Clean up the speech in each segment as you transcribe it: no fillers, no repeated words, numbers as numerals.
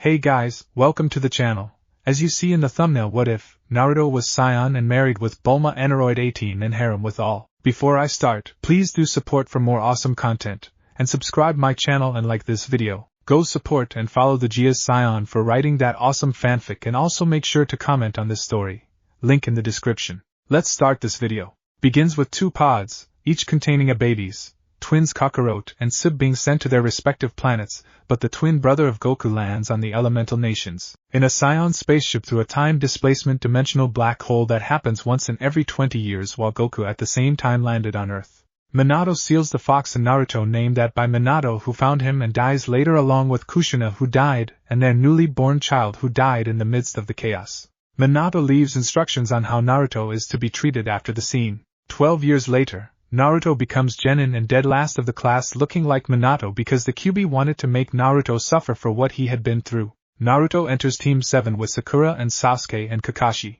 Hey guys, welcome to the channel. As you see in the thumbnail, what if Naruto was Scion and married with Bulma Android 18 and harem with all? Before I start, please do support for more awesome content, and subscribe my channel and like this video. Go support and follow the Gaea's Scion for writing that awesome fanfic, and also make sure to comment on this story. Link in the description. Let's start this video. Begins with two pods, each containing a babies. Twins Kakarot and Tsube being sent to their respective planets, but the twin brother of Goku lands on the elemental nations, in a Scion spaceship through a time displacement dimensional black hole that happens once in every 20 years, while Goku at the same time landed on Earth. Minato seals the fox and Naruto named that by Minato, who found him and dies later, along with Kushina, who died, and their newly born child who died in the midst of the chaos. Minato leaves instructions on how Naruto is to be treated after the scene. 12 years later, Naruto becomes genin and dead last of the class, looking like Minato because the QB wanted to make Naruto suffer for what he had been through. Naruto enters Team 7 with Sakura and Sasuke and Kakashi.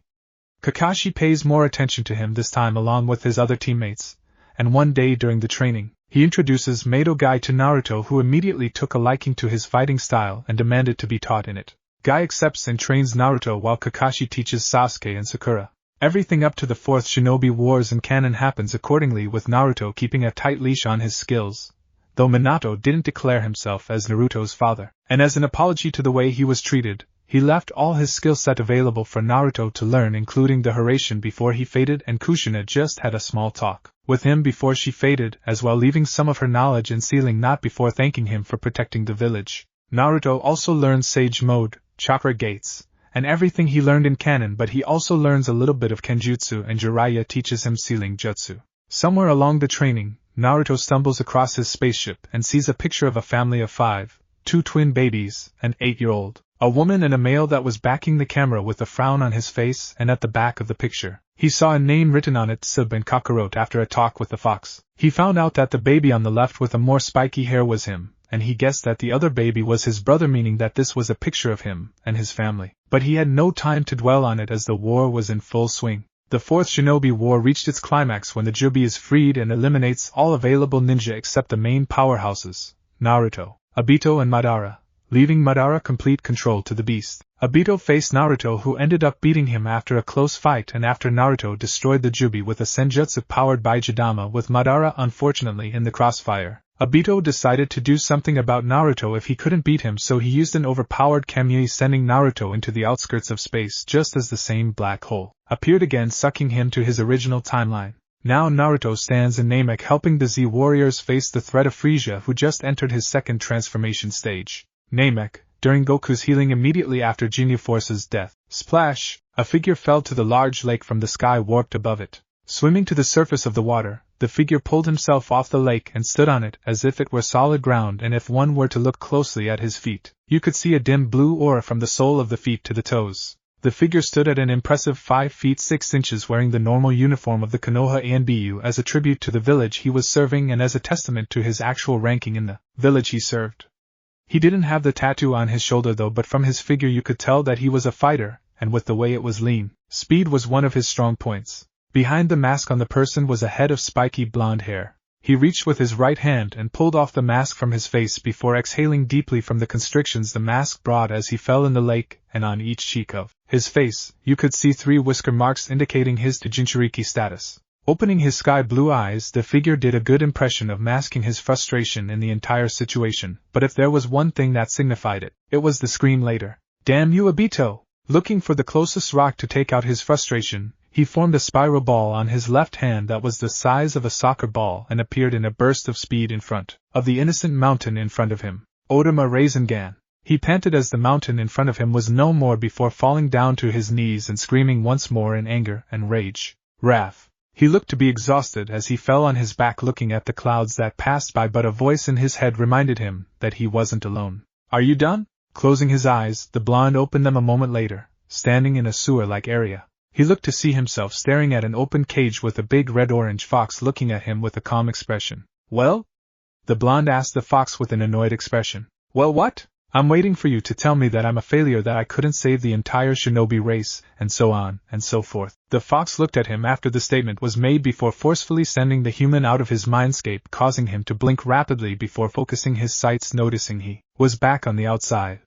Kakashi pays more attention to him this time along with his other teammates, and one day during the training, he introduces Mato Guy to Naruto, who immediately took a liking to his fighting style and demanded to be taught in it. Guy accepts and trains Naruto while Kakashi teaches Sasuke and Sakura. Everything up to the 4th Shinobi Wars in canon happens accordingly, with Naruto keeping a tight leash on his skills, though Minato didn't declare himself as Naruto's father, and as an apology to the way he was treated, he left all his skill set available for Naruto to learn, including the Harasshin before he faded, and Kushina just had a small talk with him before she faded as well, leaving some of her knowledge in Sealing Knot before thanking him for protecting the village. Naruto also learns Sage Mode, Chakra Gates, and everything he learned in canon, but he also learns a little bit of Kenjutsu, and Jiraiya teaches him Sealing Jutsu. Somewhere along the training, Naruto stumbles across his spaceship and sees a picture of a family of 5, 2 twin babies, an 8-year-old, a woman and a male that was backing the camera with a frown on his face, and at the back of the picture, he saw a name written on it, Tsube and Kakarot. After a talk with the fox, he found out that the baby on the left with a more spiky hair was him, and he guessed that the other baby was his brother, meaning that this was a picture of him and his family. But he had no time to dwell on it as the war was in full swing. The 4th Shinobi War reached its climax when the Tsube is freed and eliminates all available ninja except the main powerhouses, Naruto, Obito and Madara, leaving Madara complete control to the beast. Obito faced Naruto, who ended up beating him after a close fight, and after Naruto destroyed the Tsube with a senjutsu powered by Jidama, with Madara unfortunately in the crossfire. Obito decided to do something about Naruto if he couldn't beat him, so he used an overpowered Kamui, sending Naruto into the outskirts of space just as the same black hole appeared again, sucking him to his original timeline. Now Naruto stands in Namek, helping the Z warriors face the threat of Frieza, who just entered his second transformation stage. Namek, during Goku's healing immediately after Ginyu Force's death. Splash! A figure fell to the large lake from the sky warped above it. Swimming to the surface of the water, the figure pulled himself off the lake and stood on it as if it were solid ground, and if one were to look closely at his feet, you could see a dim blue aura from the sole of the feet to the toes. The figure stood at an impressive 5 feet 6 inches, wearing the normal uniform of the Konoha ANBU as a tribute to the village he was serving and as a testament to his actual ranking in the village he served. He didn't have the tattoo on his shoulder though, but from his figure you could tell that he was a fighter, and with the way it was lean, speed was one of his strong points. Behind the mask on the person was a head of spiky blonde hair. He reached with his right hand and pulled off the mask from his face before exhaling deeply from the constrictions the mask brought as he fell in the lake, and on each cheek of his face, you could see 3 whisker marks indicating his Jinchuriki status. Opening his sky blue eyes, the figure did a good impression of masking his frustration in the entire situation, but if there was one thing that signified it, it was the scream later. "Damn you, Obito!" Looking for the closest rock to take out his frustration, he formed a spiral ball on his left hand that was the size of a soccer ball and appeared in a burst of speed in front of the innocent mountain in front of him. Odama Rasengan. He panted as the mountain in front of him was no more before falling down to his knees and screaming once more in anger and rage. Wrath. He looked to be exhausted as he fell on his back looking at the clouds that passed by, but a voice in his head reminded him that he wasn't alone. "Are you done?" Closing his eyes, the blonde opened them a moment later, standing in a sewer-like area. He looked to see himself staring at an open cage with a big red-orange fox looking at him with a calm expression. "Well?" the blonde asked the fox with an annoyed expression. "Well, what? I'm waiting for you to tell me that I'm a failure, that I couldn't save the entire shinobi race, and so on, and so forth." The fox looked at him after the statement was made before forcefully sending the human out of his mindscape, causing him to blink rapidly before focusing his sights, noticing he was back on the outside.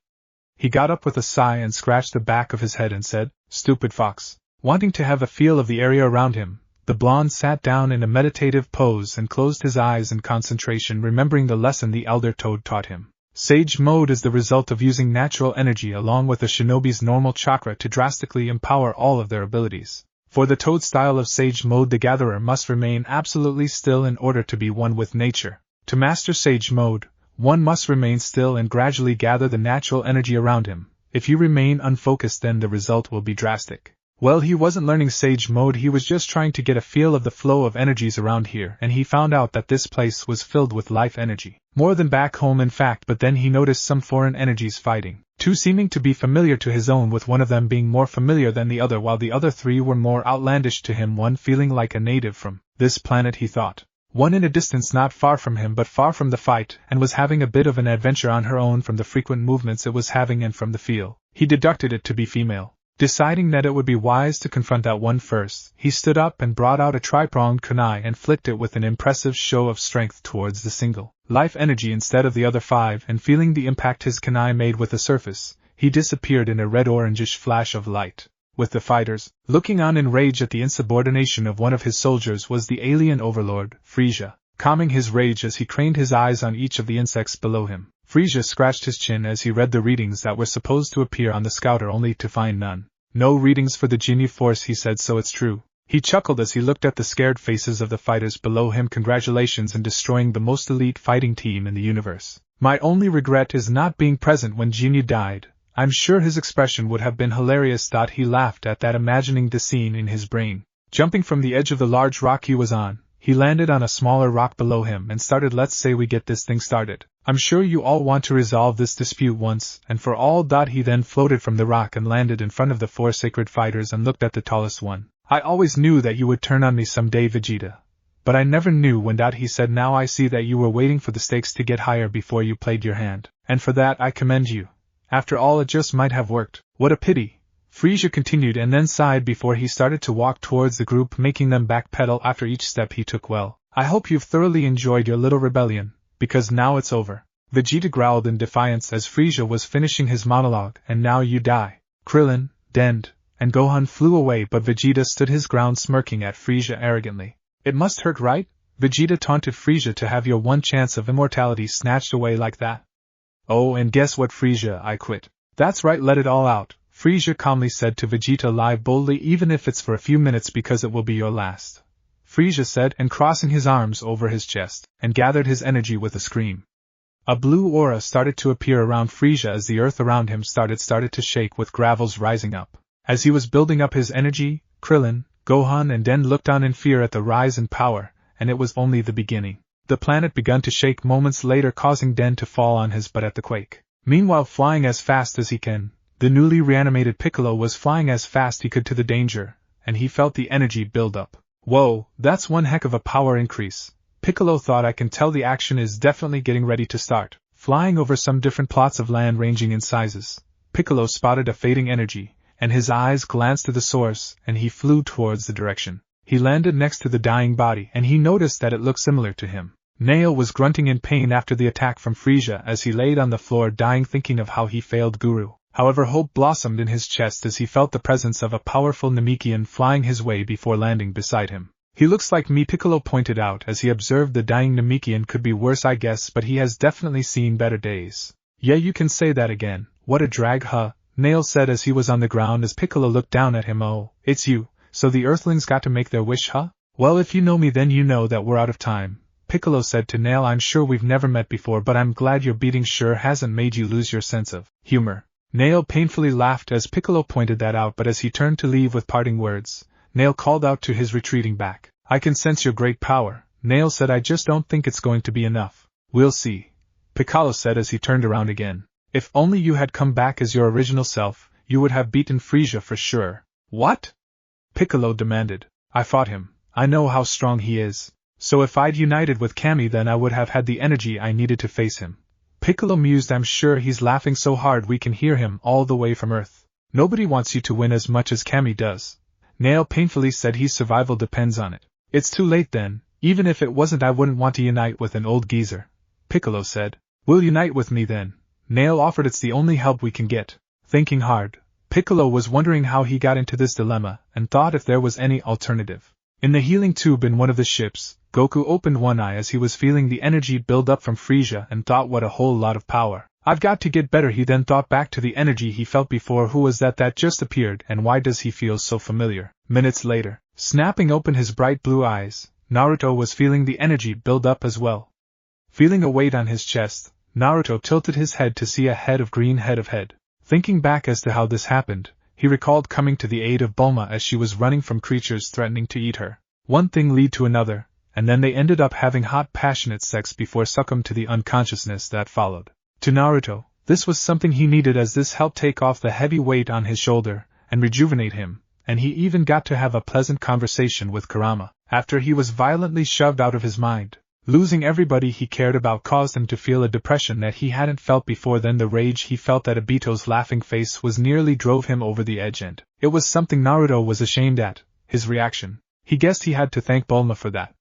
He got up with a sigh and scratched the back of his head and said, "Stupid fox." Wanting to have a feel of the area around him, the blonde sat down in a meditative pose and closed his eyes in concentration, remembering the lesson the Elder Toad taught him. Sage mode is the result of using natural energy along with a shinobi's normal chakra to drastically empower all of their abilities. For the Toad style of Sage mode, the gatherer must remain absolutely still in order to be one with nature. To master Sage mode, one must remain still and gradually gather the natural energy around him. If you remain unfocused, then the result will be drastic. Well, he wasn't learning Sage mode, he was just trying to get a feel of the flow of energies around here, and he found out that this place was filled with life energy. More than back home in fact, but then he noticed some foreign energies fighting, two seeming to be familiar to his own, with one of them being more familiar than the other, while the other three were more outlandish to him, one feeling like a native from this planet, he thought. One in a distance not far from him but far from the fight, and was having a bit of an adventure on her own from the frequent movements it was having and from the feel. He deducted it to be female. Deciding that it would be wise to confront that one first, he stood up and brought out a tri-pronged kunai and flicked it with an impressive show of strength towards the single life energy instead of the other five, and feeling the impact his kunai made with the surface, he disappeared in a red-orangish flash of light. With the fighters looking on in rage at the insubordination of one of his soldiers was the alien overlord, Frieza, calming his rage as he craned his eyes on each of the insects below him. Frieza scratched his chin as he read the readings that were supposed to appear on the scouter, only to find none. "No readings for the genie force," he said, "so it's true." He chuckled as he looked at the scared faces of the fighters below him. "Congratulations in destroying the most elite fighting team in the universe. My only regret is not being present when Genie died. I'm sure his expression would have been hilarious." He laughed at that, imagining the scene in his brain. Jumping from the edge of the large rock he was on, he landed on a smaller rock below him and started. "Let's say we get this thing started. I'm sure you all want to resolve this dispute once and for all." He then floated from the rock and landed in front of the four sacred fighters and looked at the tallest one. "I always knew that you would turn on me someday, Vegeta. But I never knew when." He said, "Now I see that you were waiting for the stakes to get higher before you played your hand. And for that I commend you. After all, it just might have worked. What a pity." Frieza continued and then sighed before he started to walk towards the group, making them backpedal after each step he took. "Well, I hope you've thoroughly enjoyed your little rebellion, because now it's over." Vegeta growled in defiance as Frieza was finishing his monologue. "And now you die." Krillin, Dend, and Gohan flew away, but Vegeta stood his ground, smirking at Frieza arrogantly. "It must hurt, right?" Vegeta taunted Frieza, "to have your one chance of immortality snatched away like that." "Oh, and guess what, Frieza, I quit." "That's right, let it all out," Frieza calmly said to Vegeta. "Lie boldly, even if it's for a few minutes, because it will be your last," Frieza said, and crossing his arms over his chest, and gathered his energy with a scream. A blue aura started to appear around Frieza as the earth around him started to shake, with gravels rising up. As he was building up his energy, Krillin, Gohan and Den looked on in fear at the rise in power, and it was only the beginning. The planet began to shake moments later, causing Den to fall on his butt at the quake. Meanwhile, flying as fast as he can, the newly reanimated Piccolo was flying as fast he could to the danger, and he felt the energy build up. "Whoa, that's one heck of a power increase," Piccolo thought. "I can tell the action is definitely getting ready to start." Flying over some different plots of land ranging in sizes, Piccolo spotted a fading energy, and his eyes glanced to the source, and he flew towards the direction. He landed next to the dying body, and he noticed that it looked similar to him. Nail was grunting in pain after the attack from Frieza as he laid on the floor dying, thinking of how he failed Guru. However, hope blossomed in his chest as he felt the presence of a powerful Namekian flying his way before landing beside him. "He looks like me," Piccolo pointed out as he observed the dying Namekian. "Could be worse, I guess, but he has definitely seen better days." "Yeah, you can say that again. What a drag, huh?" Nail said as he was on the ground as Piccolo looked down at him. "Oh, it's you. So the Earthlings got to make their wish, huh?" "Well, if you know me, then you know that we're out of time," Piccolo said to Nail. "I'm sure we've never met before, but I'm glad your beating sure hasn't made you lose your sense of humor." Nail painfully laughed as Piccolo pointed that out, but as he turned to leave with parting words, Nail called out to his retreating back. "I can sense your great power," Nail said. "I just don't think it's going to be enough." "We'll see," Piccolo said as he turned around again. "If only you had come back as your original self, you would have beaten Frieza for sure." "What?" Piccolo demanded. "I fought him. I know how strong he is. So if I'd united with Kami, then I would have had the energy I needed to face him." Piccolo mused. "I'm sure he's laughing so hard we can hear him all the way from Earth." "Nobody wants you to win as much as Kami does," Nail painfully said. "His survival depends on it." "It's too late then. Even if it wasn't, I wouldn't want to unite with an old geezer," Piccolo said. "Will unite with me then," Nail offered it's the only help we can get. Thinking hard, Piccolo was wondering how he got into this dilemma and thought if there was any alternative. In the healing tube in one of the ships, Goku opened one eye as he was feeling the energy build up from Frieza and thought what a whole lot of power. I've got to get better. He then thought back to the energy he felt before. Who was that just appeared and why does he feel so familiar? Minutes later, snapping open his bright blue eyes, Naruto was feeling the energy build up as well. Feeling a weight on his chest, Naruto tilted his head to see a head of green head of head. Thinking back as to how this happened, he recalled coming to the aid of Bulma as she was running from creatures threatening to eat her. One thing led to another, and then they ended up having hot passionate sex before succumbed to the unconsciousness that followed. To Naruto, this was something he needed as this helped take off the heavy weight on his shoulder and rejuvenate him, and he even got to have a pleasant conversation with Kurama, after he was violently shoved out of his mind. Losing everybody he cared about caused him to feel a depression that he hadn't felt before. Then the rage he felt at Obito's laughing face was nearly drove him over the edge, and it was something Naruto was ashamed at, his reaction. He guessed he had to thank Bulma for that.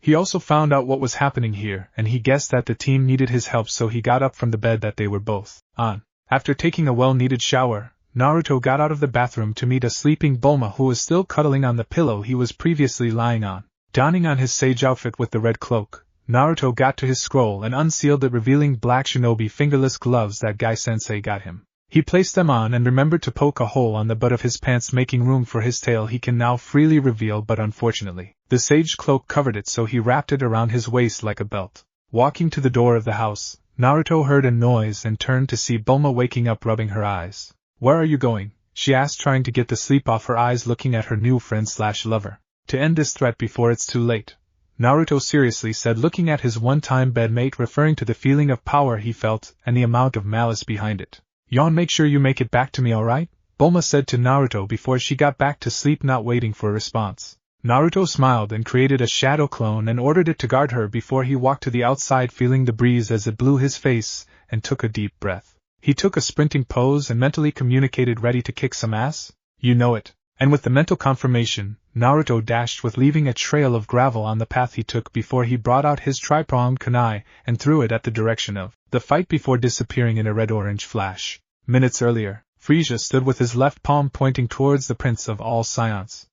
He also found out what was happening here, and he guessed that the team needed his help, so he got up from the bed that they were both on. After taking a well-needed shower, Naruto got out of the bathroom to meet a sleeping Bulma who was still cuddling on the pillow he was previously lying on. Donning on his sage outfit with the red cloak, Naruto got to his scroll and unsealed it, revealing black shinobi fingerless gloves that Guy-sensei got him. He placed them on and remembered to poke a hole on the butt of his pants, making room for his tail he can now freely reveal, but unfortunately, the sage cloak covered it, so he wrapped it around his waist like a belt. Walking to the door of the house, Naruto heard a noise and turned to see Bulma waking up, rubbing her eyes. "Where are you going?" she asked, trying to get the sleep off her eyes, looking at her new friend/lover. "To end this threat before it's too late," Naruto seriously said, looking at his one-time bedmate, referring to the feeling of power he felt and the amount of malice behind it. "Yawn, make sure you make it back to me, alright?" Bulma said to Naruto before she got back to sleep, not waiting for a response. Naruto smiled and created a shadow clone and ordered it to guard her before he walked to the outside, feeling the breeze as it blew his face, and took a deep breath. He took a sprinting pose and mentally communicated, "Ready to kick some ass? You know it." And with the mental confirmation, Naruto dashed with, leaving a trail of gravel on the path he took before he brought out his tri-pronged kunai and threw it at the direction of the fight before disappearing in a red-orange flash. Minutes earlier, Frieza stood with his left palm pointing towards the Prince of all Scions.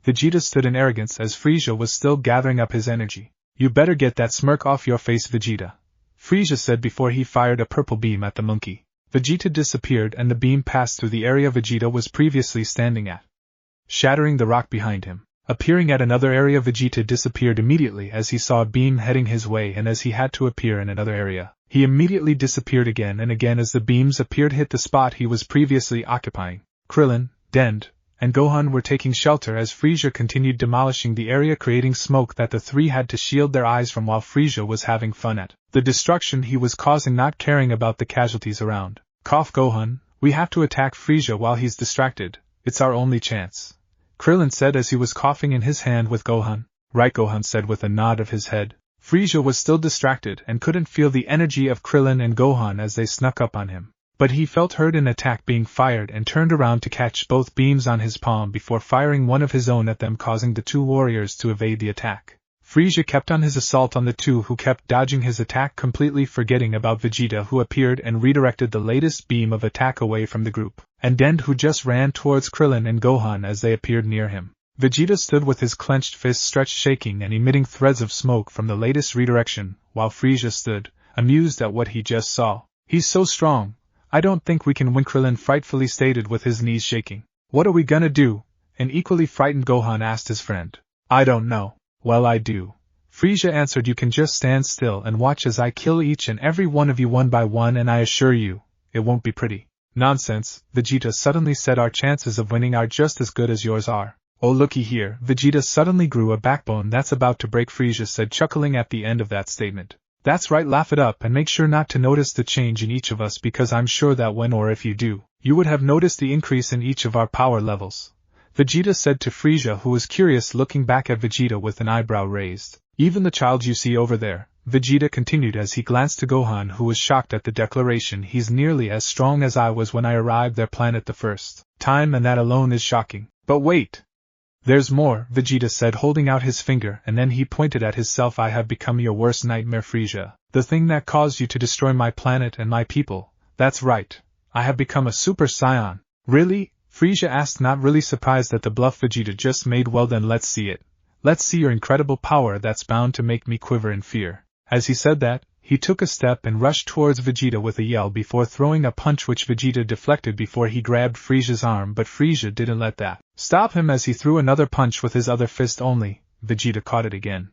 Vegeta stood in arrogance as Frieza was still gathering up his energy. "You better get that smirk off your face, Vegeta," Frieza said before he fired a purple beam at the monkey. Vegeta disappeared and the beam passed through the area Vegeta was previously standing at, shattering the rock behind him. Appearing at another area, Vegeta disappeared immediately as he saw a beam heading his way, and as he had to appear in another area, he immediately disappeared again and again as the beams appeared hit the spot he was previously occupying. Krillin, Dend, and Gohan were taking shelter as Frieza continued demolishing the area, creating smoke that the three had to shield their eyes from while Frieza was having fun at the destruction he was causing, not caring about the casualties around. "Cough, Gohan, we have to attack Frieza while he's distracted. It's our only chance," Krillin said as he was coughing in his hand with Gohan. "Right," Gohan said with a nod of his head. Frieza was still distracted and couldn't feel the energy of Krillin and Gohan as they snuck up on him. But he felt heard an attack being fired and turned around to catch both beams on his palm before firing one of his own at them, causing the two warriors to evade the attack. Frieza kept on his assault on the two who kept dodging his attack, completely forgetting about Vegeta, who appeared and redirected the latest beam of attack away from the group, and Dend, who just ran towards Krillin and Gohan as they appeared near him. Vegeta stood with his clenched fists stretched, shaking and emitting threads of smoke from the latest redirection, while Frieza stood, amused at what he just saw. "He's so strong. I don't think we can win," Krillin frightfully stated with his knees shaking. "What are we gonna do?" an equally frightened Gohan asked his friend. "I don't know." "Well, I do," Frieza answered. "You can just stand still and watch as I kill each and every one of you one by one, and I assure you, it won't be pretty." "Nonsense," Vegeta suddenly said. "Our chances of winning are just as good as yours are." "Oh, looky here." Vegeta suddenly grew a backbone that's about to break, Frieza said, chuckling at the end of that statement. "That's right, laugh it up and make sure not to notice the change in each of us, because I'm sure that when, or if you do, you would have noticed the increase in each of our power levels," Vegeta said to Frieza, who was curious, looking back at Vegeta with an eyebrow raised. "Even the child you see over there," Vegeta continued as he glanced to Gohan, who was shocked at the declaration. "He's nearly as strong as I was when I arrived their planet the first time, and that alone is shocking. But wait! There's more," Vegeta said, holding out his finger, and then he pointed at himself. "I have become your worst nightmare, Frieza. The thing that caused you to destroy my planet and my people, That's right. I have become a Super Saiyan. Really? Frieza asked, not really surprised at the bluff Vegeta just made. Well then, let's see it. Let's see your incredible power that's bound to make me quiver in fear. As he said that, he took a step and rushed towards Vegeta with a yell before throwing a punch which Vegeta deflected before he grabbed Frieza's arm, but Frieza didn't let that stop him as he threw another punch with his other fist only. Vegeta caught it again.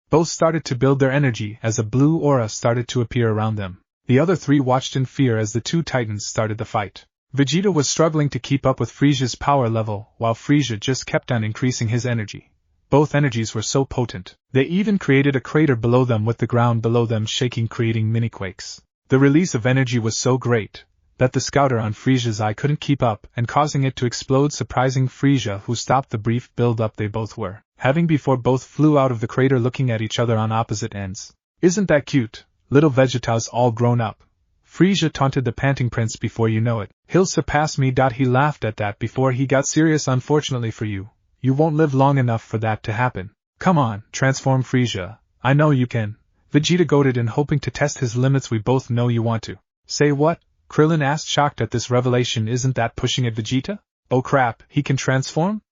Both started to build their energy as a blue aura started to appear around them. The other three watched in fear as the two titans started the fight. Vegeta was struggling to keep up with Frieza's power level, while Frieza just kept on increasing his energy. Both energies were so potent, they even created a crater below them with the ground below them shaking, creating mini-quakes. The release of energy was so great that the scouter on Frieza's eye couldn't keep up and causing it to explode, surprising Frieza, who stopped the brief build-up they both were having before both flew out of the crater looking at each other on opposite ends. Isn't that cute? Little Vegeta's all grown up. Frieza taunted the panting prince. Before you know it, he'll surpass me. He laughed at that before he got serious. Unfortunately for you, you won't live long enough for that to happen. Come on, transform Frieza. I know you can. Vegeta goaded in, hoping to test his limits. We both know you want to. Say what? Krillin asked, shocked at this revelation. Isn't that pushing it, Vegeta? Oh crap, he can transform?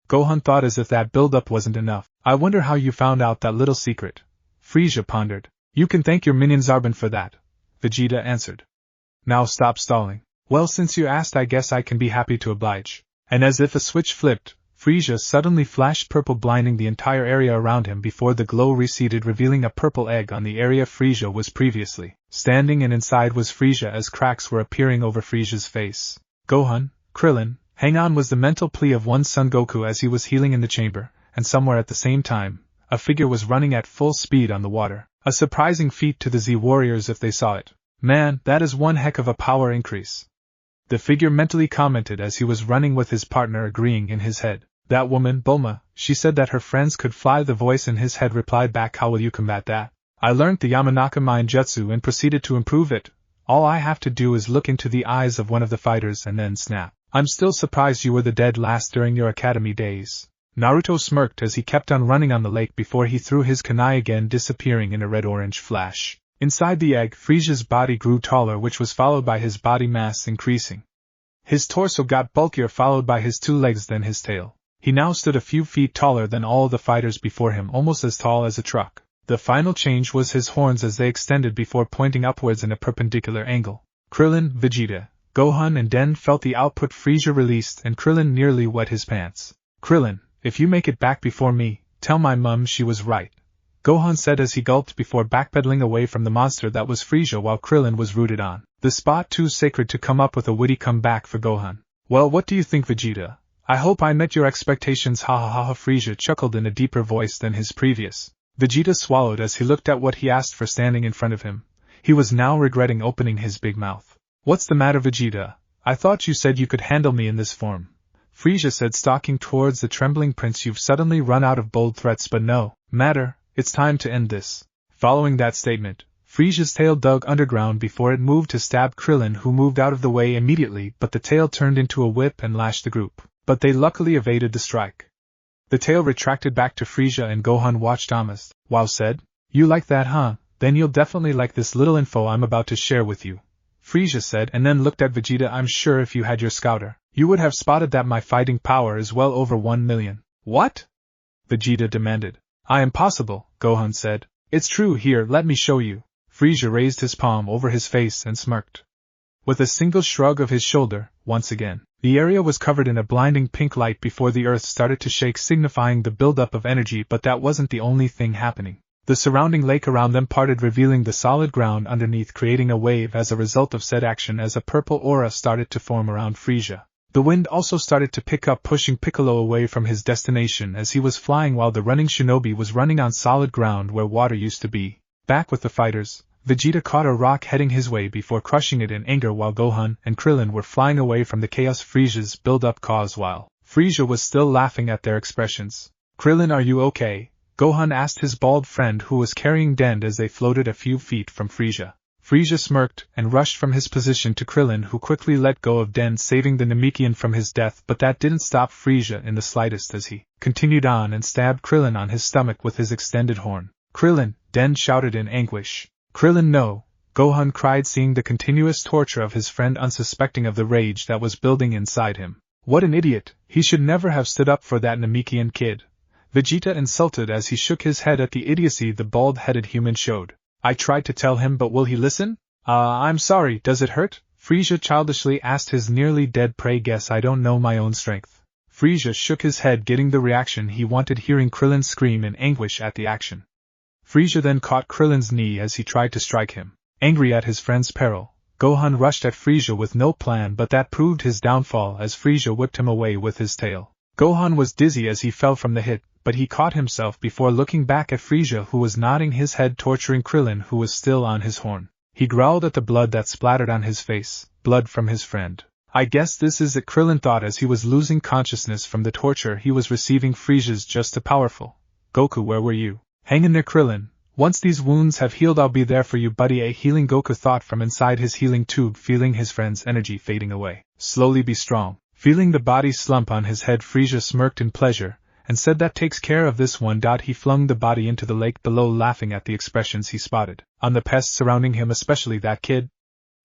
Gohan thought, as if that build-up wasn't enough. I wonder how you found out that little secret. Frieza pondered. You can thank your minion Zarbon for that, Vegeta answered. Now stop stalling. Well, since you asked, I guess I can be happy to oblige. And as if a switch flipped, Frieza suddenly flashed purple, blinding the entire area around him before the glow receded, revealing a purple egg on the area Frieza was previously standing, and inside was Frieza as cracks were appearing over Frieza's face. Gohan, Krillin, hang on, was the mental plea of one Son Goku as he was healing in the chamber, and somewhere at the same time, a figure was running at full speed on the water. A surprising feat to the Z warriors if they saw it. Man, that is one heck of a power increase. The figure mentally commented as he was running with his partner, agreeing in his head. That woman, Bulma, she said that her friends could fly. The voice in his head replied back, how will you combat that? I learned the Yamanaka Mind Jutsu and proceeded to improve it. All I have to do is look into the eyes of one of the fighters and then snap. I'm still surprised you were the dead last during your academy days. Naruto smirked as he kept on running on the lake before he threw his kunai again, disappearing in a red-orange flash. Inside the egg, Frieza's body grew taller, which was followed by his body mass increasing. His torso got bulkier, followed by his 2 legs, then his tail. He now stood a few feet taller than all the fighters before him, almost as tall as a truck. The final change was his horns as they extended before pointing upwards in a perpendicular angle. Krillin, Vegeta, Gohan and Den felt the output Frieza released, and Krillin nearly wet his pants. Krillin, if you make it back before me, tell my mum she was right, Gohan said as he gulped before backpedaling away from the monster that was Frieza, while Krillin was rooted on the spot, too sacred to come up with a witty comeback for Gohan. Well, what do you think, Vegeta? I hope I met your expectations, ha ha ha ha. Frieza chuckled in a deeper voice than his previous. Vegeta swallowed as he looked at what he asked for standing in front of him. He was now regretting opening his big mouth. What's the matter, Vegeta? I thought you said you could handle me in this form, Frieza said, stalking towards the trembling prince. You've suddenly run out of bold threats, but no matter, it's time to end this. Following that statement, Frieza's tail dug underground before it moved to stab Krillin, who moved out of the way immediately, but the tail turned into a whip and lashed the group. But they luckily evaded the strike. The tail retracted back to Frieza, and Gohan watched amazed. Wow, said, you like that, huh? Then you'll definitely like this little info I'm about to share with you, Frieza said, and then looked at Vegeta. I'm sure if you had your scouter, you would have spotted that my fighting power is well over 1 million. What? Vegeta demanded. Impossible, Gohan said. It's true. Here, let me show you. Frieza raised his palm over his face and smirked. With a single shrug of his shoulder, once again, the area was covered in a blinding pink light before the earth started to shake, signifying the buildup of energy. But that wasn't the only thing happening. The surrounding lake around them parted, revealing the solid ground underneath, creating a wave as a result of said action as a purple aura started to form around Frieza. The wind also started to pick up, pushing Piccolo away from his destination as he was flying, while the running shinobi was running on solid ground where water used to be. Back with the fighters, Vegeta caught a rock heading his way before crushing it in anger, while Gohan and Krillin were flying away from the chaos Frieza's build-up caused, while Frieza was still laughing at their expressions. Krillin, are you okay? Gohan asked his bald friend who was carrying Dend as they floated a few feet from Frieza. Frieza smirked and rushed from his position to Krillin, who quickly let go of Dend, saving the Namekian from his death, but that didn't stop Frieza in the slightest as he continued on and stabbed Krillin on his stomach with his extended horn. Krillin, Dend shouted in anguish. Krillin, no, Gohan cried, seeing the continuous torture of his friend, unsuspecting of the rage that was building inside him. What an idiot, he should never have stood up for that Namekian kid. Vegeta insulted as he shook his head at the idiocy the bald-headed human showed. I tried to tell him, but will he listen? I'm sorry, does it hurt? Frieza childishly asked his nearly dead prey. Guess I don't know my own strength. Frieza shook his head, getting the reaction he wanted, hearing Krillin scream in anguish at the action. Frieza then caught Krillin's knee as he tried to strike him. Angry at his friend's peril, Gohan rushed at Frieza with no plan, but that proved his downfall as Frieza whipped him away with his tail. Gohan was dizzy as he fell from the hit, but he caught himself before looking back at Frieza, who was nodding his head, torturing Krillin, who was still on his horn. He growled at the blood that splattered on his face, blood from his friend. I guess this is it, Krillin thought as he was losing consciousness from the torture he was receiving. Frieza's just too powerful. Goku, where were you? Hang in there, Krillin. Once these wounds have healed, I'll be there for you, buddy. A healing Goku thought from inside his healing tube, feeling his friend's energy fading away. Slowly be strong. Feeling the body slump on his head, Frieza smirked in pleasure, and said that takes care of this one. He flung the body into the lake below, laughing at the expressions he spotted on the pests surrounding him, especially that kid.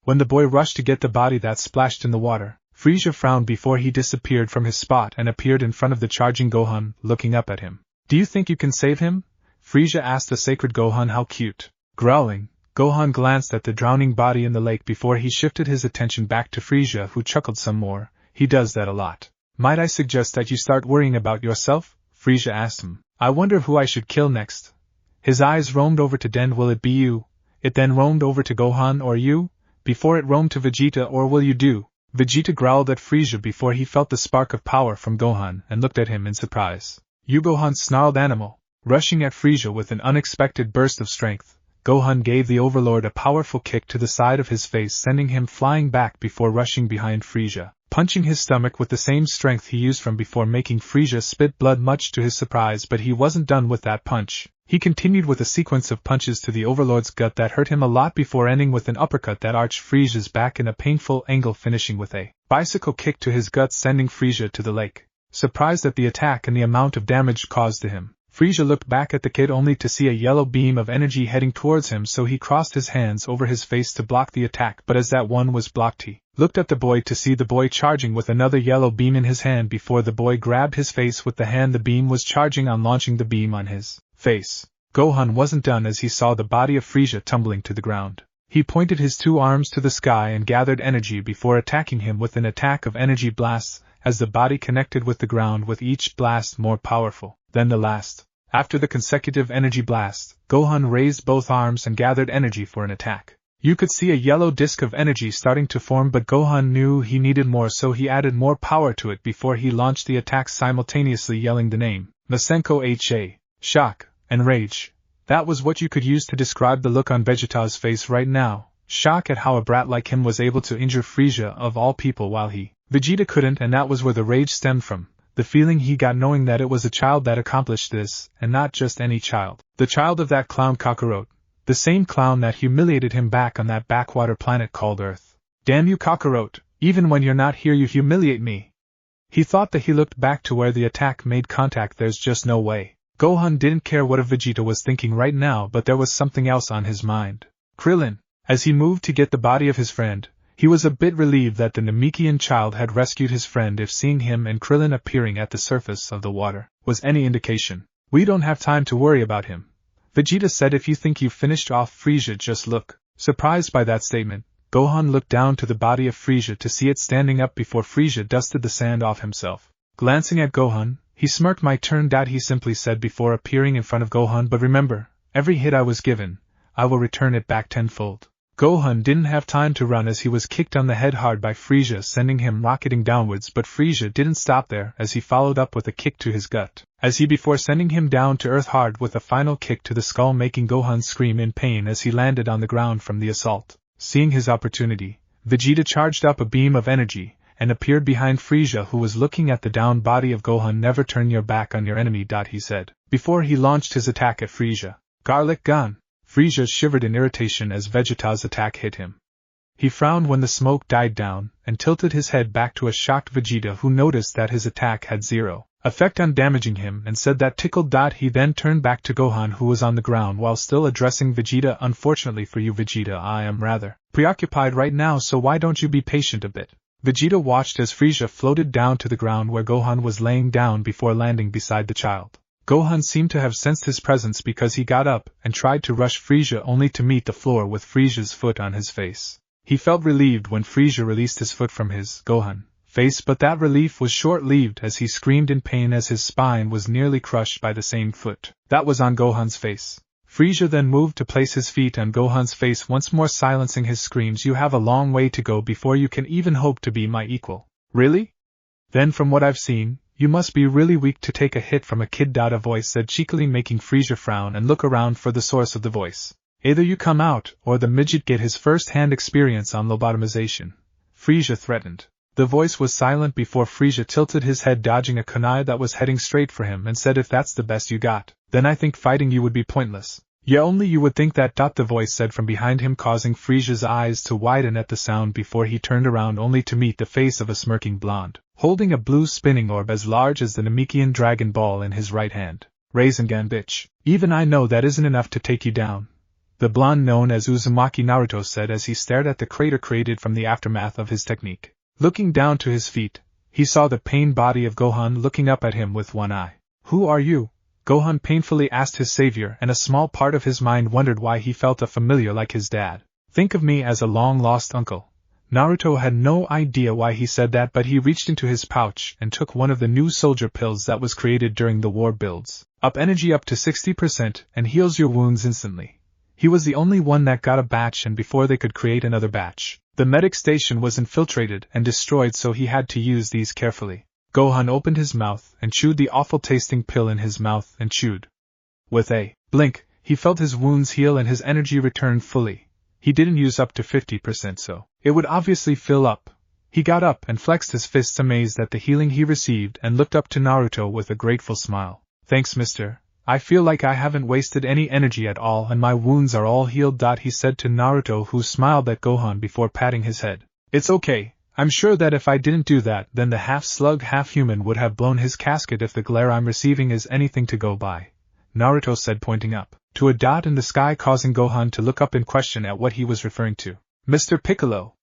When the boy rushed to get the body that splashed in the water, Frieza frowned before he disappeared from his spot and appeared in front of the charging Gohan, looking up at him. Do you think you can save him? Frieza asked the sacred Gohan. How cute. Growling, Gohan glanced at the drowning body in the lake before he shifted his attention back to Frieza, who chuckled some more. He does that a lot. Might I suggest that you start worrying about yourself? Frieza asked him. I wonder who I should kill next. His eyes roamed over to Den. Will it be you? It then roamed over to Gohan. Or you? Before it roamed to Vegeta. Or will you do? Vegeta growled at Frieza before he felt the spark of power from Gohan and looked at him in surprise. You, Gohan snarled animal. Rushing at Frieza with an unexpected burst of strength, Gohan gave the Overlord a powerful kick to the side of his face, sending him flying back before rushing behind Frieza, punching his stomach with the same strength he used from before, making Frieza spit blood much to his surprise. But he wasn't done with that punch. He continued with a sequence of punches to the Overlord's gut that hurt him a lot before ending with an uppercut that arched Frieza's back in a painful angle, finishing with a bicycle kick to his gut, sending Frieza to the lake. Surprised at the attack and the amount of damage caused to him, Frieza looked back at the kid only to see a yellow beam of energy heading towards him, so he crossed his hands over his face to block the attack. But as that one was blocked, he looked at the boy to see the boy charging with another yellow beam in his hand before the boy grabbed his face with the hand the beam was charging on, launching the beam on his face. Gohan wasn't done as he saw the body of Frieza tumbling to the ground. He pointed his two arms to the sky and gathered energy before attacking him with an attack of energy blasts, as the body connected with the ground, with each blast more powerful than the last. After the consecutive energy blast, Gohan raised both arms and gathered energy for an attack. You could see a yellow disc of energy starting to form, but Gohan knew he needed more, so he added more power to it before he launched the attack, simultaneously yelling the name Masenko Ha. Shock and rage. That was what you could use to describe the look on Vegeta's face right now. Shock at how a brat like him was able to injure Frieza of all people while Vegeta couldn't, and that was where the rage stemmed from. The feeling he got knowing that it was a child that accomplished this, and not just any child. The child of that clown Kakarot. The same clown that humiliated him back on that backwater planet called Earth. Damn you, Kakarot, even when you're not here you humiliate me. He thought that he looked back to where the attack made contact. There's just no way. Gohan didn't care what Vegeta was thinking right now, but there was something else on his mind. Krillin. As he moved to get the body of his friend, he was a bit relieved that the Namekian child had rescued his friend, if seeing him and Krillin appearing at the surface of the water was any indication. We don't have time to worry about him. Vegeta said, if you think you've finished off Frieza, just look. Surprised by that statement, Gohan looked down to the body of Frieza to see it standing up before Frieza dusted the sand off himself. Glancing at Gohan, he smirked. My turn, he simply said before appearing in front of Gohan, but remember, every hit I was given, I will return it back tenfold. Gohan didn't have time to run as he was kicked on the head hard by Frieza, sending him rocketing downwards, but Frieza didn't stop there as he followed up with a kick to his gut, as he before sending him down to earth hard with a final kick to the skull, making Gohan scream in pain as he landed on the ground from the assault. Seeing his opportunity, Vegeta charged up a beam of energy and appeared behind Frieza, who was looking at the down body of Gohan. Never turn your back on your enemy, he said, before he launched his attack at Frieza. Garlic gun. Frieza shivered in irritation as Vegeta's attack hit him. He frowned when the smoke died down, and tilted his head back to a shocked Vegeta, who noticed that his attack had zero effect on damaging him and said that tickled. He then turned back to Gohan, who was on the ground while still addressing Vegeta. Unfortunately for you, Vegeta, I am rather preoccupied right now, so why don't you be patient a bit? Vegeta watched as Frieza floated down to the ground where Gohan was laying down before landing beside the child. Gohan seemed to have sensed his presence because he got up and tried to rush Frieza, only to meet the floor with Frieza's foot on his face. He felt relieved when Frieza released his foot from his Gohan face, but that relief was short-lived as he screamed in pain as his spine was nearly crushed by the same foot that was on Gohan's face. Frieza then moved to place his feet on Gohan's face, once more silencing his screams. You have a long way to go before you can even hope to be my equal. Really? Then from what I've seen, you must be really weak to take a hit from a kid. A voice said cheekily, making Frieza frown and look around for the source of the voice. Either you come out, or the midget get his first-hand experience on lobotomization, Frieza threatened. The voice was silent before Frieza tilted his head, dodging a kunai that was heading straight for him, and said, if that's the best you got, then I think fighting you would be pointless. Yeah, only you would think that. The voice said from behind him, causing Frieza's eyes to widen at the sound before he turned around only to meet the face of a smirking blonde, holding a blue spinning orb as large as the Namekian Dragon Ball in his right hand. Rasengan, bitch. Even I know that isn't enough to take you down, the blonde known as Uzumaki Naruto said as he stared at the crater created from the aftermath of his technique. Looking down to his feet, he saw the pained body of Gohan looking up at him with one eye. Who are you? Gohan painfully asked his savior, and a small part of his mind wondered why he felt a familiar like his dad. Think of me as a long-lost uncle. Naruto had no idea why he said that, but he reached into his pouch and took one of the new soldier pills that was created during the war. Builds up energy up to 60% and heals your wounds instantly. He was the only one that got a batch, and before they could create another batch, the medic station was infiltrated and destroyed, so he had to use these carefully. Gohan opened his mouth and chewed the awful-tasting pill in his mouth and chewed. With a blink, he felt his wounds heal and his energy return fully. He didn't use up to 50%, so it would obviously fill up. He got up and flexed his fists, amazed at the healing he received, and looked up to Naruto with a grateful smile. Thanks, mister. I feel like I haven't wasted any energy at all and my wounds are all healed. He said to Naruto, who smiled at Gohan before patting his head. It's okay. I'm sure that if I didn't do that, then the half-slug, half-human would have blown his casket if the glare I'm receiving is anything to go by, Naruto said, pointing up to a dot in the sky, causing Gohan to look up in question at what he was referring to. Mr. Piccolo.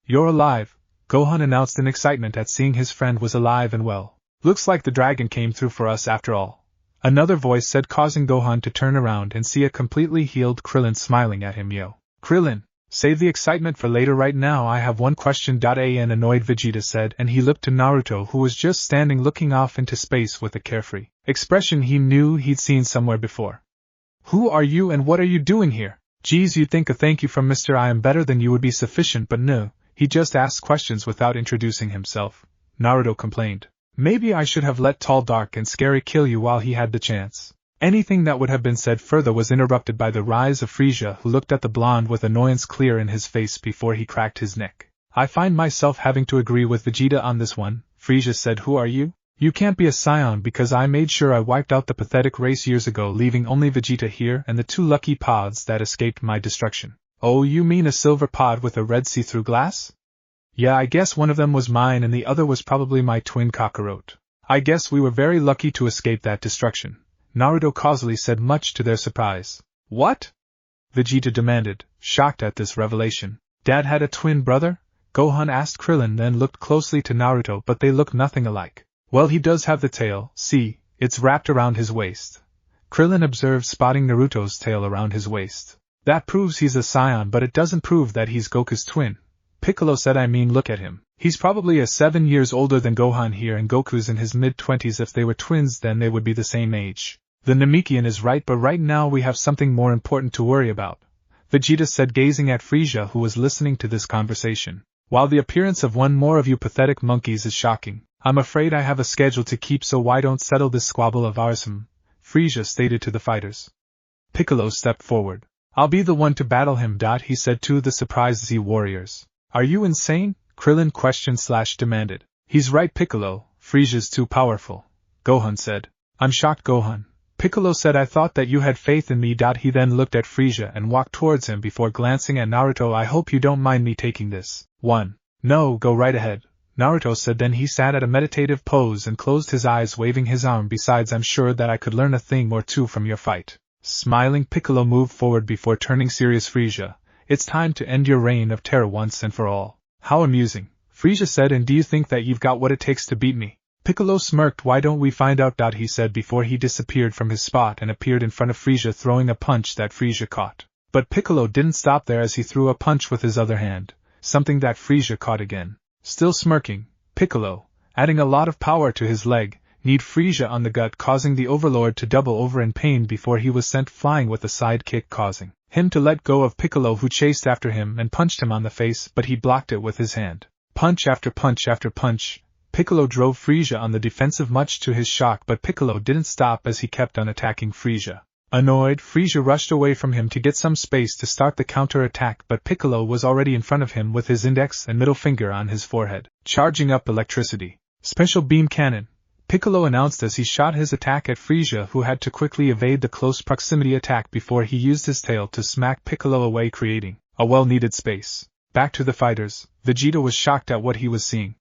You're alive, Gohan announced in excitement at seeing his friend was alive and well. Looks like the dragon came through for us after all, another voice said, causing Gohan to turn around and see a completely healed Krillin smiling at him. Yo, Krillin, save the excitement for later. Right now I have one question. An annoyed Vegeta said, and he looked to Naruto, who was just standing looking off into space with a carefree expression he knew he'd seen somewhere before. Who are you and what are you doing here? Geez, you'd think a thank you from Mr. I am better than you would be sufficient, but no, he just asks questions without introducing himself, Naruto complained. Maybe I should have let Tall, Dark, and Scary kill you while he had the chance. Anything that would have been said further was interrupted by the rise of Frieza, who looked at the blonde with annoyance clear in his face before he cracked his neck. I find myself having to agree with Vegeta on this one, Frieza said. Who are you? You can't be a Scion because I made sure I wiped out the pathetic race years ago, leaving only Vegeta here and the two lucky pods that escaped my destruction. Oh, you mean a silver pod with a red see-through glass? Yeah, I guess one of them was mine and the other was probably my twin cockroach. I guess we were very lucky to escape that destruction, Naruto causally said, much to their surprise. What? Vegeta demanded, shocked at this revelation. Dad had a twin brother? Gohan asked Krillin, then looked closely to Naruto, but they look nothing alike. Well, he does have the tail, see, it's wrapped around his waist, Krillin observed, spotting Naruto's tail around his waist. That proves he's a Scion, but it doesn't prove that he's Goku's twin, Piccolo said. I mean, look at him. He's probably 7 years older than Gohan here, and Goku's in his mid-20s. If they were twins, then they would be the same age. The Namekian is right, but right now we have something more important to worry about, Vegeta said, gazing at Frieza, who was listening to this conversation. While the appearance of one more of you pathetic monkeys is shocking, I'm afraid I have a schedule to keep, so why don't settle this squabble of ours? Frieza stated to the fighters. Piccolo stepped forward. I'll be the one to battle him, he said to the surprised Z warriors. Are you insane? Krillin questioned/demanded. He's right, Piccolo, Frieza's too powerful, Gohan said. I'm shocked, Gohan, Piccolo said. I thought that you had faith in me. He then looked at Frieza and walked towards him before glancing at Naruto. I hope you don't mind me taking this one. No, go right ahead, Naruto said. Then he sat at a meditative pose and closed his eyes, waving his arm. Besides, I'm sure that I could learn a thing or two from your fight. Smiling, Piccolo moved forward before turning serious. Frieza, it's time to end your reign of terror once and for all. How amusing, Frieza said, and do you think that you've got what it takes to beat me? Piccolo smirked. Why don't we find out? He said before he disappeared from his spot and appeared in front of Frieza, throwing a punch that Frieza caught. But Piccolo didn't stop there, as he threw a punch with his other hand, something that Frieza caught again. Still smirking, Piccolo, adding a lot of power to his leg, kneed Frieza on the gut, causing the Overlord to double over in pain before he was sent flying with a side kick, causing him to let go of Piccolo, who chased after him and punched him on the face, but he blocked it with his hand. Punch after punch after punch, Piccolo drove Frieza on the defensive, much to his shock, but Piccolo didn't stop as he kept on attacking Frieza. Annoyed, Frieza rushed away from him to get some space to start the counter-attack, but Piccolo was already in front of him with his index and middle finger on his forehead, charging up electricity. Special beam cannon, Piccolo announced as he shot his attack at Frieza, who had to quickly evade the close proximity attack before he used his tail to smack Piccolo away, creating a well-needed space. Back to the fighters, Vegeta was shocked at what he was seeing.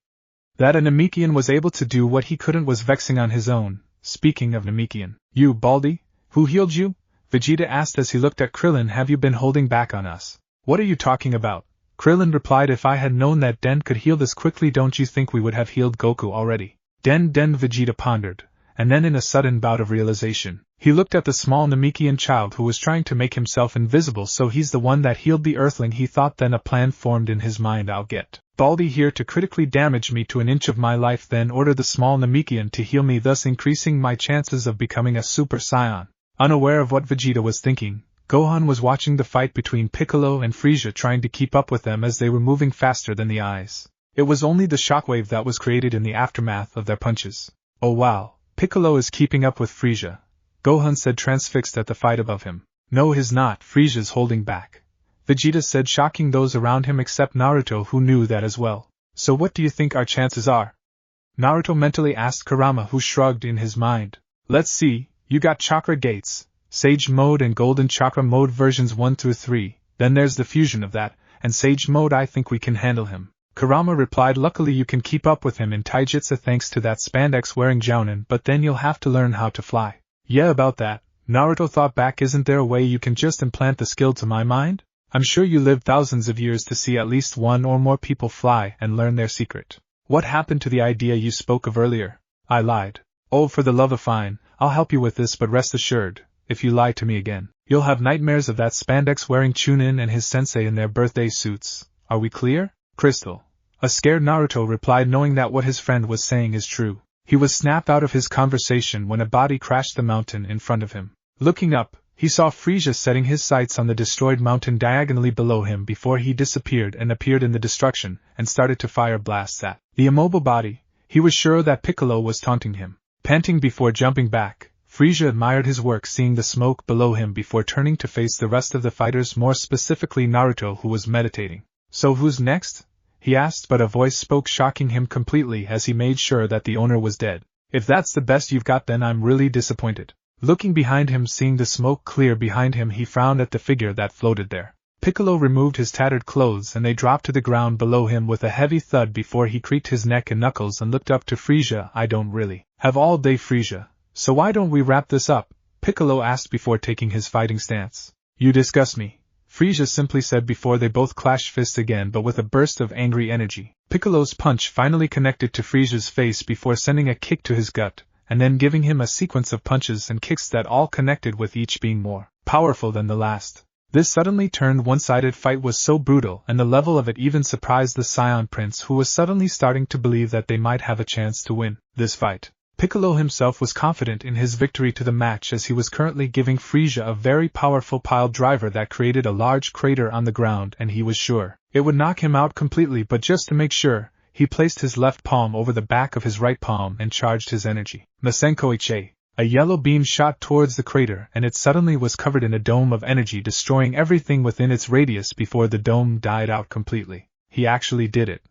That a Namekian was able to do what he couldn't was vexing on his own. Speaking of Namekian, you, Baldy, who healed you? Vegeta asked as he looked at Krillin. Have you been holding back on us? What are you talking about? Krillin replied. If I had known that Den could heal this quickly, don't you think we would have healed Goku already? Den, Vegeta pondered, and then in a sudden bout of realization, he looked at the small Namekian child who was trying to make himself invisible. So he's the one that healed the Earthling, he thought. Then a plan formed in his mind. I'll get Baldy here to critically damage me to an inch of my life, then order the small Namekian to heal me, thus increasing my chances of becoming a Super Saiyan. Unaware of what Vegeta was thinking, Gohan was watching the fight between Piccolo and Frieza, trying to keep up with them as they were moving faster than the eyes. It was only the shockwave that was created in the aftermath of their punches. Oh wow, Piccolo is keeping up with Frieza, Gohan said, transfixed at the fight above him. No, he's not, Frieza's holding back, Vegeta said, shocking those around him except Naruto, who knew that as well. So what do you think our chances are? Naruto mentally asked Kurama, who shrugged in his mind. Let's see, you got Chakra Gates, Sage Mode and Golden Chakra Mode versions 1 through 3, then there's the fusion of that, and Sage Mode. I think we can handle him, Kurama replied. Luckily you can keep up with him in Taijutsu thanks to that spandex wearing Jounin, but then you'll have to learn how to fly. Yeah, about that, Naruto thought back. Isn't there a way you can just implant the skill to my mind? I'm sure you lived thousands of years to see at least one or more people fly and learn their secret. What happened to the idea you spoke of earlier? I lied. Oh, for the love of fine, I'll help you with this, but rest assured, if you lie to me again, you'll have nightmares of that spandex-wearing Chunin and his sensei in their birthday suits. Are we clear? Crystal. A scared Naruto replied, knowing that what his friend was saying is true. He was snapped out of his conversation when a body crashed the mountain in front of him. Looking up, he saw Frieza setting his sights on the destroyed mountain diagonally below him before he disappeared and appeared in the destruction and started to fire blasts at the immobile body. He was sure that Piccolo was taunting him. Panting before jumping back, Frieza admired his work, seeing the smoke below him before turning to face the rest of the fighters, more specifically Naruto, who was meditating. So who's next? He asked, but a voice spoke, shocking him completely as he made sure that the owner was dead. If that's the best you've got, then I'm really disappointed. Looking behind him, seeing the smoke clear behind him, he frowned at the figure that floated there. Piccolo removed his tattered clothes and they dropped to the ground below him with a heavy thud before he creaked his neck and knuckles and looked up to Frieza. I don't really have all day, Frieza, so why don't we wrap this up? Piccolo asked before taking his fighting stance. You disgust me, Frieza simply said before they both clashed fists again, but with a burst of angry energy. Piccolo's punch finally connected to Frieza's face before sending a kick to his gut, and then giving him a sequence of punches and kicks that all connected, with each being more powerful than the last. This suddenly turned one-sided fight was so brutal, and the level of it even surprised the Scion Prince, who was suddenly starting to believe that they might have a chance to win this fight. Piccolo himself was confident in his victory to the match, as he was currently giving Frieza a very powerful pile driver that created a large crater on the ground, and he was sure it would knock him out completely, but just to make sure, he placed his left palm over the back of his right palm and charged his energy. Masenkoichi. A yellow beam shot towards the crater, and it suddenly was covered in a dome of energy, destroying everything within its radius before the dome died out completely. He actually did it,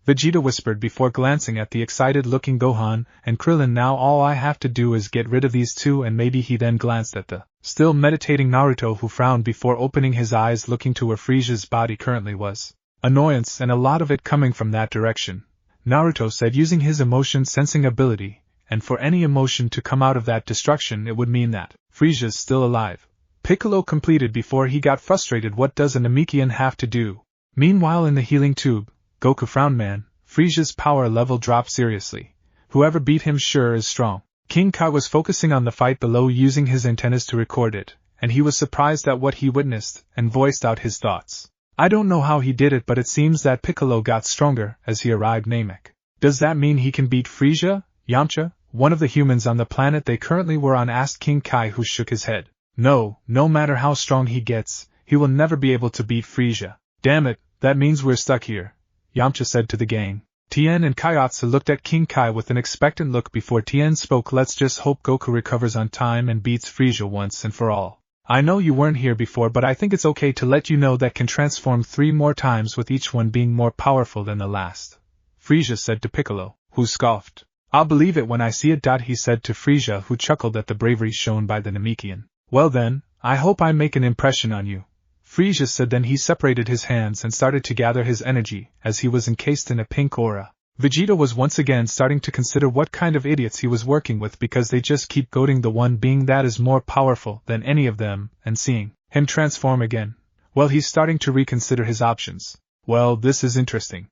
Vegeta whispered before glancing at the excited-looking Gohan and Krillin. Now all I have to do is get rid of these two, and maybe. He then glanced at the still meditating Naruto, who frowned before opening his eyes, looking to where Frieza's body currently was. Annoyance, and a lot of it coming from that direction. Naruto said, using his emotion-sensing ability, and for any emotion to come out of that destruction it would mean that Frieza's still alive. Piccolo completed before he got frustrated. What does a Namekian have to do? Meanwhile in the healing tube, Goku frowned. Man, Frieza's power level dropped seriously. Whoever beat him sure is strong. King Kai was focusing on the fight below using his antennas to record it, and he was surprised at what he witnessed, and voiced out his thoughts. I don't know how he did it, but it seems that Piccolo got stronger as he arrived Namek. Does that mean he can beat Frieza? Yamcha, one of the humans on the planet they currently were on, asked King Kai, who shook his head. No matter how strong he gets, he will never be able to beat Frieza. Damn it, that means we're stuck here, Yamcha said to the gang. Tien and Kaiotsu looked at King Kai with an expectant look before Tien spoke. Let's just hope Goku recovers on time and beats Frieza once and for all. I know you weren't here before, but I think it's okay to let you know that can transform 3 more times, with each one being more powerful than the last, Frieza said to Piccolo, who scoffed. I'll believe it when I see it, he said to Frieza, who chuckled at the bravery shown by the Namekian. Well then, I hope I make an impression on you, Frieza said. Then he separated his hands and started to gather his energy, as he was encased in a pink aura. Vegeta was once again starting to consider what kind of idiots he was working with, because they just keep goading the one being that is more powerful than any of them, and seeing him transform again. Well, he's starting to reconsider his options. Well, this is interesting,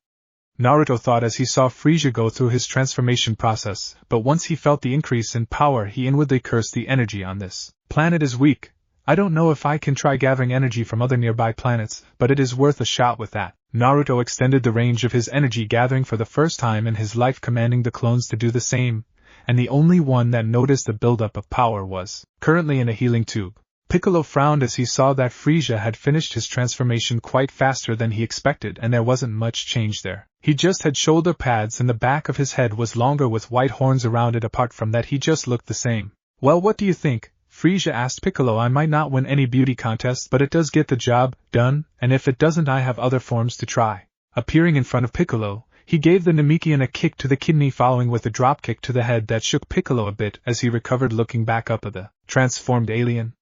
Naruto thought as he saw Frieza go through his transformation process, but once he felt the increase in power he inwardly cursed. The energy on this planet is weak. I don't know if I can try gathering energy from other nearby planets, but it is worth a shot with that. Naruto extended the range of his energy gathering for the first time in his life, commanding the clones to do the same, and the only one that noticed the buildup of power was currently in a healing tube. Piccolo frowned as he saw that Frieza had finished his transformation quite faster than he expected, and there wasn't much change there. He just had shoulder pads and the back of his head was longer with white horns around it. Apart from that, he just looked the same. Well, what do you think? Frieza asked Piccolo. I might not win any beauty contest, but it does get the job done, and if it doesn't I have other forms to try. Appearing in front of Piccolo, he gave the Namekian a kick to the kidney, following with a dropkick to the head that shook Piccolo a bit as he recovered, looking back up at the transformed alien.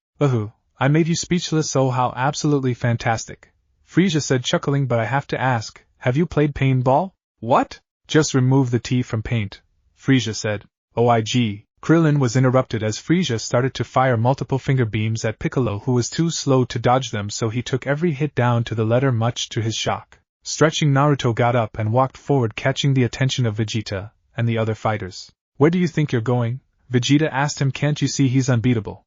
I made you speechless. Oh, how absolutely fantastic, Frieza said, chuckling. But I have to ask, have you played paintball? What? Just remove the T from paint, Frieza said. OIG. Krillin was interrupted as Frieza started to fire multiple finger beams at Piccolo, who was too slow to dodge them, so he took every hit down to the letter, much to his shock. Stretching, Naruto got up and walked forward, catching the attention of Vegeta and the other fighters. Where do you think you're going? Vegeta asked him. Can't you see he's unbeatable?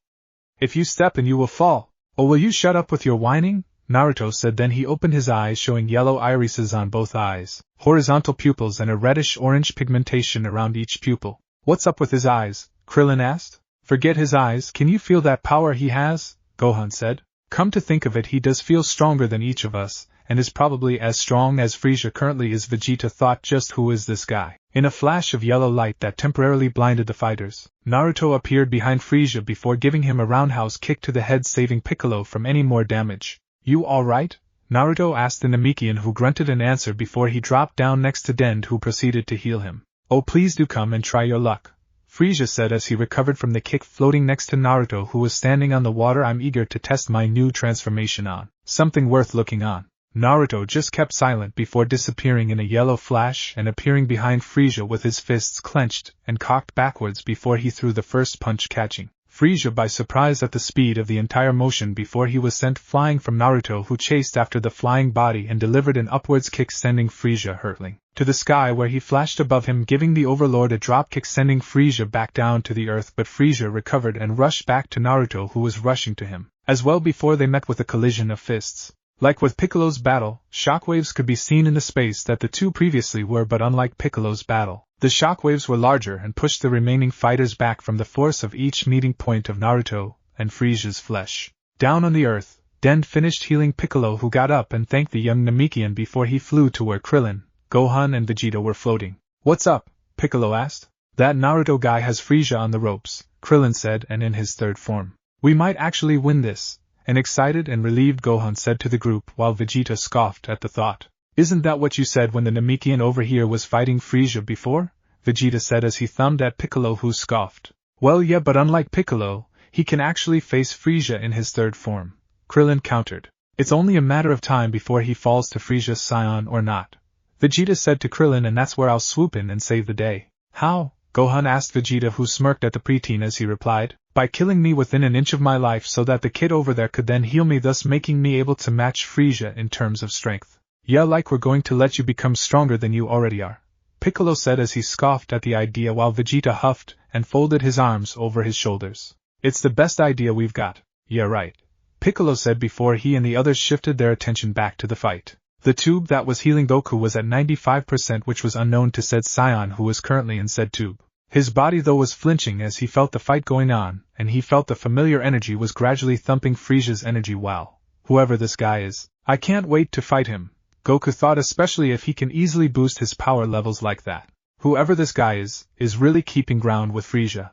If you step and you will fall. Oh, will you shut up with your whining? Naruto said. Then he opened his eyes, showing yellow irises on both eyes, horizontal pupils, and a reddish-orange pigmentation around each pupil. What's up with his eyes? Krillin asked. Forget his eyes, can you feel that power he has? Gohan said. Come to think of it, he does feel stronger than each of us, and is probably as strong as Frieza currently is. Vegeta thought, just who is this guy? In a flash of yellow light that temporarily blinded the fighters, Naruto appeared behind Frieza before giving him a roundhouse kick to the head, saving Piccolo from any more damage. You alright? Naruto asked the Namekian, who grunted an answer before he dropped down next to Dend, who proceeded to heal him. Oh, please do come and try your luck, Frieza said as he recovered from the kick, floating next to Naruto, who was standing on the water. I'm eager to test my new transformation on something worth looking on. Naruto just kept silent before disappearing in a yellow flash and appearing behind Frieza with his fists clenched and cocked backwards before he threw the first punch, catching Frieza by surprise at the speed of the entire motion before he was sent flying from Naruto, who chased after the flying body and delivered an upwards kick, sending Frieza hurtling to the sky, where he flashed above him, giving the Overlord a drop kick, sending Frieza back down to the earth. But Frieza recovered and rushed back to Naruto, who was rushing to him as well before they met with a collision of fists. Like with Piccolo's battle, shockwaves could be seen in the space that the two previously were, but unlike Piccolo's battle, the shockwaves were larger and pushed the remaining fighters back from the force of each meeting point of Naruto and Frieza's flesh. Down on the earth, Dend finished healing Piccolo, who got up and thanked the young Namekian before he flew to where Krillin, Gohan, and Vegeta were floating. What's up? Piccolo asked. That Naruto guy has Frieza on the ropes, Krillin said, and in his third form. We might actually win this. An excited and relieved Gohan said to the group, while Vegeta scoffed at the thought. Isn't that what you said when the Namekian over here was fighting Frieza before? Vegeta said as he thumbed at Piccolo, who scoffed. Well, yeah, but unlike Piccolo, he can actually face Frieza in his third form, Krillin countered. It's only a matter of time before he falls to Frieza's Scion or not. Vegeta said to Krillin, and that's where I'll swoop in and save the day. How? Gohan asked Vegeta, who smirked at the preteen as he replied. By killing me within an inch of my life so that the kid over there could then heal me, thus making me able to match Frieza in terms of strength. Yeah, like we're going to let you become stronger than you already are, Piccolo said as he scoffed at the idea while Vegeta huffed and folded his arms over his shoulders. It's the best idea we've got. Yeah, right, Piccolo said before he and the others shifted their attention back to the fight. The tube that was healing Goku was at 95%, which was unknown to said Scion, who was currently in said tube. His body though was flinching as he felt the fight going on, and he felt the familiar energy was gradually thumping Frieza's energy. Wow, whoever this guy is, I can't wait to fight him, Goku thought, especially if he can easily boost his power levels like that. Whoever this guy is really keeping ground with Frieza,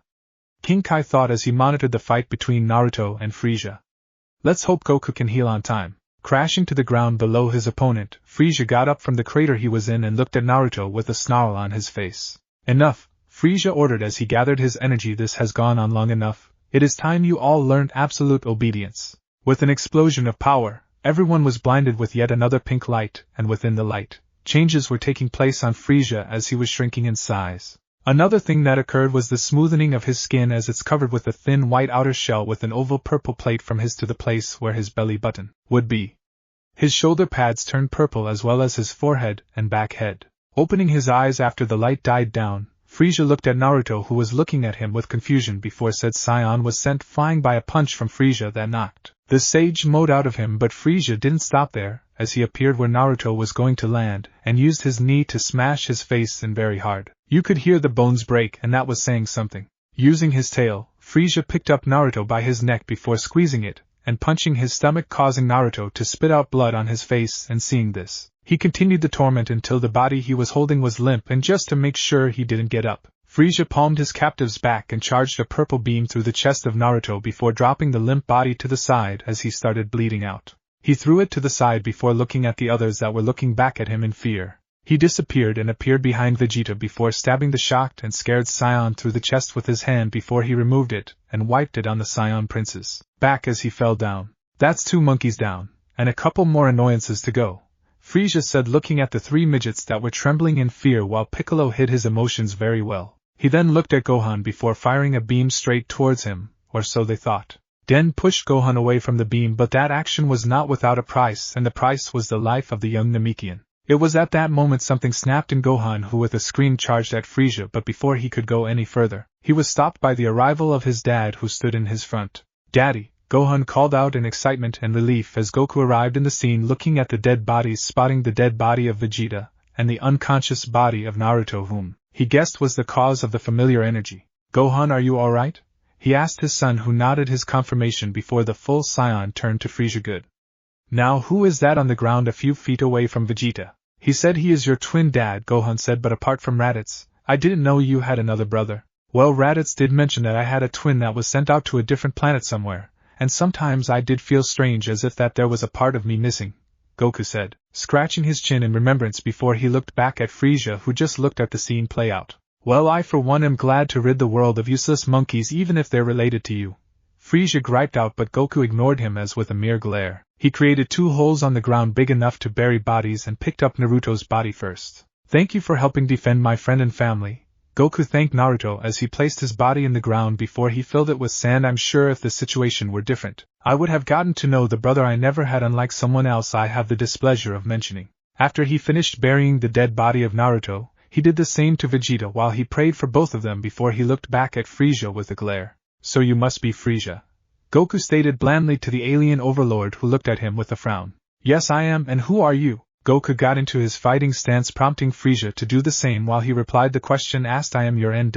King Kai thought as he monitored the fight between Naruto and Frieza. Let's hope Goku can heal on time. Crashing to the ground below his opponent, Frieza got up from the crater he was in and looked at Naruto with a snarl on his face. Enough, Frieza ordered as he gathered his energy. This has gone on long enough. It is time you all learned absolute obedience. With an explosion of power, everyone was blinded with yet another pink light, and within the light, changes were taking place on Frieza as he was shrinking in size. Another thing that occurred was the smoothening of his skin as it's covered with a thin white outer shell with an oval purple plate from his to the place where his belly button would be. His shoulder pads turned purple as well as his forehead and back head. Opening his eyes after the light died down, Frieza looked at Naruto, who was looking at him with confusion before said Scion was sent flying by a punch from Frieza that knocked the sage mode out of him. But Frieza didn't stop there, as he appeared where Naruto was going to land and used his knee to smash his face in very hard. You could hear the bones break, and that was saying something. Using his tail, Frieza picked up Naruto by his neck before squeezing it and punching his stomach, causing Naruto to spit out blood on his face. And seeing this, he continued the torment until the body he was holding was limp, and just to make sure he didn't get up, Frieza palmed his captive's back and charged a purple beam through the chest of Naruto before dropping the limp body to the side as he started bleeding out. He threw it to the side before looking at the others that were looking back at him in fear. He disappeared and appeared behind Vegeta before stabbing the shocked and scared Scion through the chest with his hand before he removed it and wiped it on the Scion prince's back as he fell down. That's 2 monkeys down, and a couple more annoyances to go, Frieza said, looking at the 3 midgets that were trembling in fear while Piccolo hid his emotions very well. He then looked at Gohan before firing a beam straight towards him, or so they thought. Den pushed Gohan away from the beam, but that action was not without a price, and the price was the life of the young Namekian. It was at that moment something snapped in Gohan, who with a scream charged at Frieza, but before he could go any further, he was stopped by the arrival of his dad, who stood in his front. Daddy, Gohan called out in excitement and relief as Goku arrived in the scene, looking at the dead bodies, spotting the dead body of Vegeta and the unconscious body of Naruto, whom he guessed was the cause of the familiar energy. Gohan, are you alright? He asked his son, who nodded his confirmation before the full Scion turned to Frieza. Good. Now who is that on the ground a few feet away from Vegeta? He said he is your twin, Dad, Gohan said, but apart from Raditz, I didn't know you had another brother. Well, Raditz did mention that I had a twin that was sent out to a different planet somewhere, and sometimes I did feel strange as if that there was a part of me missing, Goku said, scratching his chin in remembrance before he looked back at Frieza, who just looked at the scene play out. Well, I for one am glad to rid the world of useless monkeys, even if they're related to you, Frieza griped out, but Goku ignored him as with a mere glare. He created 2 holes on the ground big enough to bury bodies and picked up Naruto's body first. Thank you for helping defend my friend and family, Goku thanked Naruto as he placed his body in the ground before he filled it with sand. I'm sure if the situation were different, I would have gotten to know the brother I never had, unlike someone else I have the displeasure of mentioning. After he finished burying the dead body of Naruto, he did the same to Vegeta while he prayed for both of them before he looked back at Frieza with a glare. So you must be Frieza, Goku stated blandly to the alien overlord, who looked at him with a frown. Yes, I am, and who are you? Goku got into his fighting stance, prompting Frieza to do the same while he replied the question asked. I am your end.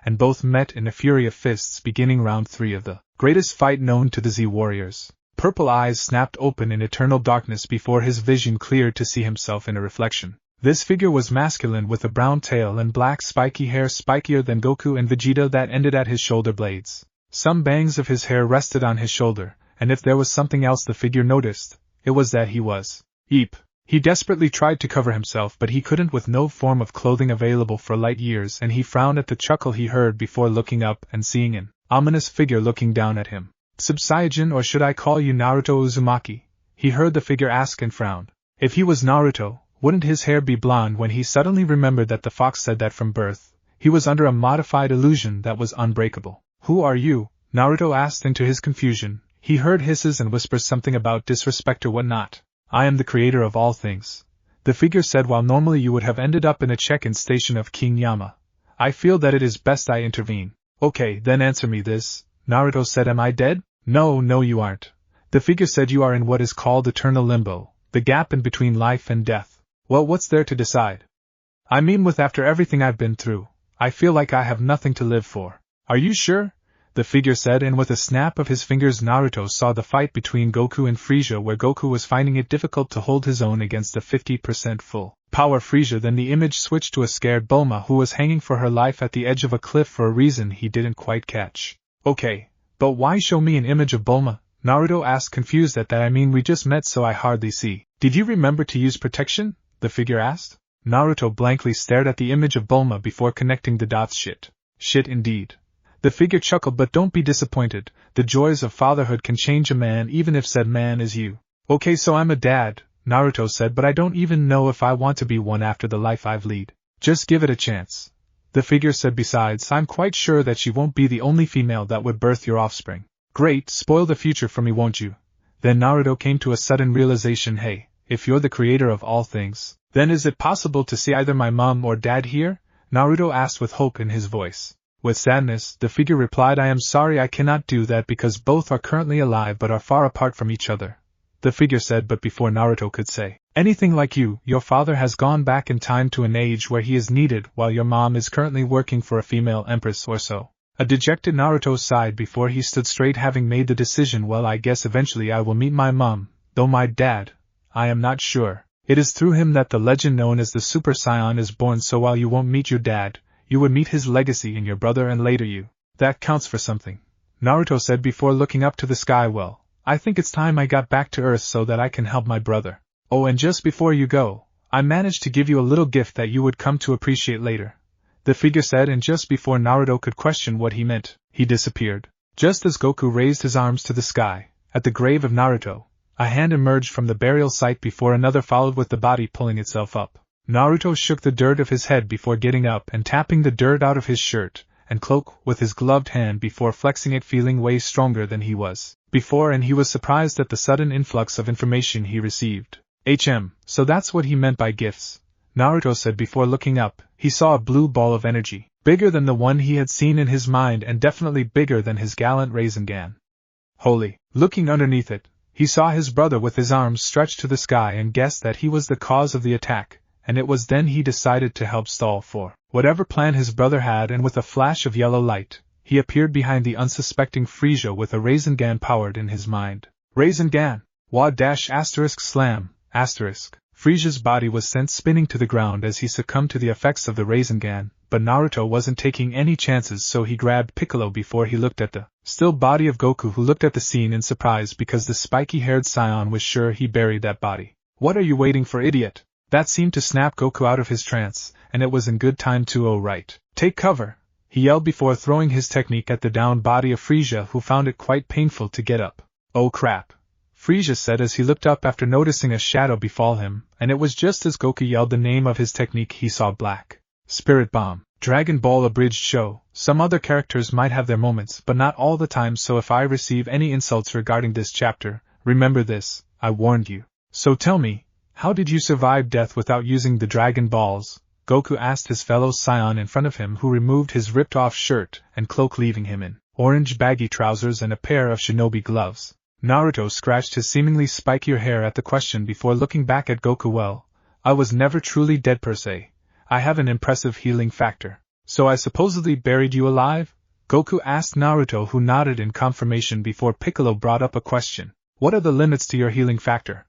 And both met in a fury of fists, beginning round 3 of the greatest fight known to the Z Warriors. Purple eyes snapped open in eternal darkness before his vision cleared to see himself in a reflection. This figure was masculine with a brown tail and black spiky hair, spikier than Goku and Vegeta, that ended at his shoulder blades. Some bangs of his hair rested on his shoulder, and if there was something else the figure noticed, it was that he was Eep. He desperately tried to cover himself, but he couldn't with no form of clothing available for light years, and he frowned at the chuckle he heard before looking up and seeing an ominous figure looking down at him. Tsube, or should I call you Naruto Uzumaki? He heard the figure ask and frowned. If he was Naruto, Wouldn't his hair be blonde when he suddenly remembered that the fox said that from birth he was under a modified illusion that was unbreakable? Who are you? Naruto asked into his confusion. He heard hisses and whispers something about disrespect or whatnot. I am the creator of all things, the figure said, while normally you would have ended up in a check-in station of King Yama. I feel that it is best I intervene. Okay, then answer me this, Naruto said. Am I dead? No, you aren't. The figure said. You are in what is called eternal limbo, the gap in between life and death. Well, what's there to decide? I mean, with after everything I've been through, I feel like I have nothing to live for. Are you sure? The figure said, and with a snap of his fingers Naruto saw the fight between Goku and Frieza, where Goku was finding it difficult to hold his own against a 50% full power Frieza. Then the image switched to a scared Bulma who was hanging for her life at the edge of a cliff for a reason he didn't quite catch. Okay, but why show me an image of Bulma? Naruto asked, confused at that. I mean, we just met, so I hardly see. Did you remember to use protection? The figure asked. Naruto blankly stared at the image of Bulma before connecting the dots. Shit indeed. The figure chuckled, but don't be disappointed. The joys of fatherhood can change a man, even if said man is you. Okay, so I'm a dad, Naruto said, but I don't even know if I want to be one after the life I've led. Just give it a chance. The figure said. Besides, I'm quite sure that she won't be the only female that would birth your offspring. Great, spoil the future for me, won't you? Then Naruto came to a sudden realization. Hey, if you're the creator of all things, then is it possible to see either my mom or dad here? Naruto asked with hope in his voice. With sadness, the figure replied, I am sorry, I cannot do that because both are currently alive but are far apart from each other. The figure said, but before Naruto could say anything like your father has gone back in time to an age where he is needed, while your mom is currently working for a female empress or so. A dejected Naruto sighed before he stood straight, having made the decision. Well, I guess eventually I will meet my mom, though my dad, I am not sure. It is through him that the legend known as the Super Saiyan is born, so while you won't meet your dad, you would meet his legacy in your brother and later you. That counts for something, Naruto said before looking up to the sky. Well, I think it's time I got back to Earth so that I can help my brother. Oh, and just before you go, I managed to give you a little gift that you would come to appreciate later, the figure said, and just before Naruto could question what he meant, he disappeared. Just as Goku raised his arms to the sky, at the grave of Naruto, a hand emerged from the burial site before another followed, with the body pulling itself up. Naruto shook the dirt of his head before getting up and tapping the dirt out of his shirt and cloak with his gloved hand before flexing it, feeling way stronger than he was before, and he was surprised at the sudden influx of information he received. So that's what he meant by gifts, Naruto said before looking up. He saw a blue ball of energy, bigger than the one he had seen in his mind and definitely bigger than his gallant Rasengan. Holy! Looking underneath it, he saw his brother with his arms stretched to the sky and guessed that he was the cause of the attack, and it was then he decided to help stall for whatever plan his brother had, and with a flash of yellow light, he appeared behind the unsuspecting Frieza with a Rasengan powered in his mind. Rasengan! ********************************************************************* Frieza's body was sent spinning to the ground as he succumbed to the effects of the Rasengan, but Naruto wasn't taking any chances, so he grabbed Piccolo before he looked at the still body of Goku, who looked at the scene in surprise because the spiky-haired Scion was sure he buried that body. What are you waiting for, idiot? That seemed to snap Goku out of his trance, and it was in good time too. Oh right. Take cover, he yelled before throwing his technique at the downed body of Frieza, who found it quite painful to get up. Oh crap, Frieza said as he looked up after noticing a shadow befall him, and it was just as Goku yelled the name of his technique he saw Black Spirit Bomb. Dragon Ball abridged show. Some other characters might have their moments, but not all the time, so if I receive any insults regarding this chapter, remember this, I warned you. So tell me, how did you survive death without using the Dragon Balls? Goku asked his fellow Scion in front of him, who removed his ripped-off shirt and cloak, leaving him in orange baggy trousers and a pair of shinobi gloves. Naruto scratched his seemingly spikier hair at the question before looking back at Goku. Well, I was never truly dead per se. I have an impressive healing factor. So I supposedly buried you alive? Goku asked Naruto, who nodded in confirmation before Piccolo brought up a question. What are the limits to your healing factor?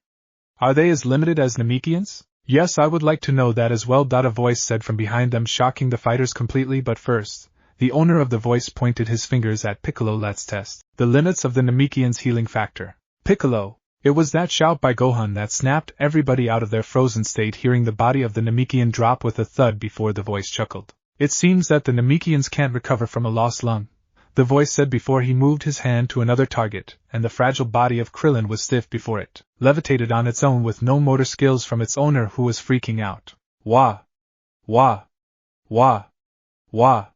Are they as limited as Namekian's? Yes, I would like to know that as well. A voice said from behind them, shocking the fighters completely. But first, the owner of the voice pointed his fingers at Piccolo. Let's test the limits of the Namekian's healing factor. Piccolo! It was that shout by Gohan that snapped everybody out of their frozen state, hearing the body of the Namekian drop with a thud before the voice chuckled. It seems that the Namekians can't recover from a lost lung, the voice said before he moved his hand to another target, and the fragile body of Krillin was stiff before it, levitated on its own with no motor skills from its owner who was freaking out. Wah! Wah! Wah! Wah!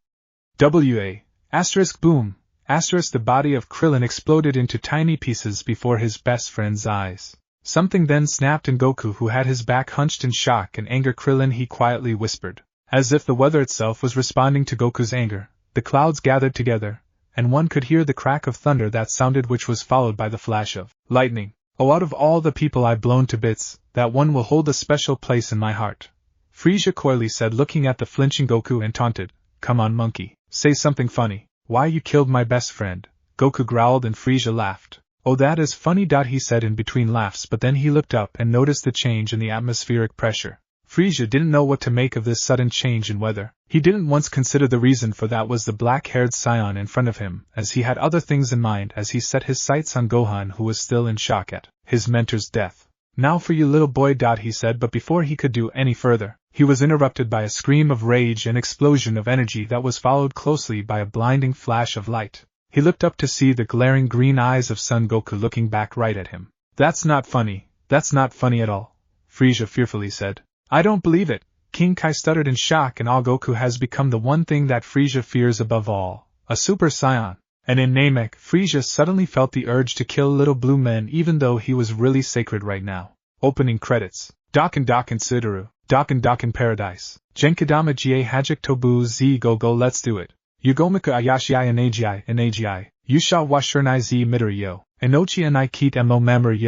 W.A. Asterisk boom! Asterisk the body of Krillin exploded into tiny pieces before his best friend's eyes. Something then snapped in Goku, who had his back hunched in shock and anger. Krillin, he quietly whispered. As if the weather itself was responding to Goku's anger, the clouds gathered together, and one could hear the crack of thunder that sounded, which was followed by the flash of lightning. Oh, out of all the people I've blown to bits, that one will hold a special place in my heart, Frieza coyly said, looking at the flinching Goku, and taunted. Come on, monkey, say something funny. Why, you killed my best friend, Goku growled, and Frieza laughed. Oh, that is funny, he said in between laughs, but then he looked up and noticed the change in the atmospheric pressure. Frieza didn't know what to make of this sudden change in weather. He didn't once consider the reason for that was the black-haired Scion in front of him, as he had other things in mind as he set his sights on Gohan, who was still in shock at his mentor's death. Now for you, little boy, he said, but before he could do any further, he was interrupted by a scream of rage and explosion of energy that was followed closely by a blinding flash of light. He looked up to see the glaring green eyes of Son Goku looking back right at him. That's not funny at all, Frieza fearfully said. I don't believe it, King Kai stuttered in shock, and all Goku has become the one thing that Frieza fears above all, a Super Saiyan. And in Namek, Frieza suddenly felt the urge to kill little blue men, even though he was really sacred right now. Opening credits. Dokken Tsudaru, Dokken Paradise. Genkidama Ga Hajik Tobu Z Go Let's Do It. Yugomiku Ayashii Anagi, Yusha Washurnai Z Midori Yo, Enochi Anai Keet Mo Mamoru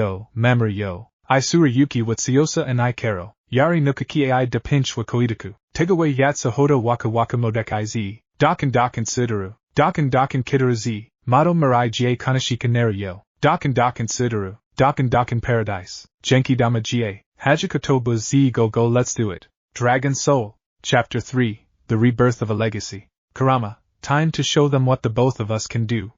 Yo, Isura Yuki Watsuyosa Anai Kero, Yari Nukaki Ai De Pinch wa Koidaku, Tegawe Yatsu Hodo Waka Waka Modekai Z, Dokken Tsudaru, Dokken Kidaru Z, Mato Mirai Ga Kanashika Neru Yo, Dokken Tsudaru, Dokken Paradise, Genkidama Ga, Hajikotobu Z Go Let's Do It. Dragon Soul, Chapter 3, The Rebirth of a Legacy. Kurama, time to show them what the both of us can do.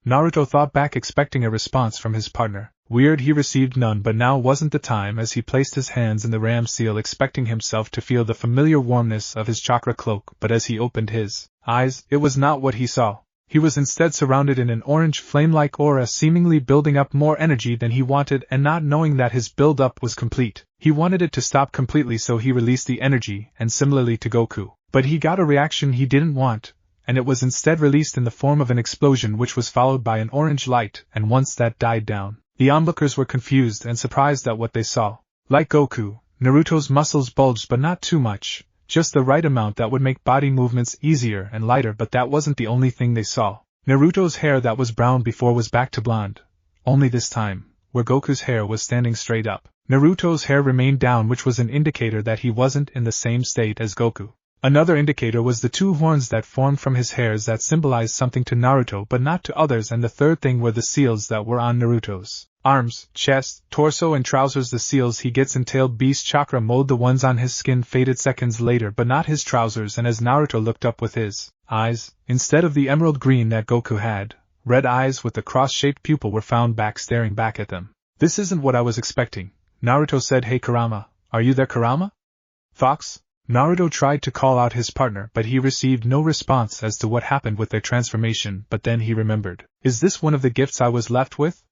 Naruto thought back, expecting a response from his partner. Weird, he received none, but now wasn't the time, as he placed his hands in the ram seal, expecting himself to feel the familiar warmness of his chakra cloak, but as he opened his eyes, it was not what he saw. He was instead surrounded in an orange flame-like aura, seemingly building up more energy than he wanted, and not knowing that his build-up was complete. He wanted it to stop completely, so he released the energy, and similarly to Goku. But he got a reaction he didn't want, and it was instead released in the form of an explosion, which was followed by an orange light, and once that died down, the onlookers were confused and surprised at what they saw. Like Goku, Naruto's muscles bulged, but not too much, just the right amount that would make body movements easier and lighter, but that wasn't the only thing they saw. Naruto's hair that was brown before was back to blonde, only this time, where Goku's hair was standing straight up, Naruto's hair remained down, which was an indicator that he wasn't in the same state as Goku. Another indicator was the two horns that formed from his hairs that symbolized something to Naruto but not to others, and the third thing were the seals that were on Naruto's arms, chest, torso and trousers. The seals he gets entailed beast chakra mode. The ones on his skin faded seconds later, but not his trousers, and as Naruto looked up with his eyes, instead of the emerald green that Goku had, red eyes with the cross-shaped pupil were found back, staring back at them. This isn't what I was expecting, Naruto said. Hey Kurama, are you there, Kurama? Fox? Naruto tried to call out his partner, but he received no response as to what happened with their transformation, but then he remembered. Is this one of the gifts I was left with?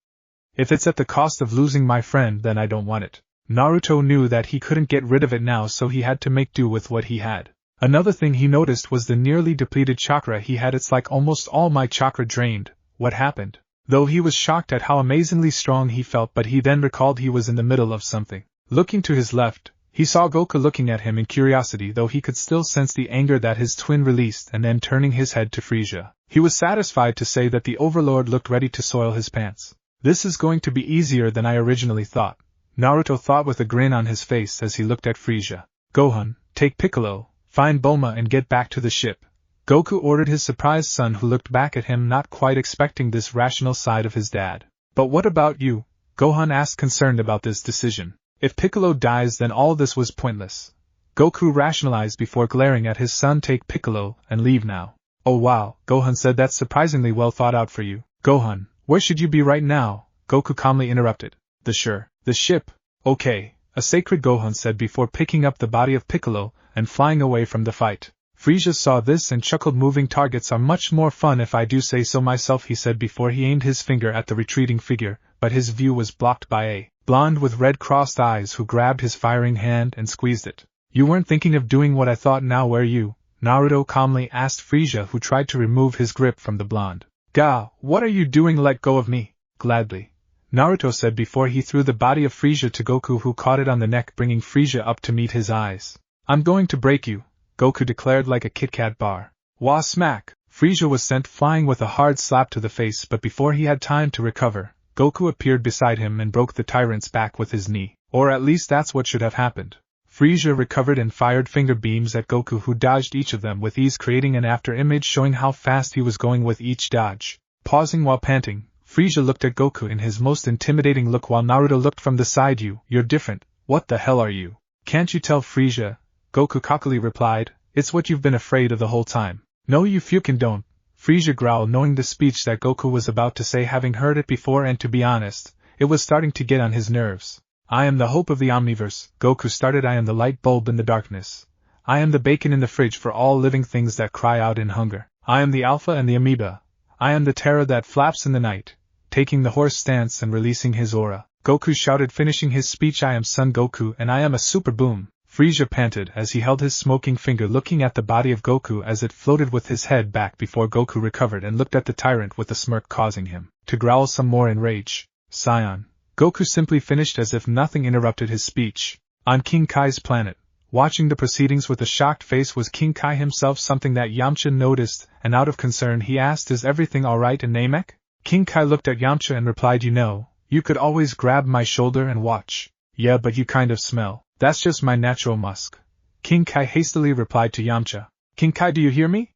If it's at the cost of losing my friend, then I don't want it. Naruto knew that he couldn't get rid of it now, so he had to make do with what he had. Another thing he noticed was the nearly depleted chakra he had. It's like almost all my chakra drained. What happened? Though he was shocked at how amazingly strong he felt, but he then recalled he was in the middle of something. Looking to his left, he saw Goku looking at him in curiosity, though he could still sense the anger that his twin released, and then turning his head to Frieza, he was satisfied to say that the Overlord looked ready to soil his pants. This is going to be easier than I originally thought, Naruto thought with a grin on his face as he looked at Frieza. Gohan, take Piccolo, find Bulma and get back to the ship, Goku ordered his surprised son, who looked back at him not quite expecting this rational side of his dad. But what about you? Gohan asked, concerned about this decision. If Piccolo dies, then all this was pointless. Goku rationalized before glaring at his son. Take Piccolo and leave now. Oh wow, Gohan said, that's surprisingly well thought out for you. Gohan, where should you be right now? Goku calmly interrupted. The ship. Okay, a sacred, Gohan said before picking up the body of Piccolo and flying away from the fight. Frieza saw this and chuckled. Moving targets are much more fun if I do say so myself, he said before he aimed his finger at the retreating figure, but his view was blocked by a blonde with red crossed eyes who grabbed his firing hand and squeezed it. You weren't thinking of doing what I thought now, were you? Naruto calmly asked Frieza, who tried to remove his grip from the blonde. Gaea, what are you doing? Let go of me. Gladly, Naruto said before he threw the body of Frieza to Goku, who caught it on the neck, bringing Frieza up to meet his eyes. I'm going to break you, Goku declared like a Kit Kat bar. Wah smack! Frieza was sent flying with a hard slap to the face, but before he had time to recover, Goku appeared beside him and broke the tyrant's back with his knee. Or at least that's what should have happened. Frieza recovered and fired finger beams at Goku, who dodged each of them with ease, creating an after image showing how fast he was going with each dodge. Pausing while panting, Frieza looked at Goku in his most intimidating look while Naruto looked from the side. You're different. What the hell are you? Can't you tell, Frieza? Goku cockily replied. It's what you've been afraid of the whole time. No, you fucking don't. Frieza growled, knowing the speech that Goku was about to say, having heard it before, and to be honest, it was starting to get on his nerves. I am the hope of the Omniverse, Goku started. I am the light bulb in the darkness. I am the bacon in the fridge for all living things that cry out in hunger. I am the Alpha and the Amoeba. I am the terror that flaps in the night. Taking the horse stance and releasing his aura, Goku shouted, finishing his speech. I am Son Goku and I am a super boom. Frieza panted as he held his smoking finger, looking at the body of Goku as it floated with his head back before Goku recovered and looked at the tyrant with a smirk, causing him to growl some more in rage. Scion. Goku simply finished as if nothing interrupted his speech. On King Kai's planet, watching the proceedings with a shocked face was King Kai himself, something that Yamcha noticed, and out of concern he asked, is everything alright in Namek? King Kai looked at Yamcha and replied, you could always grab my shoulder and watch. Yeah, but you kind of smell. That's just my natural musk. King Kai hastily replied to Yamcha. King Kai, do you hear me?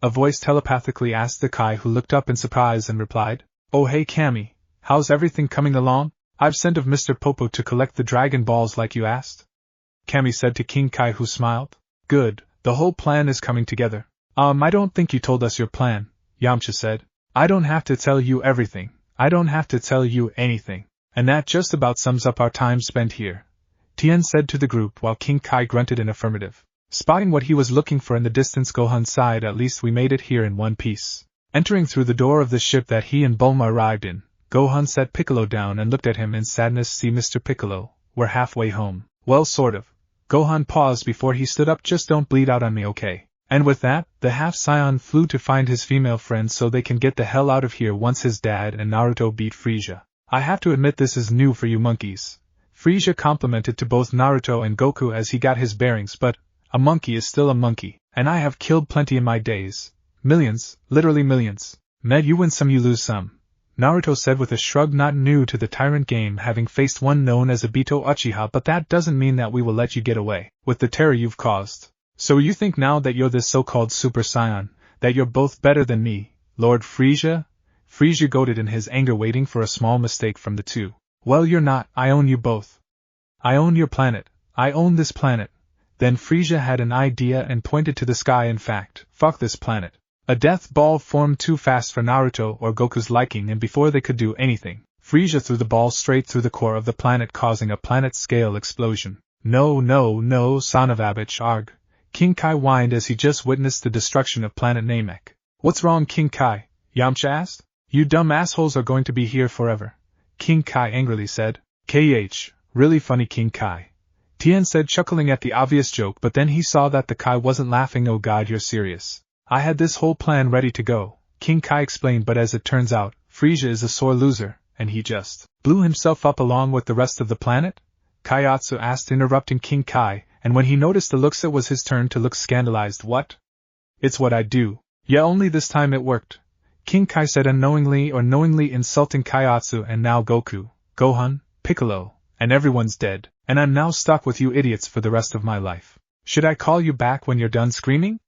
A voice telepathically asked the Kai, who looked up in surprise and replied, oh hey Kami, how's everything coming along? I've sent of Mr. Popo to collect the Dragon Balls like you asked. Kami said to King Kai, who smiled. Good, the whole plan is coming together. I don't think you told us your plan, Yamcha said. I don't have to tell you everything. I don't have to tell you anything. And that just about sums up our time spent here, Tien said to the group while King Kai grunted in affirmative. Spotting what he was looking for in the distance, Gohan sighed. At least we made it here in one piece. Entering through the door of the ship that he and Bulma arrived in, Gohan set Piccolo down and looked at him in sadness. See, Mr. Piccolo, we're halfway home. Well, sort of. Gohan paused before he stood up. Just don't bleed out on me, okay? And with that, the half-Scion flew to find his female friend so they can get the hell out of here once his dad and Naruto beat Frieza. I have to admit, this is new for you monkeys. Frieza complimented to both Naruto and Goku as he got his bearings, but a monkey is still a monkey, and I have killed plenty in my days. Millions, literally millions. Med, you win some, you lose some, Naruto said with a shrug, not new to the tyrant game, having faced one known as Obito Uchiha, but that doesn't mean that we will let you get away with the terror you've caused. So you think now that you're this so-called Super Saiyan, that you're both better than me, Lord Frieza? Frieza goaded in his anger, waiting for a small mistake from the two. Well, you're not. I own you both. I own your planet. I own this planet. Then Frieza had an idea and pointed to the sky. In fact, fuck this planet. A death ball formed too fast for Naruto or Goku's liking, and before they could do anything, Frieza threw the ball straight through the core of the planet, causing a planet-scale explosion. No, son of a bitch, arg. King Kai whined as he just witnessed the destruction of planet Namek. What's wrong, King Kai? Yamcha asked. You dumb assholes are going to be here forever, King Kai angrily said. KH, really funny, King Kai, Tien said, chuckling at the obvious joke, but then he saw that the Kai wasn't laughing. Oh god, you're serious. I had this whole plan ready to go, King Kai explained, but as it turns out, Frieza is a sore loser, and he just blew himself up along with the rest of the planet? Kaiatsu asked, interrupting King Kai, and when he noticed the looks it was his turn to look scandalized. What? It's what I do. Yeah, only this time it worked, King Kai said, unknowingly or knowingly insulting Kaiatsu. And now Goku, Gohan, Piccolo, and everyone's dead, and I'm now stuck with you idiots for the rest of my life. Should I call you back when you're done screaming?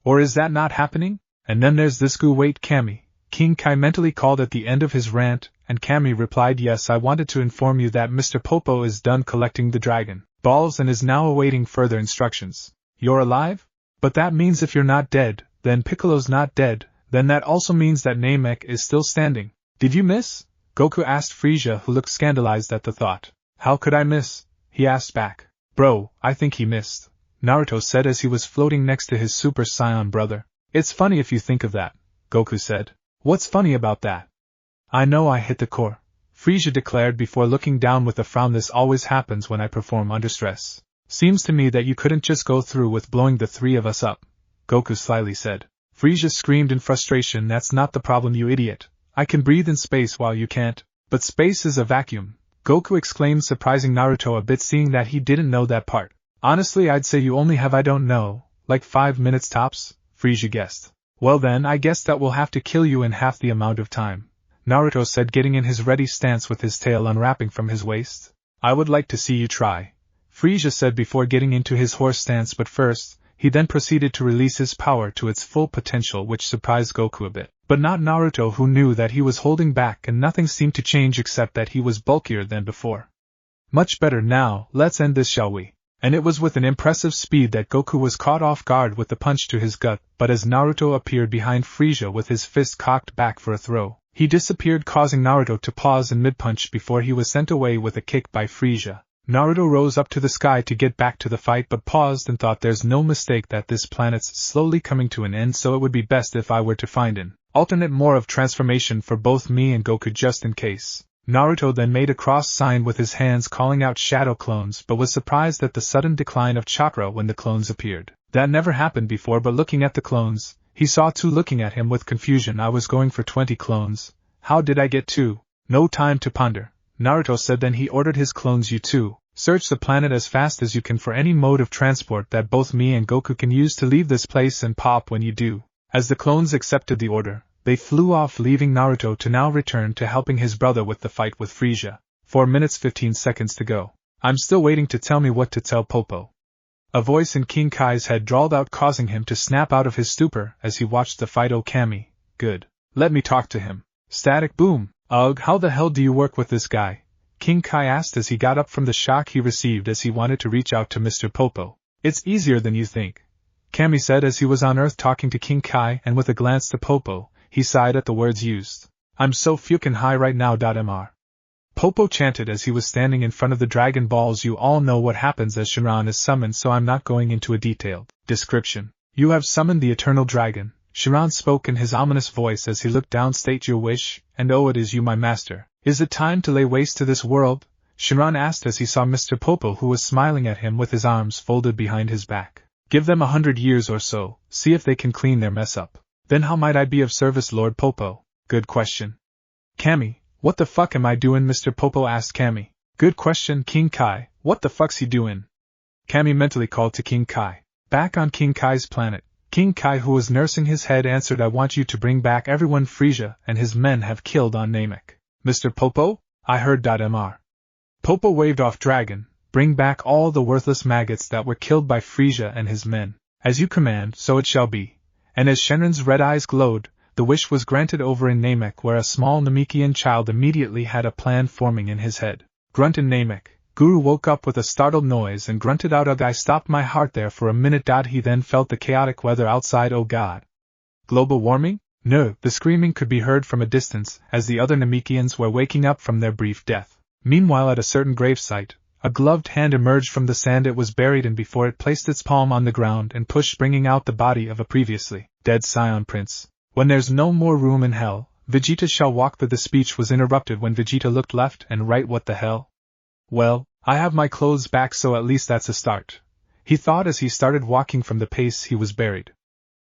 Or is that not happening? And then there's this wait, Kami, King Kai mentally called at the end of his rant, and Kami replied, yes, I wanted to inform you that Mr. Popo is done collecting the Dragon Balls and is now awaiting further instructions. You're alive? But that means if you're not dead, then Piccolo's not dead. Then that also means that Namek is still standing. Did you miss? Goku asked Frieza, who looked scandalized at the thought. How could I miss? He asked back. Bro, I think he missed. Naruto said as he was floating next to his Super Saiyan brother. It's funny if you think of that, Goku said. What's funny about that? I know I hit the core, Frieza declared before looking down with a frown. This always happens when I perform under stress. Seems to me that you couldn't just go through with blowing the three of us up, Goku slyly said. Frieza screamed in frustration. That's not the problem, you idiot. I can breathe in space while you can't. But space is a vacuum, Goku exclaimed, surprising Naruto a bit, seeing that he didn't know that part. Honestly, I'd say you only have, I don't know, like 5 minutes tops, Frieza guessed. Well then, I guess that will have to kill you in half the amount of time, Naruto said, getting in his ready stance with his tail unwrapping from his waist. I would like to see you try, Frieza said before getting into his horse stance, but first, he then proceeded to release his power to its full potential, which surprised Goku a bit. But not Naruto, who knew that he was holding back and nothing seemed to change except that he was bulkier than before. Much better now, let's end this, shall we? And it was with an impressive speed that Goku was caught off guard with the punch to his gut, but as Naruto appeared behind Frieza with his fist cocked back for a throw, he disappeared, causing Naruto to pause in mid-punch before he was sent away with a kick by Frieza. Naruto rose up to the sky to get back to the fight, but paused and thought, there's no mistake that this planet's slowly coming to an end, so it would be best if I were to find an alternate more of transformation for both me and Goku just in case. Naruto then made a cross sign with his hands, calling out shadow clones, but was surprised at the sudden decline of chakra when the clones appeared. That never happened before, but looking at the clones, he saw 2 looking at him with confusion. I was going for 20 clones. How did I get 2? No time to ponder, Naruto said. Then he ordered his clones, you 2, search the planet as fast as you can for any mode of transport that both me and Goku can use to leave this place, and pop when you do. As the clones accepted the order, they flew off, leaving Naruto to now return to helping his brother with the fight with Frieza. 4 minutes 15 seconds to go. I'm still waiting to tell me what to tell Popo. A voice in King Kai's head drawled out, causing him to snap out of his stupor as he watched the fight. Oh, Kami, good. Let me talk to him. Static boom. Ugh, how the hell do you work with this guy? King Kai asked as he got up from the shock he received as he wanted to reach out to Mr. Popo. It's easier than you think, Kami said as he was on Earth talking to King Kai, and with a glance to Popo, he sighed at the words used. I'm so fucking high right now. Mr. Popo chanted as he was standing in front of the Dragon Balls. You all know what happens as Shinran is summoned, so I'm not going into a detailed description. You have summoned the Eternal Dragon, Shinran spoke in his ominous voice as he looked down. State your wish, and oh, it is you, my master. Is it time to lay waste to this world? Shinran asked as he saw Mr. Popo, who was smiling at him with his arms folded behind his back. Give them 100 years or so, see if they can clean their mess up. Then how might I be of service, Lord Popo? Good question. Kami, what the fuck am I doing? Mr. Popo asked Kami. Good question, King Kai, what the fuck's he doing? Kami mentally called to King Kai. Back on King Kai's planet, King Kai, who was nursing his head, answered, I want you to bring back everyone Frieza and his men have killed on Namek. Mr. Popo? I heard. Mr. Popo waved off. Dragon, bring back all the worthless maggots that were killed by Frieza and his men. As you command, so it shall be. And as Shenron's red eyes glowed, the wish was granted over in Namek, where a small Namekian child immediately had a plan forming in his head. Grunt in Namek. Guru woke up with a startled noise and grunted out, ugh, I stopped my heart there for a minute. He then felt the chaotic weather outside. Oh god. Global warming? No, the screaming could be heard from a distance, as the other Namekians were waking up from their brief death. Meanwhile, at a certain gravesite, a gloved hand emerged from the sand it was buried in before it placed its palm on the ground and pushed, bringing out the body of a previously dead Scion prince. When there's no more room in hell, Vegeta shall walk. But the speech was interrupted when Vegeta looked left and right. What the hell? Well, I have my clothes back, so at least that's a start, he thought as he started walking from the place he was buried.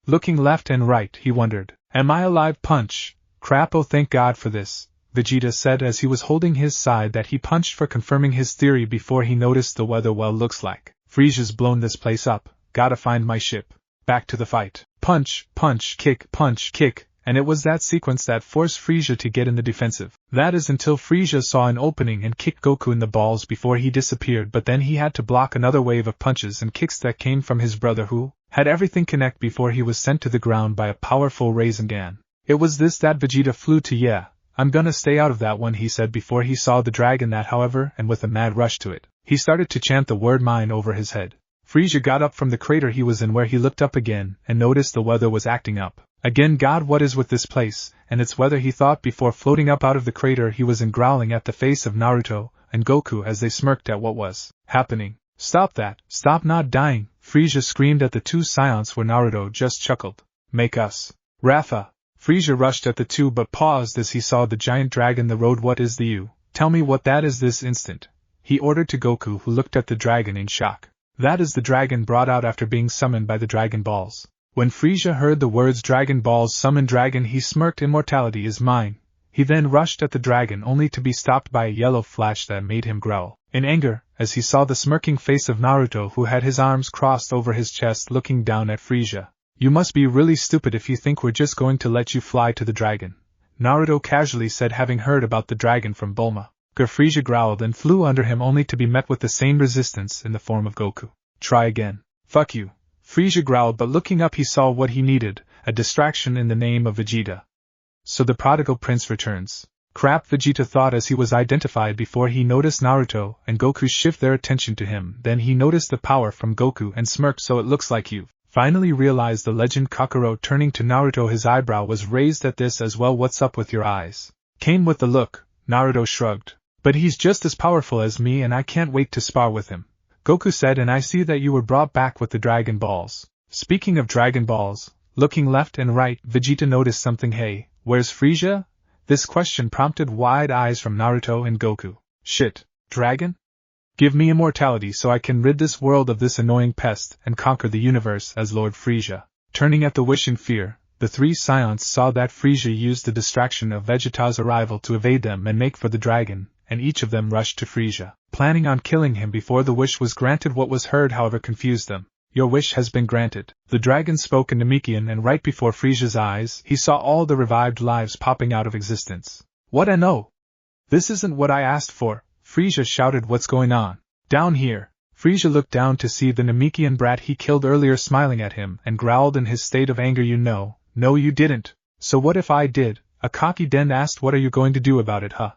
Looking left and right, he wondered, am I alive? Punch. Crap, oh thank God for this, Vegeta said as he was holding his side that he punched for confirming his theory before he noticed the weather. Well, looks like Frieza's blown this place up, gotta find my ship. Back to the fight. Punch, punch, kick, and it was that sequence that forced Frieza to get in the defensive. That is until Frieza saw an opening and kicked Goku in the balls before he disappeared, but then he had to block another wave of punches and kicks that came from his brother, who had everything connect before he was sent to the ground by a powerful Rasengan. It was this that Vegeta flew to. Yeah, I'm gonna stay out of that one, he said before he saw the dragon. That, however, and with a mad rush to it, he started to chant the word mine over his head. Frieza got up from the crater he was in, where he looked up again and noticed the weather was acting up. Again, God, what is with this place and its weather, he thought before floating up out of the crater he was in, growling at the face of Naruto and Goku as they smirked at what was happening. Stop that, stop not dying, Frieza screamed at the two Scions where Naruto just chuckled. Make us. Rafa. Frieza rushed at the two but paused as he saw the giant dragon the road. What is the you? Tell me what that is this instant. He ordered to Goku, who looked at the dragon in shock. That is the dragon brought out after being summoned by the Dragon Balls. When Frieza heard the words Dragon Balls summon dragon, he smirked. Immortality is mine. He then rushed at the dragon only to be stopped by a yellow flash that made him growl in anger as he saw the smirking face of Naruto, who had his arms crossed over his chest looking down at Frieza. You must be really stupid if you think we're just going to let you fly to the dragon, Naruto casually said, having heard about the dragon from Bulma. Frieza growled and flew under him only to be met with the same resistance in the form of Goku. Try again. Fuck you. Frieza growled, but looking up he saw what he needed, a distraction in the name of Vegeta. So the prodigal prince returns. Crap, Vegeta thought as he was identified before he noticed Naruto and Goku shift their attention to him. Then he noticed the power from Goku and smirked. So it looks like you've finally realized the legend. Kakarot turning to Naruto, his eyebrow was raised at this as well. What's up with your eyes? Came with the look. Naruto shrugged. But he's just as powerful as me and I can't wait to spar with him, Goku said, and I see that you were brought back with the Dragon Balls. Speaking of Dragon Balls, looking left and right, Vegeta noticed something. Hey, where's Frieza? This question prompted wide eyes from Naruto and Goku. Shit, dragon? Give me immortality so I can rid this world of this annoying pest and conquer the universe as Lord Frieza. Turning at the wish in fear, the three Scions saw that Frieza used the distraction of Vegeta's arrival to evade them and make for the dragon, and each of them rushed to Frieza, planning on killing him before the wish was granted. What was heard, however, confused them. Your wish has been granted. The dragon spoke in Namekian, and right before Frieza's eyes, he saw all the revived lives popping out of existence. What I know? This isn't what I asked for, Frieza shouted. What's going on? Down here. Frieza looked down to see the Namekian brat he killed earlier smiling at him and growled in his state of anger. No you didn't. So what if I did? A cocky Den asked. What are you going to do about it, huh?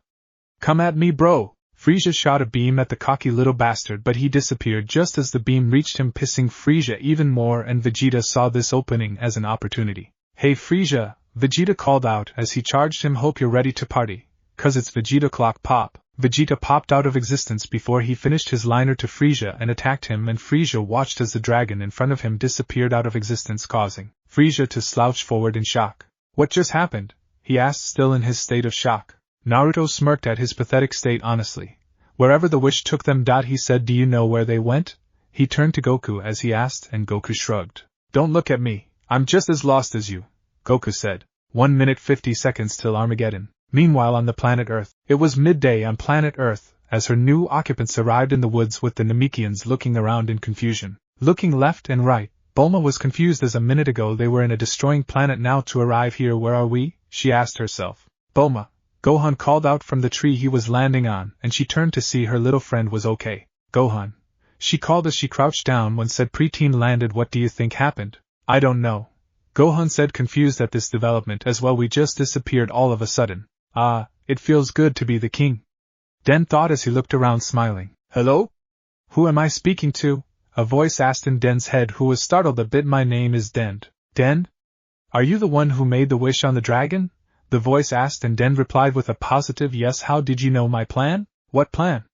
Come at me, bro! Frieza shot a beam at the cocky little bastard, but he disappeared just as the beam reached him, pissing Frieza even more, and Vegeta saw this opening as an opportunity. Hey Frieza, Vegeta called out as he charged him. Hope you're ready to party, 'cause it's Vegeta clock pop. Vegeta popped out of existence before he finished his liner to Frieza and attacked him, and Frieza watched as the dragon in front of him disappeared out of existence, causing Frieza to slouch forward in shock. What just happened? He asked, still in his state of shock. Naruto smirked at his pathetic state. Honestly, wherever the wish took them. He said. Do you know where they went? He turned to Goku as he asked, and Goku shrugged. Don't look at me, I'm just as lost as you, Goku said. 1 minute 50 seconds till Armageddon. Meanwhile on the planet Earth, it was midday on planet Earth, as her new occupants arrived in the woods with the Namekians looking around in confusion. Looking left and right, Bulma was confused as a minute ago they were in a destroying planet, now to arrive here. Where are we? She asked herself. Bulma, Gohan called out from the tree he was landing on, and she turned to see her little friend was okay. Gohan, she called as she crouched down when said preteen landed. What do you think happened? I don't know, Gohan said, confused at this development as well. We just disappeared all of a sudden. Ah, it feels good to be the king, Den thought as he looked around smiling. Hello? Who am I speaking to? A voice asked in Den's head, who was startled a bit. My name is Den. Den? Are you the one who made the wish on the dragon? The voice asked, and Den replied with a positive yes. How did you know my plan? What plan?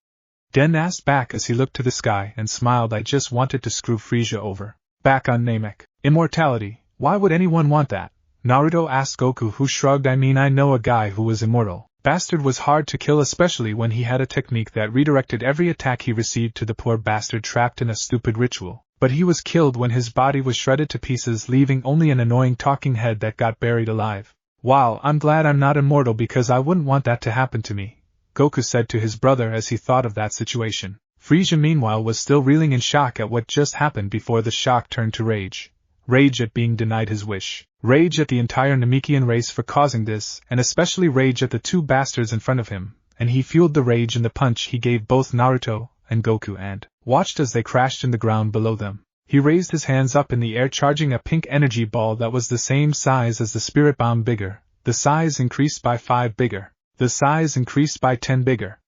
Den asked back as he looked to the sky and smiled. I just wanted to screw Frieza over. Back on Namek. Immortality, why would anyone want that? Naruto asked Goku, who shrugged. I mean, I know a guy who was immortal. Bastard was hard to kill, especially when he had a technique that redirected every attack he received to the poor bastard trapped in a stupid ritual. But he was killed when his body was shredded to pieces, leaving only an annoying talking head that got buried alive. Wow, I'm glad I'm not immortal because I wouldn't want that to happen to me, Goku said to his brother as he thought of that situation. Frieza meanwhile was still reeling in shock at what just happened before the shock turned to rage. Rage at being denied his wish. Rage at the entire Namekian race for causing this, and especially rage at the two bastards in front of him, and he fueled the rage in the punch he gave both Naruto and Goku and watched as they crashed in the ground below them. He raised his hands up in the air, charging a pink energy ball that was the same size as the spirit bomb. Bigger. The size increased by 5. Bigger. The size increased by 10. Bigger.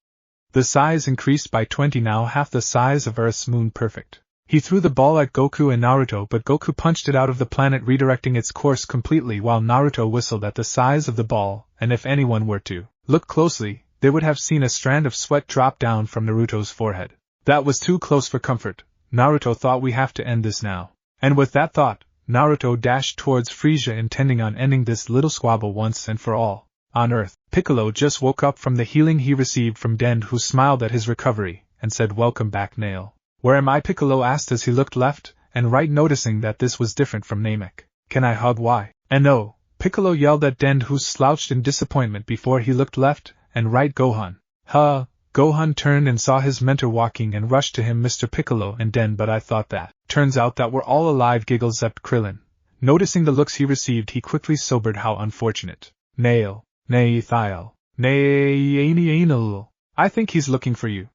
The size increased by 20. Now half the size of Earth's moon. Perfect. He threw the ball at Goku and Naruto, but Goku punched it out of the planet, redirecting its course completely, while Naruto whistled at the size of the ball, and if anyone were to look closely, they would have seen a strand of sweat drop down from Naruto's forehead. That was too close for comfort, Naruto thought we have to end this now. And with that thought, Naruto dashed towards Frieza intending on ending this little squabble once and for all. On Earth, Piccolo just woke up from the healing he received from Den, who smiled at his recovery, and said, "Welcome back, Nail." "Where am I?" Piccolo asked as he looked left and right, noticing that this was different from Namek. "Can I hug why?" "And no," Piccolo yelled at Den, who slouched in disappointment before he looked left and right. "Gohan." "Huh." Gohan turned and saw his mentor walking and rushed to him. "Mr. Piccolo and Den, but I thought that. Turns out that we're all alive," giggled Krillin. Noticing the looks he received, he quickly sobered. "How unfortunate." "Nail. Naethile. Naeanil. I think he's looking for you,"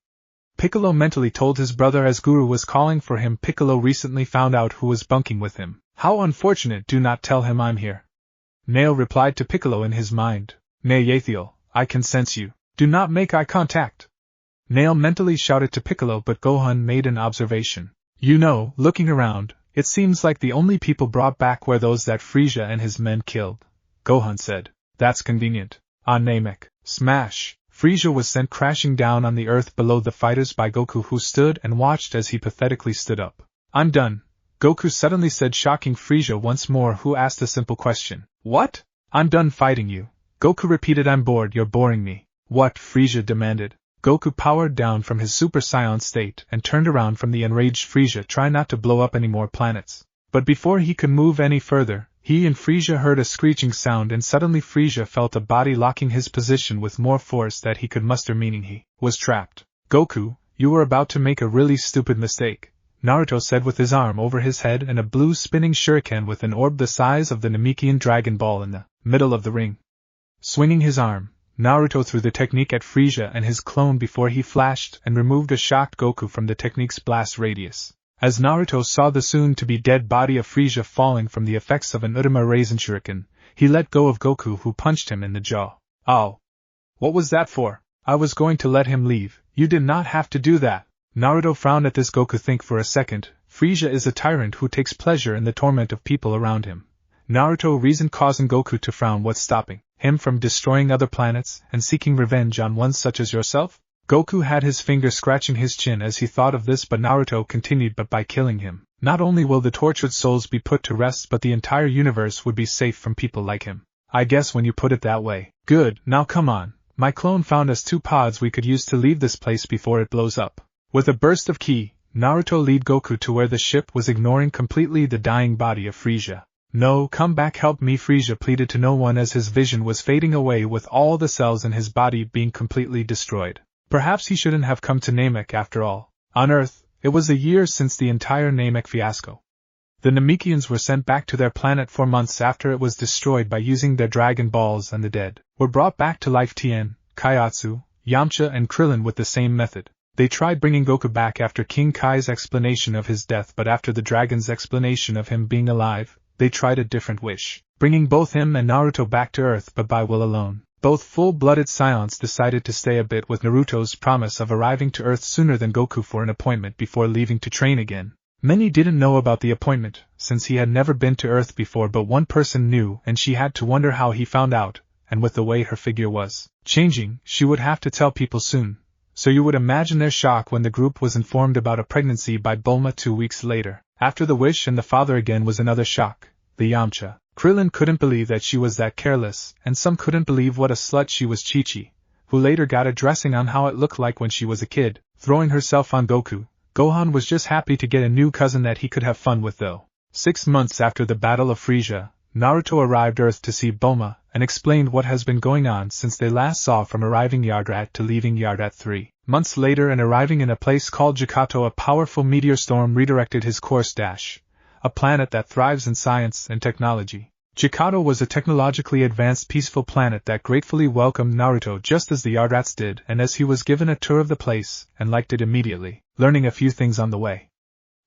Piccolo mentally told his brother as Guru was calling for him. "Piccolo recently found out who was bunking with him." "How unfortunate. Do not tell him I'm here." Nail replied to Piccolo in his mind. "Naethile, I can sense you. Do not make eye contact." Nail mentally shouted to Piccolo, but Gohan made an observation. "You know, looking around, it seems like the only people brought back were those that Frieza and his men killed." Gohan said. "That's convenient." On Namek, smash! Frieza was sent crashing down on the earth below the fighters by Goku, who stood and watched as he pathetically stood up. "I'm done," Goku suddenly said, shocking Frieza once more, who asked a simple question. "What?" "I'm done fighting you," Goku repeated. "I'm bored. You're boring me." "What?" Frieza demanded. Goku powered down from his Super Saiyan state and turned around from the enraged Frieza. "Try not to blow up any more planets." But before he could move any further, he and Frieza heard a screeching sound, and suddenly Frieza felt a body locking his position with more force that he could muster, meaning he was trapped. "Goku, you were about to make a really stupid mistake," Naruto said with his arm over his head and a blue spinning shuriken with an orb the size of the Namekian Dragon Ball in the middle of the ring. Swinging his arm, Naruto threw the technique at Frieza and his clone before he flashed and removed a shocked Goku from the technique's blast radius. As Naruto saw the soon-to-be dead body of Frieza falling from the effects of an Udama Raisin Shuriken, he let go of Goku, who punched him in the jaw. "Ow! What was that for? I was going to let him leave." "You did not have to do that." Naruto frowned at this. "Goku, think for a second. Frieza is a tyrant who takes pleasure in the torment of people around him," Naruto reasoned, causing Goku to frown. "What's stopping him from destroying other planets and seeking revenge on ones such as yourself?" Goku had his finger scratching his chin as he thought of this, but Naruto continued, "But by killing him, not only will the tortured souls be put to rest, but the entire universe would be safe from people like him." "I guess when you put it that way." "Good, now come on. My clone found us 2 pods we could use to leave this place before it blows up." With a burst of ki, Naruto led Goku to where the ship was, ignoring completely the dying body of Frieza. "No, come back, help me," Frieza pleaded to no one as his vision was fading away with all the cells in his body being completely destroyed. Perhaps he shouldn't have come to Namek after all. On Earth, it was a year since the entire Namek fiasco. The Namekians were sent back to their planet 4 months after it was destroyed by using their Dragon Balls, and the dead were brought back to life. Tien, Kaiatsu, Yamcha and Krillin with the same method. They tried bringing Goku back after King Kai's explanation of his death, but after the dragon's explanation of him being alive, they tried a different wish, bringing both him and Naruto back to Earth, but by will alone. Both full-blooded Scions decided to stay a bit, with Naruto's promise of arriving to Earth sooner than Goku for an appointment before leaving to train again. Many didn't know about the appointment, since he had never been to Earth before, but one person knew, and she had to wonder how he found out, and with the way her figure was changing, she would have to tell people soon. So you would imagine their shock when the group was informed about a pregnancy by Bulma 2 weeks later. After the wish and the father again was another shock, the Yamcha. Krillin couldn't believe that she was that careless, and some couldn't believe what a slut she was. Chi-Chi, who later got a dressing on how it looked like when she was a kid, throwing herself on Goku. Gohan was just happy to get a new cousin that he could have fun with, though. 6 months after the Battle of Frieza, Naruto arrived Earth to see Bulma, and explained what has been going on since they last saw, from arriving Yardrat to leaving Yardrat 3 months later and arriving in a place called Jakato. A powerful meteor storm redirected his course dash. A planet that thrives in science and technology. Jakato was a technologically advanced, peaceful planet that gratefully welcomed Naruto just as the Yardrats did, and as he was given a tour of the place, and liked it immediately, learning a few things on the way.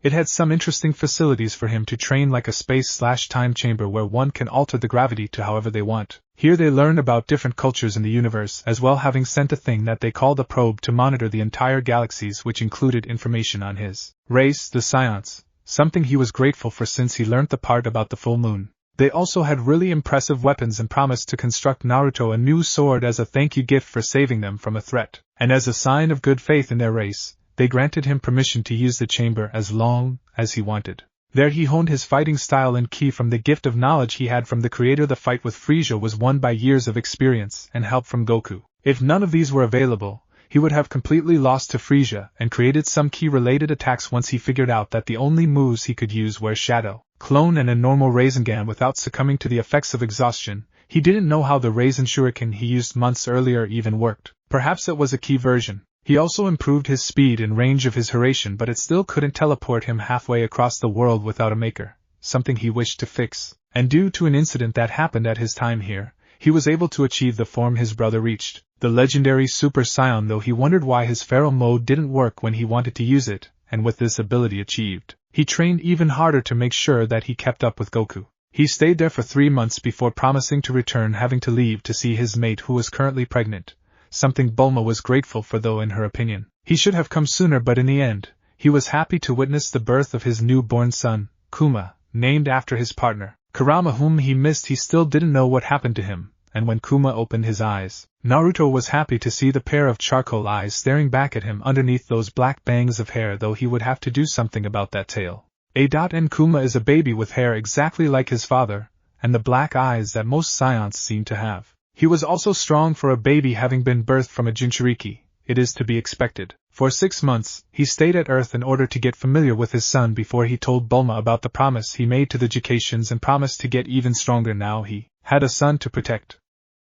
It had some interesting facilities for him to train, like a space/time chamber where one can alter the gravity to however they want. Here they learned about different cultures in the universe as well, having sent a thing that they called a probe to monitor the entire galaxies, which included information on his race, the Scions, something he was grateful for since he learnt the part about the full moon. They also had really impressive weapons and promised to construct Naruto a new sword as a thank you gift for saving them from a threat, and as a sign of good faith in their race. they granted him permission to use the chamber as long as he wanted. There he honed his fighting style and ki from the gift of knowledge he had from the creator. The fight with Frieza was won by years of experience and help from Goku. If none of these were available, he would have completely lost to Frieza and created some ki-related attacks once he figured out that the only moves he could use were Shadow, Clone and a normal Rasengan without succumbing to the effects of exhaustion. He didn't know how the Rasen Shuriken he used months earlier even worked. Perhaps it was a ki version. He also improved his speed and range of his Hiraishin, but it still couldn't teleport him halfway across the world without a maker, something he wished to fix. And due to an incident that happened at his time here, he was able to achieve the form his brother reached, the legendary Super Scion, though he wondered why his Pharaoh mode didn't work when he wanted to use it, and with this ability achieved, he trained even harder to make sure that he kept up with Goku. He stayed there for 3 months before promising to return, having to leave to see his mate who was currently pregnant. Something Bulma was grateful for, though in her opinion, he should have come sooner, but in the end, he was happy to witness the birth of his newborn son, Kuma, named after his partner, Kurama, whom he missed. He still didn't know what happened to him, and when Kuma opened his eyes, Naruto was happy to see the pair of charcoal eyes staring back at him underneath those black bangs of hair, though he would have to do something about that tail. And Kuma is a baby with hair exactly like his father, and the black eyes that most Scions seem to have. He was also strong for a baby, having been birthed from a Jinchuriki. It is to be expected. For 6 months, he stayed at Earth in order to get familiar with his son before he told Bulma about the promise he made to the Jikations and promised to get even stronger now he had a son to protect.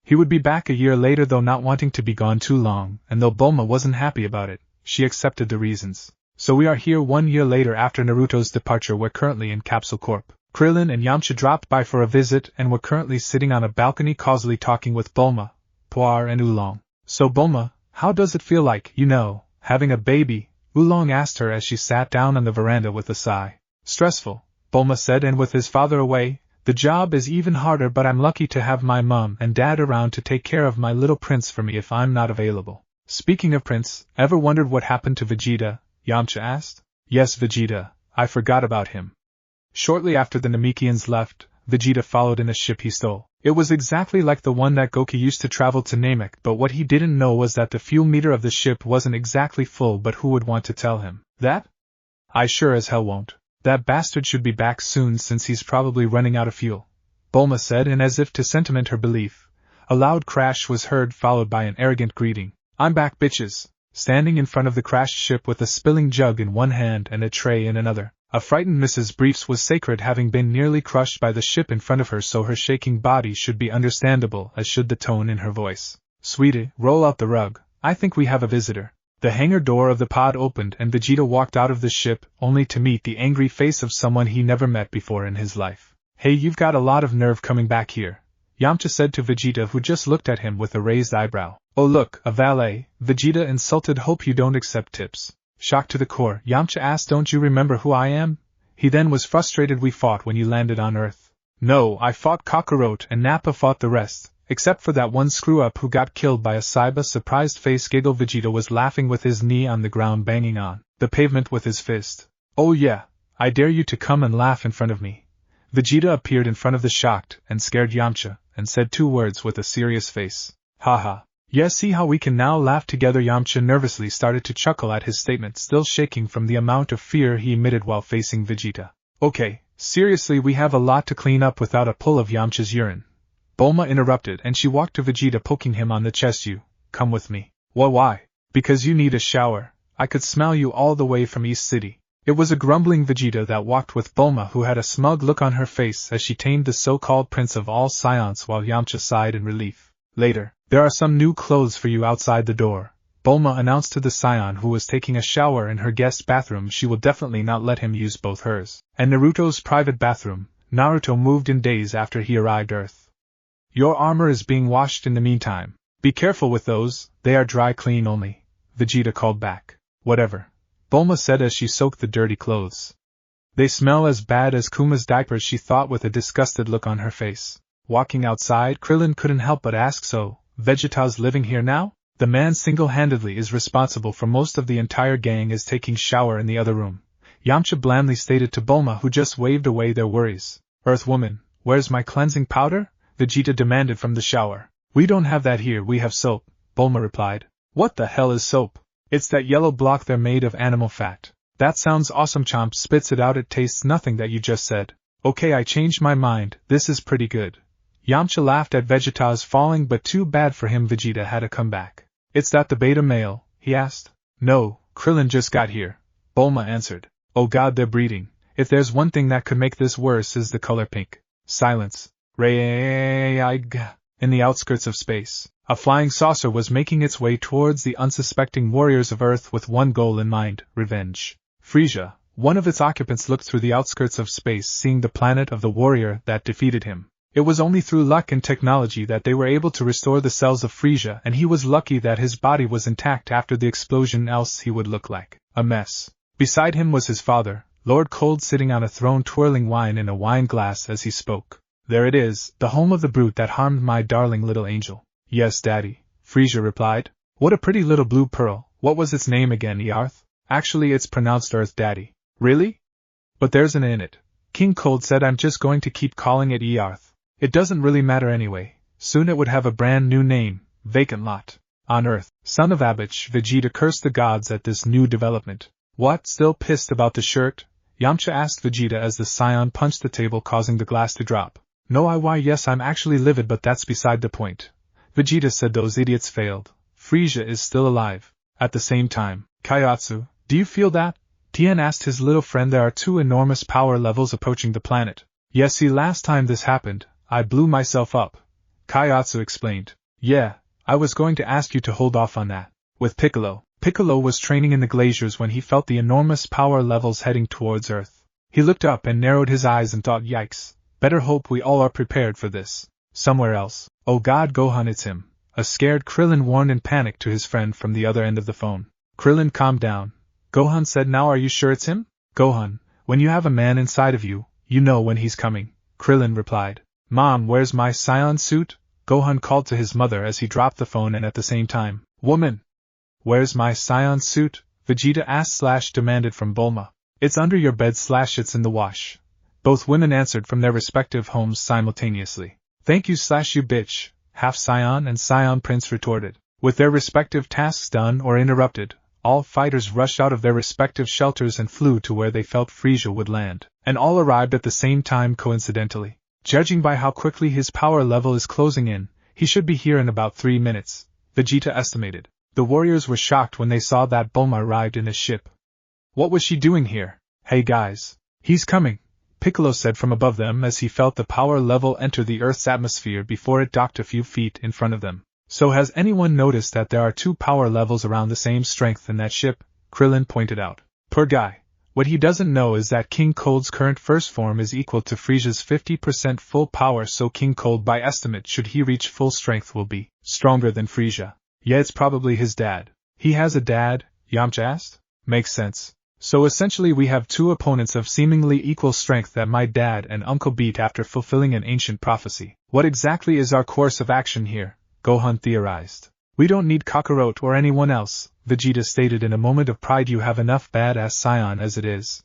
He would be back a year later, though not wanting to be gone too long, and though Bulma wasn't happy about it, she accepted the reasons. So we are here 1 year later after Naruto's departure. We're currently in Capsule Corp. Krillin and Yamcha dropped by for a visit and were currently sitting on a balcony causally talking with Bulma, Puar and Oolong. So Bulma, how does it feel like, having a baby? Oolong asked her as she sat down on the veranda with a sigh. Stressful, Bulma said, and with his father away, the job is even harder, but I'm lucky to have my mom and dad around to take care of my little prince for me if I'm not available. Speaking of Prince, ever wondered what happened to Vegeta? Yamcha asked. Yes, Vegeta, I forgot about him. Shortly after the Namekians left, Vegeta followed in a ship he stole. It was exactly like the one that Goku used to travel to Namek, but what he didn't know was that the fuel meter of the ship wasn't exactly full. But who would want to tell him that? I sure as hell won't. That bastard should be back soon since he's probably running out of fuel, Bulma said, and as if to cement her belief, a loud crash was heard, followed by an arrogant greeting. I'm back, bitches. Standing in front of the crashed ship with a spilling jug in one hand and a tray in another, a frightened Mrs. Briefs was sacred, having been nearly crushed by the ship in front of her, so her shaking body should be understandable, as should the tone in her voice. Sweetie, roll out the rug. I think we have a visitor. The hangar door of the pod opened and Vegeta walked out of the ship, only to meet the angry face of someone he never met before in his life. Hey, you've got a lot of nerve coming back here, Yamcha said to Vegeta, who just looked at him with a raised eyebrow. Oh look, a valet, Vegeta insulted. Hope you don't accept tips. Shocked to the core, Yamcha asked, don't you remember who I am? He then was frustrated. We fought when you landed on Earth. No, I fought Kakarot and Nappa fought the rest, except for that one screw-up who got killed by a Saiba. Surprised face giggle. Vegeta was laughing with his knee on the ground, banging on the pavement with his fist. Oh yeah, I dare you to come and laugh in front of me. Vegeta appeared in front of the shocked and scared Yamcha, and said 2 words with a serious face. Haha. Yes, see how we can now laugh together. Yamcha nervously started to chuckle at his statement, still shaking from the amount of fear he emitted while facing Vegeta. Okay, seriously, we have a lot to clean up without a pull of Yamcha's urine, Bulma interrupted, and she walked to Vegeta, poking him on the chest. You, come with me. Why? Because you need a shower. I could smell you all the way from East City. It was a grumbling Vegeta that walked with Bulma, who had a smug look on her face as she tamed the so-called prince of all Scions, while Yamcha sighed in relief. Later, there are some new clothes for you outside the door, Bulma announced to the Scion, who was taking a shower in her guest bathroom. She will definitely not let him use both hers and Naruto's private bathroom. Naruto moved in days after he arrived Earth. Your armor is being washed in the meantime. Be careful with those, they are dry clean only, Vegeta called back. Whatever, Bulma said as she soaked the dirty clothes. They smell as bad as Kuma's diapers, she thought with a disgusted look on her face. Walking outside, Krillin couldn't help but ask, so, Vegeta's living here now? The man single-handedly is responsible for most of the entire gang is taking shower in the other room, Yamcha blandly stated to Bulma, who just waved away their worries. Earth woman, where's my cleansing powder? Vegeta demanded from the shower. We don't have that here, we have soap, Bulma replied. What the hell is soap? It's that yellow block they're made of animal fat. That sounds awesome. Chomp spits it out. It tastes nothing that you just said. Okay, I changed my mind, this is pretty good. Yamcha laughed at Vegeta's falling, but too bad for him Vegeta had to come back. It's that the beta male? He asked. No, Krillin just got here, Bulma answered. Oh god, they're breeding. If there's one thing that could make this worse is the color pink. Silence. In the outskirts of space, a flying saucer was making its way towards the unsuspecting warriors of Earth with one goal in mind, revenge. Frieza, one of its occupants, looked through the outskirts of space, seeing the planet of the warrior that defeated him. It was only through luck and technology that they were able to restore the cells of Frieza, and he was lucky that his body was intact after the explosion, else he would look like a mess. Beside him was his father, Lord Cold, sitting on a throne twirling wine in a wine glass as he spoke. There it is, the home of the brute that harmed my darling little angel. Yes, Daddy, Frieza replied. What a pretty little blue pearl. What was its name again, Earth? Actually, it's pronounced Earth, Daddy. Really? But there's an in it. King Cold said I'm just going to keep calling it Earth. It doesn't really matter anyway. Soon it would have a brand new name, Vacant Lot. On Earth, son of Abich, Vegeta cursed the gods at this new development. What, still pissed about the shirt? Yamcha asked Vegeta as the Scion punched the table, causing the glass to drop. No, yes, I'm actually livid, but that's beside the point. Vegeta said those idiots failed. Frieza is still alive. At the same time, Kaiotsu, do you feel that? Tien asked his little friend. There are two enormous power levels approaching the planet. Yes, see, last time this happened, I blew myself up. Kaiotsu explained. Yeah, I was going to ask you to hold off on that. With Piccolo. Piccolo was training in the glaciers when he felt the enormous power levels heading towards Earth. He looked up and narrowed his eyes and thought, yikes, better hope we all are prepared for this. Somewhere else. Oh god, Gohan, it's him. A scared Krillin warned in panic to his friend from the other end of the phone. Krillin calmed down. Gohan said, now are you sure it's him? Gohan, when you have a man inside of you, you know when he's coming. Krillin replied. Mom, where's my Scion suit? Gohan called to his mother as he dropped the phone, and at the same time, woman! Where's my Scion suit? Vegeta asked / demanded from Bulma. It's under your bed / it's in the wash. Both women answered from their respective homes simultaneously. Thank you / you bitch, half Scion and Scion Prince retorted. With their respective tasks done or interrupted, all fighters rushed out of their respective shelters and flew to where they felt Frieza would land, and all arrived at the same time coincidentally. Judging by how quickly his power level is closing in, he should be here in about 3 minutes, Vegeta estimated. The warriors were shocked when they saw that Bulma arrived in his ship. What was she doing here? Hey guys. He's coming, Piccolo said from above them as he felt the power level enter the Earth's atmosphere before it docked a few feet in front of them. So has anyone noticed that there are 2 power levels around the same strength in that ship? Krillin pointed out. Poor guy. What he doesn't know is that King Cold's current first form is equal to Frieza's 50% full power, so King Cold, by estimate, should he reach full strength, will be stronger than Frieza. Yeah, it's probably his dad. He has a dad? Yamcha asked. Makes sense. So essentially we have 2 opponents of seemingly equal strength that my dad and uncle beat after fulfilling an ancient prophecy. What exactly is our course of action here? Gohan theorized. We don't need Kakarot or anyone else, Vegeta stated in a moment of pride. You have enough badass Scion as it is.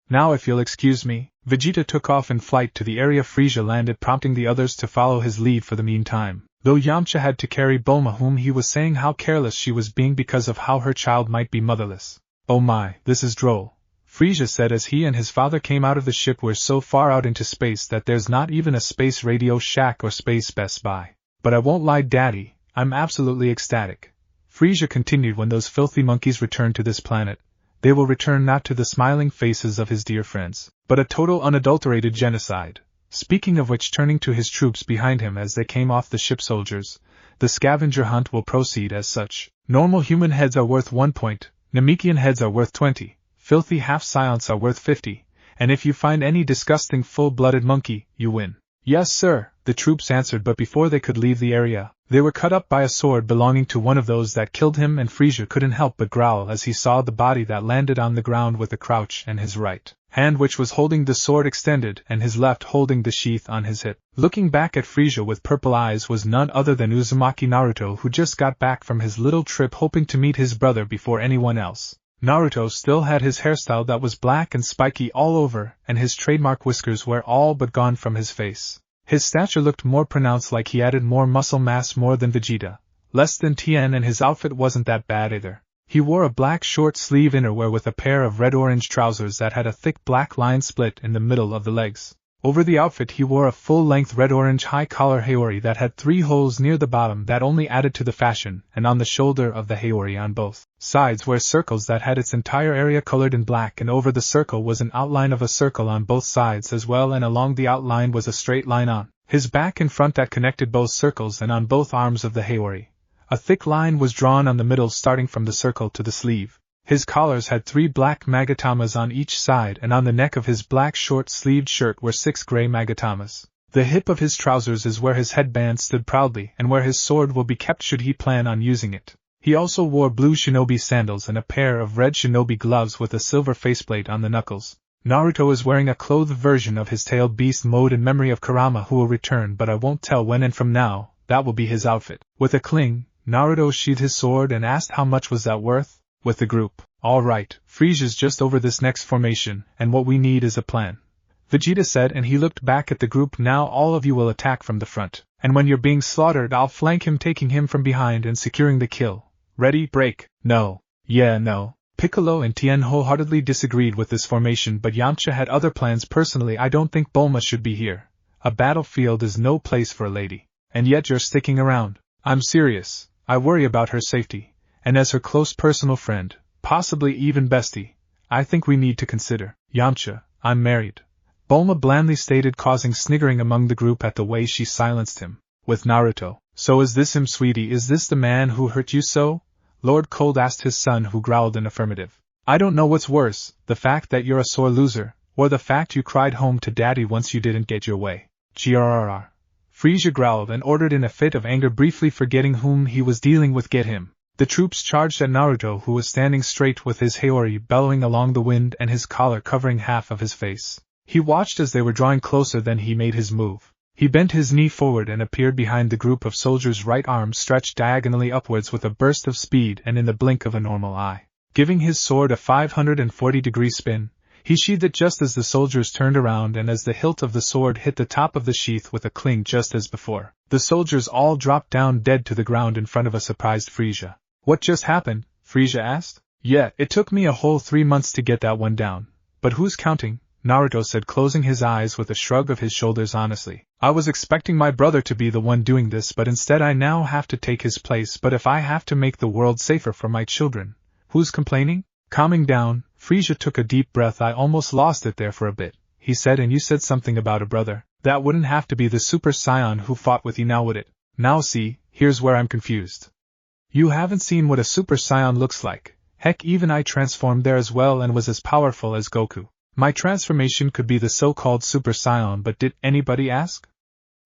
Now if you'll excuse me, Vegeta took off in flight to the area Frieza landed, prompting the others to follow his lead for the meantime. Though Yamcha had to carry Bulma, whom he was saying how careless she was being because of how her child might be motherless. Oh my, this is droll, Frieza said as he and his father came out of the ship. We're so far out into space that there's not even a space radio shack or space Best Buy. But I won't lie, Daddy, I'm absolutely ecstatic. Frieza continued, when those filthy monkeys return to this planet, they will return not to the smiling faces of his dear friends, but a total unadulterated genocide. Speaking of which, turning to his troops behind him as they came off the ship, soldiers, the scavenger hunt will proceed as such. Normal human heads are worth 1 point, Namekian heads are worth 20, filthy half-science are worth 50, and if you find any disgusting full-blooded monkey, you win. Yes, sir, the troops answered, but before they could leave the area, they were cut up by a sword belonging to one of those that killed him, and Frieza couldn't help but growl as he saw the body that landed on the ground with a crouch, and his right hand, which was holding the sword, extended, and his left holding the sheath on his hip. Looking back at Frieza with purple eyes was none other than Uzumaki Naruto, who just got back from his little trip hoping to meet his brother before anyone else. Naruto still had his hairstyle that was black and spiky all over, and his trademark whiskers were all but gone from his face. His stature looked more pronounced, like he added more muscle mass more than Vegeta. Less than Tien, and his outfit wasn't that bad either. He wore a black short-sleeve innerwear with a pair of red-orange trousers that had a thick black line split in the middle of the legs. Over the outfit he wore a full-length red-orange high-collar haori that had 3 holes near the bottom that only added to the fashion, and on the shoulder of the haori on both sides were circles that had its entire area colored in black, and over the circle was an outline of a circle on both sides as well, and along the outline was a straight line on his back and front that connected both circles, and on both arms of the haori a thick line was drawn on the middle starting from the circle to the sleeve. His collars had 3 black magatamas on each side, and on the neck of his black short-sleeved shirt were 6 gray magatamas. The hip of his trousers is where his headband stood proudly, and where his sword will be kept should he plan on using it. He also wore blue shinobi sandals and a pair of red shinobi gloves with a silver faceplate on the knuckles. Naruto is wearing a clothed version of his tailed beast mode in memory of Kurama, who will return, but I won't tell when, and from now, that will be his outfit. With a cling, Naruto sheathed his sword and asked how much was that worth? With the group. All right, Frieza's just over this next formation, and what we need is a plan, Vegeta said, and he looked back at the group. Now all of you will attack from the front, and when you're being slaughtered I'll flank him, taking him from behind and securing the kill. Ready, break. No. Yeah, no. Piccolo and Tien wholeheartedly disagreed with this formation, but Yamcha had other plans. Personally, I don't think Bulma should be here. A battlefield is no place for a lady. And yet you're sticking around. I'm serious. I worry about her safety. And as her close personal friend, possibly even bestie, I think we need to consider. Yamcha, I'm married, Bulma blandly stated, causing sniggering among the group at the way she silenced him. With Naruto. So is this him, sweetie? Is this the man who hurt you so? Lord Cold asked his son, who growled an affirmative. I don't know what's worse, the fact that you're a sore loser, or the fact you cried home to daddy once you didn't get your way. Grrr. Frieza growled and ordered in a fit of anger, briefly forgetting whom he was dealing with. Get him. The troops charged at Naruto, who was standing straight with his haori bellowing along the wind and his collar covering half of his face. He watched as they were drawing closer, then he made his move. He bent his knee forward and appeared behind the group of soldiers, right arm stretched diagonally upwards with a burst of speed and in the blink of a normal eye. Giving his sword a 540-degree spin, he sheathed it just as the soldiers turned around, and as the hilt of the sword hit the top of the sheath with a cling just as before, the soldiers all dropped down dead to the ground in front of a surprised Frieza. What just happened? Frieza asked. Yeah, it took me a whole 3 months to get that one down. But who's counting? Naruto said, closing his eyes with a shrug of his shoulders. Honestly, I was expecting my brother to be the one doing this, but instead I now have to take his place. But if I have to make the world safer for my children, who's complaining? Calming down, Frieza took a deep breath. I almost lost it there for a bit, he said. And you said something about a brother. That wouldn't have to be the Super Saiyan who fought with you, now would it? Now see, here's where I'm confused. You haven't seen what a Super Saiyan looks like. Heck, even I transformed there as well and was as powerful as Goku. My transformation could be the so-called Super Saiyan, but did anybody ask?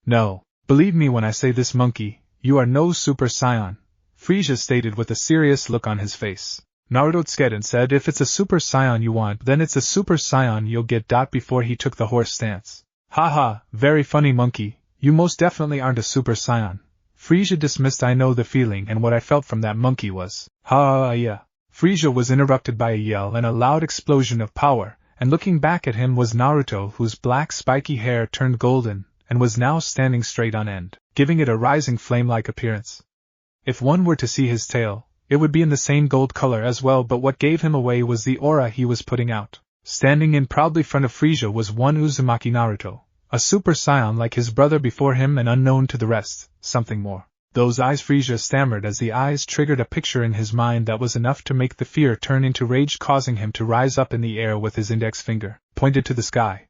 No. Believe me when I say this, monkey, you are no Super Saiyan, Frieza stated with a serious look on his face. Naruto Tsuden said, if it's a Super Saiyan you want, then it's a Super Saiyan you'll get. Before he took the horse stance. Haha, very funny, monkey, you most definitely aren't a Super Saiyan. Frieza dismissed. I know the feeling, and what I felt from that monkey was, yeah. Frieza was interrupted by a yell and a loud explosion of power, and looking back at him was Naruto, whose black spiky hair turned golden, and was now standing straight on end, giving it a rising flame-like appearance. If one were to see his tail, it would be in the same gold color as well, but what gave him away was the aura he was putting out. Standing in proudly front of Frieza was one Uzumaki Naruto, a Super Saiyan like his brother before him and unknown to the rest, something more. Those eyes, Frieza stammered as the eyes triggered a picture in his mind that was enough to make the fear turn into rage, causing him to rise up in the air with his index finger pointed to the sky.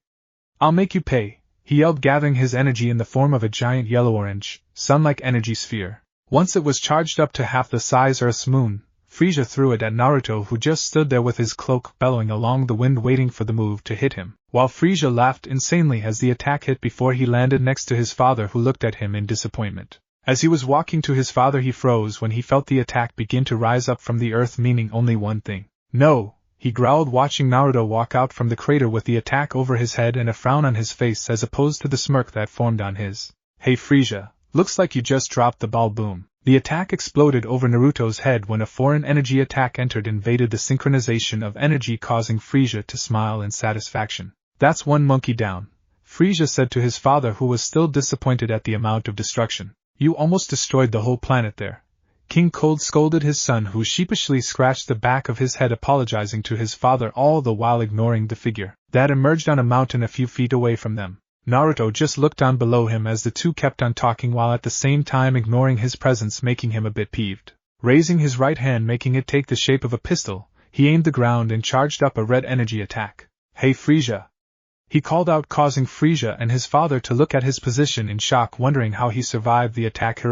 I'll make you pay, he yelled, gathering his energy in the form of a giant yellow-orange, sun-like energy sphere. Once it was charged up to half the size Earth's moon, Frieza threw it at Naruto, who just stood there with his cloak bellowing along the wind waiting for the move to hit him, while Frieza laughed insanely as the attack hit before he landed next to his father, who looked at him in disappointment. As he was walking to his father, he froze when he felt the attack begin to rise up from the earth, meaning only one thing. No, he growled, watching Naruto walk out from the crater with the attack over his head and a frown on his face as opposed to the smirk that formed on his. Hey Frieza, looks like you just dropped the ball. Boom. The attack exploded over Naruto's head when a foreign energy attack entered, invaded the synchronization of energy, causing Frieza to smile in satisfaction. That's one monkey down, Frieza said to his father, who was still disappointed at the amount of destruction. You almost destroyed the whole planet there. King Cold scolded his son, who sheepishly scratched the back of his head apologizing to his father, all the while ignoring the figure that emerged on a mountain a few feet away from them. Naruto just looked down below him as the two kept on talking while at the same time ignoring his presence, making him a bit peeved. Raising his right hand, making it take the shape of a pistol, he aimed the ground and charged up a red energy attack. "Hey Frieza!" he called out, causing Frieza and his father to look at his position in shock, wondering how he survived the attack.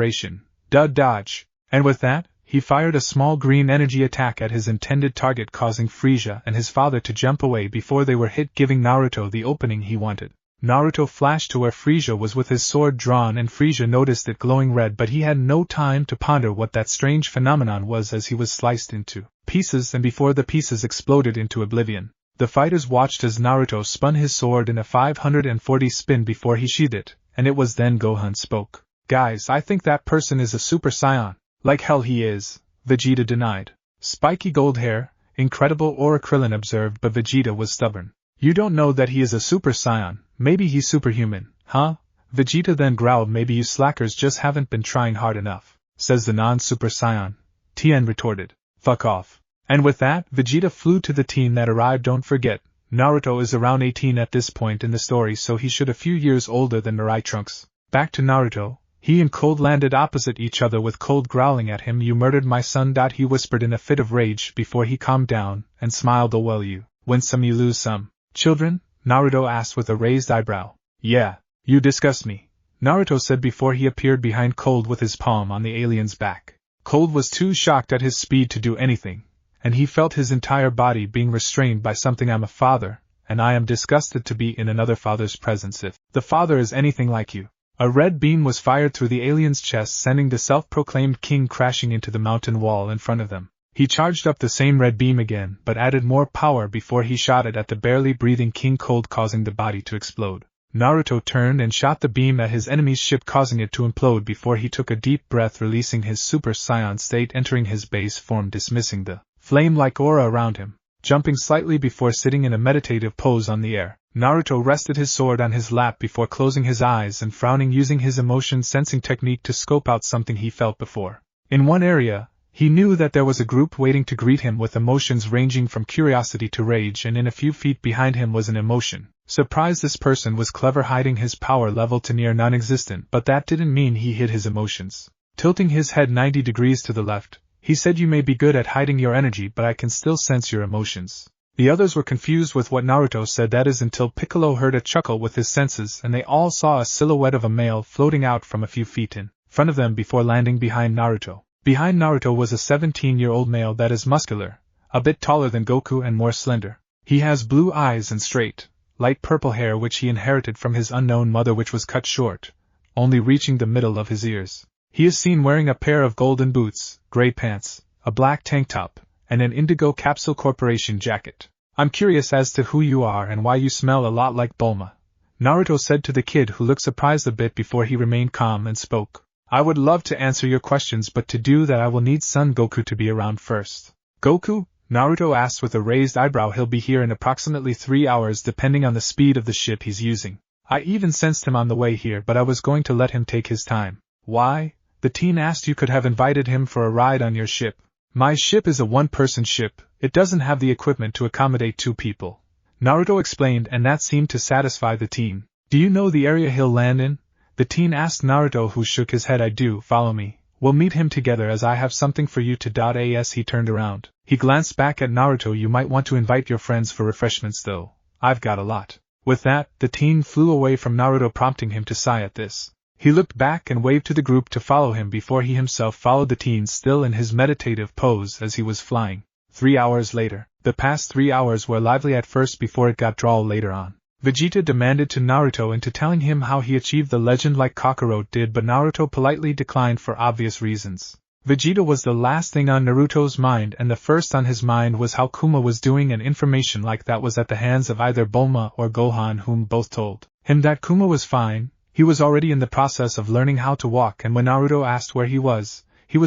Dodge! And with that, he fired a small green energy attack at his intended target, causing Frieza and his father to jump away before they were hit, giving Naruto the opening he wanted. Naruto flashed to where Frieza was with his sword drawn, and Frieza noticed it glowing red, but he had no time to ponder what that strange phenomenon was as he was sliced into pieces, and before the pieces exploded into oblivion. The fighters watched as Naruto spun his sword in a 540 spin before he sheathed it, and it was then Gohan spoke. "Guys, I think that person is a Super Saiyan." "Like hell he is," Vegeta denied. "Spiky gold hair, incredible," Krillin observed, but Vegeta was stubborn. "You don't know that he is a Super Saiyan, maybe he's superhuman, huh?" Vegeta then growled. "Maybe you slackers just haven't been trying hard enough," says the non-Super Saiyan. Tien retorted. "Fuck off." And with that, Vegeta flew to the teen that arrived. Don't forget, Naruto is around 18 at this point in the story, so he should a few years older than Mirai Trunks. Back to Naruto. He and Cold landed opposite each other with Cold growling at him. "You murdered my son," he whispered in a fit of rage before he calmed down and smiled. "Oh well, you win some you lose some." "Children?" Naruto asked with a raised eyebrow. "Yeah, you disgust me," Naruto said before he appeared behind Cold with his palm on the alien's back. Cold was too shocked at his speed to do anything, and he felt his entire body being restrained by something. "I'm a father, and I am disgusted to be in another father's presence if the father is anything like you." A red beam was fired through the alien's chest, sending the self-proclaimed king crashing into the mountain wall in front of them. He charged up the same red beam again, but added more power before he shot it at the barely breathing King Cold, causing the body to explode. Naruto turned and shot the beam at his enemy's ship, causing it to implode before he took a deep breath, releasing his Super Saiyan state, entering his base form, dismissing the flame-like aura around him. Jumping slightly before sitting in a meditative pose on the air, Naruto rested his sword on his lap before closing his eyes and frowning, using his emotion sensing technique to scope out something he felt before. In one area, he knew that there was a group waiting to greet him with emotions ranging from curiosity to rage, and in a few feet behind him was an emotion. Surprise. This person was clever, hiding his power level to near non-existent, but that didn't mean he hid his emotions. Tilting his head 90 degrees to the left, he said, "You may be good at hiding your energy, but I can still sense your emotions." The others were confused with what Naruto said, that is until Piccolo heard a chuckle with his senses, and they all saw a silhouette of a male floating out from a few feet in front of them before landing behind Naruto. Behind Naruto was a 17-year-old male that is muscular, a bit taller than Goku and more slender. He has blue eyes and straight, light purple hair which he inherited from his unknown mother, which was cut short, only reaching the middle of his ears. He is seen wearing a pair of golden boots, gray pants, a black tank top, and an Indigo Capsule Corporation jacket. "I'm curious as to who you are and why you smell a lot like Bulma," Naruto said to the kid, who looked surprised a bit before he remained calm and spoke. "I would love to answer your questions, but to do that I will need Son Goku to be around first." "Goku?" Naruto asked with a raised eyebrow. "He'll be here in approximately 3 hours depending on the speed of the ship he's using. I even sensed him on the way here, but I was going to let him take his time." "Why?" the teen asked. "You could have invited him for a ride on your ship." "My ship is a one-person ship, it doesn't have the equipment to accommodate 2 people. Naruto explained, and that seemed to satisfy the teen. "Do you know the area he'll land in?" the teen asked Naruto, who shook his head. "I do, follow me. We'll meet him together as I have something for you to as he turned around. He glanced back at Naruto. "You might want to invite your friends for refreshments though, I've got a lot." With that, the teen flew away from Naruto, prompting him to sigh at this. He looked back and waved to the group to follow him before he himself followed the teen, still in his meditative pose as he was flying. 3 hours later. The past 3 hours were lively at first before it got dull later on. Vegeta demanded to Naruto into telling him how he achieved the legend like Kakarot did, but Naruto politely declined for obvious reasons. Vegeta was the last thing on Naruto's mind, and the first on his mind was how Kuma was doing, and information like that was at the hands of either Bulma or Gohan, whom both told him that Kuma was fine. He was already in the process of learning how to walk, and when Naruto asked where he was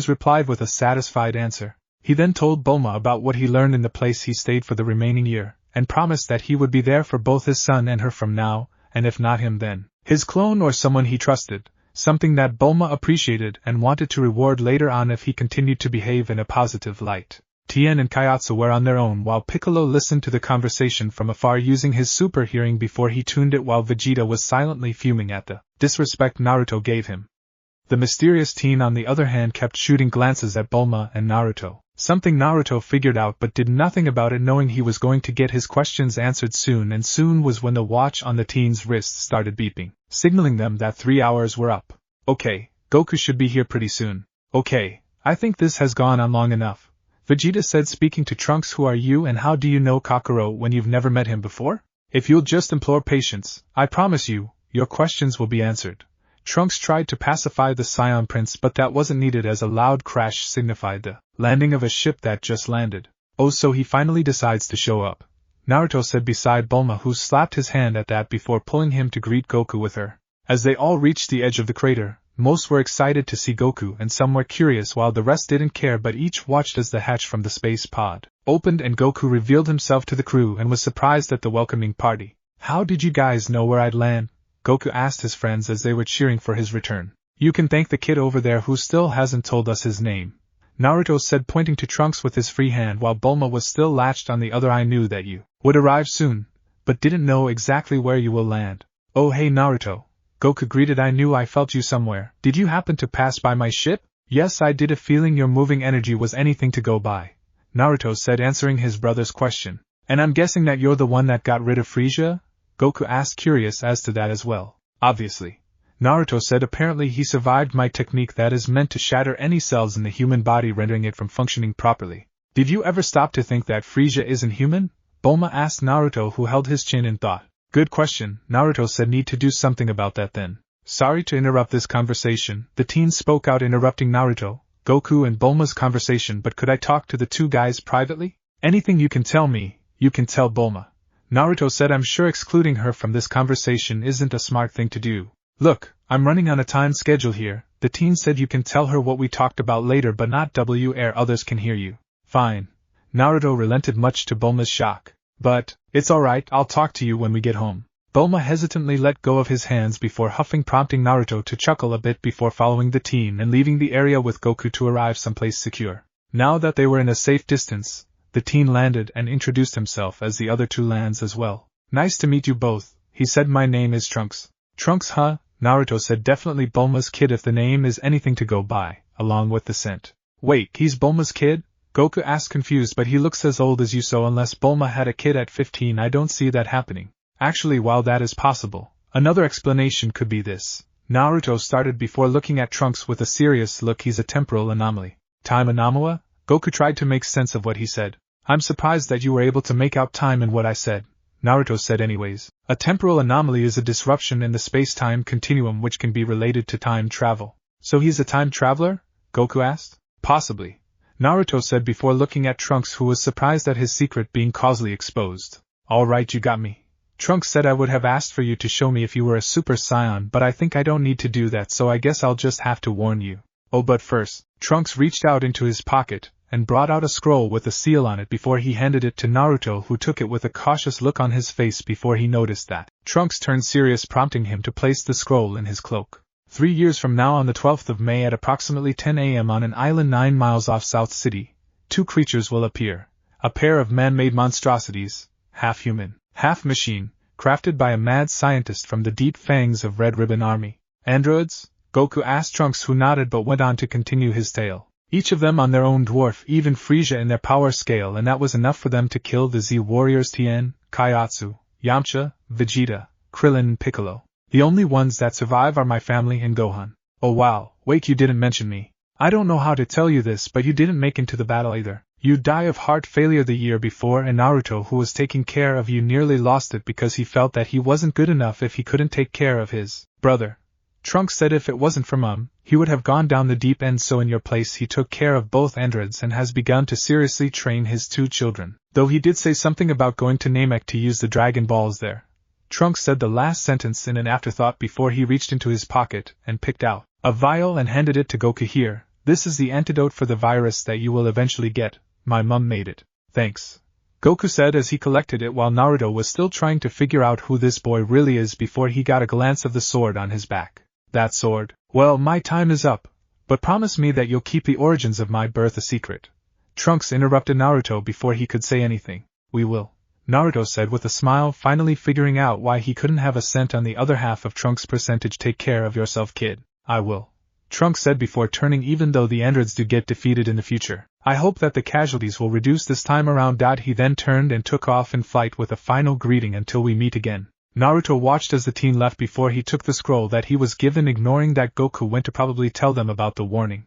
replied with a satisfied answer. He then told Bulma about what he learned in the place he stayed for the remaining year, and promised that he would be there for both his son and her from now, and if not him then his clone or someone he trusted, something that Bulma appreciated and wanted to reward later on if he continued to behave in a positive light. Tien and Kaiatsu were on their own while Piccolo listened to the conversation from afar using his super hearing before he tuned it, while Vegeta was silently fuming at the disrespect Naruto gave him. The mysterious teen on the other hand kept shooting glances at Bulma and Naruto, something Naruto figured out but did nothing about it, knowing he was going to get his questions answered soon, and soon was when the watch on the teen's wrist started beeping, signaling them that 3 hours were up. Okay, Goku should be here pretty soon. Okay, I think this has gone on long enough, Vegeta said, speaking to Trunks. Who are you and how do you know Kakarot when you've never met him before? If you'll just implore patience, I promise you, your questions will be answered. Trunks tried to pacify the Scion Prince, but that wasn't needed as a loud crash signified the landing of a ship that just landed. Oh, so he finally decides to show up, Naruto said beside Bulma, who slapped his hand at that before pulling him to greet Goku with her. As they all reached the edge of the crater, most were excited to see Goku and some were curious while the rest didn't care, but each watched as the hatch from the space pod opened and Goku revealed himself to the crew and was surprised at the welcoming party. How did you guys know where I'd land? Goku asked his friends as they were cheering for his return. You can thank the kid over there who still hasn't told us his name, Naruto said, pointing to Trunks with his free hand while Bulma was still latched on the other. I knew that you would arrive soon, but didn't know exactly where you will land. Oh hey Naruto, Goku greeted. I knew I felt you somewhere. Did you happen to pass by my ship? Yes, I did. A feeling your moving energy was anything to go by, Naruto said, answering his brother's question. And I'm guessing that you're the one that got rid of Frieza? Goku asked, curious as to that as well. Obviously, Naruto said. Apparently he survived my technique that is meant to shatter any cells in the human body, rendering it from functioning properly. Did you ever stop to think that Frieza isn't human? Bulma asked Naruto, who held his chin in thought. Good question, Naruto said. Need to do something about that then. Sorry to interrupt this conversation, the teen spoke out, interrupting Naruto, Goku and Bulma's conversation, but could I talk to the two guys privately? Anything you can tell me, you can tell Bulma, Naruto said. I'm sure excluding her from this conversation isn't a smart thing to do. Look, I'm running on a time schedule here, the teen said. You can tell her what we talked about later, but not where others can hear you. Fine. Naruto relented, much to Bulma's shock. But, it's alright, I'll talk to you when we get home. Bulma hesitantly let go of his hands before huffing, prompting Naruto to chuckle a bit before following the teen and leaving the area with Goku to arrive someplace secure. Now that they were in a safe distance, the teen landed and introduced himself as the other two lands as well. Nice to meet you both, he said. My name is Trunks. Trunks, huh? Naruto said. Definitely Bulma's kid if the name is anything to go by, along with the scent. Wait, he's Bulma's kid? Goku asked, confused. But he looks as old as you, so unless Bulma had a kid at 15 I don't see that happening. Actually, while that is possible, another explanation could be this. Naruto started before looking at Trunks with a serious look. He's a temporal anomaly. Time anomaly? Goku tried to make sense of what he said. I'm surprised that you were able to make out time in what I said, Naruto said. Anyways, a temporal anomaly is a disruption in the space-time continuum which can be related to time travel. So he's a time traveler? Goku asked. Possibly, Naruto said before looking at Trunks, who was surprised at his secret being causally exposed. Alright, you got me. Trunks said. I would have asked for you to show me if you were a Super Saiyan, but I think I don't need to do that, so I guess I'll just have to warn you. Oh, but first, Trunks reached out into his pocket and brought out a scroll with a seal on it before he handed it to Naruto, who took it with a cautious look on his face before he noticed that Trunks turned serious, prompting him to place the scroll in his cloak. 3 years from now, on the 12th of May at approximately 10 a.m. on an island 9 miles off South City, two creatures will appear. A pair of man-made monstrosities, half human, half machine, crafted by a mad scientist from the deep fangs of Red Ribbon Army. Androids? Goku asked Trunks, who nodded but went on to continue his tale. Each of them on their own dwarf even Frieza in their power scale, and that was enough for them to kill the Z warriors Tien, Kaiatsu, Yamcha, Vegeta, Krillin and Piccolo. The only ones that survive are my family and Gohan. Oh wow, wait, you didn't mention me. I don't know how to tell you this, but you didn't make it to the battle either. You die of heart failure the year before, and Naruto, who was taking care of you, nearly lost it because he felt that he wasn't good enough if he couldn't take care of his brother. Trunks said if it wasn't for Mom, he would have gone down the deep end, so in your place he took care of both androids and has begun to seriously train his two children. Though he did say something about going to Namek to use the Dragon Balls there. Trunks said the last sentence in an afterthought before he reached into his pocket and picked out a vial and handed it to Goku. Here, this is the antidote for the virus that you will eventually get. My mum made it. Thanks, Goku said as he collected it, while Naruto was still trying to figure out who this boy really is before he got a glance of the sword on his back. That sword, Well, my time is up, but promise me that you'll keep the origins of my birth a secret. Trunks interrupted Naruto before he could say anything. We will, Naruto said with a smile, finally figuring out why he couldn't have a cent on the other half of Trunks' percentage. Take care of yourself, kid. I will, Trunks said before turning. Even though the androids do get defeated in the future, I hope that the casualties will reduce this time around. He then turned and took off in flight with a final greeting until we meet again. Naruto watched as the teen left before he took the scroll that he was given, ignoring that Goku went to probably tell them about the warning.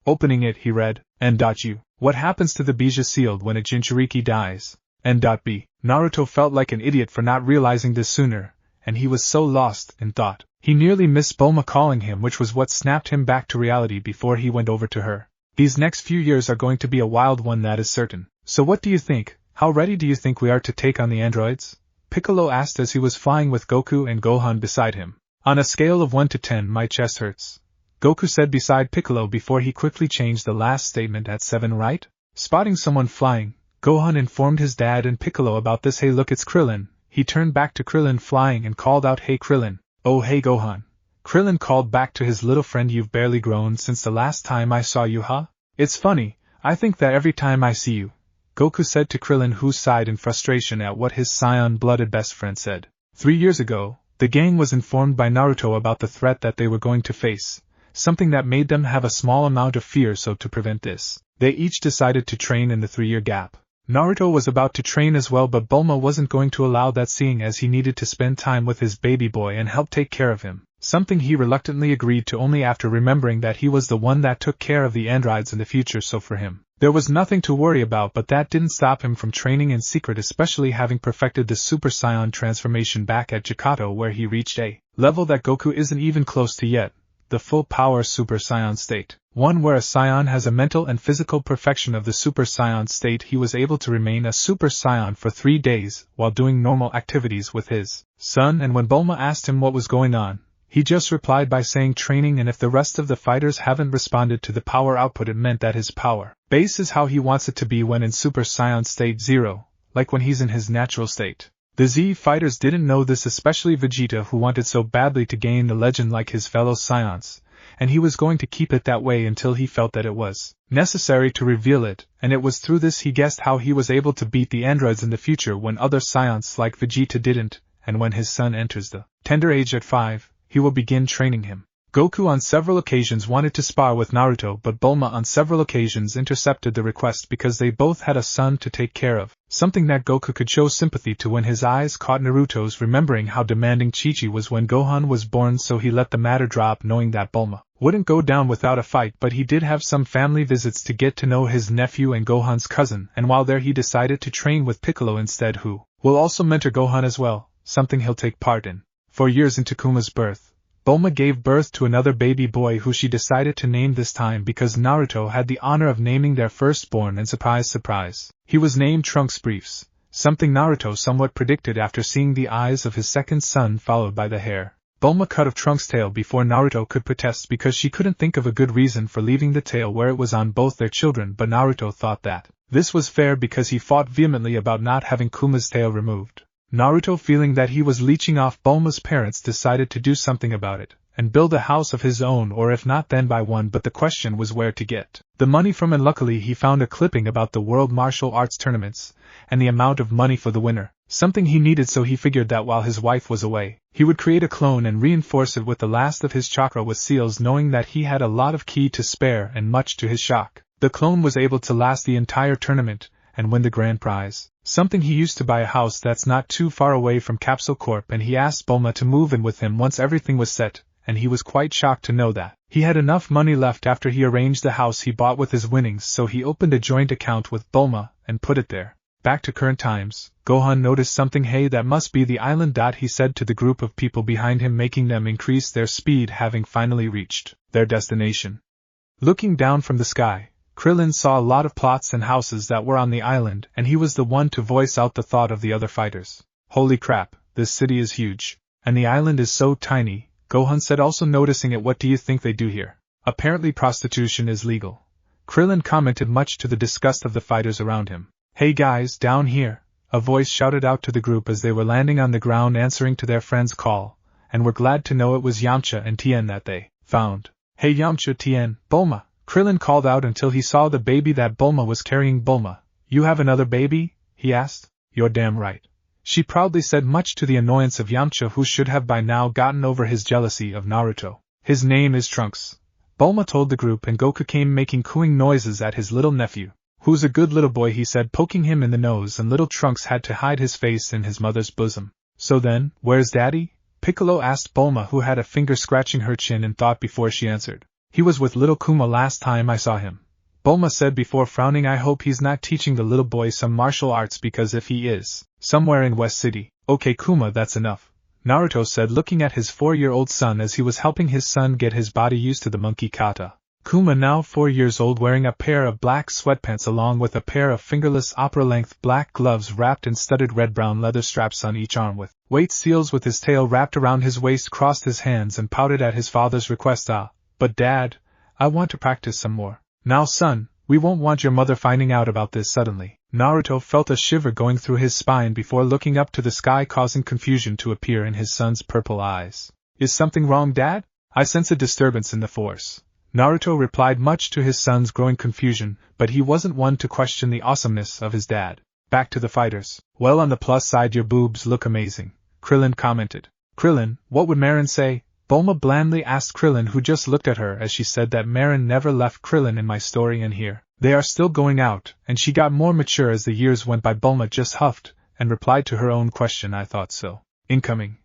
Opening it, he read, N.U. What happens to the Bija sealed when a Jinchuriki dies? N.B. Naruto felt like an idiot for not realizing this sooner, and he was so lost in thought. He nearly missed Bulma calling him, which was what snapped him back to reality before he went over to her. These next few years are going to be a wild one, that is certain. So what do you think? How ready do you think we are to take on the androids? Piccolo asked as he was flying with Goku and Gohan beside him. On a scale of 1 to 10, my chest hurts, Goku said beside Piccolo before he quickly changed the last statement at 7, right? Spotting someone flying, Gohan informed his dad and Piccolo about this. Hey look, it's Krillin. He turned back to Krillin flying and called out, hey Krillin. Oh hey Gohan. Krillin called back to his little friend, you've barely grown since the last time I saw you, huh? It's funny, I think that every time I see you, Goku said to Krillin, who sighed in frustration at what his Scion-blooded best friend said. 3 years ago, the gang was informed by Naruto about the threat that they were going to face, something that made them have a small amount of fear. So to prevent this, they each decided to train in the 3-year gap. Naruto was about to train as well, but Bulma wasn't going to allow that, seeing as he needed to spend time with his baby boy and help take care of him, something he reluctantly agreed to only after remembering that he was the one that took care of the androids in the future. So for him, there was nothing to worry about, but that didn't stop him from training in secret, especially having perfected the Super Saiyan transformation back at Jakato, where he reached a level that Goku isn't even close to yet, the full power Super Saiyan state, one where a Saiyan has a mental and physical perfection of the Super Saiyan state. He was able to remain a Super Saiyan for 3 days while doing normal activities with his son, and when Bulma asked him what was going on, he just replied by saying training, and if the rest of the fighters haven't responded to the power output, it meant that his power base is how he wants it to be when in Super Saiyan State 0, like when he's in his natural state. The Z fighters didn't know this, especially Vegeta, who wanted so badly to gain the legend like his fellow Saions, and he was going to keep it that way until he felt that it was necessary to reveal it, and it was through this he guessed how he was able to beat the androids in the future when other Saions like Vegeta didn't, and when his son enters the tender age at 5, he will begin training him. Goku on several occasions wanted to spar with Naruto, but Bulma on several occasions intercepted the request because they both had a son to take care of, something that Goku could show sympathy to when his eyes caught Naruto's, remembering how demanding Chi-Chi was when Gohan was born. So he let the matter drop, knowing that Bulma wouldn't go down without a fight. But he did have some family visits to get to know his nephew and Gohan's cousin, and while there he decided to train with Piccolo instead, who will also mentor Gohan as well, something he'll take part in. 4 years into Kuma's birth, Bulma gave birth to another baby boy who she decided to name this time because Naruto had the honor of naming their firstborn, and surprise surprise, he was named Trunks Briefs, something Naruto somewhat predicted after seeing the eyes of his second son followed by the hair Bulma cut of Trunks' tail before Naruto could protest because she couldn't think of a good reason for leaving the tail where it was on both their children. But Naruto thought that this was fair because he fought vehemently about not having Kuma's tail removed. Naruto, feeling that he was leeching off Bulma's parents, decided to do something about it, and build a house of his own, or if not then buy one. But the question was where to get the money from, and luckily he found a clipping about the World Martial Arts tournaments, and the amount of money for the winner, something he needed. So he figured that while his wife was away, he would create a clone and reinforce it with the last of his chakra with seals, knowing that he had a lot of ki to spare, and much to his shock, the clone was able to last the entire tournament and win the grand prize, something he used to buy a house that's not too far away from Capsule Corp. And he asked Bulma to move in with him once everything was set, and he was quite shocked to know that he had enough money left after he arranged the house he bought with his winnings. So he opened a joint account with Bulma and put it there. Back to current times, Gohan noticed something. Hey, that must be the island. He said to the group of people behind him, making them increase their speed, having finally reached their destination. Looking down from the sky, Krillin saw a lot of plots and houses that were on the island, and he was the one to voice out the thought of the other fighters. Holy crap, this city is huge, and the island is so tiny, Gohan said, also noticing it. What do you think they do here? Apparently prostitution is legal, Krillin commented, much to the disgust of the fighters around him. Hey guys, down here, a voice shouted out to the group as they were landing on the ground, answering to their friend's call, and were glad to know it was Yamcha and Tien that they Found. Hey Yamcha Tien, Bulma, Krillin called out until he saw the baby that Bulma was carrying. Bulma, you have another baby? He asked. You're damn right. She proudly said, much to the annoyance of Yamcha, who should have by now gotten over his jealousy of Naruto. His name is Trunks. Bulma told the group, and Goku came making cooing noises at his little nephew. Who's a good little boy, he said, poking him in the nose, and little Trunks had to hide his face in his mother's bosom. So then, where's Daddy? Piccolo asked Bulma, who had a finger scratching her chin in thought before she answered. He was with little Kuma last time I saw him. Bulma said before frowning, I hope he's not teaching the little boy some martial arts, because if he is, somewhere in West City. Okay Kuma, that's enough, Naruto said, looking at his 4-year-old son as he was helping his son get his body used to the monkey kata. Kuma, now 4 years old, wearing a pair of black sweatpants along with a pair of fingerless opera-length black gloves wrapped in studded red-brown leather straps on each arm with weight seals, with his tail wrapped around his waist, crossed his hands and pouted at his father's request. But Dad, I want to practice some more. Now son, we won't want your mother finding out about this suddenly. Naruto felt a shiver going through his spine before looking up to the sky, causing confusion to appear in his son's purple eyes. Is something wrong, Dad? I sense a disturbance in the force, Naruto replied, much to his son's growing confusion, but he wasn't one to question the awesomeness of his dad. Back to the fighters. Well, on the plus side, your boobs look amazing, Krillin commented. Krillin, what would Marin say? Bulma blandly asked Krillin, who just looked at her as she said that Marin never left Krillin in my story, and here they are still going out, and she got more mature as the years went by. Bulma just huffed, and replied to her own question, I thought so. Incoming,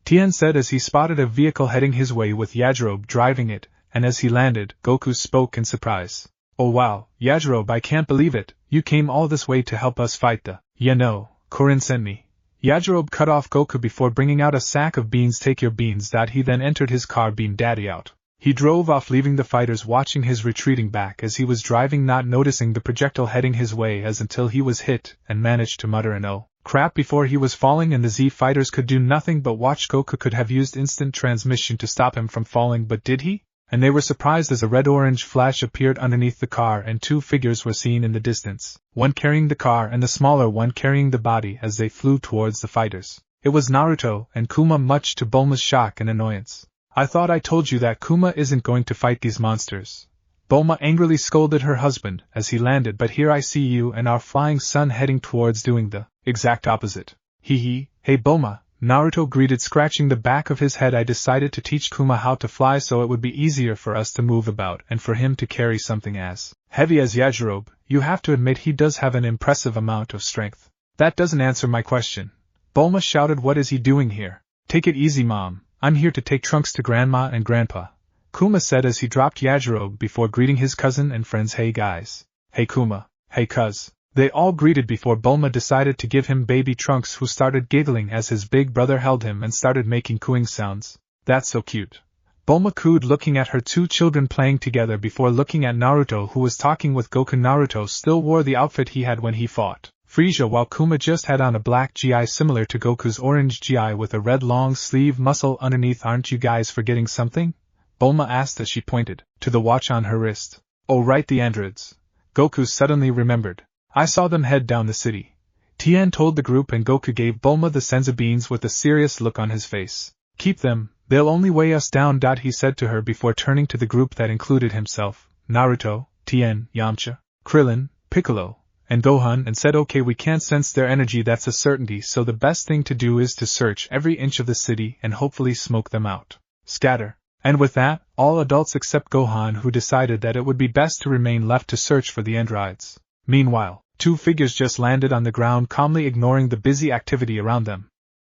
Tien said as he spotted a vehicle heading his way with Yajirobe driving it, and as he landed, Goku spoke in surprise. Oh wow, Yajirobe, I can't believe it, you came all this way to help us fight the… Yeah no, Korin sent me. Yajirobe cut off Goku before bringing out a sack of beans. Take your beans. He then entered his car, beamed Daddy out. He drove off, leaving the fighters watching his retreating back as he was driving, not noticing the projectile heading his way until he was hit and managed to mutter an oh crap before he was falling, and the Z fighters could do nothing but watch. Goku could have used instant transmission to stop him from falling, but did he? And they were surprised as a red-orange flash appeared underneath the car and 2 figures were seen in the distance, one carrying the car and the smaller one carrying the body as they flew towards the fighters. It was Naruto and Kuma, much to Bulma's shock and annoyance. I thought I told you that Kuma isn't going to fight these monsters. Bulma angrily scolded her husband as he landed, but here I see you and our flying son heading towards doing the exact opposite. Hee. Hey Bulma, Naruto greeted, scratching the back of his head. I decided to teach Kuma how to fly so it would be easier for us to move about and for him to carry something as heavy as Yajirobe. You have to admit he does have an impressive amount of strength. That doesn't answer my question, Bulma shouted. What is he doing here? Take it easy, Mom. I'm here to take Trunks to Grandma and Grandpa, Kuma said as he dropped Yajirobe before greeting his cousin and friends. Hey guys. Hey Kuma. Hey cuz. They all greeted before Bulma decided to give him baby Trunks, who started giggling as his big brother held him and started making cooing sounds. That's so cute, Bulma cooed, looking at her 2 children playing together before looking at Naruto, who was talking with Goku. Naruto still wore the outfit he had when he fought Frieza, while Kuma just had on a black GI similar to Goku's orange GI with a red long sleeve muscle underneath. Aren't you guys forgetting something? Bulma asked as she pointed to the watch on her wrist. Oh right, the androids, Goku suddenly remembered. I saw them head down the city, Tien told the group, and Goku gave Bulma the senzu beans with a serious look on his face. Keep them, they'll only weigh us down. He said to her before turning to the group that included himself, Naruto, Tien, Yamcha, Krillin, Piccolo, and Gohan, and said, okay, we can't sense their energy, that's a certainty, so the best thing to do is to search every inch of the city and hopefully smoke them out. Scatter. And with that, all adults except Gohan, who decided that it would be best to remain left to search for the androids. Meanwhile, 2 figures just landed on the ground, calmly ignoring the busy activity around them.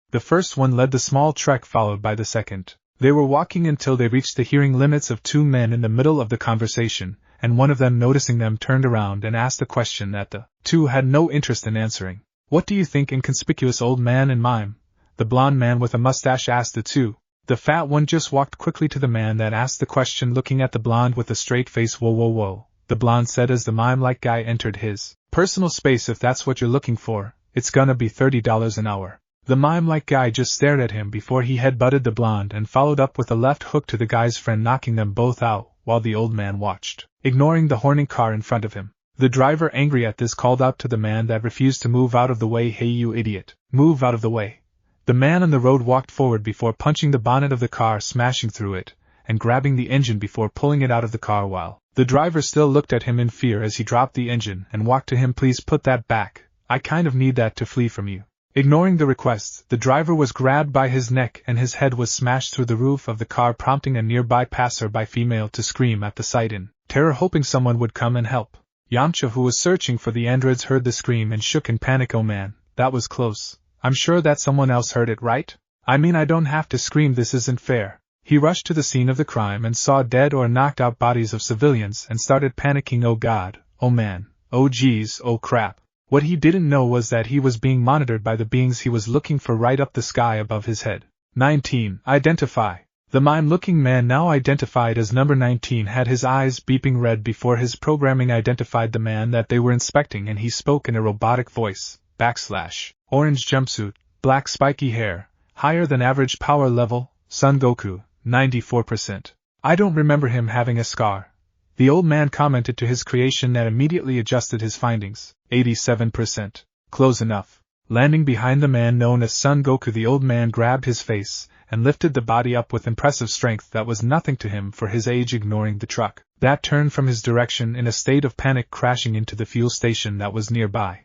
The first one led the small trek, followed by the second. They were walking until they reached the hearing limits of 2 men in the middle of the conversation, and one of them, noticing them, turned around and asked a question that the 2 had no interest in answering. What do you think, inconspicuous old man in mime? The blonde man with a mustache asked the 2. The fat one just walked quickly to the man that asked the question, looking at the blonde with a straight face. Whoa, the blonde said as the mime-like guy entered his personal space. If that's what you're looking for, it's gonna be $30 an hour. The mime-like guy just stared at him before he head-butted the blonde and followed up with a left hook to the guy's friend, knocking them both out, while the old man watched, ignoring the horning car in front of him. The driver, angry at this, called out to the man that refused to move out of the way, hey you idiot, move out of the way. The man on the road walked forward before punching the bonnet of the car, smashing through it, and grabbing the engine before pulling it out of the car while the driver still looked at him in fear as he dropped the engine and walked to him. "Please put that back, I kind of need that to flee from you." Ignoring the request, the driver was grabbed by his neck and his head was smashed through the roof of the car, prompting a nearby passer-by female to scream at the sight in terror, hoping someone would come and help. Yamcha, who was searching for the androids, heard the scream and shook in panic. "Oh man, that was close. I'm sure that someone else heard it, right? I mean, I don't have to scream, this isn't fair." He rushed to the scene of the crime and saw dead or knocked out bodies of civilians and started panicking. "Oh god, oh man, oh geez, oh crap." What he didn't know was that he was being monitored by the beings he was looking for right up the sky above his head. 19. Identify. The mime-looking man, now identified as number 19, had his eyes beeping red before his programming identified the man that they were inspecting, and he spoke in a robotic voice. / Orange jumpsuit, black spiky hair, higher than average power level, Son Goku, 94%. "I don't remember him having a scar," the old man commented to his creation that immediately adjusted his findings. 87%. Close enough. Landing behind the man known as Son Goku, the old man grabbed his face and lifted the body up with impressive strength that was nothing to him for his age, ignoring the truck that turned from his direction in a state of panic, crashing into the fuel station that was nearby.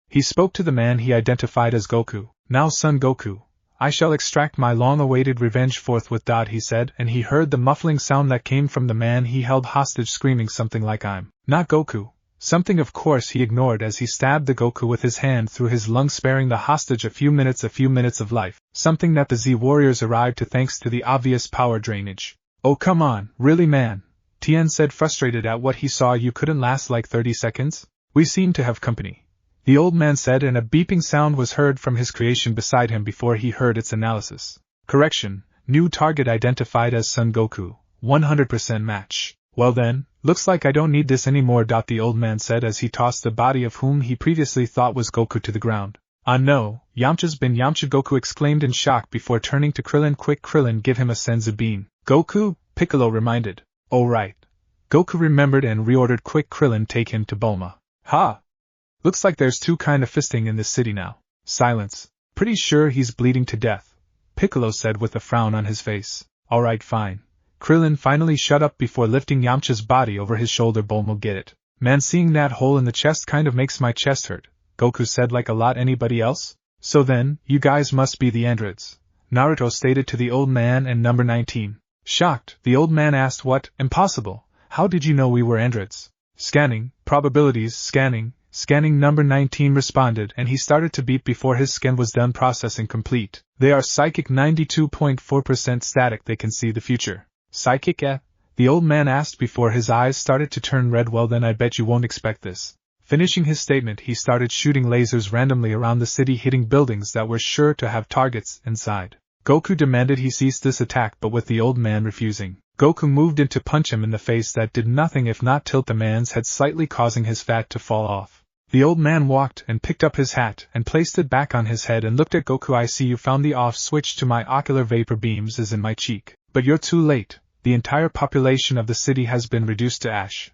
He spoke to the man he identified as Goku. "Now, Son Goku, I shall extract my long-awaited revenge forthwith," he said, and he heard the muffling sound that came from the man he held hostage, screaming something like "I'm not Goku." Something of course he ignored as he stabbed the Goku with his hand through his lung, sparing the hostage a few minutes of life, something that the Z warriors arrived to thanks to the obvious power drainage. "Oh come on, really man," Tien said, frustrated at what he saw. "You couldn't last like 30 seconds? We seem to have company," the old man said, and a beeping sound was heard from his creation beside him before he heard its analysis. "Correction, new target identified as Son Goku, 100% match. Well then, looks like I don't need this anymore," the old man said as he tossed the body of whom he previously thought was Goku to the ground. "Ah no, Yamcha's been Yamcha," Goku exclaimed in shock before turning to Krillin. "Quick Krillin, give him a senzu bean." "Goku," Piccolo reminded. "Oh right." Goku remembered and reordered. "Quick Krillin, take him to Bulma." "Ha! Looks like there's two kind of fisting in this city now." "Silence. Pretty sure he's bleeding to death," Piccolo said with a frown on his face. "Alright fine. Krillin, finally shut up," before lifting Yamcha's body over his shoulder. "Bulma, get it." "Man, seeing that hole in the chest kind of makes my chest hurt," Goku said. "Like a lot. Anybody else?" "So then, you guys must be the androids," Naruto stated to the old man and number 19. Shocked, the old man asked, "What? Impossible. How did you know we were androids?" "Scanning, probabilities, scanning, number 19 responded, and he started to beep before his scan was done. "Processing complete. They are psychic, 92.4% static. They can see the future." "Psychic, eh?" the old man asked before his eyes started to turn red. "Well then I bet you won't expect this." Finishing his statement, he started shooting lasers randomly around the city, hitting buildings that were sure to have targets inside. Goku demanded he cease this attack, but with the old man refusing, Goku moved in to punch him in the face. That did nothing if not tilt the man's head slightly, causing his fat to fall off. The old man walked and picked up his hat and placed it back on his head and looked at Goku. "I see you found the off switch to my ocular vapor beams is in my cheek. But you're too late. The entire population of the city has been reduced to ash."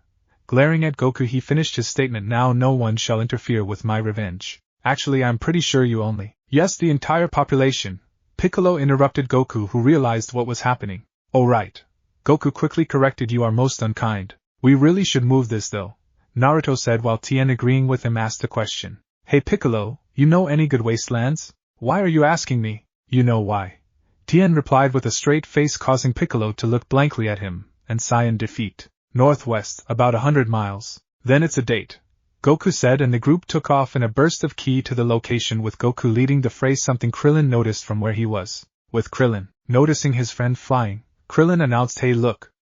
Glaring at Goku, he finished his statement. "Now no one shall interfere with my revenge. Actually, I'm pretty sure you only—" "Yes, the entire population," Piccolo interrupted Goku, who realized what was happening. "Oh right," Goku quickly corrected. "You are most unkind. We really should move this though," Naruto said, while Tien, agreeing with him, asked a question. "Hey Piccolo, you know any good wastelands?" "Why are you asking me?" "You know why," Tien replied with a straight face, causing Piccolo to look blankly at him. "And Scion defeat. Northwest, about 100 miles. "Then it's a date," Goku said, and the group took off in a burst of ki to the location, with Goku leading the fray. Something Krillin noticed from where he was. With Krillin noticing his friend flying, Krillin announced, "Hey look.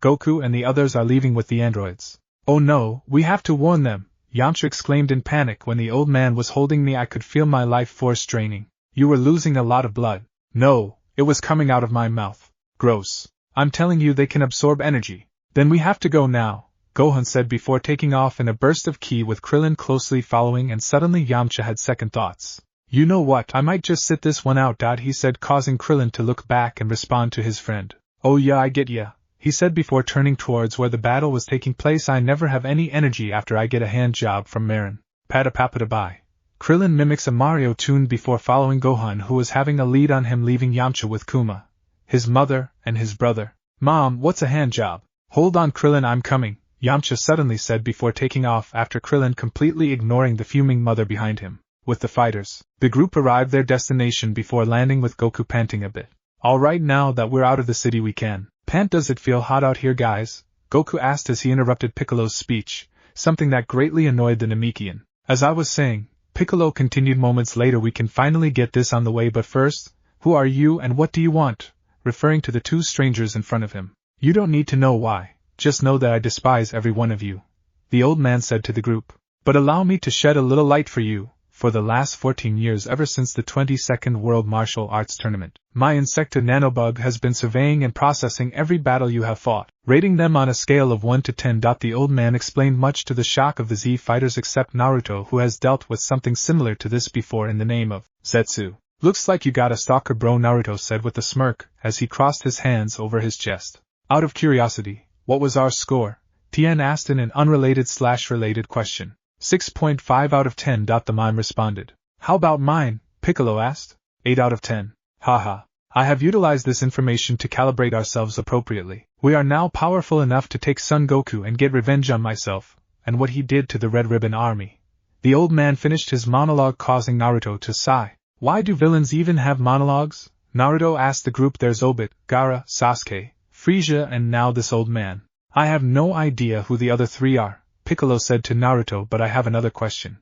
Goku and the others are leaving with the androids." "Oh no, we have to warn them," Yamcha exclaimed in panic. "When the old man was holding me I could feel my life force draining." "You were losing a lot of blood." "No, it was coming out of my mouth." "Gross. I'm telling you they can absorb energy." "Then we have to go now," Gohan said before taking off in a burst of ki, with Krillin closely following, and suddenly Yamcha had second thoughts. "You know what, I might just sit this one out," he said, causing Krillin to look back and respond to his friend. "Oh yeah, I get ya," he said before turning towards where the battle was taking place. "I never have any energy after I get a hand job from Marin." "Pada-papa-da-bye." Krillin mimics a Mario tune before following Gohan, who was having a lead on him, leaving Yamcha with Kuma, his mother, and his brother. Mom, what's a hand job? Hold on Krillin, I'm coming, Yamcha suddenly said before taking off after Krillin completely ignoring the fuming mother behind him. With the fighters, the group arrived their destination before landing with Goku panting a bit. Alright, now that we're out of the city we can pant. Does it feel hot out here, guys? Goku asked as he interrupted Piccolo's speech, something that greatly annoyed the Namekian. As I was saying, Piccolo continued moments later, we can finally get this on the way, but first, who are you and what do you want? Referring to the two strangers in front of him. You don't need to know why, just know that I despise every one of you, the old man said to the group. But allow me to shed a little light for you. For the last 14 years, ever since the 22nd World Martial Arts Tournament, my Insecta Nanobug has been surveying and processing every battle you have fought, rating them on a scale of 1 to 10. The old man explained, much to the shock of the Z fighters except Naruto, who has dealt with something similar to this before in the name of Zetsu. Looks like you got a stalker, bro, Naruto said with a smirk as he crossed his hands over his chest. Out of curiosity, what was our score? Tien asked in an unrelated/related question. 6.5 out of 10. The mime responded. How about mine? Piccolo asked. 8 out of 10. Haha. I have utilized this information to calibrate ourselves appropriately. We are now powerful enough to take Son Goku and get revenge on myself, and what he did to the Red Ribbon Army. The old man finished his monologue, causing Naruto to sigh. Why do villains even have monologues? Naruto asked the group. There's Obit, Gaara, Sasuke, Frieza, and now this old man. I have no idea who the other three are, Piccolo said to Naruto, but I have another question.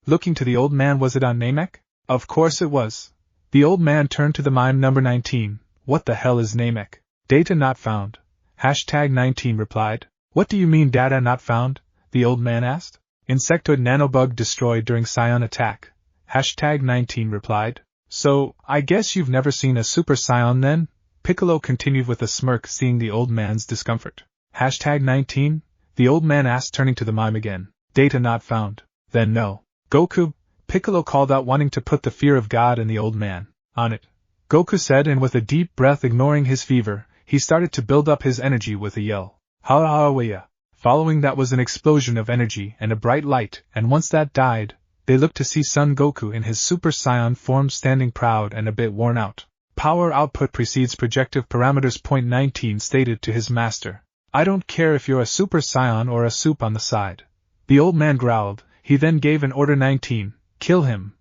Looking to the old man, was it on Namek? Of course it was. The old man turned to the mime number 19. What the hell is Namek? Data not found. Hashtag 19 replied. What do you mean data not found? The old man asked. Insectoid nanobug destroyed during Scion attack. Hashtag 19 replied. So, I guess you've never seen a Super Scion then? Piccolo continued with a smirk, seeing the old man's discomfort. Hashtag 19? The old man asked, turning to the mime again. Data not found. Then no. Goku, Piccolo called out, wanting to put the fear of God in the old man. On it. Goku said, and with a deep breath ignoring his fever, he started to build up his energy with a yell. Ha-ha-ha-wa-ya. Following that was an explosion of energy and a bright light, and once that died, they looked to see Son Goku in his Super Saiyan form standing proud and a bit worn out. Power output precedes projective parameters. 19 stated to his master. I don't care if you're a Super Saiyan or a soup on the side. The old man growled. He then gave an order. 19. Kill him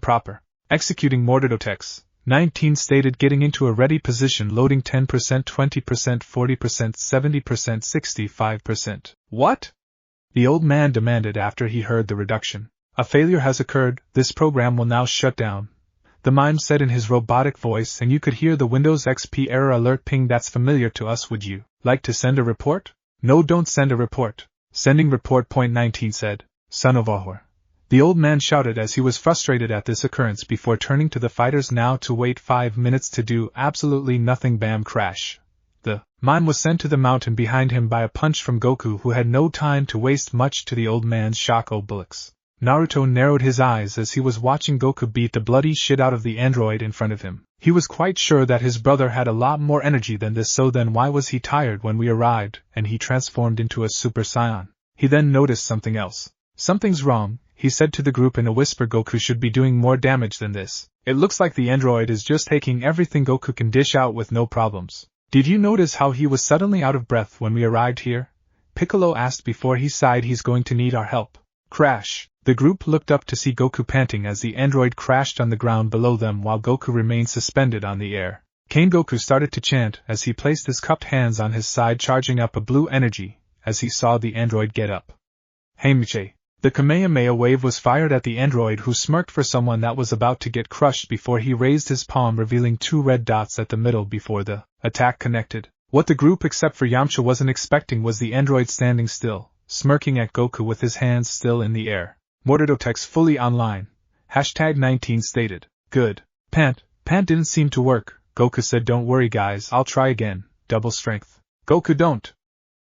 proper. Executing Mordidotex. 19 stated, getting into a ready position, loading 10%, 20%, 40%, 70%, 65%. What? The old man demanded after he heard the reduction. A failure has occurred, this program will now shut down. The mime said in his robotic voice, and you could hear the Windows XP error alert ping. That's familiar to us. Would you like to send a report? No, don't send a report. Sending report. 19 said. Son of a whore. The old man shouted as he was frustrated at this occurrence before turning to the fighters now to wait 5 minutes to do absolutely nothing. Bam, crash. The mime was sent to the mountain behind him by a punch from Goku, who had no time to waste, much to the old man's shock. Oh bullocks. Naruto narrowed his eyes as he was watching Goku beat the bloody shit out of the android in front of him. He was quite sure that his brother had a lot more energy than this, so then why was he tired when we arrived and he transformed into a Super Saiyan? He then noticed something else. Something's wrong, he said to the group in a whisper. Goku should be doing more damage than this. It looks like the android is just taking everything Goku can dish out with no problems. Did you notice how he was suddenly out of breath when we arrived here? Piccolo asked before he sighed. He's going to need our help. Crash. The group looked up to see Goku panting as the android crashed on the ground below them while Goku remained suspended on the air. Kane Goku started to chant as he placed his cupped hands on his side, charging up a blue energy as he saw the android get up. Hey Miche. The Kamehameha wave was fired at the android, who smirked for someone that was about to get crushed before he raised his palm, revealing 2 red dots at the middle before the attack connected. What the group except for Yamcha wasn't expecting was the android standing still, smirking at Goku with his hands still in the air. Mordidotex fully online. Hashtag 19 stated. Good. Pant didn't seem to work. Goku said, don't worry guys, I'll try again. Double strength. Goku, don't.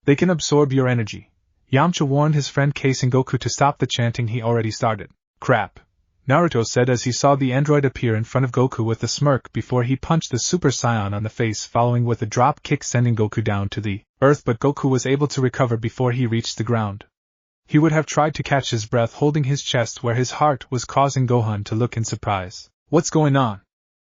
They can absorb your energy. Yamcha warned his friend, casing Goku to stop the chanting he already started. Crap. Naruto said as he saw the android appear in front of Goku with a smirk before he punched the Super Saiyan on the face, following with a drop kick sending Goku down to the earth, but Goku was able to recover before he reached the ground. He would have tried to catch his breath, holding his chest where his heart was, causing Gohan to look in surprise. What's going on?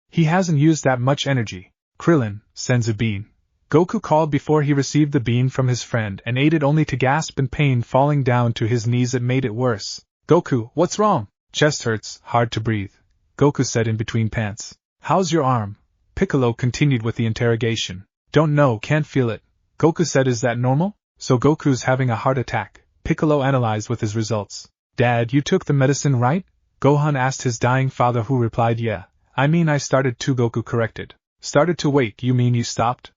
He hasn't used that much energy. Krillin, Senzubin. Goku called before he received the beam from his friend and ate it only to gasp in pain, falling down to his knees. It made it worse. Goku, what's wrong? Chest hurts, hard to breathe, Goku said in between pants. How's your arm? Piccolo continued with the interrogation. Don't know, can't feel it, Goku said. Is that normal? So Goku's having a heart attack, Piccolo analyzed with his results. Dad, you took the medicine, right? Gohan asked his dying father, who replied, yeah. I mean, I started to, Goku corrected. Started to wait, you mean you stopped?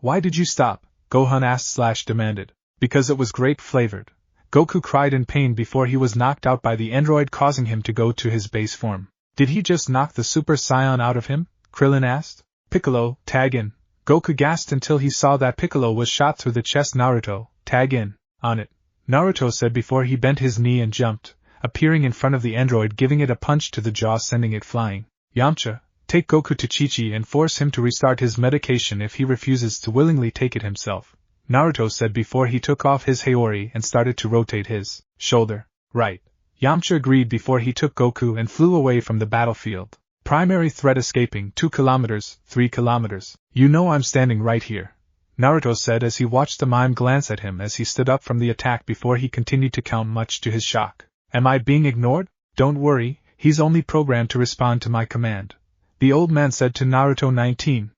Why did you stop? Gohan asked / demanded. Because it was grape-flavored. Goku cried in pain before he was knocked out by the android, causing him to go to his base form. Did he just knock the Super Saiyan out of him? Krillin asked. Piccolo, tag in. Goku gasped until he saw that Piccolo was shot through the chest. Naruto, tag in. On it, Naruto said before he bent his knee and jumped, appearing in front of the android, giving it a punch to the jaw, sending it flying. Yamcha, take Goku to Chi-Chi and force him to restart his medication if he refuses to willingly take it himself, Naruto said before he took off his Haori and started to rotate his shoulder. Right. Yamcha agreed before he took Goku and flew away from the battlefield. Primary threat escaping, 2 kilometers, 3 kilometers. You know I'm standing right here, Naruto said as he watched the mime glance at him as he stood up from the attack before he continued to count, much to his shock. Am I being ignored? Don't worry, he's only programmed to respond to my command, the old man said to Naruto. 19.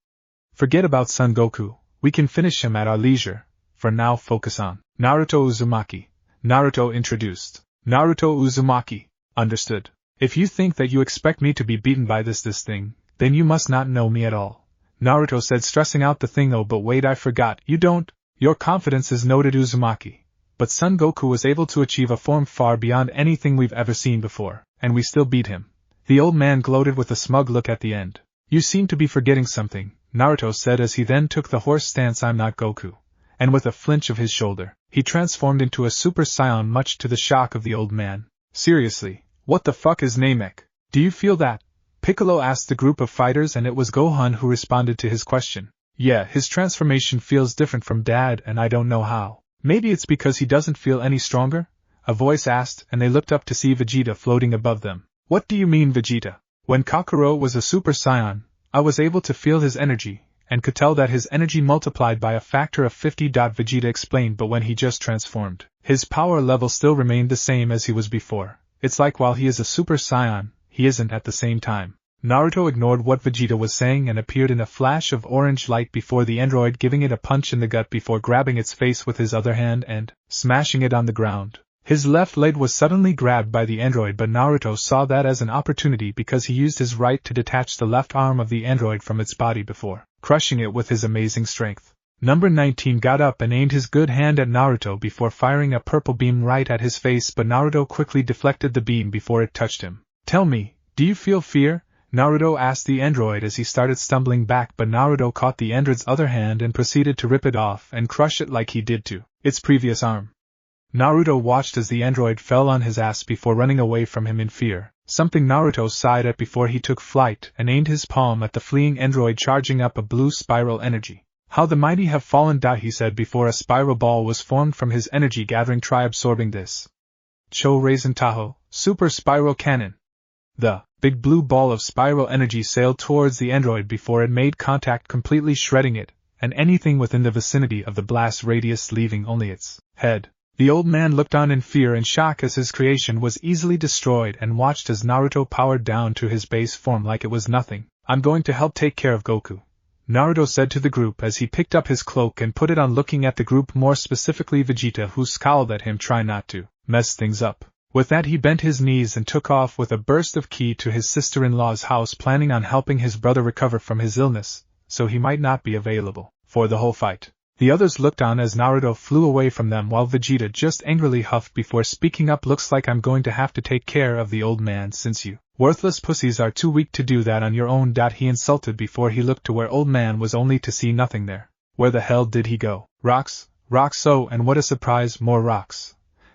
Forget about Son Goku, we can finish him at our leisure. For now, focus on Naruto Uzumaki. Naruto introduced. Naruto Uzumaki. Understood. If you think that you expect me to be beaten by this thing, then you must not know me at all, Naruto said, stressing out the thing. Oh, but wait, I forgot, you don't. Your confidence is noted, Uzumaki. But Son Goku was able to achieve a form far beyond anything we've ever seen before, and we still beat him. The old man gloated with a smug look at the end. You seem to be forgetting something, Naruto said as he then took the horse stance. I'm not Goku. And with a flinch of his shoulder, he transformed into a Super Saiyan, much to the shock of the old man. Seriously, what the fuck is Namek? Do you feel that? Piccolo asked the group of fighters, and it was Gohan who responded to his question. Yeah, his transformation feels different from Dad, and I don't know how. Maybe it's because he doesn't feel any stronger? A voice asked, and they looked up to see Vegeta floating above them. What do you mean, Vegeta? When Kakarot was a Super Saiyan, I was able to feel his energy, and could tell that his energy multiplied by a factor of 50. Vegeta explained, but when he just transformed, his power level still remained the same as he was before. It's like while he is a Super Saiyan, he isn't at the same time. Naruto ignored what Vegeta was saying and appeared in a flash of orange light before the android, giving it a punch in the gut before grabbing its face with his other hand and smashing it on the ground. His left leg was suddenly grabbed by the android, but Naruto saw that as an opportunity because he used his right to detach the left arm of the android from its body before crushing it with his amazing strength. Number 19 got up and aimed his good hand at Naruto before firing a purple beam right at his face, but Naruto quickly deflected the beam before it touched him. Tell me, do you feel fear? Naruto asked the android as he started stumbling back, but Naruto caught the android's other hand and proceeded to rip it off and crush it like he did to its previous arm. Naruto watched as the android fell on his ass before running away from him in fear, something Naruto sighed at before he took flight and aimed his palm at the fleeing android, charging up a blue spiral energy. How the mighty have fallen, he said before a spiral ball was formed from his energy-gathering tri, absorbing this. Cho Raisin Tahoe, Super Spiral Cannon. The big blue ball of spiral energy sailed towards the android before it made contact, completely shredding it, and anything within the vicinity of the blast radius, leaving only its head. The old man looked on in fear and shock as his creation was easily destroyed and watched as Naruto powered down to his base form like it was nothing. I'm going to help take care of Goku, Naruto said to the group as he picked up his cloak and put it on, looking at the group, more specifically Vegeta, who scowled at him, trying not to mess things up. With that, he bent his knees and took off with a burst of ki to his sister-in-law's house, planning on helping his brother recover from his illness, so he might not be available for the whole fight. The others looked on as Naruto flew away from them while Vegeta just angrily huffed before speaking up. Looks like I'm going to have to take care of the old man since you worthless pussies are too weak to do that on your own. He insulted before he looked to where old man was, only to see nothing there. Where the hell did he go? Rocks, rocks, oh, and what a surprise, more rocks,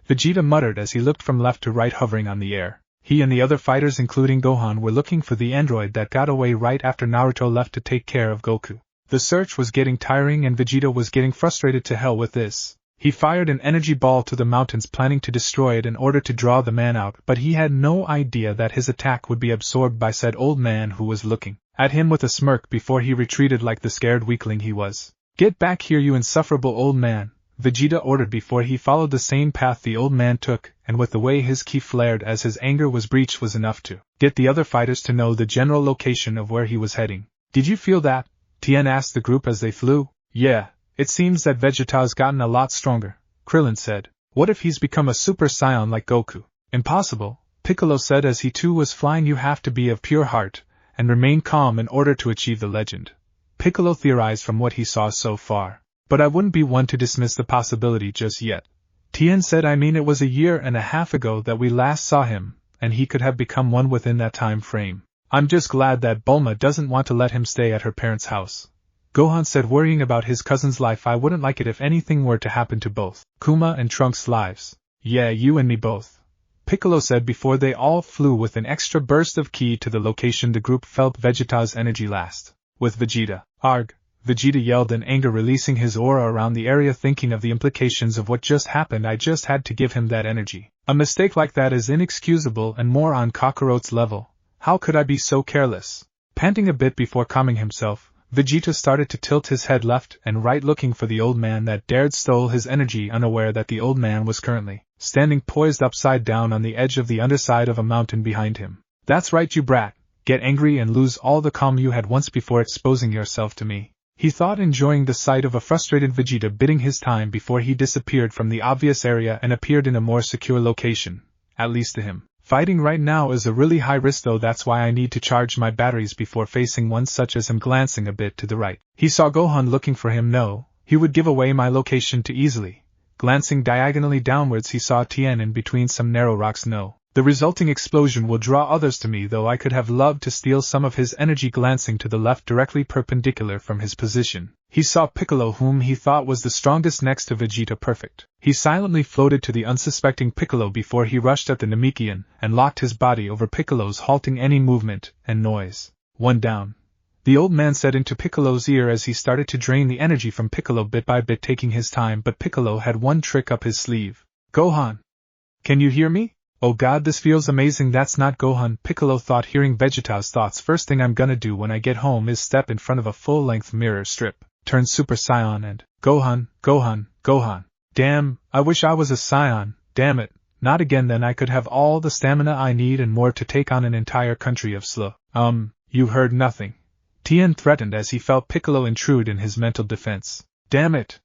Vegeta muttered as he looked from left to right, hovering on the air. He and the other fighters, including Gohan, were looking for the android that got away right after Naruto left to take care of Goku. The search was getting tiring and Vegeta was getting frustrated. To hell with this. He fired an energy ball to the mountains, planning to destroy it in order to draw the man out, but he had no idea that his attack would be absorbed by said old man, who was looking at him with a smirk before he retreated like the scared weakling he was. Get back here, you insufferable old man, Vegeta ordered before he followed the same path the old man took, and with the way his ki flared as his anger was breached was enough to get the other fighters to know the general location of where he was heading. Did you feel that? Tien asked the group as they flew. Yeah, it seems that Vegeta's gotten a lot stronger, Krillin said. What if he's become a Super Saiyan like Goku? Impossible, Piccolo said as he too was flying. You have to be of pure heart, and remain calm in order to achieve the legend, Piccolo theorized from what he saw so far. But I wouldn't be one to dismiss the possibility just yet. Tien said, I mean, it was a year and a half ago that we last saw him, and he could have become one within that time frame. I'm just glad that Bulma doesn't want to let him stay at her parents' house. Gohan said, worrying about his cousin's life. I wouldn't like it if anything were to happen to both Kuma and Trunks' lives. Yeah, you and me both, Piccolo said before they all flew with an extra burst of ki to the location the group felt Vegeta's energy last. With Vegeta. Arg! Vegeta yelled in anger, releasing his aura around the area. Thinking of the implications of what just happened, I just had to give him that energy. A mistake like that is inexcusable and more on Kakaroto's level. How could I be so careless? Panting a bit before calming himself, Vegeta started to tilt his head left and right, looking for the old man that dared stole his energy, unaware that the old man was currently standing poised upside down on the edge of the underside of a mountain behind him. That's right, you brat. Get angry and lose all the calm you had once before exposing yourself to me, he thought, enjoying the sight of a frustrated Vegeta biding his time before he disappeared from the obvious area and appeared in a more secure location, at least to him. Fighting right now is a really high risk though, that's why I need to charge my batteries before facing one such as him. Glancing a bit to the right, he saw Gohan looking for him. No, he would give away my location too easily. Glancing diagonally downwards, he saw Tien in between some narrow rocks. No, the resulting explosion will draw others to me, though I could have loved to steal some of his energy. Glancing to the left, directly perpendicular from his position, he saw Piccolo, whom he thought was the strongest next to Vegeta. Perfect. He silently floated to the unsuspecting Piccolo before he rushed at the Namekian and locked his body over Piccolo's, halting any movement and noise. One down, the old man said into Piccolo's ear as he started to drain the energy from Piccolo bit by bit, taking his time. But Piccolo had one trick up his sleeve. Gohan, can you hear me? Oh god, this feels amazing. That's not Gohan, Piccolo thought, hearing Vegeta's thoughts. First thing I'm gonna do when I get home is step in front of a full-length mirror strip, turn Super Saiyan and Gohan, Gohan, Gohan. Damn, I wish I was a Scion, damn it, not again. Then I could have all the stamina I need and more to take on an entire country of Slu. You heard nothing, Tien threatened as he felt Piccolo intrude in his mental defense. Damn it!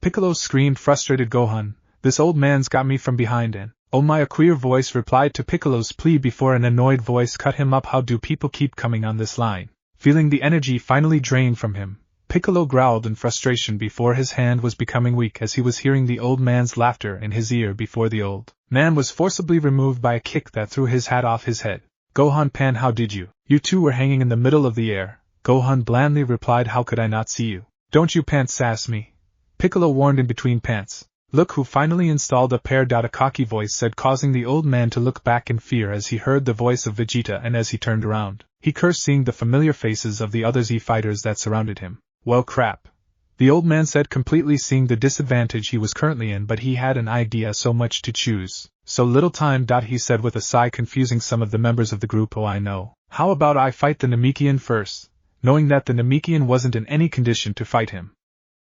Piccolo screamed, frustrated. Gohan, this old man's got me from behind and oh my, a queer voice replied to Piccolo's plea before an annoyed voice cut him up. How do people keep coming on this line? Feeling the energy finally drained from him, Piccolo growled in frustration before his hand was becoming weak as he was hearing the old man's laughter in his ear before the old man was forcibly removed by a kick that threw his hat off his head. Gohan, Pan, how did you? You two were hanging in the middle of the air, Gohan blandly replied. How could I not see you? Don't you pants sass me, Piccolo warned in between pants. Look who finally installed a pair. A cocky voice said, causing the old man to look back in fear as he heard the voice of Vegeta, and as he turned around, he cursed seeing the familiar faces of the other Z fighters that surrounded him. Well, crap, the old man said, completely seeing the disadvantage he was currently in, but he had an idea. So much to choose, so little time. He said with a sigh, confusing some of the members of the group. Oh, I know. How about I fight the Namekian first? Knowing that the Namekian wasn't in any condition to fight him.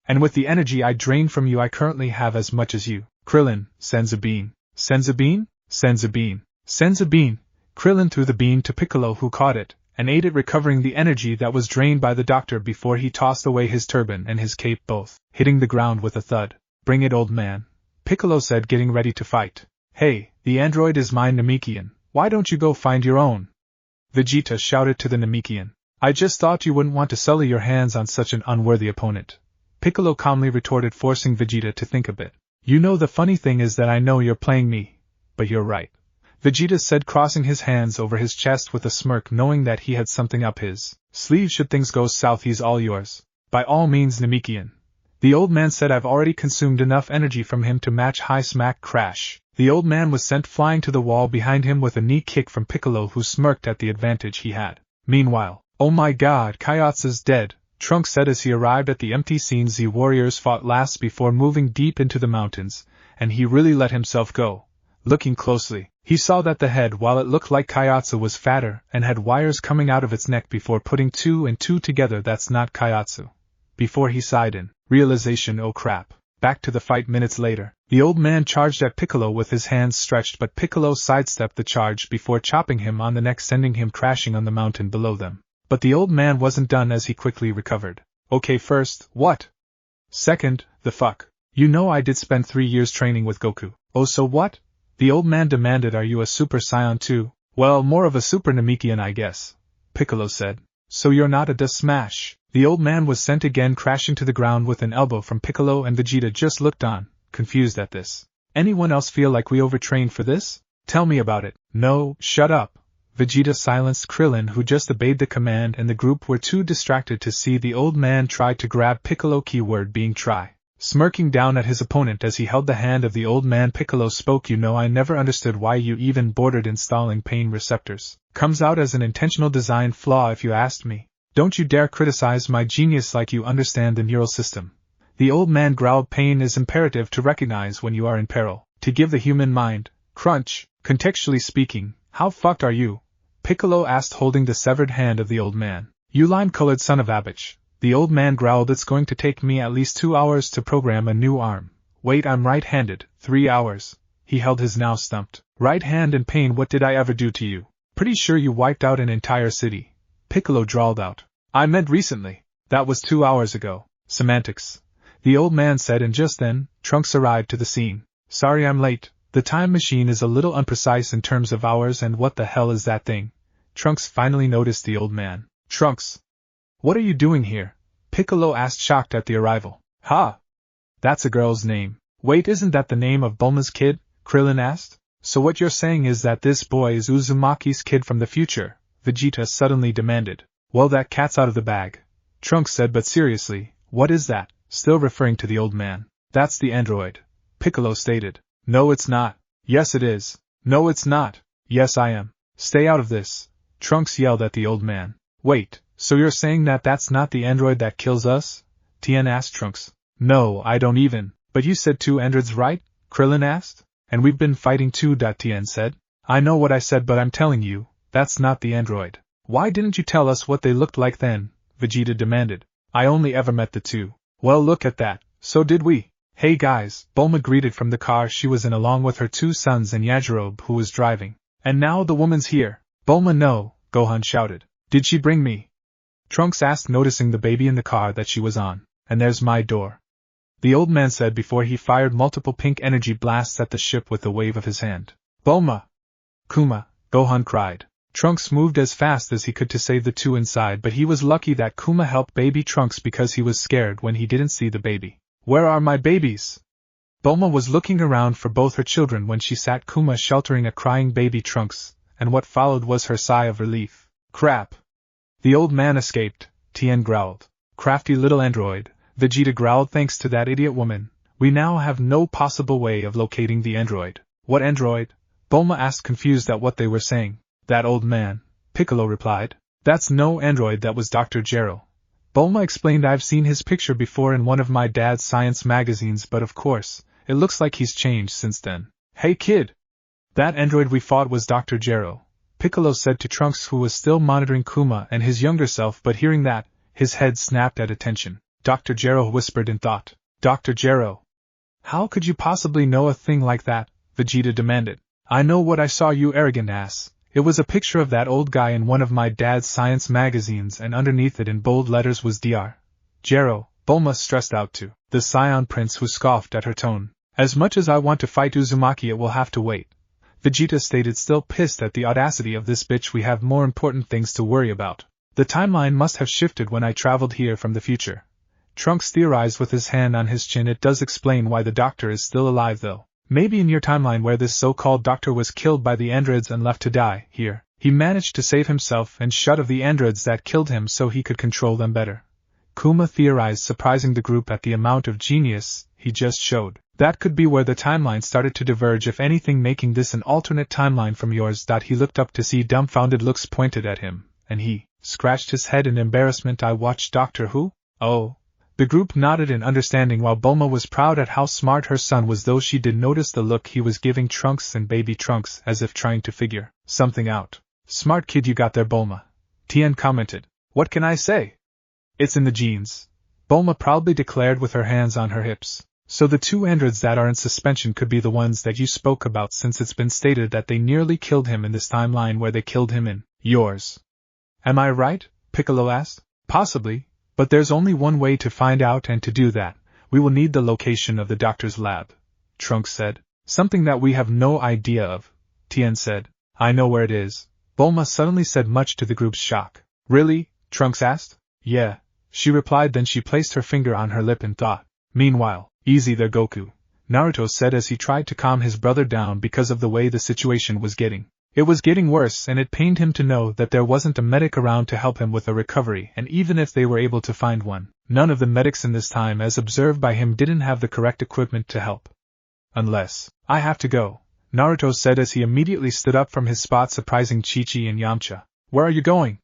And with the energy I drained from you, I currently have as much as you. Krillin, sends a bean. Sends a bean? Sends a bean. Sends a bean. Krillin threw the bean to Piccolo, who caught it and ate it, recovering the energy that was drained by the doctor before he tossed away his turban and his cape, both hitting the ground with a thud. Bring it, old man, Piccolo said, getting ready to fight. Hey, the android is mine, Namekian. Why don't you go find your own? Vegeta shouted to the Namekian. I just thought you wouldn't want to sully your hands on such an unworthy opponent, Piccolo calmly retorted, forcing Vegeta to think a bit. You know, the funny thing is that I know you're playing me, but you're right, Vegeta said, crossing his hands over his chest with a smirk, knowing that he had something up his sleeve should things go south. He's all yours. By all means, Namekian, the old man said. I've already consumed enough energy from him to match. High smack crash. The old man was sent flying to the wall behind him with a knee kick from Piccolo, who smirked at the advantage he had. Meanwhile, oh my god, Kaiotsu's dead, Trunks said as he arrived at the empty scene. Z warriors fought last before moving deep into the mountains, and he really let himself go. Looking closely, he saw that the head, while it looked like Kaiotsu, was fatter and had wires coming out of its neck. Before putting two and two together, that's not Kaiotsu. before he sighed in realization, oh crap. Back to the fight minutes later. The old man charged at Piccolo with his hands stretched, but Piccolo sidestepped the charge before chopping him on the neck, sending him crashing on the mountain below them. But the old man wasn't done, as he quickly recovered. Okay, first, what? Second, the fuck? You know I did spend 3 years training with Goku. Oh, so what? The old man demanded. Are you a Super Saiyan too? Well, more of a Super Namekian, I guess, Piccolo said. So you're not a da smash? The old man was sent again, crashing to the ground with an elbow from Piccolo, and Vegeta just looked on, confused at this. Anyone else feel like we overtrained for this? Tell me about it. No, shut up. Vegeta silenced Krillin, who just obeyed the command, and the group were too distracted to see the old man try to grab Piccolo, keyword being try. Smirking down at his opponent as he held the hand of the old man, Piccolo spoke. You know, I never understood why you even bothered installing pain receptors. Comes out as an intentional design flaw if you asked me. Don't you dare criticize my genius like you understand the neural system. The old man growled. Pain is imperative to recognize when you are in peril, to give the human mind, crunch. Contextually speaking, how fucked are you? Piccolo asked, holding the severed hand of the old man. You lime-colored son of a bitch. The old man growled. It's going to take me at least 2 hours to program a new arm. Wait, I'm right-handed. 3 hours. He held his now stumped right hand in pain. What did I ever do to you? Pretty sure you wiped out an entire city. Piccolo drawled out. I meant recently. That was 2 hours ago. Semantics. The old man said, and just then, Trunks arrived to the scene. Sorry I'm late. The time machine is a little imprecise in terms of hours, and what the hell is that thing? Trunks finally noticed the old man. Trunks! What are you doing here? Piccolo asked, shocked at the arrival. Ha! That's a girl's name. Wait, isn't that the name of Bulma's kid? Krillin asked. So what you're saying is that this boy is Uzumaki's kid from the future? Vegeta suddenly demanded. Well, that cat's out of the bag, Trunks said, but seriously, what is that? Still referring to the old man. That's the android, Piccolo stated. No, it's not. Yes, it is. No, it's not. Yes, I am. Stay out of this, Trunks yelled at the old man. Wait, so you're saying that that's not the android that kills us? Tien asked Trunks. No, I don't even. But you said 2 androids, right? Krillin asked. And we've been fighting too, Tien said. I know what I said, but I'm telling you, that's not the android. Why didn't you tell us what they looked like then? Vegeta demanded. I only ever met the 2. Well, look at that. So did we. Hey guys, Bulma greeted from the car she was in along with her 2 sons and Yajirobe, who was driving. And now the woman's here. Bulma, no, Gohan shouted. Did she bring me? Trunks asked, noticing the baby in the car that she was on. And there's my door, the old man said before he fired multiple pink energy blasts at the ship with a wave of his hand. Bulma! Kuma! Gohan cried. Trunks moved as fast as he could to save the 2 inside, but he was lucky that Kuma helped baby Trunks because he was scared when he didn't see the baby. Where are my babies? Bulma was looking around for both her children when she sat Kuma sheltering a crying baby Trunks, and what followed was her sigh of relief. Crap! The old man escaped, Tien growled. Crafty little android, Vegeta growled. Thanks to that idiot woman, we now have no possible way of locating the android. What android? Bulma asked, confused at what they were saying. That old man, Piccolo replied. That's no android, that was Dr. Gero. Bulma explained. I've seen his picture before in one of my dad's science magazines, but of course, it looks like he's changed since then. Hey kid! That android we fought was Dr. Gero, Piccolo said to Trunks, who was still monitoring Kuma and his younger self, but hearing that, his head snapped at attention. Dr. Gero whispered in thought. Dr. Gero! How could you possibly know a thing like that? Vegeta demanded. I know what I saw, you arrogant ass. It was a picture of that old guy in one of my dad's science magazines, and underneath it in bold letters was Dr. Gero. Bulma stressed out to the Scion prince, who scoffed at her tone. As much as I want to fight Uzumaki, it will have to wait, Vegeta stated, still pissed at the audacity of this bitch. We have more important things to worry about. The timeline must have shifted when I traveled here from the future, Trunks theorized with his hand on his chin. It does explain why the doctor is still alive though. Maybe in your timeline where this so-called doctor was killed by the androids and left to die, here, he managed to save himself and shut of the androids that killed him so he could control them better. Kuma theorized, surprising the group at the amount of genius he just showed. That could be where the timeline started to diverge, if anything, making this an alternate timeline from yours. He looked up to see dumbfounded looks pointed at him, and he scratched his head in embarrassment. I watched Doctor Who? Oh. The group nodded in understanding, while Bulma was proud at how smart her son was, though she did notice the look he was giving Trunks and baby Trunks, as if trying to figure something out. Smart kid you got there, Bulma, Tien commented. What can I say? It's in the genes, Bulma proudly declared with her hands on her hips. So the two androids that are in suspension could be the ones that you spoke about, since it's been stated that they nearly killed him in this timeline where they killed him in yours. Am I right? Piccolo asked. Possibly, but there's only one way to find out, and to do that, we will need the location of the doctor's lab, Trunks said. Something that we have no idea of, Tien said. I know where it is, Bulma suddenly said, much to the group's shock. Really? Trunks asked. Yeah, she replied. Then she placed her finger on her lip and thought. Meanwhile, easy there, Goku, Naruto said as he tried to calm his brother down because of the way the situation was getting. It was getting worse, and it pained him to know that there wasn't a medic around to help him with a recovery, and even if they were able to find one, none of the medics in this time, as observed by him, didn't have the correct equipment to help. Unless, I have to go, Naruto said as he immediately stood up from his spot, surprising Chi-Chi and Yamcha. Where are you going?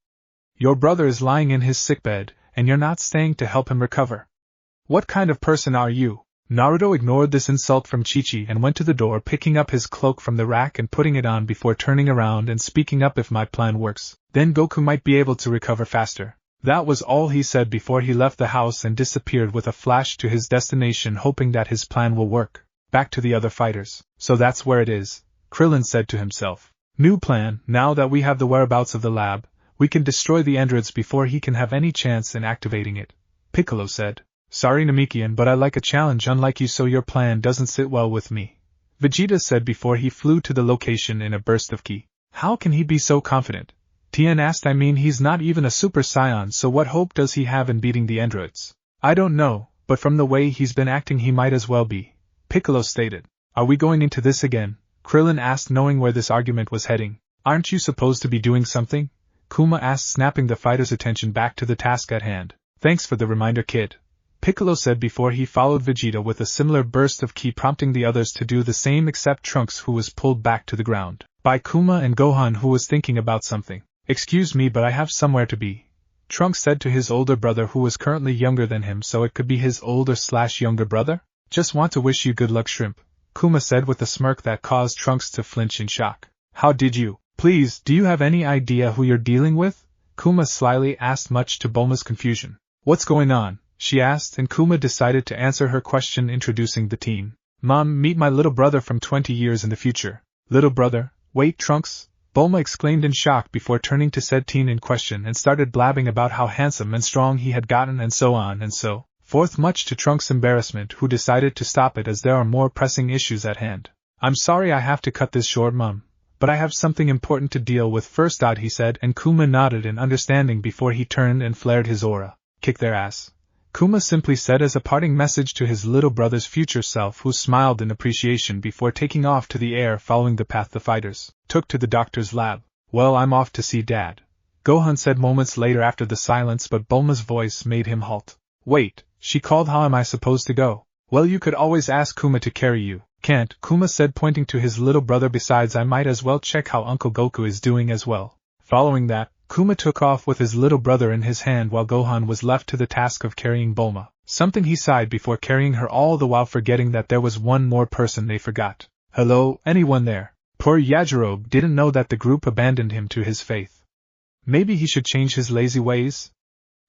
Your brother is lying in his sickbed, and you're not staying to help him recover. What kind of person are you? Naruto ignored this insult from Chi-Chi and went to the door, picking up his cloak from the rack and putting it on before turning around and speaking up. If my plan works, then Goku might be able to recover faster. That was all he said before he left the house and disappeared with a flash to his destination, hoping that his plan will work. Back to the other fighters. So that's where it is, Krillin said to himself. New plan. Now that we have the whereabouts of the lab, we can destroy the androids before he can have any chance in activating it, Piccolo said. Sorry Namekian, but I like a challenge unlike you, so your plan doesn't sit well with me, Vegeta said before he flew to the location in a burst of ki. How can he be so confident? Tien asked. I mean, he's not even a Super Saiyan, so what hope does he have in beating the androids? I don't know, but from the way he's been acting he might as well be, Piccolo stated. Are we going into this again? Krillin asked, knowing where this argument was heading. Aren't you supposed to be doing something? Kuma asked, snapping the fighter's attention back to the task at hand. Thanks for the reminder, kid, Piccolo said before he followed Vegeta with a similar burst of ki, prompting the others to do the same except Trunks, who was pulled back to the ground by Kuma, and Gohan, who was thinking about something. Excuse me, but I have somewhere to be, Trunks said to his older brother, who was currently younger than him, so it could be his older/younger brother? Just want to wish you good luck, Shrimp, Kuma said with a smirk that caused Trunks to flinch in shock. How did you? Please, do you have any idea who you're dealing with? Kuma slyly asked, much to Bulma's confusion. What's going on? She asked, and Kuma decided to answer her question, introducing the team. Mom, meet my little brother from 20 years in the future. Little brother? Wait, Trunks? Bulma exclaimed in shock before turning to said teen in question and started blabbing about how handsome and strong he had gotten, and so on and so forth, much to Trunks' embarrassment, who decided to stop it as there are more pressing issues at hand. I'm sorry I have to cut this short, Mom, but I have something important to deal with first, he said, and Kuma nodded in understanding before he turned and flared his aura. Kick their ass, Kuma simply said as a parting message to his little brother's future self, who smiled in appreciation before taking off to the air, following the path the fighters took to the doctor's lab. Well, I'm off to see Dad, Gohan said moments later after the silence, but Bulma's voice made him halt. Wait, she called, how am I supposed to go? Well, you could always ask Kuma to carry you. Can't, Kuma said, pointing to his little brother. Besides, I might as well check how Uncle Goku is doing as well. Following that, Kuma took off with his little brother in his hand, while Gohan was left to the task of carrying Bulma, something he sighed before carrying her, all the while forgetting that there was one more person they forgot. Hello, anyone there? Poor Yajirobe didn't know that the group abandoned him to his fate. Maybe he should change his lazy ways?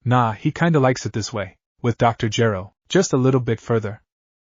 Nah, he kinda likes it this way, with Dr. Gero, just a little bit further,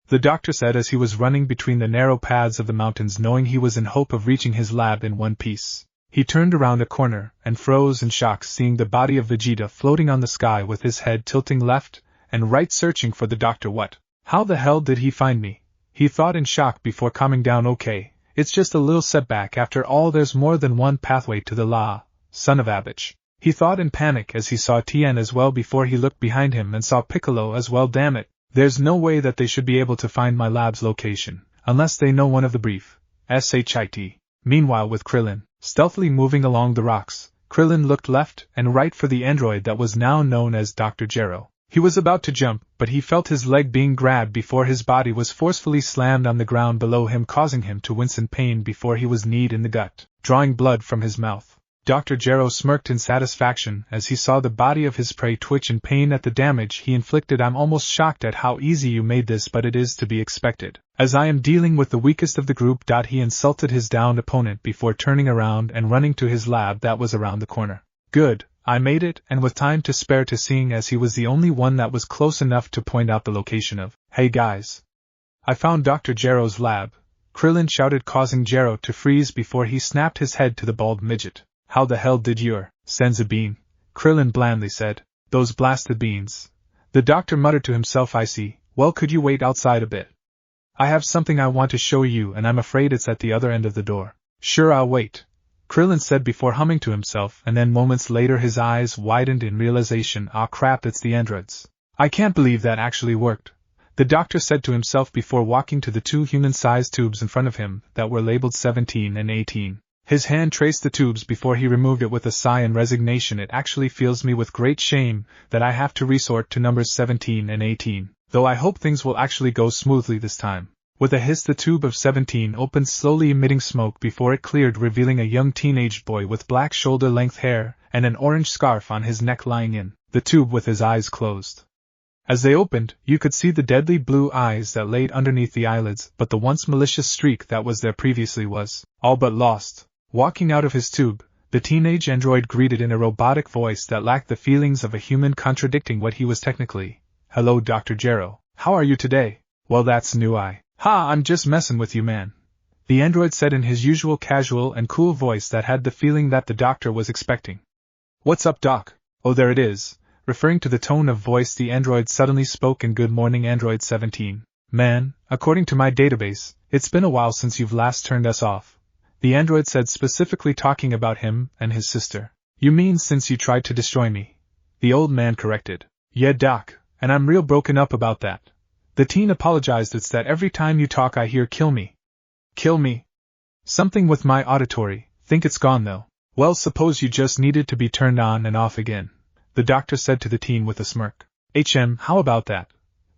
the doctor said as he was running between the narrow paths of the mountains, knowing he was in hope of reaching his lab in one piece. He turned around a corner and froze in shock, seeing the body of Vegeta floating on the sky with his head tilting left and right, searching for the doctor. What? How the hell did he find me? He thought in shock before calming down. Okay, it's just a little setback. After all, there's more than one pathway to the La, son of Abich. He thought in panic as he saw Tien as well before he looked behind him and saw Piccolo as well. Damn it, there's no way that they should be able to find my lab's location, unless they know one of the brief. SHIT. Meanwhile, with Krillin stealthily moving along the rocks, Krillin looked left and right for the android that was now known as Dr. Gero. He was about to jump, but he felt his leg being grabbed before his body was forcefully slammed on the ground below him, causing him to wince in pain before he was kneed in the gut, drawing blood from his mouth. Dr. Gero smirked in satisfaction as he saw the body of his prey twitch in pain at the damage he inflicted. I'm almost shocked at how easy you made this, but it is to be expected, as I am dealing with the weakest of the group. He insulted his downed opponent before turning around and running to his lab that was around the corner. Good, I made it, and with time to spare to seeing as he was the only one that was close enough to point out the location of. Hey guys! I found Dr. Gero's lab, Krillin shouted, causing Gero to freeze before he snapped his head to the bald midget. How the hell did your sense a bean? Krillin blandly said. Those blasted beans. The doctor muttered to himself. I see. Well, could you wait outside a bit? I have something I want to show you, and I'm afraid it's at the other end of the door. Sure, I'll wait, Krillin said before humming to himself, and then moments later his eyes widened in realization. Ah crap, it's the androids. I can't believe that actually worked, the doctor said to himself before walking to the two human-sized tubes in front of him that were labeled 17 and 18. His hand traced the tubes before he removed it with a sigh and resignation. It actually fills me with great shame that I have to resort to numbers 17 and 18, though I hope things will actually go smoothly this time. With a hiss, the tube of 17 opened, slowly emitting smoke before it cleared, revealing a young teenage boy with black shoulder-length hair and an orange scarf on his neck lying in the tube with his eyes closed. As they opened, you could see the deadly blue eyes that laid underneath the eyelids, but the once malicious streak that was there previously was all but lost. Walking out of his tube, the teenage android greeted in a robotic voice that lacked the feelings of a human, contradicting what he was technically. Hello, Dr. Gero. How are you today? Well, that's new. Ha, I'm just messing with you, man. The android said in his usual casual and cool voice that had the feeling that the doctor was expecting. What's up, Doc? Oh, there it is. Referring to the tone of voice, the android suddenly spoke in Good morning, Android 17. Man, according to my database, it's been a while since you've last turned us off. The android said, specifically talking about him and his sister. You mean since you tried to destroy me? The old man corrected. Yeah, Doc, and I'm real broken up about that. The teen apologized. It's that every time you talk I hear kill me. Kill me? Something with my auditory. Think it's gone though. Well, suppose you just needed to be turned on and off again, the doctor said to the teen with a smirk. How about that?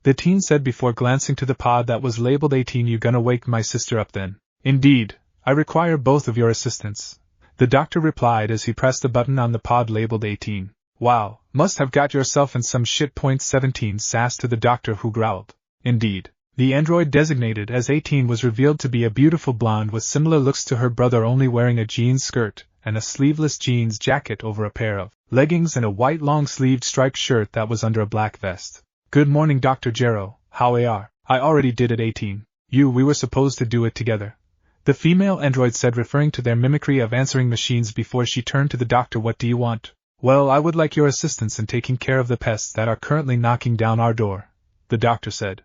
The teen said before glancing to the pod that was labeled 18. You gonna wake my sister up then? Indeed, I require both of your assistance, the doctor replied as he pressed the button on the pod labeled 18. Wow, must have got yourself in some shit. 17 sassed to the doctor, who growled. Indeed, the android designated as 18 was revealed to be a beautiful blonde with similar looks to her brother, only wearing a jeans skirt and a sleeveless jeans jacket over a pair of leggings and a white long-sleeved striped shirt that was under a black vest. Good morning, Dr. Gero. How are? I already did it, 18. We were supposed to do it together, the female android said, referring to their mimicry of answering machines before she turned to the doctor. What do you want? Well, I would like your assistance in taking care of the pests that are currently knocking down our door, the doctor said.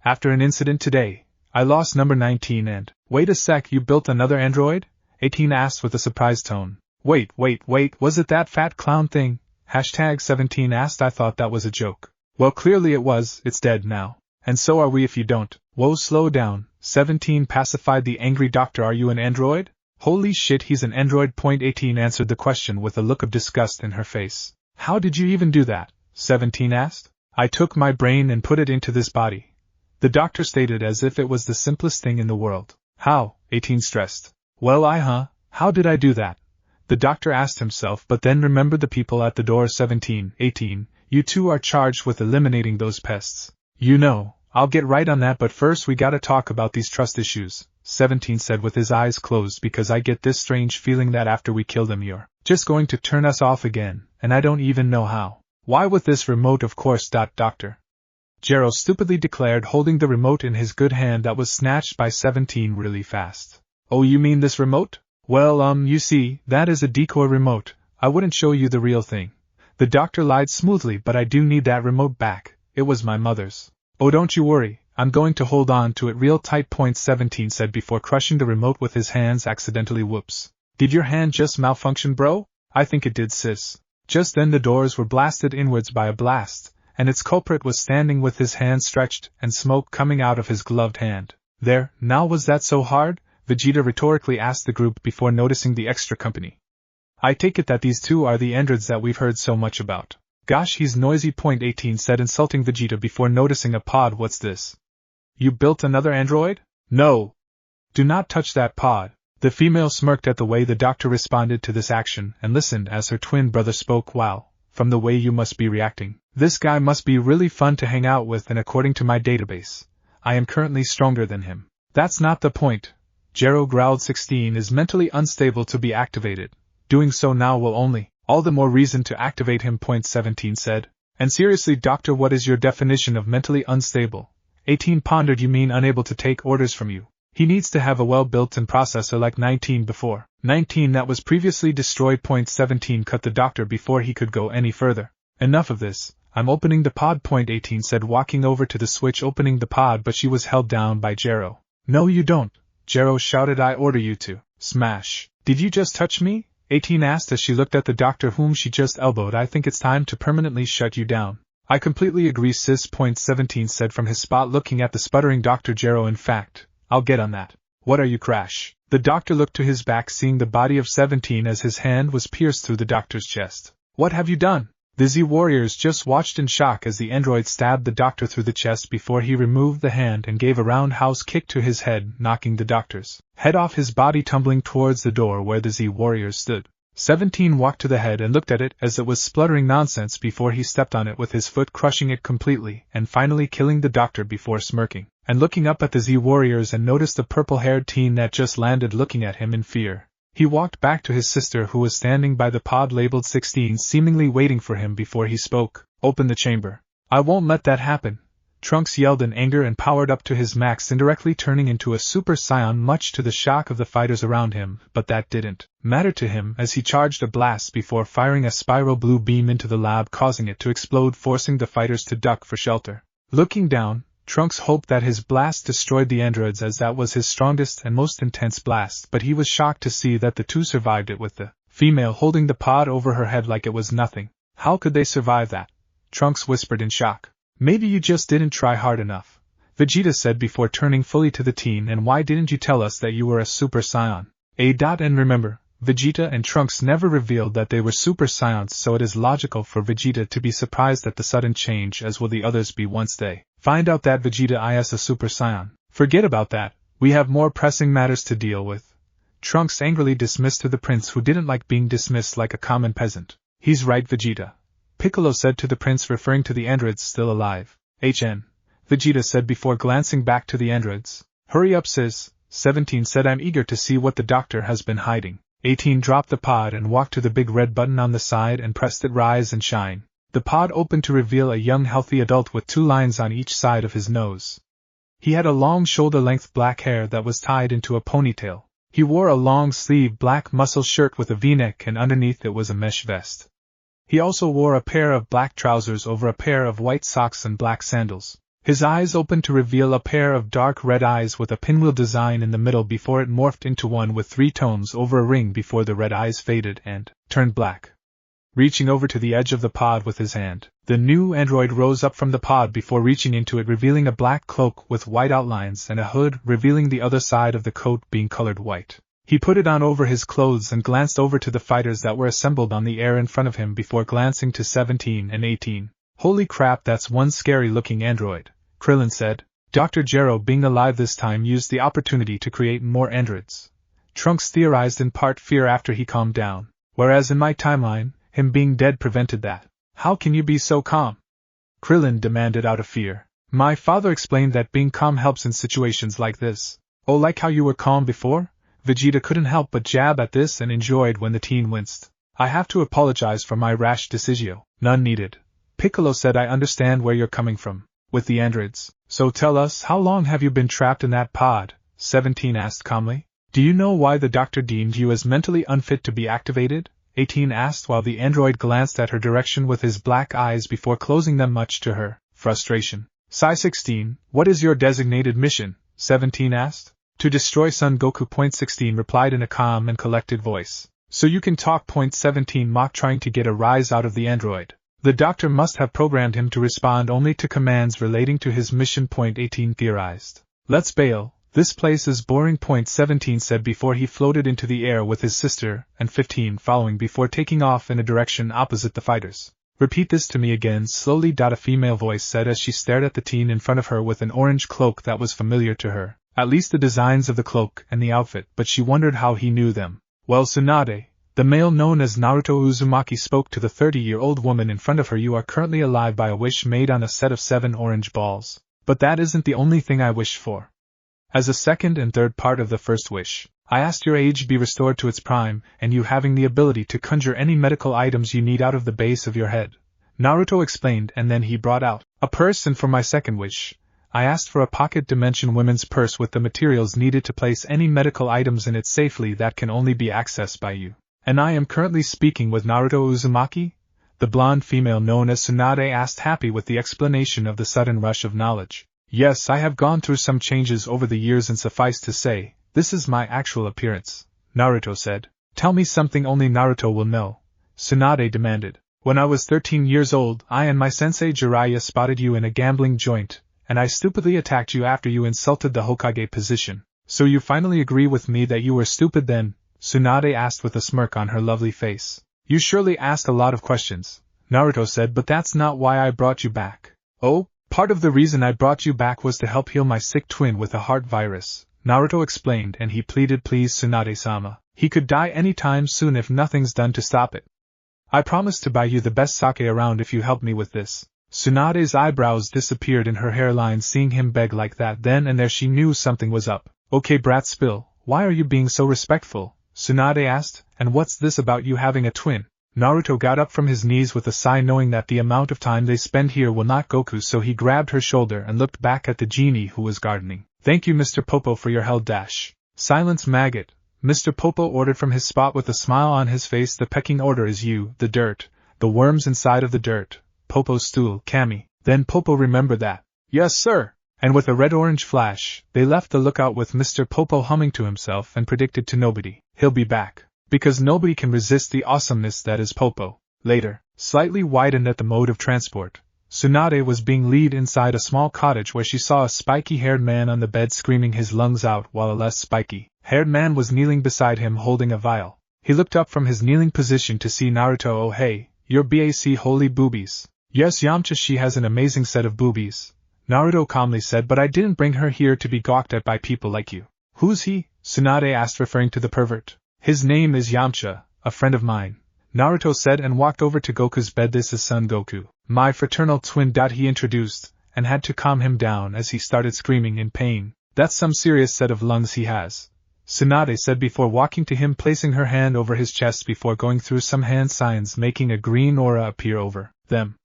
After an incident today, I lost number 19 and... Wait a sec, you built another android? 18 asked with a surprised tone. Wait, was it that fat clown thing? Hashtag 17 asked. I thought that was a joke. Well, clearly it was. It's dead now. And so are we if you don't. Whoa, slow down. 17 pacified the angry doctor. Are you an android? Holy shit, he's an android. 18 answered the question with a look of disgust in her face. How did you even do that? 17 asked. I took my brain and put it into this body, the doctor stated as if it was the simplest thing in the world. How? 18 stressed. Well, how did I do that? The doctor asked himself, but then remembered the people at the door. 17, 18, you two are charged with eliminating those pests. I'll get right on that, but first we gotta talk about these trust issues, 17 said with his eyes closed, because I get this strange feeling that after we kill them you're just going to turn us off again, and I don't even know how. Why with this remote, of course, Doctor. Gero stupidly declared, holding the remote in his good hand that was snatched by 17 really fast. Oh, you mean this remote? Well, you see, that is a decoy remote. I wouldn't show you the real thing. The doctor lied smoothly, but I do need that remote back. It was my mother's. Oh, don't you worry, I'm going to hold on to it real tight. 17 said before crushing the remote with his hands accidentally. Whoops. Did your hand just malfunction, bro? I think it did, sis. Just then the doors were blasted inwards by a blast, and its culprit was standing with his hand stretched and smoke coming out of his gloved hand. There, now was that so hard? Vegeta rhetorically asked the group before noticing the extra company. I take it that these two are the androids that we've heard so much about. Gosh, he's noisy. 18 said, insulting Vegeta before noticing a pod. What's this? You built another android? No. Do not touch that pod. The female smirked at the way the doctor responded to this action and listened as her twin brother spoke. Wow, from the way you must be reacting, this guy must be really fun to hang out with, and according to my database, I am currently stronger than him. That's not the point. Gero growled. 16 is mentally unstable to be activated. Doing so now will All the more reason to activate him. 17 said. And seriously, doctor, what is your definition of mentally unstable? 18 pondered. You mean unable to take orders from you? He needs to have a well-built-in processor like 19 before. 19 that was previously destroyed. 17 cut the doctor before he could go any further. Enough of this. I'm opening the pod. 18 said, walking over to the switch, opening the pod, but she was held down by Gero. No you don't, Gero shouted. I order you to. Smash. Did you just touch me? 18 asked as she looked at the doctor whom she just elbowed. I think it's time to permanently shut you down. I completely agree, sis. 17 said from his spot, looking at the sputtering Dr. Gero. In fact, I'll get on that. What are you, Crash? The doctor looked to his back, seeing the body of 17 as his hand was pierced through the doctor's chest. What have you done? The Z warriors just watched in shock as the android stabbed the doctor through the chest before he removed the hand and gave a roundhouse kick to his head, knocking the doctor's head off his body, tumbling towards the door where the Z warriors stood. 17 walked to the head and looked at it as it was spluttering nonsense before he stepped on it with his foot, crushing it completely and finally killing the doctor before smirking and looking up at the Z warriors and noticed the purple-haired teen that just landed looking at him in fear. He walked back to his sister, who was standing by the pod labeled 16, seemingly waiting for him before he spoke. Open the chamber. I won't let that happen. Trunks yelled in anger and powered up to his max, indirectly turning into a Super Saiyan, much to the shock of the fighters around him, but that didn't matter to him as he charged a blast before firing a spiral blue beam into the lab, causing it to explode, forcing the fighters to duck for shelter. Looking down, Trunks hoped that his blast destroyed the androids, as that was his strongest and most intense blast, but he was shocked to see that the two survived it, with the female holding the pod over her head like it was nothing. How could they survive that? Trunks whispered in shock. Maybe you just didn't try hard enough, Vegeta said before turning fully to the teen. And why didn't you tell us that you were a Super Saiyan? And remember, Vegeta and Trunks never revealed that they were Super Saiyans, so it is logical for Vegeta to be surprised at the sudden change, as will the others be once they find out that Vegeta is a Super Saiyan. Forget about that, we have more pressing matters to deal with. Trunks angrily dismissed to the prince, who didn't like being dismissed like a common peasant. He's right, Vegeta, Piccolo said to the prince, referring to the androids still alive. Vegeta said before glancing back to the androids. Hurry up, sis, 17 said. I'm eager to see what the doctor has been hiding. 18 dropped the pod and walked to the big red button on the side and pressed it. Rise and shine. The pod opened to reveal a young healthy adult with 2 lines on each side of his nose. He had a long shoulder-length black hair that was tied into a ponytail. He wore a long-sleeved black muscle shirt with a V-neck, and underneath it was a mesh vest. He also wore a pair of black trousers over a pair of white socks and black sandals. His eyes opened to reveal a pair of dark red eyes with a pinwheel design in the middle before it morphed into one with 3 tones over a ring before the red eyes faded and turned black. Reaching over to the edge of the pod with his hand, the new android rose up from the pod before reaching into it, revealing a black cloak with white outlines and a hood, revealing the other side of the coat being colored white. He put it on over his clothes and glanced over to the fighters that were assembled on the air in front of him before glancing to 17 and 18. Holy crap, that's one scary-looking android, Krillin said. Dr. Gero, being alive this time, used the opportunity to create more androids. Trunks theorized, in part fear after he calmed down, whereas in my timeline, him being dead prevented that. How can you be so calm? Krillin demanded out of fear. My father explained that being calm helps in situations like this. Oh, like how you were calm before? Vegeta couldn't help but jab at this and enjoyed when the teen winced. I have to apologize for my rash decision. None needed. Piccolo said, I understand where you're coming from with the androids. So tell us, how long have you been trapped in that pod? 17 asked calmly. Do you know why the doctor deemed you as mentally unfit to be activated? 18 asked while the android glanced at her direction with his black eyes before closing them, much to her frustration. Psi 16, what is your designated mission? 17 asked. To destroy Son Goku. 16 replied in a calm and collected voice. So you can talk. 17 mocked, trying to get a rise out of the android. The doctor must have programmed him to respond only to commands relating to his mission. 18 theorized. Let's bail, this place is boring. 17 said before he floated into the air with his sister, and 15 following before taking off in a direction opposite the fighters. Repeat this to me again slowly. A female voice said as she stared at the teen in front of her with an orange cloak that was familiar to her. At least the designs of the cloak and the outfit, but she wondered how he knew them. Well, Tsunade, the male known as Naruto Uzumaki, spoke to the 30-year-old woman in front of her. You are currently alive by a wish made on a set of 7 orange balls. But that isn't the only thing I wish for. As a second and third part of the first wish, I asked your age be restored to its prime, and you having the ability to conjure any medical items you need out of the base of your head. Naruto explained, and then he brought out a purse, and for my second wish, I asked for a pocket dimension women's purse with the materials needed to place any medical items in it safely that can only be accessed by you. And I am currently speaking with Naruto Uzumaki? The blonde female known as Tsunade asked, happy with the explanation of the sudden rush of knowledge. Yes, I have gone through some changes over the years, and suffice to say, this is my actual appearance, Naruto said. Tell me something only Naruto will know, Tsunade demanded. When I was 13 years old, I and my sensei Jiraiya spotted you in a gambling joint, and I stupidly attacked you after you insulted the Hokage position. So you finally agree with me that you were stupid then? Tsunade asked with a smirk on her lovely face. You surely ask a lot of questions, Naruto said, but that's not why I brought you back. Oh, part of the reason I brought you back was to help heal my sick twin with a heart virus, Naruto explained, and he pleaded, please Tsunade-sama, he could die any time soon if nothing's done to stop it. I promise to buy you the best sake around if you help me with this. Tsunade's eyebrows disappeared in her hairline seeing him beg like that. Then and there she knew something was up. Okay, brat Spill, why are you being so respectful? Tsunade asked, and what's this about you having a twin? Naruto got up from his knees with a sigh, knowing that the amount of time they spend here will not Goku, so he grabbed her shoulder and looked back at the genie who was gardening. Thank you, Mr. Popo, for your help. Silence, maggot, Mr. Popo ordered from his spot with a smile on his face. The pecking order is you, the dirt, the worms inside of the dirt. Popo's stool, Kami. Then Popo remembered that. Yes, sir. And with a red-orange flash, they left the lookout with Mr. Popo humming to himself and predicted to nobody, he'll be back. Because nobody can resist the awesomeness that is Popo. Later, slightly widened at the mode of transport, Tsunade was being led inside a small cottage where she saw a spiky-haired man on the bed screaming his lungs out while a less spiky-haired man was kneeling beside him holding a vial. He looked up from his kneeling position to see Naruto. Oh hey, you're BAC holy boobies. Yes, Yamcha, she has an amazing set of boobies, Naruto calmly said, but I didn't bring her here to be gawked at by people like you. Who's he? Tsunade asked, referring to the pervert. His name is Yamcha, a friend of mine, Naruto said, and walked over to Goku's bed. This is Son Goku, my fraternal twin. He introduced, and had to calm him down as he started screaming in pain. That's some serious set of lungs he has, Tsunade said before walking to him, placing her hand over his chest before going through some hand signs making a green aura appear over them.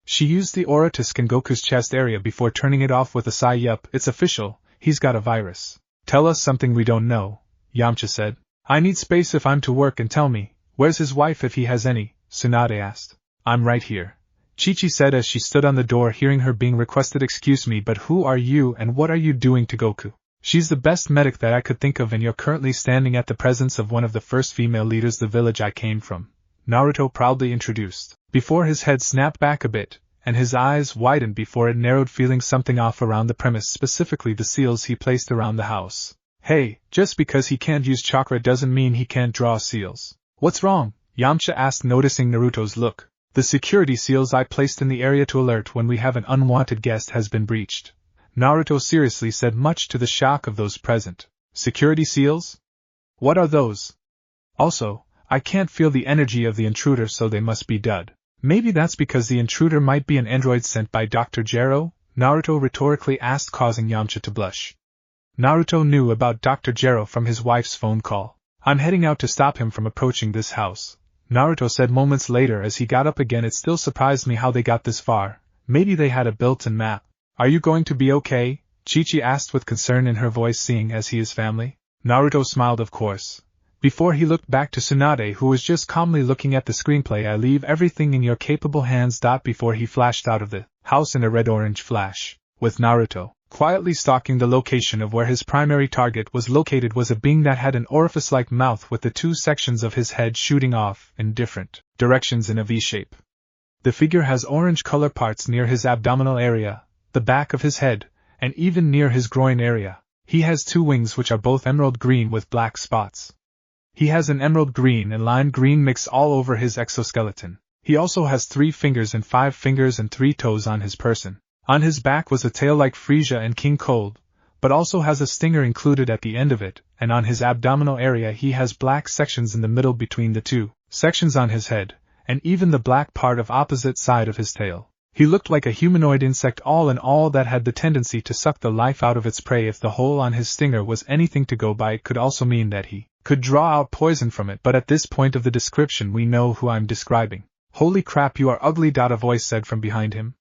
She used the aura to scan Goku's chest area before turning it off with a sigh. Yup, it's official, he's got a virus. Tell us something we don't know, Yamcha said. I need space if I'm to work, and tell me, where's his wife if he has any? Tsunade asked. I'm right here, Chi-Chi said as she stood on the door hearing her being requested. Excuse me, but who are you and what are you doing to Goku? She's the best medic that I could think of, and you're currently standing at the presence of one of the first female leaders the village I came from, Naruto proudly introduced, before his head snapped back a bit, and his eyes widened before it narrowed, feeling something off around the premise, specifically the seals he placed around the house. Hey, just because he can't use chakra doesn't mean he can't draw seals. What's wrong? Yamcha asked, noticing Naruto's look. The security seals I placed in the area to alert when we have an unwanted guest has been breached, Naruto seriously said, much to the shock of those present. Security seals? What are those? Also, I can't feel the energy of the intruder, so they must be dud. Maybe that's because the intruder might be an android sent by Dr. Gero? Naruto rhetorically asked, causing Yamcha to blush. Naruto knew about Dr. Gero from his wife's phone call. I'm heading out to stop him from approaching this house, Naruto said moments later as he got up again. It still surprised me how they got this far. Maybe they had a built-in map. Are you going to be okay? Chi-Chi asked with concern in her voice, seeing as he is family. Naruto smiled, of course, before he looked back to Tsunade, who was just calmly looking at the screenplay. I leave everything in your capable hands. Before he flashed out of the house in a red-orange flash, with Naruto quietly stalking the location of where his primary target was located, was a being that had an orifice-like mouth with the two sections of his head shooting off in different directions in a V-shape. The figure has orange color parts near his abdominal area, the back of his head, and even near his groin area. He has two wings which are both emerald green with black spots. He has an emerald green and lime green mix all over his exoskeleton. He also has 3 fingers and 5 fingers and 3 toes on his person. On his back was a tail like Frieza and King Cold, but also has a stinger included at the end of it, and on his abdominal area he has black sections in the middle between the 2 sections on his head, and even the black part of opposite side of his tail. He looked like a humanoid insect all in all that had the tendency to suck the life out of its prey. If the hole on his stinger was anything to go by, it could also mean that he could draw out poison from it, but at this point of the description we know who I'm describing. Holy crap, you are ugly, a voice said from behind him.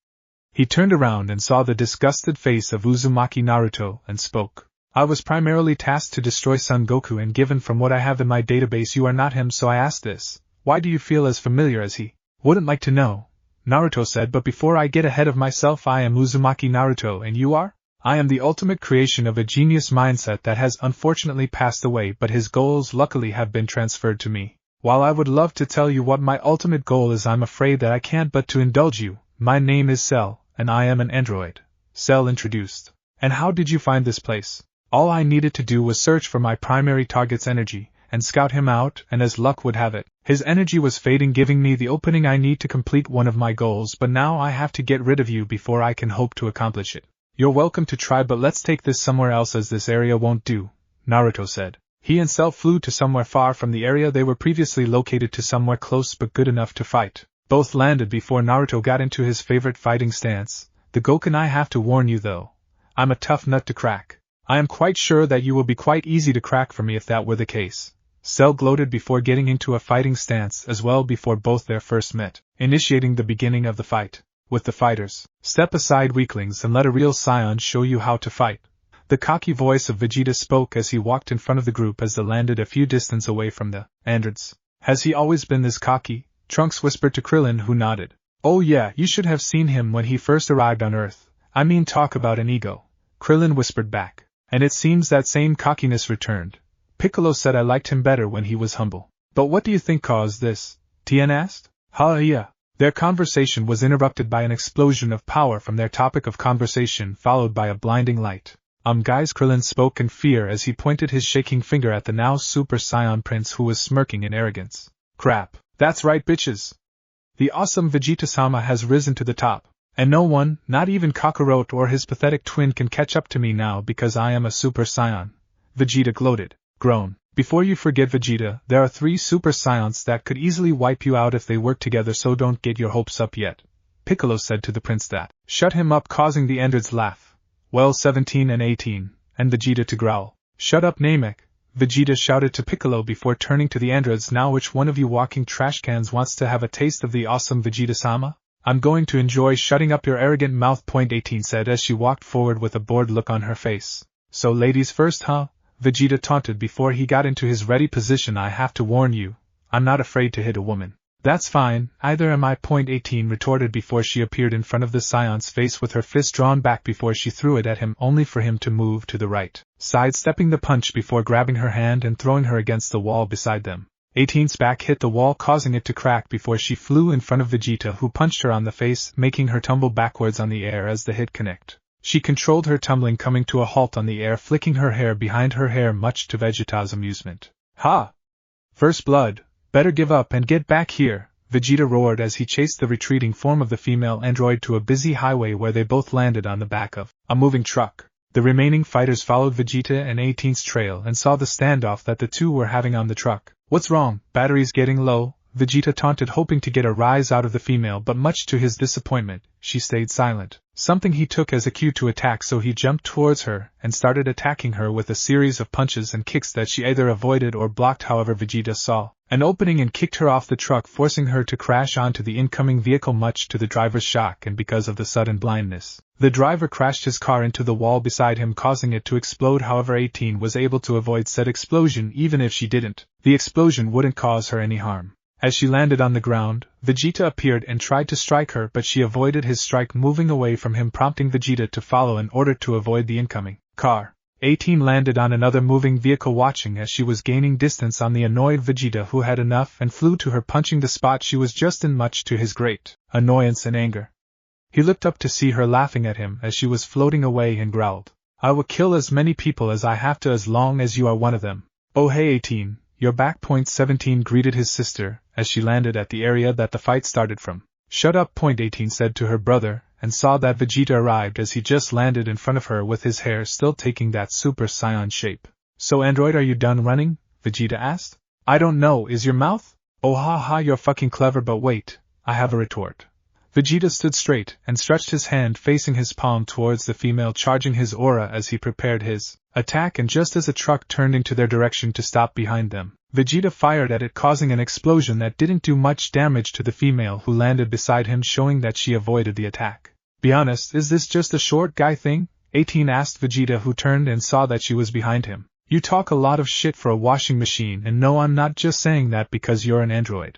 He turned around and saw the disgusted face of Uzumaki Naruto and spoke. I was primarily tasked to destroy Son Goku, and given from what I have in my database you are not him, so I asked this. Why do you feel as familiar as he? Wouldn't like to know, Naruto said, but before I get ahead of myself, I am Uzumaki Naruto, and you are? I am the ultimate creation of a genius mindset that has unfortunately passed away, but his goals luckily have been transferred to me. While I would love to tell you what my ultimate goal is, I'm afraid that I can't, but to indulge you, my name is Cell, and I am an android. Cell introduced. And how did you find this place? All I needed to do was search for my primary target's energy, and scout him out, and as luck would have it, his energy was fading, giving me the opening I need to complete one of my goals, but now I have to get rid of you before I can hope to accomplish it. You're welcome to try, but let's take this somewhere else, as this area won't do, Naruto said. He and Cell flew to somewhere far from the area they were previously located to somewhere close but good enough to fight. Both landed before Naruto got into his favorite fighting stance. The Goku, I have to warn you though. I'm a tough nut to crack. I am quite sure that you will be quite easy to crack for me if that were the case. Cell gloated before getting into a fighting stance as well before both their first met, initiating the beginning of the fight. With the fighters, step aside weaklings and let a real Scion show you how to fight. The cocky voice of Vegeta spoke as he walked in front of the group as they landed a few distance away from the androids. Has he always been this cocky? Trunks whispered to Krillin, who nodded. Oh yeah, you should have seen him when he first arrived on Earth. I mean, talk about an ego. Krillin whispered back. And it seems that same cockiness returned. Piccolo said I liked him better when he was humble. But what do you think caused this? Tien asked. Yeah. Their conversation was interrupted by an explosion of power from their topic of conversation, followed by a blinding light. Guys, Krillin spoke in fear as he pointed his shaking finger at the now Super Saiyan Prince, who was smirking in arrogance. Crap, that's right, bitches. The awesome Vegeta-sama has risen to the top, and no one, not even Kakarot or his pathetic twin, can catch up to me now because I am a Super Saiyan. Vegeta gloated. Groan. Before you forget, Vegeta, there are 3 Super Saions that could easily wipe you out if they work together, so don't get your hopes up yet. Piccolo said to the prince that. Shut him up, causing the androids laugh. Well, 17 and 18, and Vegeta to growl. Shut up, Namek, Vegeta shouted to Piccolo before turning to the androids. Now which one of you walking trash cans wants to have a taste of the awesome Vegeta-sama? I'm going to enjoy shutting up your arrogant mouth, 18 said as she walked forward with a bored look on her face. So ladies first, huh? Vegeta taunted before he got into his ready position. I have to warn you, I'm not afraid to hit a woman. That's fine, either am I, 18 retorted before she appeared in front of the Scion's face with her fist drawn back before she threw it at him, only for him to move to the right, sidestepping the punch before grabbing her hand and throwing her against the wall beside them. 18's back hit the wall, causing it to crack before she flew in front of Vegeta, who punched her on the face, making her tumble backwards on the air as the hit connect. She controlled her tumbling, coming to a halt on the air, flicking her hair behind her hair much to Vegeta's amusement. Ha! First blood, better give up and get back here, Vegeta roared as he chased the retreating form of the female android to a busy highway where they both landed on the back of a moving truck. The remaining fighters followed Vegeta and 18's trail and saw the standoff that the two were having on the truck. What's wrong? Battery's getting low, Vegeta taunted, hoping to get a rise out of the female, but much to his disappointment, she stayed silent. Something he took as a cue to attack, so he jumped towards her and started attacking her with a series of punches and kicks that she either avoided or blocked. However, Vegeta saw an opening and kicked her off the truck, forcing her to crash onto the incoming vehicle, much to the driver's shock, and because of the sudden blindness, the driver crashed his car into the wall beside him, causing it to explode. However, 18 was able to avoid said explosion. Even if she didn't, the explosion wouldn't cause her any harm. As she landed on the ground, Vegeta appeared and tried to strike her, but she avoided his strike, moving away from him, prompting Vegeta to follow in order to avoid the incoming car. 18 landed on another moving vehicle, watching as she was gaining distance on the annoyed Vegeta, who had enough and flew to her, punching the spot she was just in, much to his great annoyance and anger. He looked up to see her laughing at him as she was floating away and growled, I will kill as many people as I have to, as long as you are one of them. Oh hey 18, you're back, 17 greeted his sister as she landed at the area that the fight started from. Shut up, 18 said to her brother, and saw that Vegeta arrived as he just landed in front of her with his hair still taking that Super Saiyan shape. So android, are you done running? Vegeta asked. I don't know, is your mouth? Oh ha ha, you're fucking clever, but wait, I have a retort. Vegeta stood straight and stretched his hand facing his palm towards the female, charging his aura as he prepared his attack, and just as a truck turned into their direction to stop behind them, Vegeta fired at it, causing an explosion that didn't do much damage to the female who landed beside him, showing that she avoided the attack. Be honest, is this just a short guy thing? 18 asked Vegeta, who turned and saw that she was behind him. You talk a lot of shit for a washing machine, and no, I'm not just saying that because you're an android.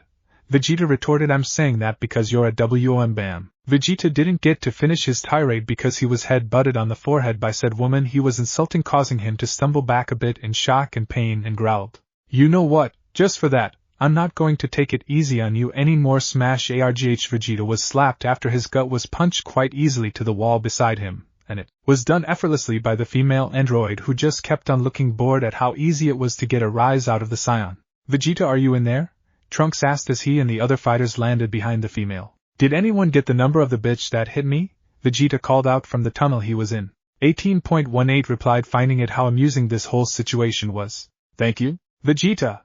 Vegeta retorted, I'm saying that because you're a WOM BAM. Vegeta didn't get to finish his tirade because he was head-butted on the forehead by said woman he was insulting, causing him to stumble back a bit in shock and pain, and growled, You know what, just for that, I'm not going to take it easy on you anymore. Smash ARGH. Vegeta was slapped after his gut was punched quite easily to the wall beside him, and it was done effortlessly by the female android, who just kept on looking bored at how easy it was to get a rise out of the Scion. Vegeta, are you in there? Trunks asked as he and the other fighters landed behind the female. Did anyone get the number of the bitch that hit me? Vegeta called out from the tunnel he was in. 18.18 replied, finding it how amusing this whole situation was. Thank you, Vegeta.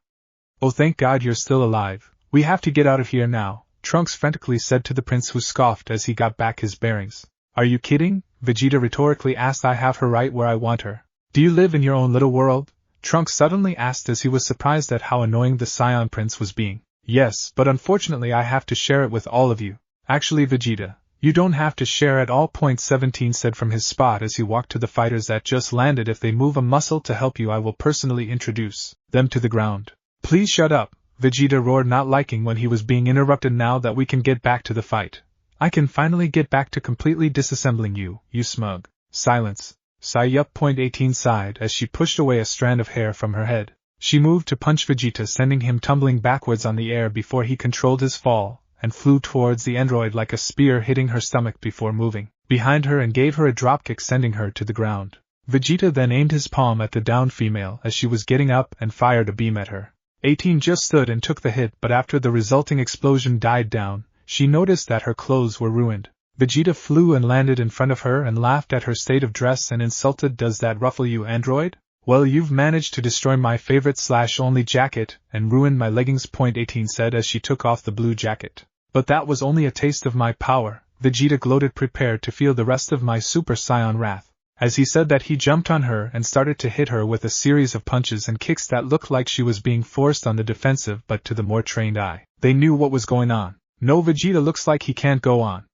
Oh, thank God you're still alive. We have to get out of here now, Trunks frantically said to the prince, who scoffed as he got back his bearings. Are you kidding? Vegeta rhetorically asked. I have her right where I want her. Do you live in your own little world? Trunks suddenly asked as he was surprised at how annoying the Scion Prince was being. Yes, but unfortunately I have to share it with all of you. Actually, Vegeta, you don't have to share at all. 17 said from his spot as he walked to the fighters that just landed. If they move a muscle to help you, I will personally introduce them to the ground. Please shut up, Vegeta roared, not liking when he was being interrupted. Now that we can get back to the fight, I can finally get back to completely disassembling you, you smug. Silence. Yup. 18 sighed as she pushed away a strand of hair from her head. She moved to punch Vegeta, sending him tumbling backwards on the air before he controlled his fall, and flew towards the android like a spear, hitting her stomach before moving behind her and gave her a dropkick, sending her to the ground. Vegeta then aimed his palm at the downed female as she was getting up and fired a beam at her. 18 just stood and took the hit, but after the resulting explosion died down, she noticed that her clothes were ruined. Vegeta flew and landed in front of her and laughed at her state of dress and insulted, Does that ruffle you, android? Well, you've managed to destroy my favorite/only jacket and ruin my leggings. 18 said as she took off the blue jacket. But that was only a taste of my power, Vegeta gloated, prepared to feel the rest of my Super Saiyan wrath. As he said that, he jumped on her and started to hit her with a series of punches and kicks that looked like she was being forced on the defensive, but to the more trained eye, they knew what was going on. No, Vegeta looks like he can't go on,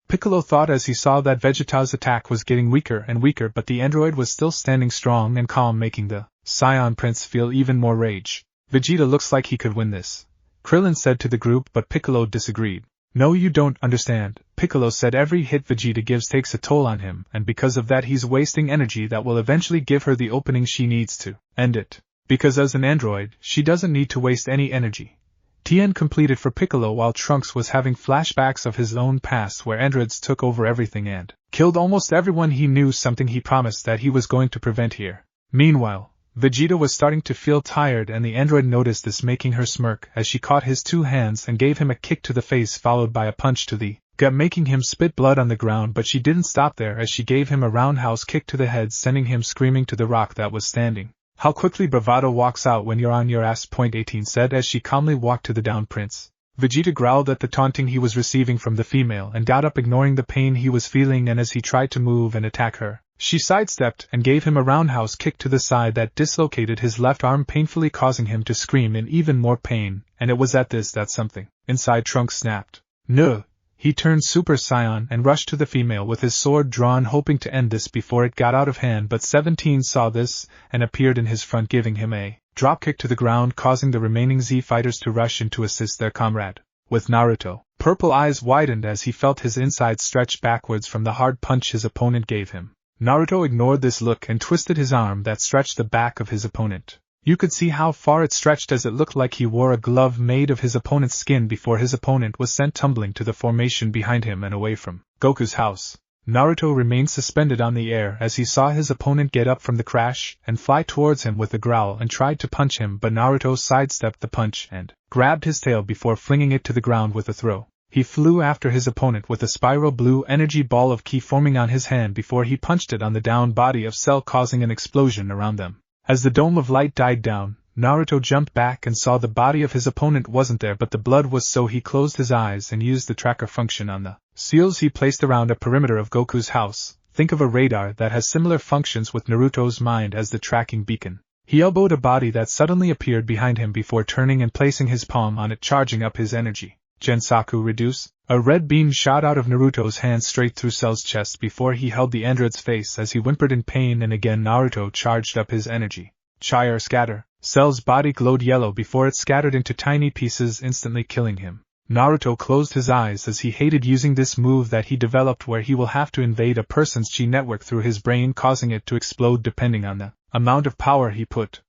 Piccolo thought as he saw that Vegeta's attack was getting weaker and weaker, but the android was still standing strong and calm, making the Scion Prince feel even more rage. Vegeta looks like he could win this, Krillin said to the group, but Piccolo disagreed. No, you don't understand, Piccolo said. Every hit Vegeta gives takes a toll on him, and because of that he's wasting energy that will eventually give her the opening she needs to end it. Because as an android, she doesn't need to waste any energy. Tien completed for Piccolo while Trunks was having flashbacks of his own past where androids took over everything and killed almost everyone he knew, something he promised that he was going to prevent here. Meanwhile, Vegeta was starting to feel tired, and the android noticed this, making her smirk as she caught his two hands and gave him a kick to the face followed by a punch to the gut, making him spit blood on the ground. But she didn't stop there as she gave him a roundhouse kick to the head, sending him screaming to the rock that was standing. How quickly bravado walks out when you're on your ass. 18 said as she calmly walked to the downed prince. Vegeta growled at the taunting he was receiving from the female and got up, ignoring the pain he was feeling, and as he tried to move and attack her, she sidestepped and gave him a roundhouse kick to the side that dislocated his left arm, painfully causing him to scream in even more pain, and it was at this that something inside Trunks snapped. No! He turned Super Saiyan and rushed to the female with his sword drawn, hoping to end this before it got out of hand, but 17 saw this and appeared in his front, giving him a dropkick to the ground, causing the remaining Z fighters to rush in to assist their comrade. With Naruto, purple eyes widened as he felt his insides stretch backwards from the hard punch his opponent gave him. Naruto ignored this look and twisted his arm that stretched the back of his opponent. You could see how far it stretched, as it looked like he wore a glove made of his opponent's skin before his opponent was sent tumbling to the formation behind him and away from Goku's house. Naruto remained suspended on the air as he saw his opponent get up from the crash and fly towards him with a growl and tried to punch him, but Naruto sidestepped the punch and grabbed his tail before flinging it to the ground with a throw. He flew after his opponent with a spiral blue energy ball of ki forming on his hand before he punched it on the downed body of Cell, causing an explosion around them. As the dome of light died down, Naruto jumped back and saw the body of his opponent wasn't there, but the blood was, so he closed his eyes and used the tracker function on the seals he placed around a perimeter of Goku's house. Think of a radar that has similar functions with Naruto's mind as the tracking beacon. He elbowed a body that suddenly appeared behind him before turning and placing his palm on it, charging up his energy. Gensaku reduce. A red beam shot out of Naruto's hand straight through Cell's chest before he held the android's face as he whimpered in pain, and again Naruto charged up his energy. Chire scatter. Cell's body glowed yellow before it scattered into tiny pieces, instantly killing him. Naruto closed his eyes as he hated using this move that he developed, where he will have to invade a person's chi network through his brain, causing it to explode depending on the amount of power he put.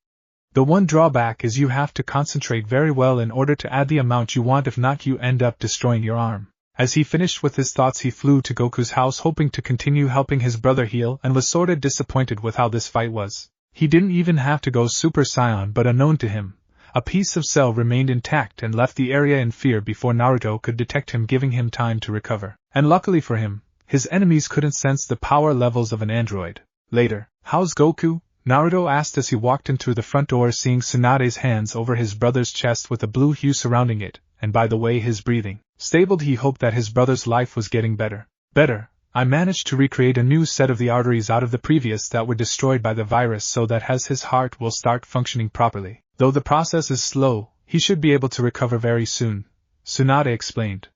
The one drawback is you have to concentrate very well in order to add the amount you want, if not you end up destroying your arm. As he finished with his thoughts, he flew to Goku's house hoping to continue helping his brother heal, and was sorta disappointed with how this fight was. He didn't even have to go Super Saiyan, but unknown to him, a piece of Cell remained intact and left the area in fear before Naruto could detect him, giving him time to recover. And luckily for him, his enemies couldn't sense the power levels of an android. Later, how's Goku? Naruto asked as he walked in through the front door, seeing Tsunade's hands over his brother's chest with a blue hue surrounding it, and by the way his breathing stabled, he hoped that his brother's life was getting better. Better. I managed to recreate a new set of the arteries out of the previous that were destroyed by the virus, so that his heart will start functioning properly. Though the process is slow, he should be able to recover very soon, Tsunade explained.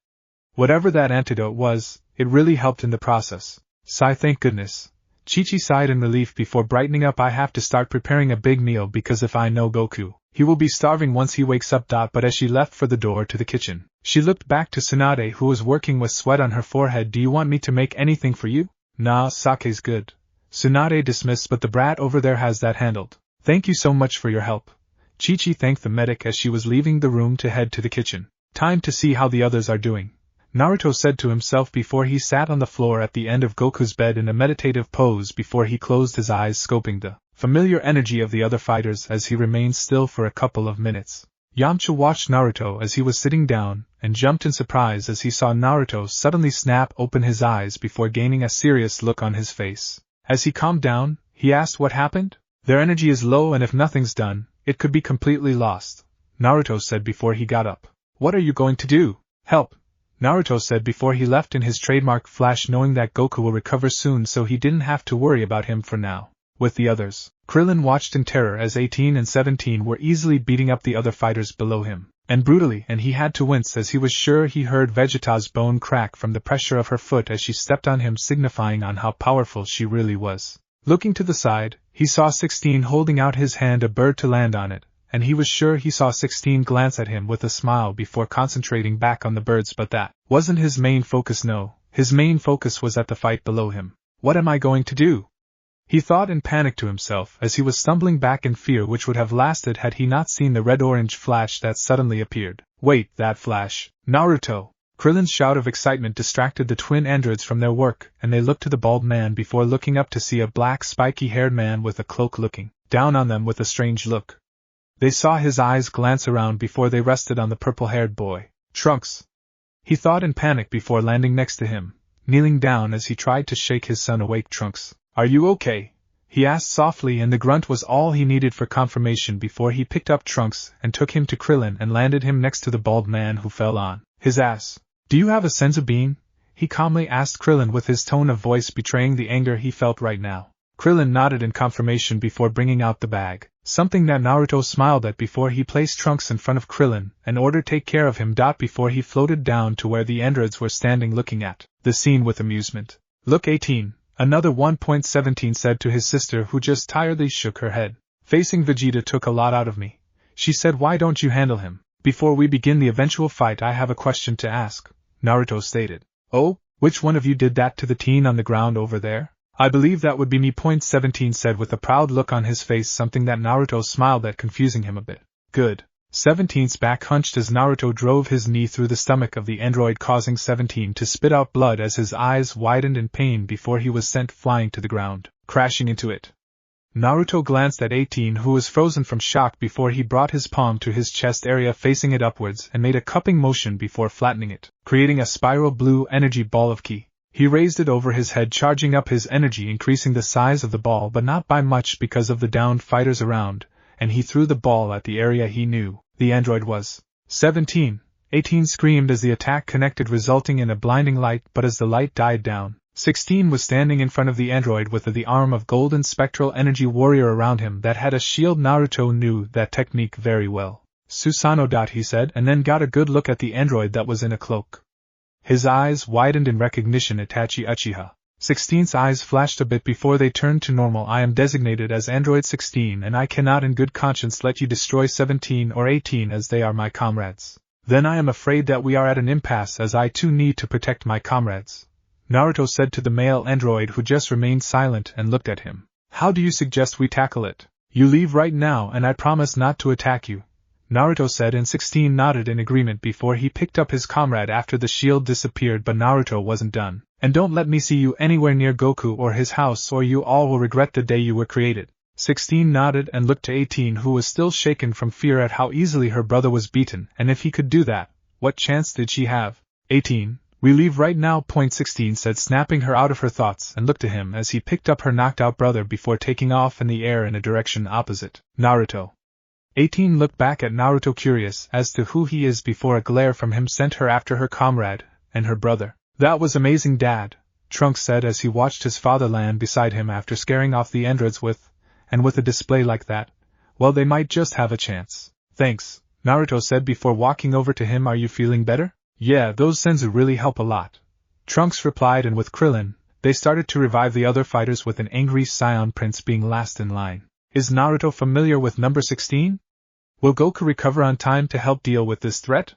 Whatever that antidote was, it really helped in the process. Sigh, thank goodness. Chi-Chi sighed in relief before brightening up. I have to start preparing a big meal because if I know Goku, he will be starving once he wakes up. But as she left for the door to the kitchen, she looked back to Tsunade, who was working with sweat on her forehead. Do you want me to make anything for you? Nah, sake's good. Tsunade dismissed, but the brat over there has that handled. Thank you so much for your help. Chi-Chi thanked the medic as she was leaving the room to head to the kitchen. Time to see how the others are doing, Naruto said to himself before he sat on the floor at the end of Goku's bed in a meditative pose before he closed his eyes, scoping the familiar energy of the other fighters as he remained still for a couple of minutes. Yamcha watched Naruto as he was sitting down, and jumped in surprise as he saw Naruto suddenly snap open his eyes before gaining a serious look on his face. As he calmed down, he asked what happened. Their energy is low, and if nothing's done, it could be completely lost, Naruto said before he got up. What are you going to do? Help, Naruto said before he left in his trademark flash, knowing that Goku will recover soon so he didn't have to worry about him for now. With the others, Krillin watched in terror as 18 and 17 were easily beating up the other fighters below him, and brutally, and he had to wince as he was sure he heard Vegeta's bone crack from the pressure of her foot as she stepped on him, signifying on how powerful she really was. Looking to the side, he saw 16 holding out his hand, a bird to land on it, and he was sure he saw 16 glance at him with a smile before concentrating back on the birds, but that wasn't his main focus. No, his main focus was at the fight below him. What am I going to do? He thought in panic to himself as he was stumbling back in fear which would have lasted had he not seen the red-orange flash that suddenly appeared. Wait, that flash! Naruto! Krillin's shout of excitement distracted the twin androids from their work, and they looked to the bald man before looking up to see a black spiky-haired man with a cloak looking down on them with a strange look. They saw his eyes glance around before they rested on the purple-haired boy. Trunks! He thought in panic before landing next to him, kneeling down as he tried to shake his son awake. Trunks, are you okay? He asked softly, and the grunt was all he needed for confirmation before he picked up Trunks and took him to Krillin and landed him next to the bald man who fell on his ass. Do you have a senzu bean? He calmly asked Krillin with his tone of voice betraying the anger he felt right now. Krillin nodded in confirmation before bringing out the bag, something that Naruto smiled at before he placed Trunks in front of Krillin and ordered take care of him. Before he floated down to where the androids were standing looking at the scene with amusement. Look, 18, another 1.17 said to his sister, who just tiredly shook her head. Facing Vegeta took a lot out of me, she said. Why don't you handle him? Before we begin the eventual fight, I have a question to ask, Naruto stated. Oh, which one of you did that to the teen on the ground over there? I believe that would be me. 17 said with a proud look on his face, something that Naruto smiled at, confusing him a bit. Good. 17's back hunched as Naruto drove his knee through the stomach of the android, causing 17 to spit out blood as his eyes widened in pain before he was sent flying to the ground, crashing into it. Naruto glanced at 18, who was frozen from shock before he brought his palm to his chest area, facing it upwards, and made a cupping motion before flattening it, creating a spiral blue energy ball of ki. He raised it over his head, charging up his energy, increasing the size of the ball but not by much because of the downed fighters around, and he threw the ball at the area he knew the android was. 17. 18 screamed as the attack connected, resulting in a blinding light, but as the light died down, 16 was standing in front of the android with the arm of golden spectral energy warrior around him that had a shield. Naruto knew that technique very well. Susanoo, he said, and then got a good look at the android that was in a cloak. His eyes widened in recognition. Itachi Uchiha. 16's eyes flashed a bit before they turned to normal. I am designated as Android 16 and I cannot in good conscience let you destroy 17 or 18 as they are my comrades. Then I am afraid that we are at an impasse as I too need to protect my comrades, Naruto said to the male android who just remained silent and looked at him. How do you suggest we tackle it? You leave right now and I promise not to attack you, Naruto said, and 16 nodded in agreement before he picked up his comrade after the shield disappeared. But Naruto wasn't done. And don't let me see you anywhere near Goku or his house or you all will regret the day you were created. 16 nodded and looked to 18, who was still shaken from fear at how easily her brother was beaten, and if he could do that, what chance did she have? 18, we leave right now. 16 said, snapping her out of her thoughts, and looked to him as he picked up her knocked out brother before taking off in the air in a direction opposite. Naruto. 18 looked back at Naruto, curious as to who he is, before a glare from him sent her after her comrade and her brother. That was amazing, Dad, Trunks said as he watched his father land beside him after scaring off the androids with a display like that. Well, they might just have a chance. Thanks, Naruto said before walking over to him. Are you feeling better? Yeah, those senzu really help a lot, Trunks replied, and with Krillin, they started to revive the other fighters with an angry Scion Prince being last in line. Is Naruto familiar with number 16? Will Goku recover on time to help deal with this threat?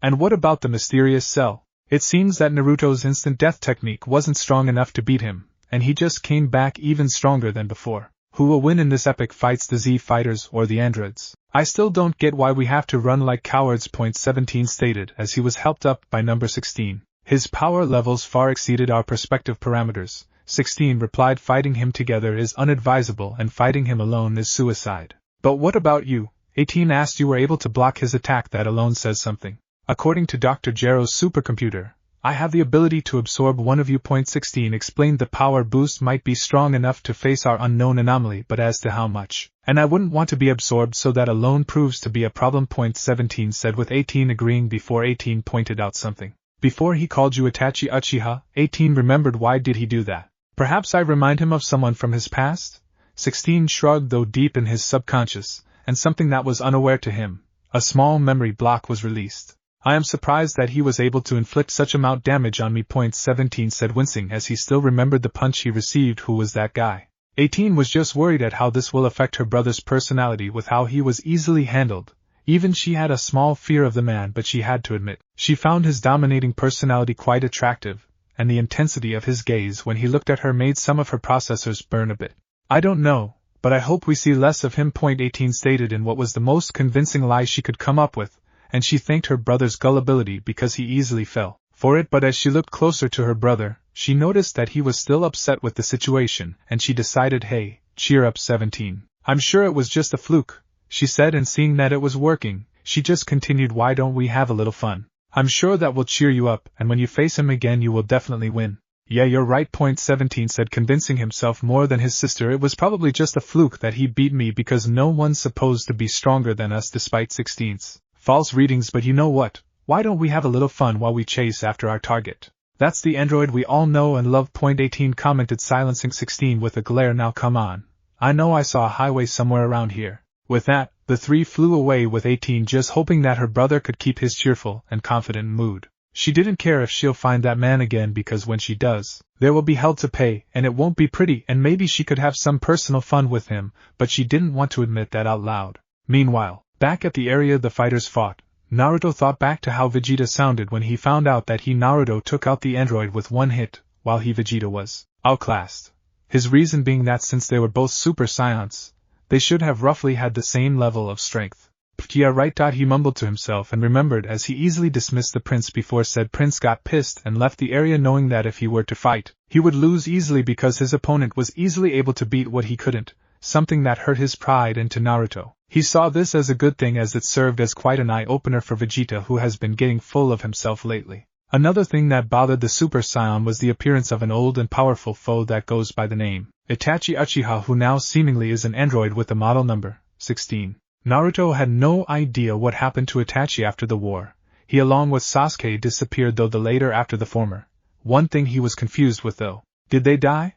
And what about the mysterious cell? It seems that Naruto's instant death technique wasn't strong enough to beat him, and he just came back even stronger than before. Who will win in this epic fights, the Z fighters or the androids? I still don't get why we have to run like cowards. 17 stated as he was helped up by number 16. His power levels far exceeded our perspective parameters, 16 replied. Fighting him together is unadvisable and fighting him alone is suicide. But what about you? 18 asked. You were able to block his attack. That alone says something. According to Dr. Gero's supercomputer, I have the ability to absorb one of you. 16 explained. The power boost might be strong enough to face our unknown anomaly, but as to how much, and I wouldn't want to be absorbed, so that alone proves to be a problem. 17 said, with 18 agreeing before 18 pointed out something. Before he called you Itachi Uchiha, 18 remembered. Why did he do that? Perhaps I remind him of someone from his past? 16 shrugged, though deep in his subconscious, and something that was unaware to him, a small memory block was released. I am surprised that he was able to inflict such amount damage on me. 17 said, wincing as he still remembered the punch he received. Who was that guy? 18 was just worried at how this will affect her brother's personality with how he was easily handled. Even she had a small fear of the man, but she had to admit, she found his dominating personality quite attractive, and the intensity of his gaze when he looked at her made some of her processors burn a bit. I don't know, but I hope we see less of him. 18 stated in what was the most convincing lie she could come up with, and she thanked her brother's gullibility because he easily fell for it. But as she looked closer to her brother, she noticed that he was still upset with the situation, and she decided, hey, cheer up 17. I'm sure it was just a fluke, she said, and seeing that it was working, she just continued, why don't we have a little fun? I'm sure that will cheer you up, and when you face him again you will definitely win. Yeah, you're right. 17 said, convincing himself more than his sister. It was probably just a fluke that he beat me because no one's supposed to be stronger than us despite 16's false readings. But you know what? Why don't we have a little fun while we chase after our target? That's the android we all know and love. 18 commented, silencing 16 with a glare. Now come on. I know I saw a highway somewhere around here. With that, the three flew away, with 18 just hoping that her brother could keep his cheerful and confident mood. She didn't care if she'll find that man again, because when she does, there will be hell to pay, and it won't be pretty, and maybe she could have some personal fun with him, but she didn't want to admit that out loud. Meanwhile, back at the area the fighters fought, Naruto thought back to how Vegeta sounded when he found out that he, Naruto, took out the android with one hit, while he, Vegeta, was outclassed. His reason being that since they were both Super Saiyans, they should have roughly had the same level of strength. Yeah, right. He mumbled to himself and remembered as he easily dismissed the prince before said prince got pissed and left the area, knowing that if he were to fight, he would lose easily because his opponent was easily able to beat what he couldn't, something that hurt his pride. And to Naruto, he saw this as a good thing, as it served as quite an eye-opener for Vegeta, who has been getting full of himself lately. Another thing that bothered the Super Saiyan was the appearance of an old and powerful foe that goes by the name Itachi Uchiha, who now seemingly is an android with the model number 16. Naruto had no idea what happened to Itachi after the war. He along with Sasuke disappeared though the later after the former. One thing he was confused with though. Did they die?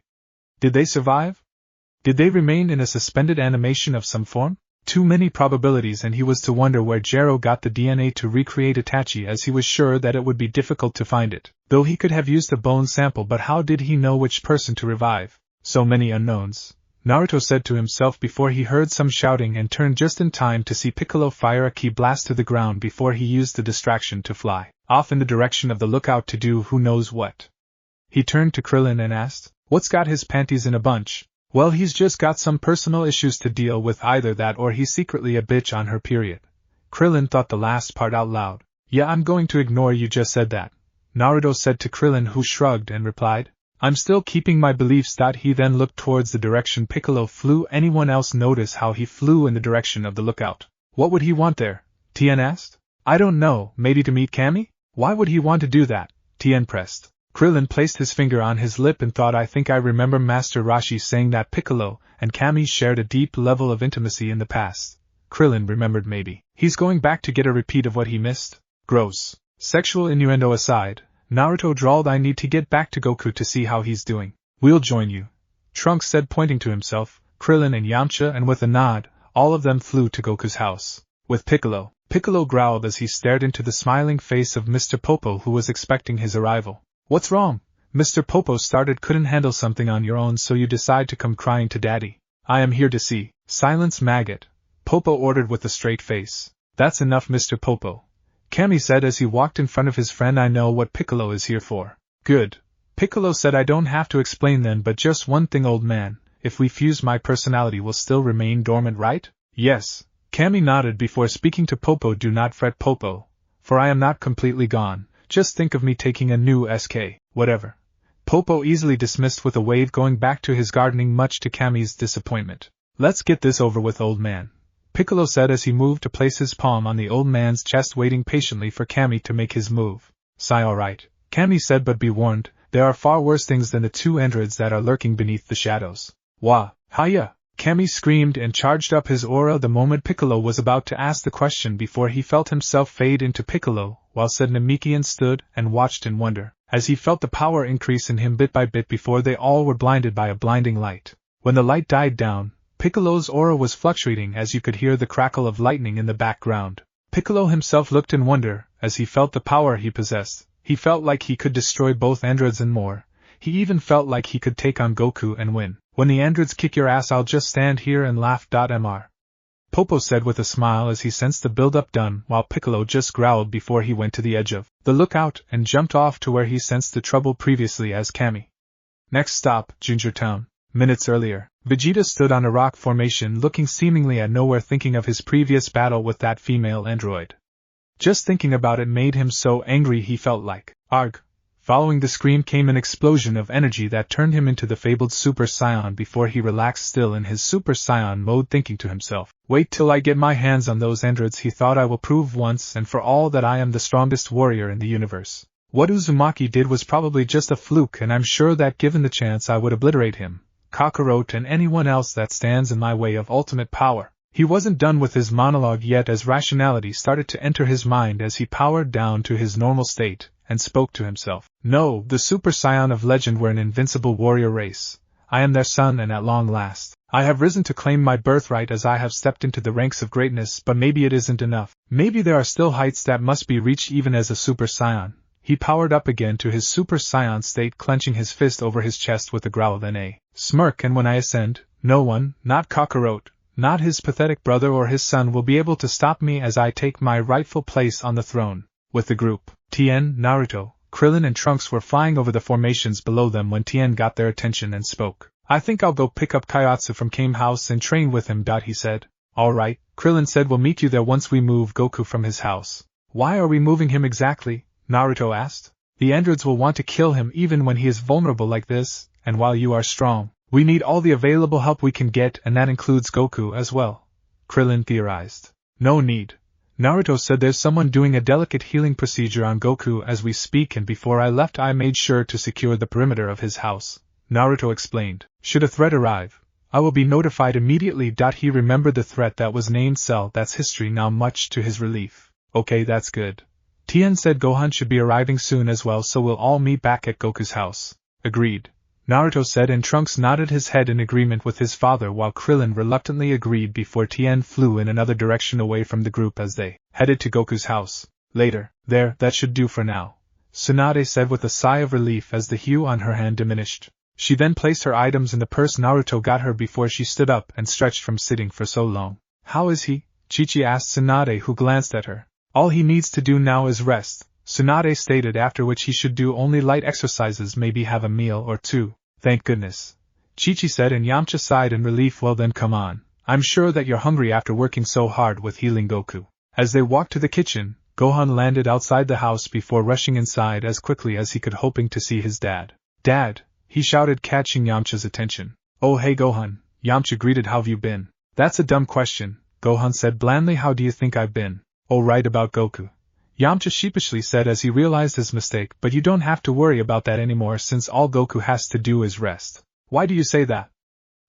Did they survive? Did they remain in a suspended animation of some form? Too many probabilities, and he was to wonder where Gero got the DNA to recreate Itachi, as he was sure that it would be difficult to find it. Though he could have used a bone sample, but how did he know which person to revive? So many unknowns. Naruto said to himself before he heard some shouting and turned just in time to see Piccolo fire a ki blast to the ground before he used the distraction to fly off in the direction of the lookout to do who knows what. He turned to Krillin and asked, "What's got his panties in a bunch?" "Well, he's just got some personal issues to deal with, either that or he's secretly a bitch on her period." Krillin thought the last part out loud. "Yeah, I'm going to ignore you just said that," Naruto said to Krillin, who shrugged and replied, "I'm still keeping my beliefs." He then looked towards the direction Piccolo flew. Anyone else notice how he flew in the direction of the lookout? What would he want there? Tien asked. "I don't know, maybe to meet Kami?" "Why would he want to do that?" Tien pressed. Krillin placed his finger on his lip and thought, "I think I remember Master Roshi saying that Piccolo and Kami shared a deep level of intimacy in the past." Krillin remembered maybe he's going back to get a repeat of what he missed. Gross. Sexual innuendo aside, Naruto drawled, "I need to get back to Goku to see how he's doing." "We'll join you," Trunks said, pointing to himself, Krillin and Yamcha, and with a nod, all of them flew to Goku's house. With Piccolo. Piccolo growled as he stared into the smiling face of Mr. Popo, who was expecting his arrival. "What's wrong?" Mr. Popo started. "Couldn't handle something on your own, so you decide to come crying to Daddy." "I am here to see." "Silence, maggot," Popo ordered with a straight face. "That's enough, Mr. Popo," Kami said as he walked in front of his friend. "I know what Piccolo is here for." "Good," Piccolo said. "I don't have to explain then, but just one thing, old man, if we fuse, my personality will still remain dormant, right?" "Yes," Kami nodded before speaking to Popo. "Do not fret, Popo, for I am not completely gone. Just think of me taking a new SK, whatever." Popo easily dismissed with a wave, going back to his gardening, much to Kami's disappointment. "Let's get this over with, old man," Piccolo said as he moved to place his palm on the old man's chest, waiting patiently for Kami to make his move. "Sigh, all right," Kami said, "but be warned, there are far worse things than the two androids that are lurking beneath the shadows." "Wah, hiya!" Kami screamed and charged up his aura the moment Piccolo was about to ask the question, before he felt himself fade into Piccolo, while said Namekian stood and watched in wonder, as he felt the power increase in him bit by bit before they all were blinded by a blinding light. When the light died down, Piccolo's aura was fluctuating as you could hear the crackle of lightning in the background. Piccolo himself looked in wonder as he felt the power he possessed. He felt like he could destroy both androids and more. He even felt like he could take on Goku and win. "When the androids kick your ass, I'll just stand here and laugh. Mr. Popo said with a smile as he sensed the build-up done, while Piccolo just growled before he went to the edge of the lookout and jumped off to where he sensed the trouble previously as Kami. Next stop, Ginger Town. Minutes earlier, Vegeta stood on a rock formation looking seemingly at nowhere, thinking of his previous battle with that female android. Just thinking about it made him so angry he felt like, arg. Following the scream came an explosion of energy that turned him into the fabled Super Saiyan before he relaxed still in his Super Saiyan mode, thinking to himself, "Wait till I get my hands on those androids," he thought. "I will prove once and for all that I am the strongest warrior in the universe." What Uzumaki did was probably just a fluke, and I'm sure that given the chance I would obliterate him, Kakarot, and anyone else that stands in my way of ultimate power. He wasn't done with his monologue yet as rationality started to enter his mind as he powered down to his normal state and spoke to himself. "No, the Super Saiyan of legend were an invincible warrior race. I am their son, and at long last, I have risen to claim my birthright as I have stepped into the ranks of greatness. But maybe it isn't enough. Maybe there are still heights that must be reached even as a Super Saiyan." He powered up again to his Super Saiyan state, clenching his fist over his chest with a growl, then a smirk. "And when I ascend, no one, not Kakarot, not his pathetic brother or his son, will be able to stop me as I take my rightful place on the throne." With the group, Tien, Naruto, Krillin and Trunks were flying over the formations below them when Tien got their attention and spoke. "I think I'll go pick up Kaiotsu from Kame House and train with him," he said. "All right," Krillin said, "we'll meet you there once we move Goku from his house." "Why are we moving him exactly?" Naruto asked. "The androids will want to kill him even when he is vulnerable like this, and while you are strong, we need all the available help we can get, and that includes Goku as well," Krillin theorized. "No need," Naruto said. "There's someone doing a delicate healing procedure on Goku as we speak, and before I left I made sure to secure the perimeter of his house," Naruto explained. "Should a threat arrive, I will be notified immediately. He remembered the threat that was named Cell. That's history now, much to his relief. Okay, that's good. Tien said Gohan should be arriving soon as well, so we'll all meet back at Goku's house. Agreed, Naruto said, and Trunks nodded his head in agreement with his father while Krillin reluctantly agreed before Tien flew in another direction away from the group as they headed to Goku's house. Later. There, that should do for now, Tsunade said with a sigh of relief as the hue on her hand diminished. She then placed her items in the purse Naruto got her before she stood up and stretched from sitting for so long. How is he? Chi-Chi asked Tsunade, who glanced at her. All he needs to do now is rest, Tsunade stated, after which he should do only light exercises, maybe have a meal or two. Thank goodness, Chi-Chi said, and Yamcha sighed in relief. Well then, come on. I'm sure that you're hungry after working so hard with healing Goku. As they walked to the kitchen, Gohan landed outside the house before rushing inside as quickly as he could, hoping to see his dad. Dad, he shouted, catching Yamcha's attention. Oh hey Gohan, Yamcha greeted. How've you been? That's a dumb question, Gohan said blandly. How do you think I've been? Oh, right about Goku, Yamcha sheepishly said as he realized his mistake. But you don't have to worry about that anymore, since all Goku has to do is rest. Why do you say that?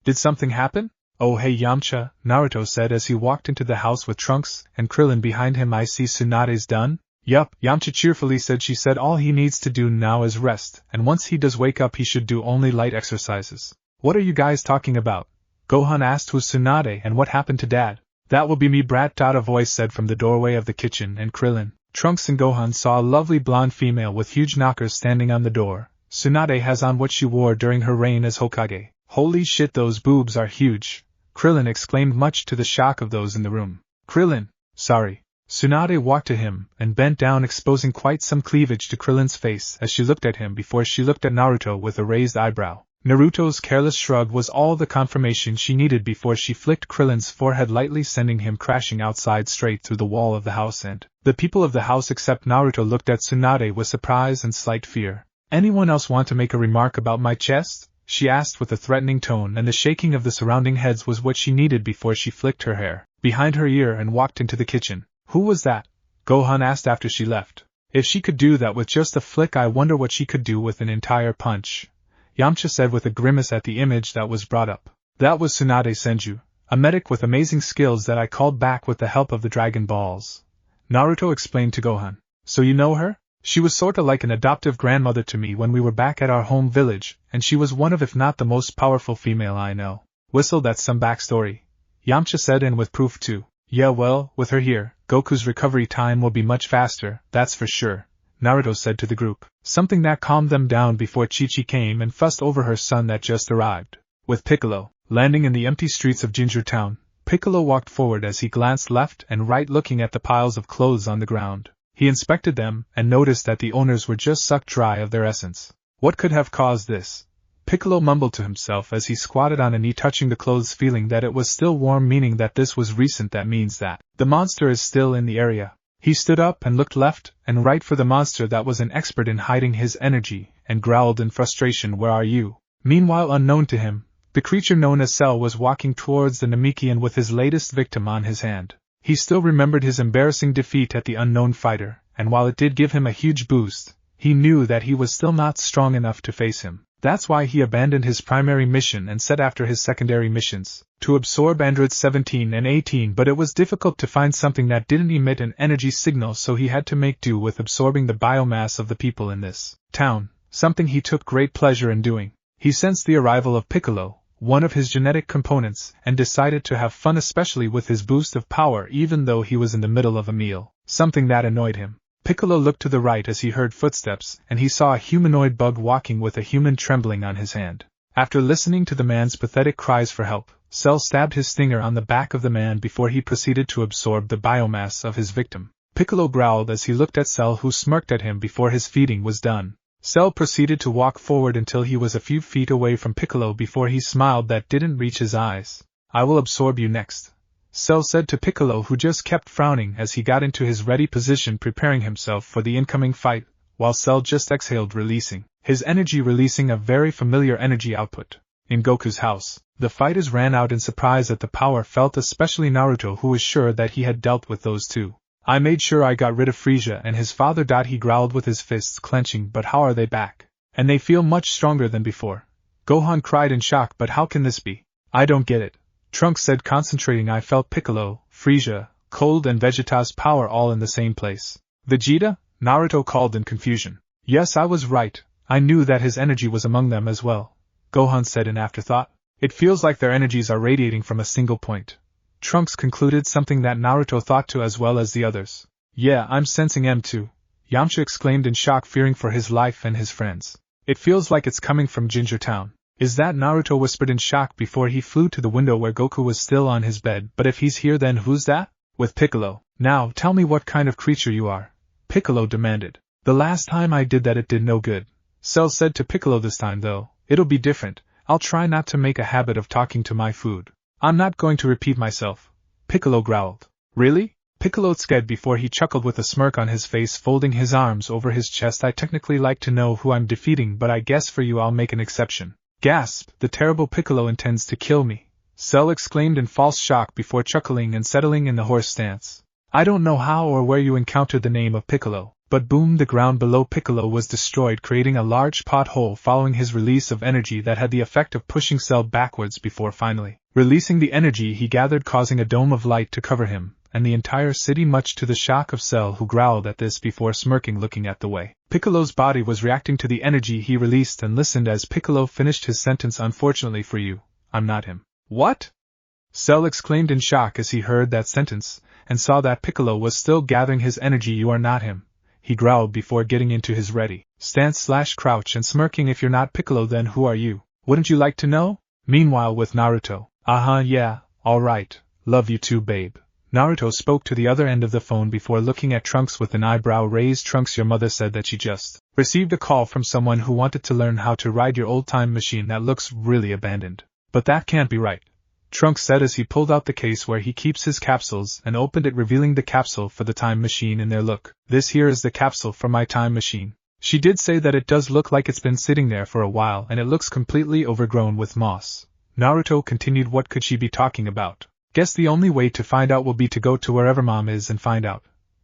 Did something happen? Oh hey Yamcha, Naruto said as he walked into the house with Trunks and Krillin behind him. I see Tsunade's done? Yup, Yamcha cheerfully said. She said all he needs to do now is rest, and once he does wake up he should do only light exercises. What are you guys talking about? Gohan asked. Who's Tsunade and what happened to Dad? That will be me, brat. A voice said from the doorway of the kitchen, and Krillin, Trunks and Gohan saw a lovely blonde female with huge knockers standing on the door. Tsunade has on what she wore during her reign as Hokage. Holy shit, those boobs are huge, Krillin exclaimed, much to the shock of those in the room. Krillin, sorry. Tsunade walked to him and bent down, exposing quite some cleavage to Krillin's face as she looked at him before she looked at Naruto with a raised eyebrow. Naruto's careless shrug was all the confirmation she needed before she flicked Krillin's forehead lightly, sending him crashing outside straight through the wall of the house, and the people of the house except Naruto looked at Tsunade with surprise and slight fear. Anyone else want to make a remark about my chest? She asked with a threatening tone, and the shaking of the surrounding heads was what she needed before she flicked her hair behind her ear and walked into the kitchen. Who was that? Gohan asked after she left. If she could do that with just a flick, I wonder what she could do with an entire punch, Yamcha said with a grimace at the image that was brought up. That was Tsunade Senju, a medic with amazing skills that I called back with the help of the Dragon Balls, Naruto explained to Gohan. So you know her? She was sorta like an adoptive grandmother to me when we were back at our home village, and she was one of, if not the most powerful female I know. Whistle, that's some backstory, Yamcha said, and with proof too. Yeah, well, with her here, Goku's recovery time will be much faster, that's for sure, Naruto said to the group, something that calmed them down before Chi-Chi came and fussed over her son that just arrived. With Piccolo landing in the empty streets of Ginger Town, Piccolo walked forward as he glanced left and right, looking at the piles of clothes on the ground. He inspected them and noticed that the owners were just sucked dry of their essence. What could have caused this? Piccolo mumbled to himself as he squatted on a knee touching the clothes, feeling that it was still warm, meaning that this was recent. That means that the monster is still in the area. He stood up and looked left and right for the monster that was an expert in hiding his energy, and growled in frustration, "Where are you?" Meanwhile, unknown to him, the creature known as Cell was walking towards the Namekian with his latest victim on his hand. He still remembered his embarrassing defeat at the unknown fighter, and while it did give him a huge boost, he knew that he was still not strong enough to face him. That's why he abandoned his primary mission and set after his secondary missions, to absorb androids 17 and 18, but it was difficult to find something that didn't emit an energy signal, so he had to make do with absorbing the biomass of the people in this town, something he took great pleasure in doing. He sensed the arrival of Piccolo, one of his genetic components, and decided to have fun, especially with his boost of power, even though he was in the middle of a meal, something that annoyed him. Piccolo looked to the right as he heard footsteps, and he saw a humanoid bug walking with a human trembling on his hand. After listening to the man's pathetic cries for help, Cell stabbed his stinger on the back of the man before he proceeded to absorb the biomass of his victim. Piccolo growled as he looked at Cell, who smirked at him before his feeding was done. Cell proceeded to walk forward until he was a few feet away from Piccolo before he smiled that didn't reach his eyes. "I will absorb you next," Cell said to Piccolo, who just kept frowning as he got into his ready position, preparing himself for the incoming fight, while Cell just exhaled, releasing his energy, releasing a very familiar energy output. In Goku's house, the fighters ran out in surprise at the power felt, especially Naruto, who was sure that he had dealt with those two. "I made sure I got rid of Frieza and his father." He growled with his fists clenching. "But how are they back? And they feel much stronger than before." Gohan cried in shock. "But how can this be? I don't get it, Trunks said, concentrating. I felt Piccolo, Frieza, Cold and Vegeta's power all in the same place. Vegeta? Naruto called in confusion. Yes, I was right, I knew that his energy was among them as well, Gohan said in afterthought. It feels like their energies are radiating from a single point. Trunks concluded, something that Naruto thought too as well as the others. Yeah, I'm sensing M too, Yamcha exclaimed in shock, fearing for his life and his friends. It feels like it's coming from Ginger Town. Is that? Naruto whispered in shock before he flew to the window where Goku was still on his bed. But if he's here, then who's that? With Piccolo. Now, tell me what kind of creature you are, Piccolo demanded. The last time I did that it did no good, Cell said to Piccolo. This time though, it'll be different. I'll try not to make a habit of talking to my food. I'm not going to repeat myself, Piccolo growled. Really? Piccolo said before he chuckled with a smirk on his face, folding his arms over his chest. I technically like to know who I'm defeating, but I guess for you I'll make an exception. Gasp! The terrible Piccolo intends to kill me, Cell exclaimed in false shock before chuckling and settling in the horse stance. I don't know how or where you encountered the name of Piccolo, but boom, the ground below Piccolo was destroyed, creating a large pothole following his release of energy that had the effect of pushing Cell backwards before finally releasing the energy he gathered, causing a dome of light to cover him and the entire city, much to the shock of Cell, who growled at this before smirking, looking at the way Piccolo's body was reacting to the energy he released, and listened as Piccolo finished his sentence. Unfortunately for you, I'm not him. What? Cell exclaimed in shock as he heard that sentence, and saw that Piccolo was still gathering his energy. You are not him, he growled before getting into his ready stance/crouch and smirking. If you're not Piccolo, then who are you? Wouldn't you like to know? Meanwhile, with Naruto. Yeah, alright, love you too, babe. Naruto spoke to the other end of the phone before looking at Trunks with an eyebrow raised. Trunks, your mother said that she just received a call from someone who wanted to learn how to ride your old time machine that looks really abandoned. But that can't be right, Trunks said as he pulled out the case where he keeps his capsules and opened it, revealing the capsule for the time machine in there. Look, this here is the capsule for my time machine. She did say that it does look like it's been sitting there for a while, and it looks completely overgrown with moss. Naruto continued. What could she be talking about? Guess the only way to find out will be to go to wherever Mom is and find out,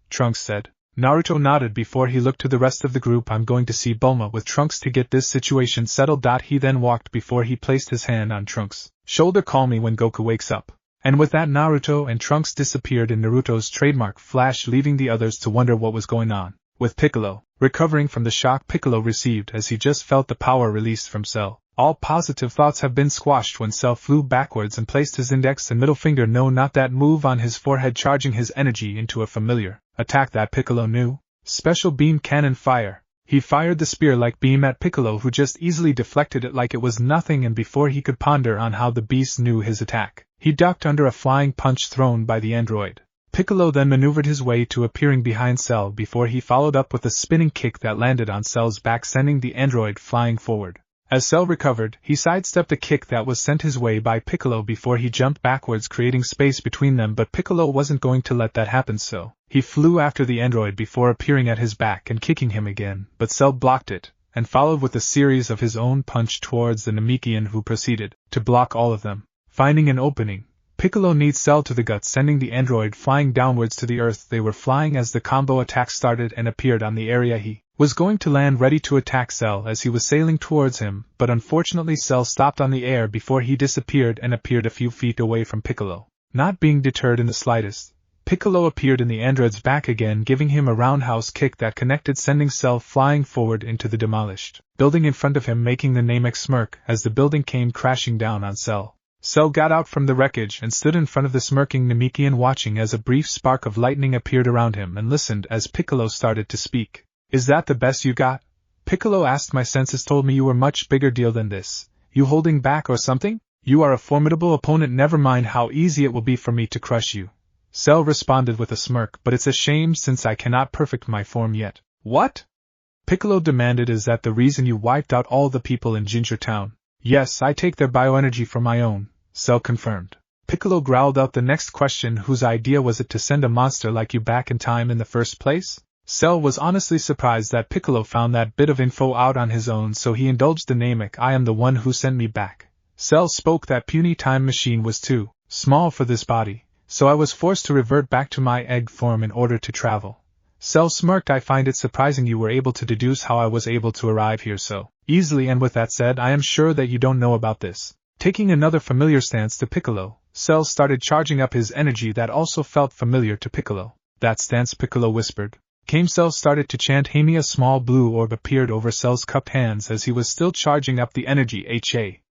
Trunks said. Naruto nodded before he looked to the rest of the group. I'm going to see Bulma with Trunks to get this situation settled. He then walked before he placed his hand on Trunks' shoulder. Call me when Goku wakes up. And with that, Naruto and Trunks disappeared in Naruto's trademark flash, leaving the others to wonder what was going on with Piccolo, recovering from the shock Piccolo received as he just felt the power released from Cell. All positive thoughts have been squashed when Cell flew backwards and placed his index and middle finger, no, not that move, on his forehead, charging his energy into a familiar attack that Piccolo knew. Special beam cannon fire. He fired the spear-like beam at Piccolo, who just easily deflected it like it was nothing, and before he could ponder on how the beast knew his attack, he ducked under a flying punch thrown by the android. Piccolo then maneuvered his way to appearing behind Cell before he followed up with a spinning kick that landed on Cell's back, sending the android flying forward. As Cell recovered, he sidestepped a kick that was sent his way by Piccolo before he jumped backwards, creating space between them, but Piccolo wasn't going to let that happen, so he flew after the android before appearing at his back and kicking him again, but Cell blocked it, and followed with a series of his own punch towards the Namekian, who proceeded to block all of them. Finding an opening, Piccolo kneed Cell to the gut, sending the android flying downwards to the earth. They were flying as the combo attack started and appeared on the area he was going to land, ready to attack Cell as he was sailing towards him, but unfortunately Cell stopped on the air before he disappeared and appeared a few feet away from Piccolo. Not being deterred in the slightest, Piccolo appeared in the android's back again, giving him a roundhouse kick that connected, sending Cell flying forward into the demolished building in front of him, making the Namek smirk as the building came crashing down on Cell. Cell got out from the wreckage and stood in front of the smirking Namekian, watching as a brief spark of lightning appeared around him, and listened as Piccolo started to speak. Is that the best you got? Piccolo asked. My senses told me you were much bigger deal than this. You holding back or something? You are a formidable opponent, never mind how easy it will be for me to crush you, Cell responded with a smirk, but it's a shame since I cannot perfect my form yet. What? Piccolo demanded. Is that the reason you wiped out all the people in Ginger Town? Yes, I take their bioenergy for my own, Cell confirmed. Piccolo growled out the next question. Whose idea was it to send a monster like you back in time in the first place? Cell was honestly surprised that Piccolo found that bit of info out on his own, so he indulged the Namek. I am the one who sent me back. Cell spoke. That puny time machine was too small for this body, so I was forced to revert back to my egg form in order to travel. Cell smirked. I find it surprising you were able to deduce how I was able to arrive here so easily, and with that said, I am sure that you don't know about this. Taking another familiar stance to Piccolo, Cell started charging up his energy that also felt familiar to Piccolo. That stance, Piccolo whispered. Cell started to chant Hame. A small blue orb appeared over Cell's cupped hands as he was still charging up the energy.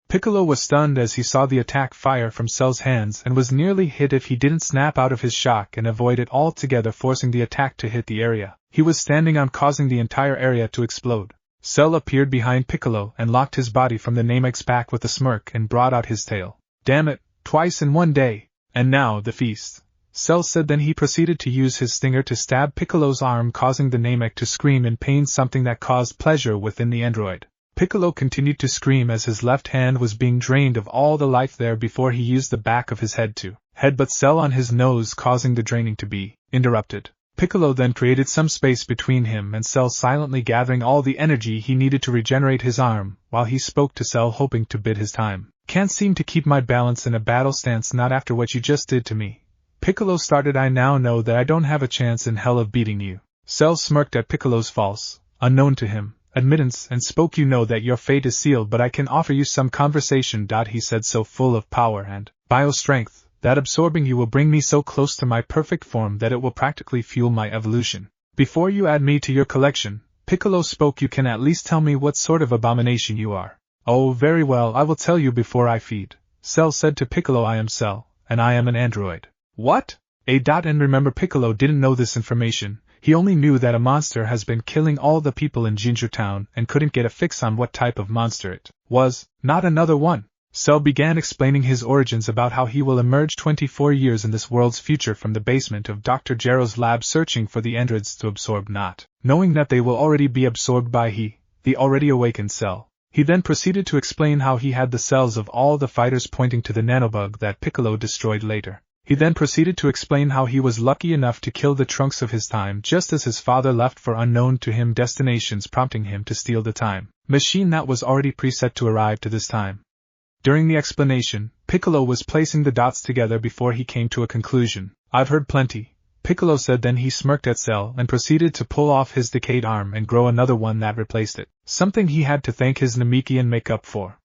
Piccolo was stunned as he saw the attack fire from Cell's hands and was nearly hit if he didn't snap out of his shock and avoid it altogether, forcing the attack to hit the area he was standing on, causing the entire area to explode. Cell appeared behind Piccolo and locked his body from the Namek's back with a smirk and brought out his tail. Damn it, twice in one day! And now, the feast. Cell said. Then he proceeded to use his stinger to stab Piccolo's arm, causing the Namek to scream in pain, something that caused pleasure within the android. Piccolo continued to scream as his left hand was being drained of all the life there before he used the back of his head to headbutt Cell on his nose, causing the draining to be interrupted. Piccolo then created some space between him and Cell, silently gathering all the energy he needed to regenerate his arm, while he spoke to Cell, hoping to bid his time. Can't seem to keep my balance in a battle stance, not after what you just did to me. Piccolo started. I now know that I don't have a chance in hell of beating you. Cell smirked at Piccolo's false, unknown to him, admittance and spoke. You know that your fate is sealed, but I can offer you some conversation. He said, so full of power and bio-strength, that absorbing you will bring me so close to my perfect form that it will practically fuel my evolution. Before you add me to your collection, Piccolo spoke, you can at least tell me what sort of abomination you are. Oh, very well, I will tell you before I feed. Cell said to Piccolo, I am Cell, and I am an android. What? And remember, Piccolo didn't know this information. He only knew that a monster has been killing all the people in Ginger Town and couldn't get a fix on what type of monster it was. Not another one. Cell began explaining his origins, about how he will emerge 24 years in this world's future from the basement of Dr. Gero's lab, searching for the androids to absorb, not knowing that they will already be absorbed by the already awakened Cell. He then proceeded to explain how he had the cells of all the fighters, pointing to the nanobug that Piccolo destroyed later. He then proceeded to explain how he was lucky enough to kill the Trunks of his time just as his father left for unknown to him destinations, prompting him to steal the time machine that was already preset to arrive to this time. During the explanation, Piccolo was placing the dots together before he came to a conclusion. I've heard plenty, Piccolo said. Then he smirked at Cell and proceeded to pull off his decayed arm and grow another one that replaced it, something he had to thank his Namekian makeup for.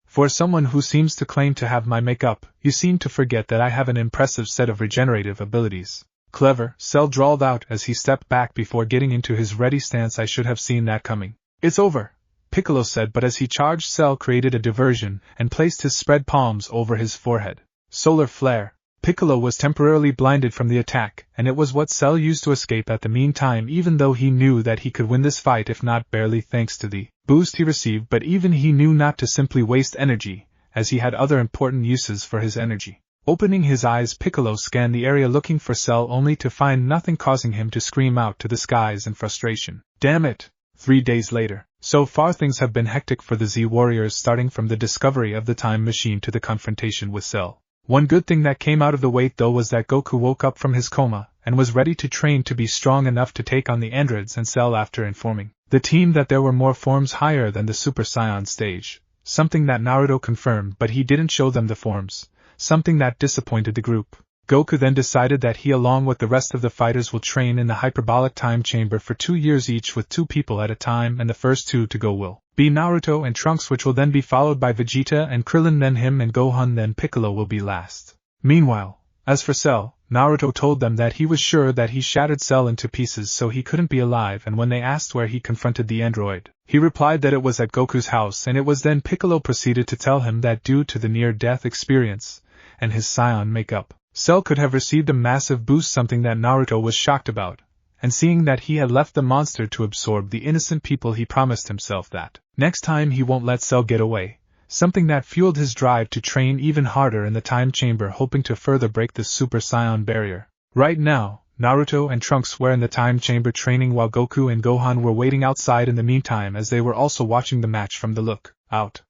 For someone who seems to claim to have my makeup, you seem to forget that I have an impressive set of regenerative abilities. Clever, Cell drawled out as he stepped back before getting into his ready stance. I should have seen that coming. It's over, Piccolo said, but as he charged, Cell created a diversion and placed his spread palms over his forehead. Solar flare. Piccolo was temporarily blinded from the attack, and it was what Cell used to escape at the meantime, even though he knew that he could win this fight if not barely, thanks to the boost he received. But even he knew not to simply waste energy, as he had other important uses for his energy. Opening his eyes, Piccolo scanned the area looking for Cell, only to find nothing, causing him to scream out to the skies in frustration. Damn it! 3 days later. So far things have been hectic for the Z Warriors, starting from the discovery of the time machine to the confrontation with Cell. One good thing that came out of the wait though was that Goku woke up from his coma and was ready to train to be strong enough to take on the androids and Cell after informing the team that there were more forms higher than the Super Saiyan stage, something that Naruto confirmed, but he didn't show them the forms, something that disappointed the group. Goku then decided that he along with the rest of the fighters will train in the hyperbolic time chamber for 2 years each, with 2 people at a time, and the first 2 to go will be Naruto and Trunks, which will then be followed by Vegeta and Krillin, then him and Gohan, then Piccolo will be last. Meanwhile, as for Cell, Naruto told them that he was sure that he shattered Cell into pieces so he couldn't be alive, and when they asked where he confronted the android, he replied that it was at Goku's house, and it was then Piccolo proceeded to tell him that due to the near-death experience and his Scion makeup, Cell could have received a massive boost, something that Naruto was shocked about, and seeing that he had left the monster to absorb the innocent people, he promised himself that next time he won't let Cell get away, something that fueled his drive to train even harder in the time chamber, hoping to further break the Super Saiyan barrier. Right now, Naruto and Trunks were in the time chamber training while Goku and Gohan were waiting outside in the meantime, as they were also watching the match from the look out.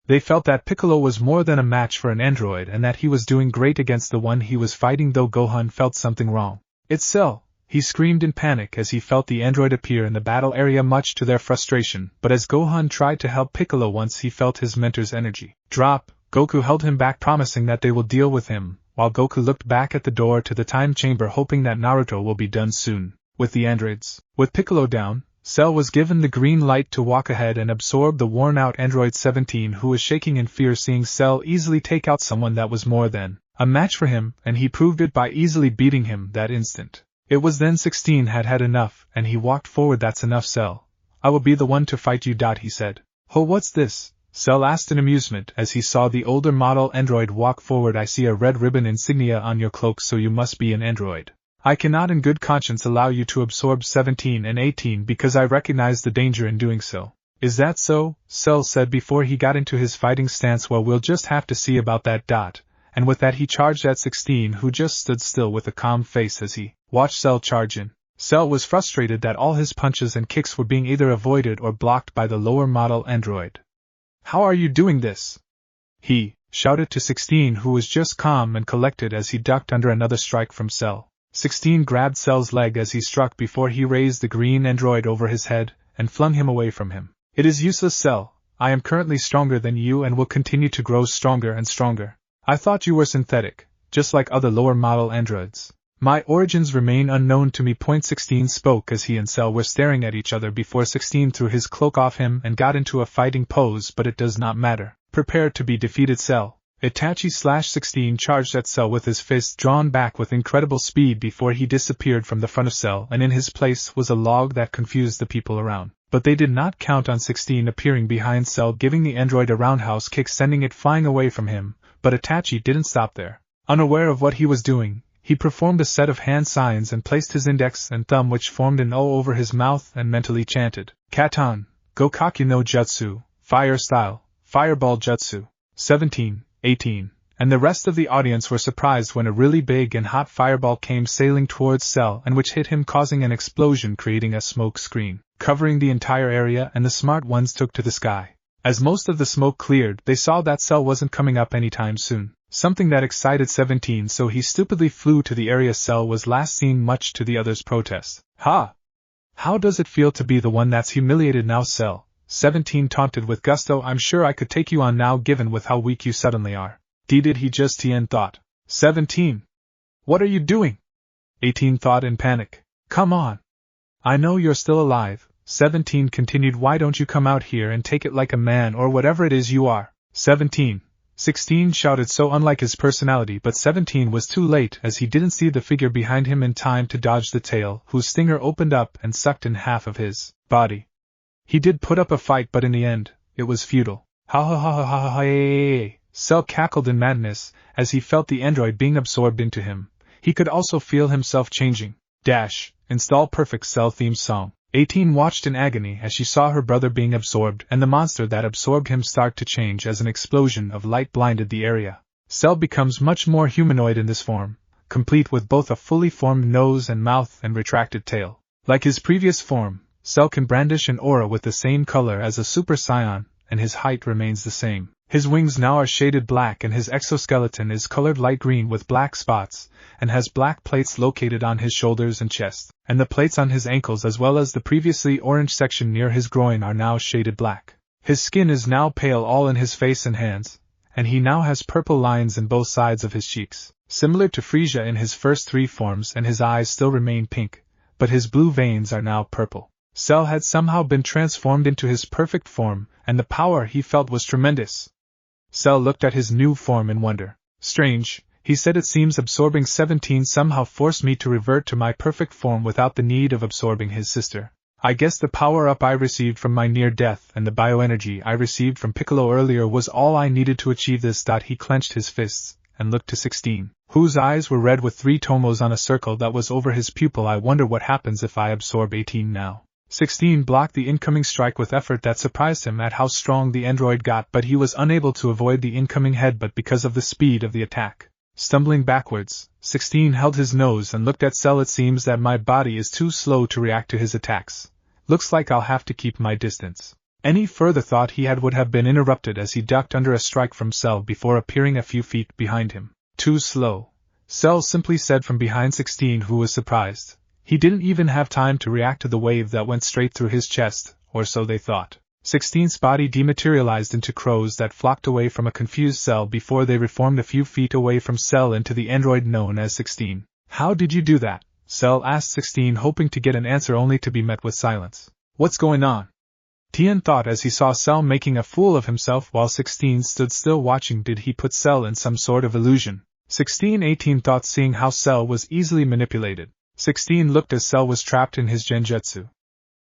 They felt that Piccolo was more than a match for an android and that he was doing great against the one he was fighting, though Gohan felt something wrong. It's Cell! He screamed in panic as he felt the android appear in the battle area, much to their frustration, but as Gohan tried to help Piccolo once he felt his mentor's energy drop, Goku held him back, promising that they will deal with him, while Goku looked back at the door to the time chamber, hoping that Naruto will be done soon with the androids. With Piccolo down, Cell was given the green light to walk ahead and absorb the worn-out android 17, who was shaking in fear seeing Cell easily take out someone that was more than a match for him, and he proved it by easily beating him that instant. It was then 16 had had enough, and he walked forward. That's enough, Cell. I will be the one to fight you. He said. Oh, what's this? Cell asked in amusement as he saw the older model android walk forward. I see a red ribbon insignia on your cloak, so you must be an android. I cannot in good conscience allow you to absorb 17 and 18 because I recognize the danger in doing so. Is that so? Cell said before he got into his fighting stance. Well, we'll just have to see about that. And with that he charged at 16, who just stood still with a calm face as he watched Cell charge in. Cell was frustrated that all his punches and kicks were being either avoided or blocked by the lower model android. How are you doing this? He shouted to 16, who was just calm and collected as he ducked under another strike from Cell. 16 grabbed Cell's leg as he struck before he raised the green android over his head and flung him away from him. It is useless, Cell. I am currently stronger than you and will continue to grow stronger and stronger. I thought you were synthetic, just like other lower model androids. My origins remain unknown to me. 16 spoke as he and Cell were staring at each other before 16 threw his cloak off him and got into a fighting pose, but it does not matter. Prepare to be defeated, Cell. Itachi/16 charged at Cell with his fists drawn back with incredible speed before he disappeared from the front of Cell, and in his place was a log that confused the people around. But they did not count on 16 appearing behind Cell, giving the android a roundhouse kick, sending it flying away from him. But Itachi didn't stop there. Unaware of what he was doing, he performed a set of hand signs and placed his index and thumb, which formed an O, over his mouth and mentally chanted, Katan, Gokaki no Jutsu, Fire Style, Fireball Jutsu. 17, 18, and the rest of the audience were surprised when a really big and hot fireball came sailing towards Cell, and which hit him, causing an explosion, creating a smoke screen, covering the entire area, and the smart ones took to the sky. As most of the smoke cleared, they saw that Cell wasn't coming up anytime soon, something that excited 17, so he stupidly flew to the area Cell was last seen, much to the others' protest. Ha! How does it feel to be the one that's humiliated now, Cell? 17 taunted with gusto. I'm sure I could take you on now, given with how weak you suddenly are. Did he just? Tien thought. 17. What are you doing? 18 thought in panic. Come on. I know you're still alive. 17 continued. Why don't you come out here and take it like a man, or whatever it is you are? 17. 16 shouted, so unlike his personality, but 17 was too late as he didn't see the figure behind him in time to dodge the tail, whose stinger opened up and sucked in half of his body. He did put up a fight, but in the end, it was futile. Ha ha ha ha ha ha. Cell cackled in madness as he felt the android being absorbed into him. He could also feel himself changing. Install perfect Cell theme song. 18 watched in agony as she saw her brother being absorbed and the monster that absorbed him start to change as an explosion of light blinded the area. Cell becomes much more humanoid in this form, complete with both a fully formed nose and mouth and retracted tail. Like his previous form, Cell can brandish an aura with the same color as a Super Saiyan, and his height remains the same. His wings now are shaded black, and his exoskeleton is colored light green with black spots, and has black plates located on his shoulders and chest, and the plates on his ankles as well as the previously orange section near his groin are now shaded black. His skin is now pale all in his face and hands, and he now has purple lines in both sides of his cheeks, similar to Frieza in his first three forms, and his eyes still remain pink, but his blue veins are now purple. Cell had somehow been transformed into his perfect form, and the power he felt was tremendous. Cell looked at his new form in wonder. Strange, he said. It seems absorbing 17 somehow forced me to revert to my perfect form without the need of absorbing his sister. I guess the power-up I received from my near-death and the bioenergy I received from Piccolo earlier was all I needed to achieve this. He clenched his fists and looked to 16, whose eyes were red with 3 tomos on a circle that was over his pupil. I wonder what happens if I absorb 18 now. 16 blocked the incoming strike with effort that surprised him at how strong the android got, but he was unable to avoid the incoming headbutt because of the speed of the attack. Stumbling backwards, 16 held his nose and looked at Cell. It seems that my body is too slow to react to his attacks. Looks like I'll have to keep my distance. Any further thought he had would have been interrupted as he ducked under a strike from Cell before appearing a few feet behind him. Too slow, Cell simply said from behind 16, who was surprised. He didn't even have time to react to the wave that went straight through his chest, or so they thought. 16's body dematerialized into crows that flocked away from a confused Cell before they reformed a few feet away from Cell into the android known as 16. How did you do that? Cell asked 16, hoping to get an answer only to be met with silence. What's going on? Tien thought as he saw Cell making a fool of himself while 16 stood still watching. Did he put Cell in some sort of illusion? 16-18 thought, seeing how Cell was easily manipulated. 16 looked as Cell was trapped in his genjutsu.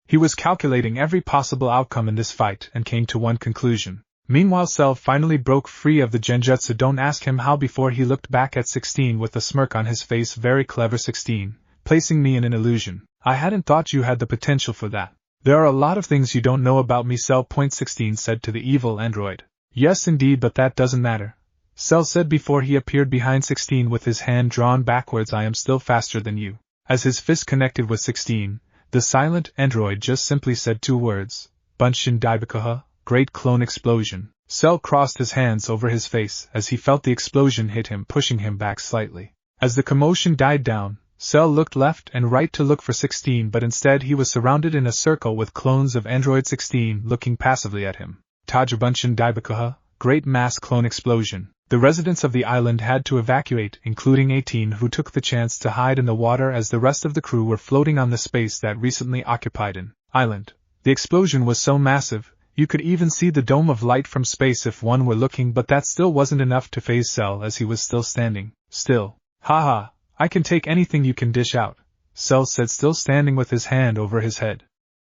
He was calculating every possible outcome in this fight and came to one conclusion. Meanwhile, Cell finally broke free of the genjutsu. Don't ask him how before he looked back at 16 with a smirk on his face. Very clever, 16, placing me in an illusion. I hadn't thought you had the potential for that. There are a lot of things you don't know about me, Cell. 16 said to the evil android. Yes indeed, but that doesn't matter, Cell said before he appeared behind 16 with his hand drawn backwards. I am still faster than you. As his fist connected with 16, the silent android just simply said two words, Bunshin Daibakuha, great clone explosion. Cell crossed his hands over his face as he felt the explosion hit him, pushing him back slightly. As the commotion died down, Cell looked left and right to look for 16, but instead he was surrounded in a circle with clones of Android 16 looking passively at him. Tajabunshin Daibakuha, great mass clone explosion. The residents of the island had to evacuate, including 18, who took the chance to hide in the water as the rest of the crew were floating on the space that recently occupied an island. The explosion was so massive, you could even see the dome of light from space if one were looking, but that still wasn't enough to faze Cell as he was still standing still. Haha. I can take anything you can dish out, Cell said, still standing with his hand over his head.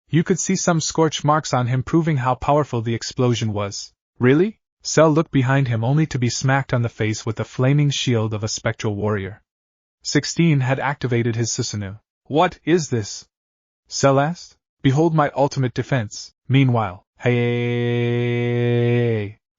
You could see some scorch marks on him, proving how powerful the explosion was. Really? Cell looked behind him only to be smacked on the face with the flaming shield of a spectral warrior. 16 had activated his Susanoo. What is this? Cell asked. Behold my ultimate defense. Meanwhile, hey!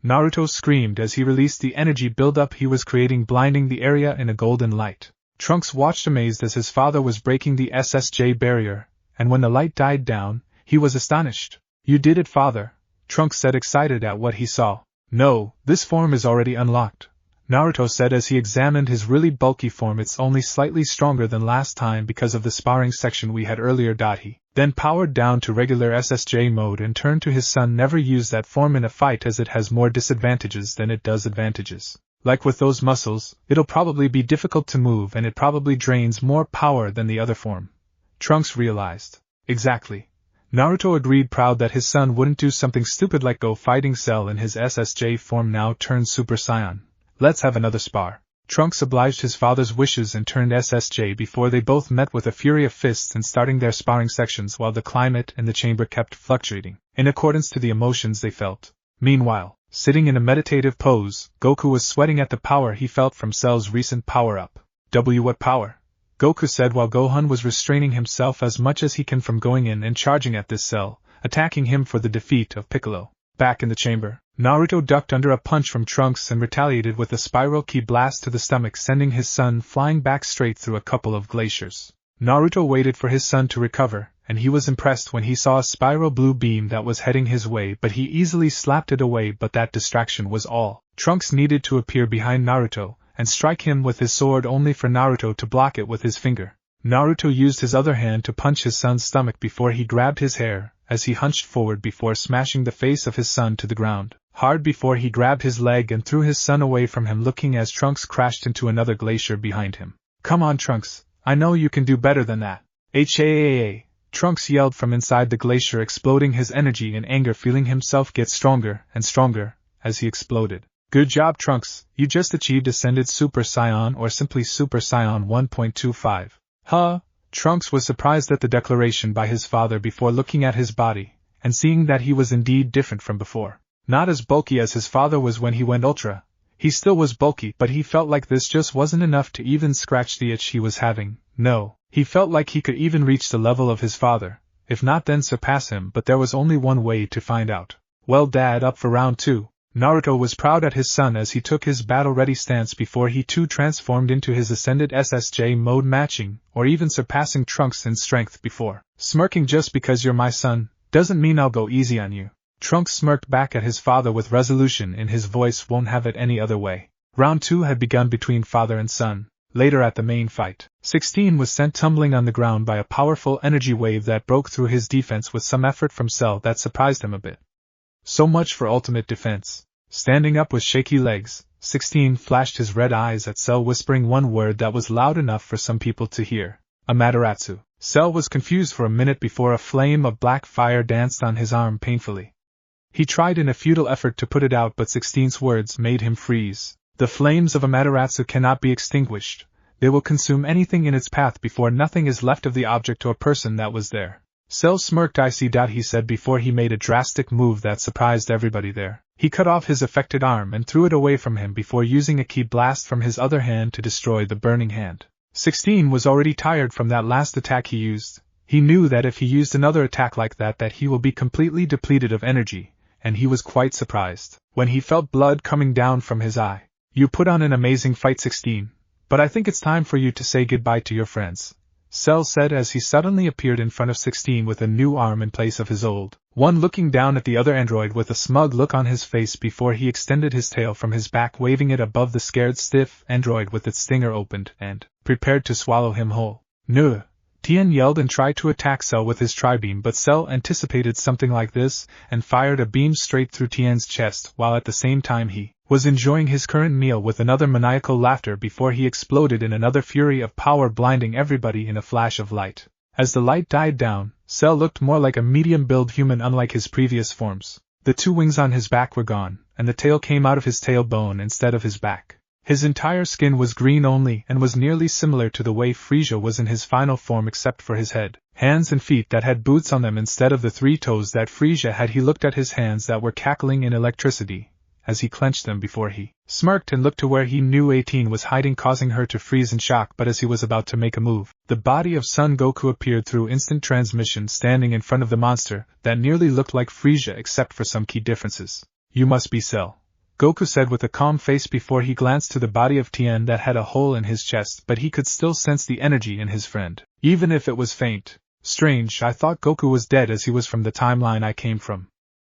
Naruto screamed as he released the energy buildup he was creating, blinding the area in a golden light. Trunks watched amazed as his father was breaking the SSJ barrier, and when the light died down, he was astonished. You did it, father, Trunks said, excited at what he saw. No, this form is already unlocked, Naruto said as he examined his really bulky form. It's only slightly stronger than last time because of the sparring section we had earlier. He then powered down to regular SSJ mode and turned to his son. Never use that form in a fight as it has more disadvantages than it does advantages. Like with those muscles, it'll probably be difficult to move and it probably drains more power than the other form, Trunks realized. Exactly. Naruto agreed, proud that his son wouldn't do something stupid like go fighting Cell in his SSJ form now turned Super Saiyan. Let's have another spar. Trunks obliged his father's wishes and turned SSJ before they both met with a fury of fists and starting their sparring sections while the climate in the chamber kept fluctuating, in accordance to the emotions they felt. Meanwhile, sitting in a meditative pose, Goku was sweating at the power he felt from Cell's recent power-up. What power? Goku said while Gohan was restraining himself as much as he can from going in and charging at this Cell, attacking him for the defeat of Piccolo. Back in the chamber, Naruto ducked under a punch from Trunks and retaliated with a spiral ki blast to the stomach, sending his son flying back straight through a couple of glaciers. Naruto waited for his son to recover, and he was impressed when he saw a spiral blue beam that was heading his way, but he easily slapped it away. But that distraction was all. Trunks needed to appear behind Naruto and strike him with his sword, only for Naruto to block it with his finger. Naruto used his other hand to punch his son's stomach before he grabbed his hair, as he hunched forward before smashing the face of his son to the ground, hard before he grabbed his leg and threw his son away from him, looking as Trunks crashed into another glacier behind him. Come on, Trunks, I know you can do better than that. HAAA, Trunks yelled from inside the glacier, exploding his energy in anger, feeling himself get stronger and stronger as he exploded. Good job, Trunks, you just achieved Ascended Super Saiyan, or simply Super Saiyan 1.25. Huh? Trunks was surprised at the declaration by his father before looking at his body, and seeing that he was indeed different from before. Not as bulky as his father was when he went Ultra. He still was bulky, but he felt like this just wasn't enough to even scratch the itch he was having. No, he felt like he could even reach the level of his father, if not then surpass him, but there was only one way to find out. Well, Dad, up for round 2. Naruto was proud at his son as he took his battle-ready stance before he too transformed into his ascended SSJ mode, matching, or even surpassing Trunks in strength before. Smirking, just because you're my son, doesn't mean I'll go easy on you. Trunks smirked back at his father with resolution in his voice. Won't have it any other way. Round 2 had begun between father and son. Later at the main fight, 16 was sent tumbling on the ground by a powerful energy wave that broke through his defense with some effort from Cell that surprised him a bit. So much for ultimate defense. Standing up with shaky legs, 16 flashed his red eyes at Cell, whispering one word that was loud enough for some people to hear. Amaterasu. Cell was confused for a minute before a flame of black fire danced on his arm painfully. He tried in a futile effort to put it out, but 16's words made him freeze. The flames of Amaterasu cannot be extinguished. They will consume anything in its path before nothing is left of the object or person that was there. Cell smirked. I see. He said before he made a drastic move that surprised everybody there. He cut off his affected arm and threw it away from him before using a ki blast from his other hand to destroy the burning hand. 16 was already tired from that last attack he used. He knew that if he used another attack like that he will be completely depleted of energy, and he was quite surprised when he felt blood coming down from his eye. You put on an amazing fight, 16, but I think it's time for you to say goodbye to your friends, Cell said as he suddenly appeared in front of 16 with a new arm in place of his old one, looking down at the other android with a smug look on his face before he extended his tail from his back, waving it above the scared stiff android with its stinger opened and prepared to swallow him whole. No! Tien yelled and tried to attack Cell with his tri-beam, but Cell anticipated something like this and fired a beam straight through Tien's chest, while at the same time he was enjoying his current meal with another maniacal laughter before he exploded in another fury of power, blinding everybody in a flash of light. As the light died down, Cell looked more like a medium-build human, unlike his previous forms. The two wings on his back were gone, and the tail came out of his tailbone instead of his back. His entire skin was green only and was nearly similar to the way Frieza was in his final form, except for his head, hands and feet that had boots on them instead of the 3 toes that Frieza had. He looked at his hands that were cackling in electricity as he clenched them before he smirked and looked to where he knew 18 was hiding, causing her to freeze in shock. But as he was about to make a move, the body of Son Goku appeared through instant transmission, standing in front of the monster that nearly looked like Frieza except for some key differences. You must be Cell, Goku said with a calm face before he glanced to the body of Tien that had a hole in his chest, but he could still sense the energy in his friend, even if it was faint. Strange, I thought Goku was dead as he was from the timeline I came from,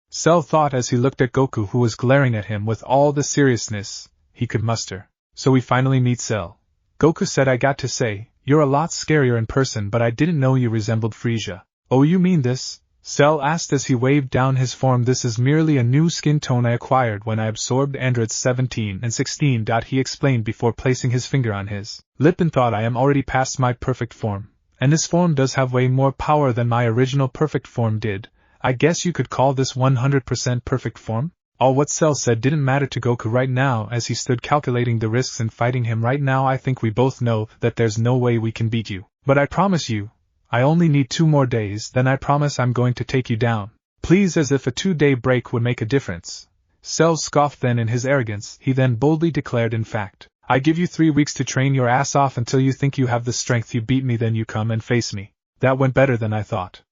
Cell thought as he looked at Goku, who was glaring at him with all the seriousness he could muster. So we finally meet, Cell, Goku said. I got to say, you're a lot scarier in person, but I didn't know you resembled Frieza. Oh, you mean this? Cell asked as he waved down his form. This is merely a new skin tone I acquired when I absorbed androids 17 and 16. He explained before placing his finger on his lip and thought, I am already past my perfect form, and this form does have way more power than my original perfect form did. I guess you could call this 100% perfect form? All what Cell said didn't matter to Goku right now as he stood calculating the risks in fighting him right now. I think we both know that there's no way we can beat you, but I promise you, I only need 2 more days, then I promise I'm going to take you down. Please, as if a 2-day break would make a difference. Cell scoffed then in his arrogance. He then boldly declared, in fact, I give you 3 weeks to train your ass off until you think you have the strength. You beat me, then you come and face me. That went better than I thought.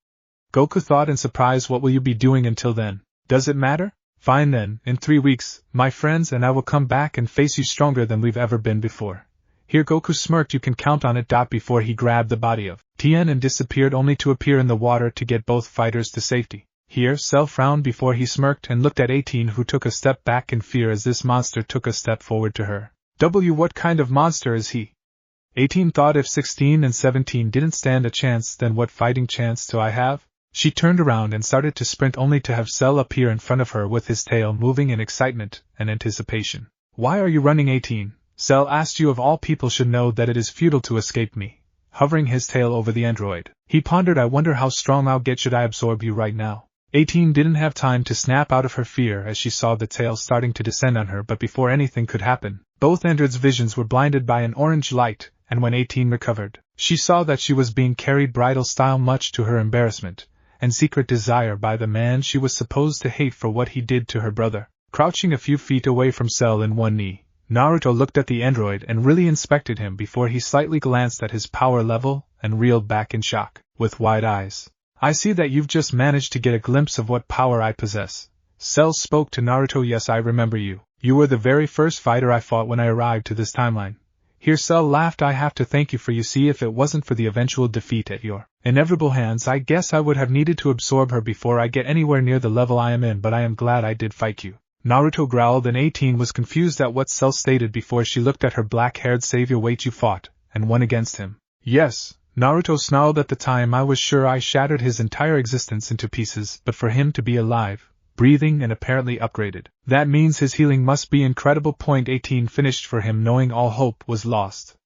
Goku thought in surprise. What will you be doing until then? Does it matter? Fine then, in 3 weeks, my friends, and I will come back and face you stronger than we've ever been before. Here Goku smirked. You can count on it. Before he grabbed the body of Tien and disappeared, only to appear in the water to get both fighters to safety. Here Cell frowned before he smirked and looked at 18, who took a step back in fear as this monster took a step forward to her. What kind of monster is he? 18 thought, if 16 and 17 didn't stand a chance, then what fighting chance do I have? She turned around and started to sprint, only to have Cell appear in front of her with his tail moving in excitement and anticipation. Why are you running, 18? Cell asked. You of all people should know that it is futile to escape me. Hovering his tail over the android, he pondered. I wonder how strong I'll get should I absorb you right now. 18 didn't have time to snap out of her fear as she saw the tail starting to descend on her, but before anything could happen, both androids' visions were blinded by an orange light, and when 18 recovered, she saw that she was being carried bridal style, much to her embarrassment and secret desire, by the man she was supposed to hate for what he did to her brother. Crouching a few feet away from Cell in one knee, Naruto looked at the android and really inspected him before he slightly glanced at his power level and reeled back in shock, with wide eyes. I see that you've just managed to get a glimpse of what power I possess. Cell spoke to Naruto. Yes, I remember you. You were the very first fighter I fought when I arrived to this timeline. Here Cell laughed. I have to thank you for, you see, if it wasn't for the eventual defeat at your inevitable hands, I guess I would have needed to absorb her before I get anywhere near the level I am in, but I am glad I did fight you. Naruto growled, and 18 was confused at what Cell stated before she looked at her black-haired savior. Wait, you fought and won against him? Yes, Naruto snarled. At the time I was sure I shattered his entire existence into pieces, but for him to be alive, breathing and apparently upgraded, that means his healing must be incredible. Point 18 finished for him, knowing all hope was lost.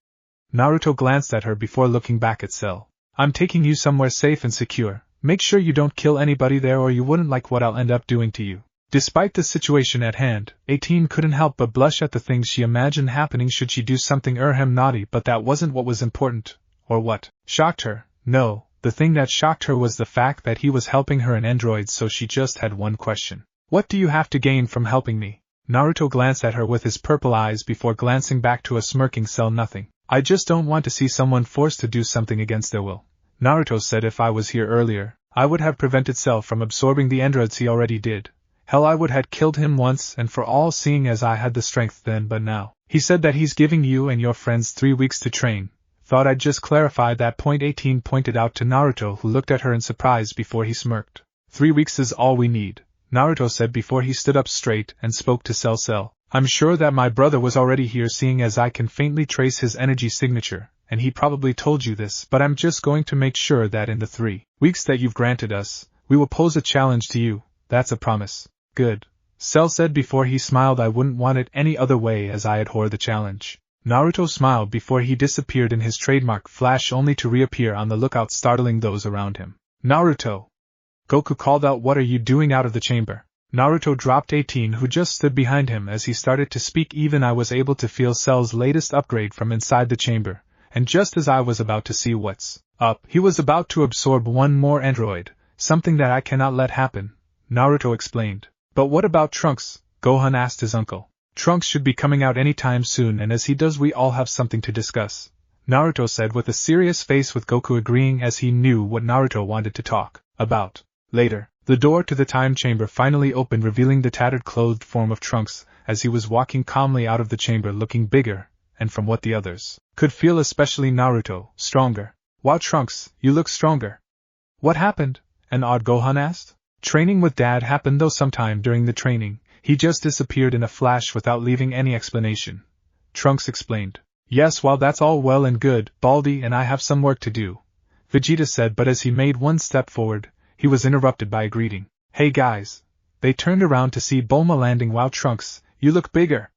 Naruto glanced at her before looking back at Cell. I'm taking you somewhere safe and secure. Make sure you don't kill anybody there or you wouldn't like what I'll end up doing to you. Despite the situation at hand, 18 couldn't help but blush at the things she imagined happening should she do something naughty, but that wasn't what was important. Or what shocked her. No, the thing that shocked her was the fact that he was helping her an android, so she just had one question. What do you have to gain from helping me? Naruto glanced at her with his purple eyes before glancing back to a smirking Cell. Nothing. I just don't want to see someone forced to do something against their will. Naruto said if I was here earlier, I would have prevented Cell from absorbing the androids he already did. Hell, I would had killed him once and for all, seeing as I had the strength then, but now. He said that he's giving you and your friends 3 weeks to train. Thought I'd just clarify that point. 18 pointed out to Naruto, who looked at her in surprise before he smirked. 3 weeks is all we need, Naruto said before he stood up straight and spoke to Cell. I'm sure that my brother was already here, seeing as I can faintly trace his energy signature, and he probably told you this, but I'm just going to make sure that in the 3 weeks that you've granted us, we will pose a challenge to you. That's a promise. Good, Cell said before he smiled. I wouldn't want it any other way, as I abhor the challenge. Naruto smiled before he disappeared in his trademark flash, only to reappear on the lookout, startling those around him. Naruto! Goku called out. What are you doing out of the chamber? Naruto dropped 18, who just stood behind him as he started to speak. Even I was able to feel Cell's latest upgrade from inside the chamber, and just as I was about to see what's up, he was about to absorb one more android, something that I cannot let happen, Naruto explained. But what about Trunks? Gohan asked his uncle. Trunks should be coming out anytime soon, and as he does, we all have something to discuss, Naruto said with a serious face, with Goku agreeing as he knew what Naruto wanted to talk about. Later, the door to the time chamber finally opened, revealing the tattered clothed form of Trunks as he was walking calmly out of the chamber, looking bigger, and from what the others could feel, especially Naruto, stronger. Wow, Trunks, you look stronger. What happened? An odd Gohan asked. Training with Dad happened, though sometime during the training, he just disappeared in a flash without leaving any explanation, Trunks explained. Yes, while that's all well and good, Baldy and I have some work to do, Vegeta said, but as he made one step forward, he was interrupted by a greeting. Hey guys! They turned around to see Bulma landing. Wow, Trunks, you look bigger.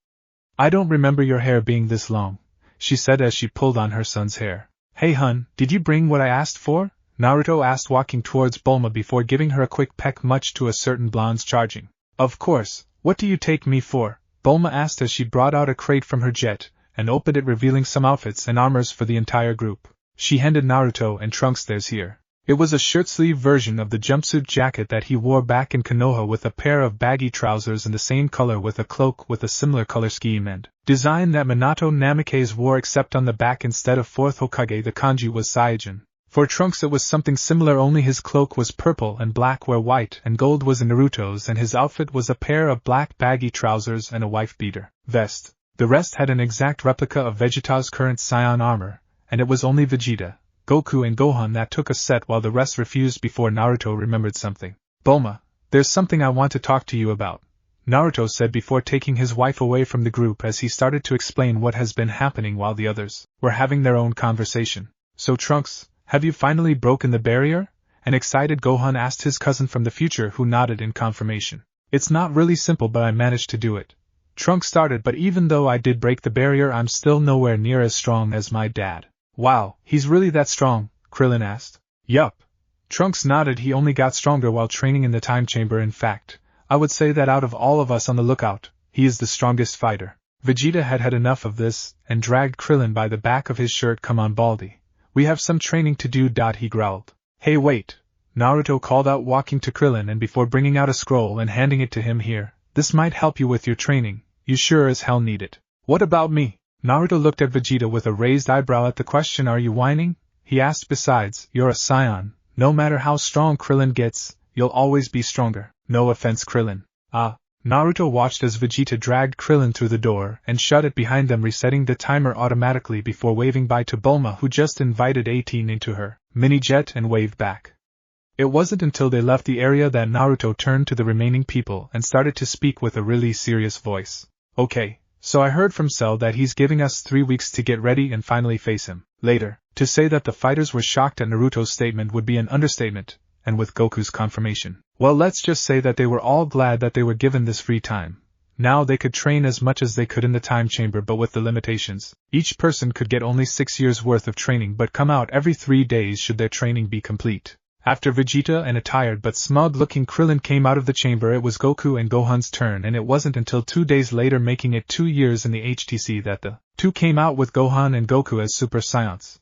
I don't remember your hair being this long, she said as she pulled on her son's hair. Hey hun, did you bring what I asked for? Naruto asked, walking towards Bulma before giving her a quick peck, much to a certain blonde's charging. Of course, what do you take me for? Bulma asked as she brought out a crate from her jet and opened it, revealing some outfits and armors for the entire group. She handed Naruto and Trunks theirs here. It was a shirt-sleeve version of the jumpsuit jacket that he wore back in Konoha, with a pair of baggy trousers in the same color, with a cloak with a similar color scheme and design that Minato Namikaze wore, except on the back instead of 4th Hokage the kanji was Saiyan. For Trunks it was something similar, only his cloak was purple and black where white and gold was in Naruto's, and his outfit was a pair of black baggy trousers and a wife-beater vest. The rest had an exact replica of Vegeta's current Scion armor, and it was only Vegeta, Goku and Gohan that took a set, while the rest refused before Naruto remembered something. Bulma, there's something I want to talk to you about, Naruto said before taking his wife away from the group as he started to explain what has been happening while the others were having their own conversation. So Trunks, have you finally broken the barrier? An excited Gohan asked his cousin from the future, who nodded in confirmation. It's not really simple, but I managed to do it, Trunks started, but even though I did break the barrier, I'm still nowhere near as strong as my dad. Wow, he's really that strong? Krillin asked. Yup. Trunks nodded. He only got stronger while training in the time chamber. In fact, I would say that out of all of us on the lookout, he is the strongest fighter. Vegeta had had enough of this, and dragged Krillin by the back of his shirt. Come on, Baldy. We have some training to do. He growled. Hey, wait, Naruto called out, walking to Krillin and before bringing out a scroll and handing it to him. Here, this might help you with your training. You sure as hell need it. What about me? Naruto looked at Vegeta with a raised eyebrow at the question. Are you whining? He asked. Besides, you're a Scion. No matter how strong Krillin gets, you'll always be stronger. No offense, Krillin. Ah. Naruto watched as Vegeta dragged Krillin through the door and shut it behind them, resetting the timer automatically before waving bye to Bulma, who just invited 18 into her mini-jet and waved back. It wasn't until they left the area that Naruto turned to the remaining people and started to speak with a really serious voice. Okay, so I heard from Cell that he's giving us 3 weeks to get ready and finally face him. Later, to say that the fighters were shocked at Naruto's statement would be an understatement, and with Goku's confirmation, well, let's just say that they were all glad that they were given this free time. Now they could train as much as they could in the time chamber, but with the limitations. Each person could get only 6 years worth of training but come out every 3 days should their training be complete. After Vegeta and a tired but smug-looking Krillin came out of the chamber, it was Goku and Gohan's turn, and it wasn't until 2 days later, making it 2 years in the HTC, that the two came out with Gohan and Goku as Super Saiyans.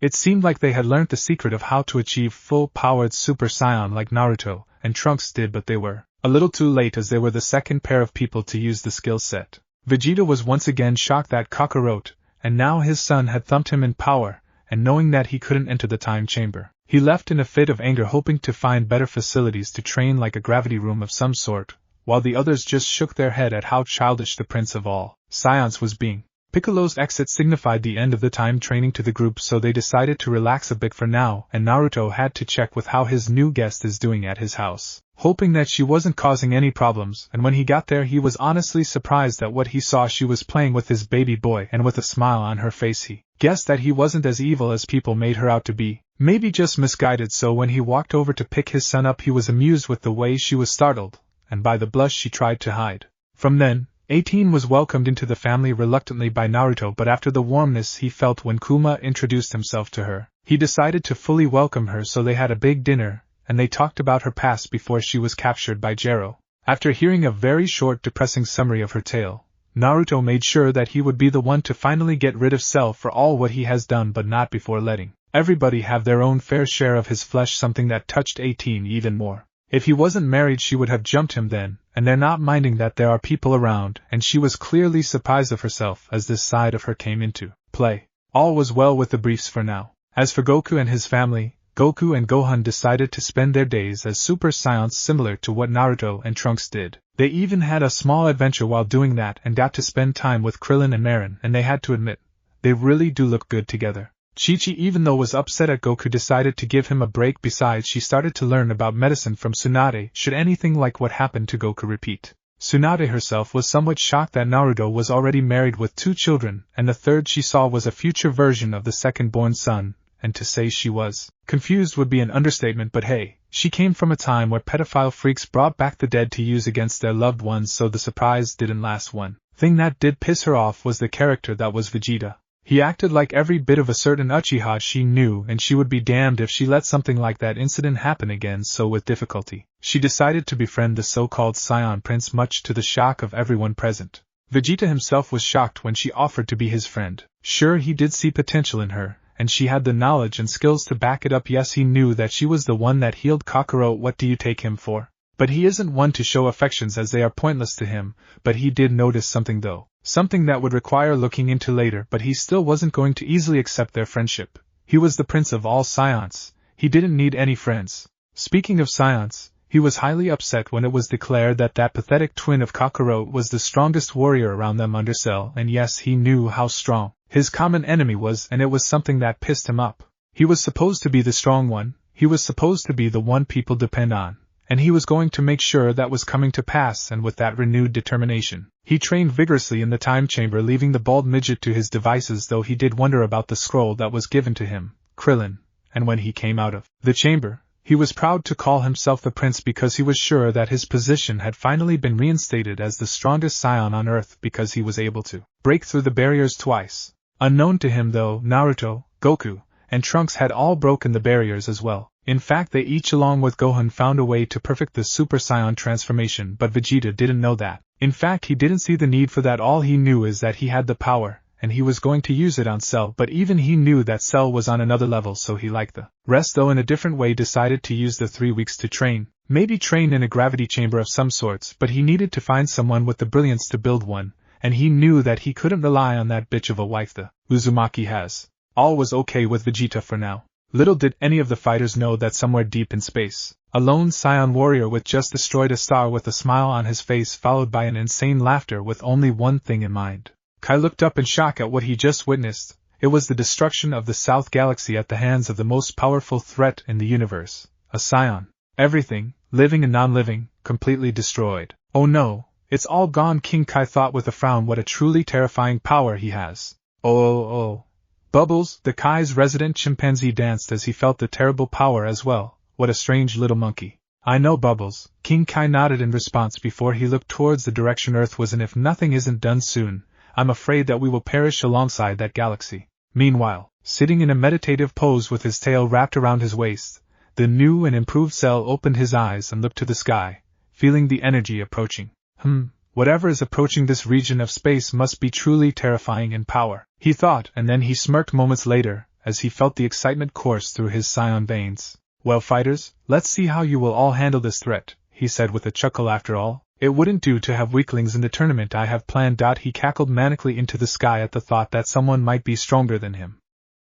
It seemed like they had learnt the secret of how to achieve full-powered Super Saiyan like Naruto and Trunks did, but they were a little too late, as they were the second pair of people to use the skill set. Vegeta was once again shocked that Kakarot, and now his son, had thumped him in power, and knowing that he couldn't enter the time chamber, he left in a fit of anger, hoping to find better facilities to train, like a gravity room of some sort, while the others just shook their head at how childish the Prince of all Science was being. Piccolo's exit signified the end of the time training to the group, so they decided to relax a bit for now, and Naruto had to check with how his new guest is doing at his house, hoping that she wasn't causing any problems, and when he got there he was honestly surprised at what he saw. She was playing with his baby boy, and with a smile on her face he guessed that he wasn't as evil as people made her out to be, maybe just misguided. So when he walked over to pick his son up, he was amused with the way she was startled, and by the blush she tried to hide. From then, 18 was welcomed into the family reluctantly by Naruto, but after the warmness he felt when Kuma introduced himself to her, he decided to fully welcome her. So they had a big dinner, and they talked about her past before she was captured by Gero. After hearing a very short, depressing summary of her tale, Naruto made sure that he would be the one to finally get rid of Cell for all what he has done, but not before letting everybody have their own fair share of his flesh, something that touched 18 even more. If he wasn't married she would have jumped him then, and they're not minding that there are people around, and she was clearly surprised of herself as this side of her came into play. All was well with the briefs for now. As for Goku and his family, Goku and Gohan decided to spend their days as Super Saiyans, similar to what Naruto and Trunks did. They even had a small adventure while doing that and got to spend time with Krillin and Marin, and they had to admit, they really do look good together. Chi-Chi, even though was upset at Goku, decided to give him a break. Besides, she started to learn about medicine from Tsunade should anything like what happened to Goku repeat. Tsunade herself was somewhat shocked that Naruto was already married with 2 children, and the third she saw was a future version of the second-born son, and to say she was confused would be an understatement, but hey, she came from a time where pedophile freaks brought back the dead to use against their loved ones, so the surprise didn't last. One thing that did piss her off was the character that was Vegeta. He acted like every bit of a certain Uchiha she knew, and she would be damned if she let something like that incident happen again. So with difficulty, she decided to befriend the so-called Scion Prince, much to the shock of everyone present. Vegeta himself was shocked when she offered to be his friend. Sure, he did see potential in her, and she had the knowledge and skills to back it up. Yes, he knew that she was the one that healed Kakarot. What do you take him for? But he isn't one to show affections, as they are pointless to him. But he did notice something though. Something that would require looking into later, but he still wasn't going to easily accept their friendship. He was the prince of all Scions. He didn't need any friends. Speaking of Scions, he was highly upset when it was declared that that pathetic twin of Kakarot was the strongest warrior around them under Cell, and yes, he knew how strong his common enemy was, and it was something that pissed him up. He was supposed to be the strong one, he was supposed to be the one people depend on, and he was going to make sure that was coming to pass. And with that renewed determination, he trained vigorously in the time chamber, leaving the bald midget to his devices, though he did wonder about the scroll that was given to him, Krillin, and when he came out of the chamber, he was proud to call himself the prince because he was sure that his position had finally been reinstated as the strongest Scion on Earth, because he was able to break through the barriers twice. Unknown to him though, Naruto, Goku, and Trunks had all broken the barriers as well. In fact, they each along with Gohan found a way to perfect the Super Saiyan transformation, but Vegeta didn't know that. In fact, he didn't see the need for that. All he knew is that he had the power, and he was going to use it on Cell, but even he knew that Cell was on another level, so he, like the rest though in a different way, decided to use the 3 weeks to train. Maybe train in a gravity chamber of some sorts, but he needed to find someone with the brilliance to build one, and he knew that he couldn't rely on that bitch of a wife the Uzumaki has. All was okay with Vegeta for now. Little did any of the fighters know that somewhere deep in space, a lone Scion warrior with just destroyed a star with a smile on his face, followed by an insane laughter with only one thing in mind. Kai looked up in shock at what he just witnessed. It was the destruction of the South Galaxy at the hands of the most powerful threat in the universe, a Scion. Everything, living and non-living, completely destroyed. Oh no, it's all gone. King Kai thought with a frown what a truly terrifying power he has. Oh. Bubbles, the Kai's resident chimpanzee, danced as he felt the terrible power as well. What a strange little monkey. I know, Bubbles, King Kai nodded in response before he looked towards the direction Earth was in. If nothing isn't done soon, I'm afraid that we will perish alongside that galaxy. Meanwhile, sitting in a meditative pose with his tail wrapped around his waist, the new and improved Cell opened his eyes and looked to the sky, feeling the energy approaching. Whatever is approaching this region of space must be truly terrifying in power, he thought, and then he smirked moments later, as he felt the excitement course through his Scion veins. Well, fighters, let's see how you will all handle this threat, he said with a chuckle. After all, it wouldn't do to have weaklings in the tournament I have planned. He cackled manically into the sky at the thought that someone might be stronger than him.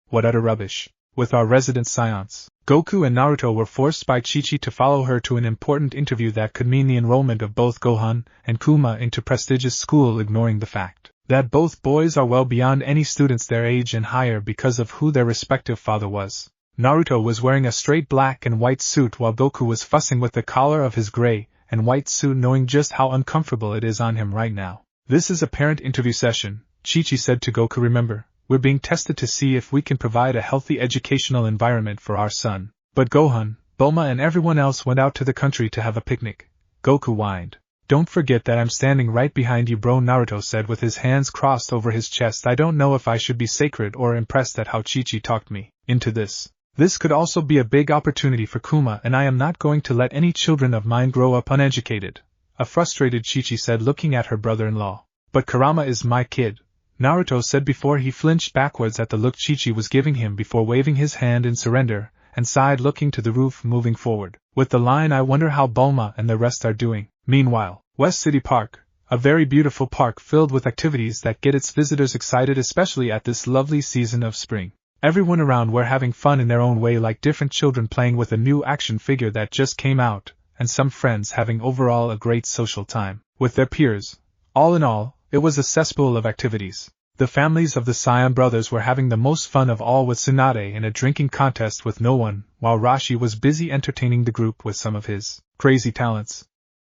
What utter rubbish. With our resident Scions, Goku and Naruto were forced by Chi-Chi to follow her to an important interview that could mean the enrollment of both Gohan and Kuma into prestigious school, ignoring the fact that both boys are well beyond any students their age and higher because of who their respective father was. Naruto was wearing a straight black and white suit while Goku was fussing with the collar of his gray and white suit, knowing just how uncomfortable it is on him right now. This is a parent interview session, Chi-Chi said to Goku. Remember, we're being tested to see if we can provide a healthy educational environment for our son. But Gohan, Bulma and everyone else went out to the country to have a picnic. Goku whined. Don't forget that I'm standing right behind you, bro, Naruto said with his hands crossed over his chest. I don't know if I should be sacred or impressed at how Chi-Chi talked me into this. This could also be a big opportunity for Kuma, and I am not going to let any children of mine grow up uneducated. A frustrated Chi-Chi said, looking at her brother-in-law. But Kurama is my kid, Naruto said before he flinched backwards at the look Chi-Chi was giving him before waving his hand in surrender, and sighed, looking to the roof, moving forward with the line, I wonder how Bulma and the rest are doing. Meanwhile, West City Park, a very beautiful park filled with activities that get its visitors excited, especially at this lovely season of spring. Everyone around were having fun in their own way, like different children playing with a new action figure that just came out, and some friends having overall a great social time with their peers. All in all, it was a cesspool of activities. The families of the Scion brothers were having the most fun of all, with Tsunade in a drinking contest with no one, while Rashi was busy entertaining the group with some of his crazy talents.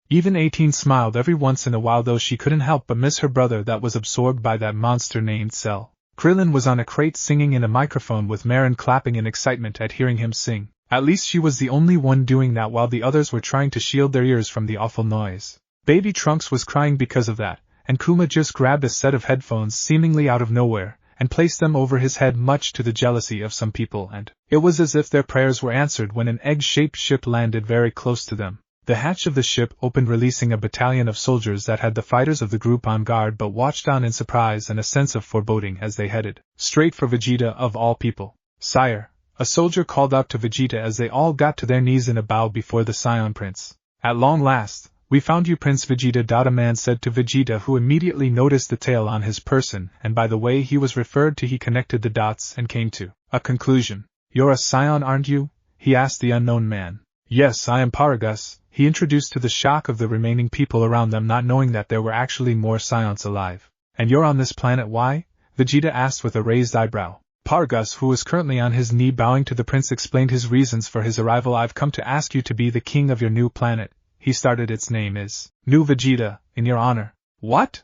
Even 18 smiled every once in a while, though she couldn't help but miss her brother that was absorbed by that monster named Cell. Krillin was on a crate singing in a microphone, with Marin clapping in excitement at hearing him sing. At least she was the only one doing that, while the others were trying to shield their ears from the awful noise. Baby Trunks was crying because of that, and Kuma just grabbed a set of headphones seemingly out of nowhere, and placed them over his head, much to the jealousy of some people, and it was as if their prayers were answered when an egg-shaped ship landed very close to them. The hatch of the ship opened, releasing a battalion of soldiers that had the fighters of the group on guard, but watched on in surprise and a sense of foreboding as they headed straight for Vegeta of all people. Sire, a soldier called out to Vegeta as they all got to their knees in a bow before the Scion Prince. At long last, we found you, Prince Vegeta. A man said to Vegeta, who immediately noticed the tail on his person, and by the way he was referred to he connected the dots and came to a conclusion. You're a Scion, aren't you? He asked the unknown man. Yes, I am Paragus, he introduced, to the shock of the remaining people around them, not knowing that there were actually more Scions alive. And you're on this planet, why? Vegeta asked with a raised eyebrow. Paragus, who was currently on his knee bowing to the prince, explained his reasons for his arrival. I've come to ask you to be the king of your new planet. He started. Its name is New Vegeta, in your honor. What?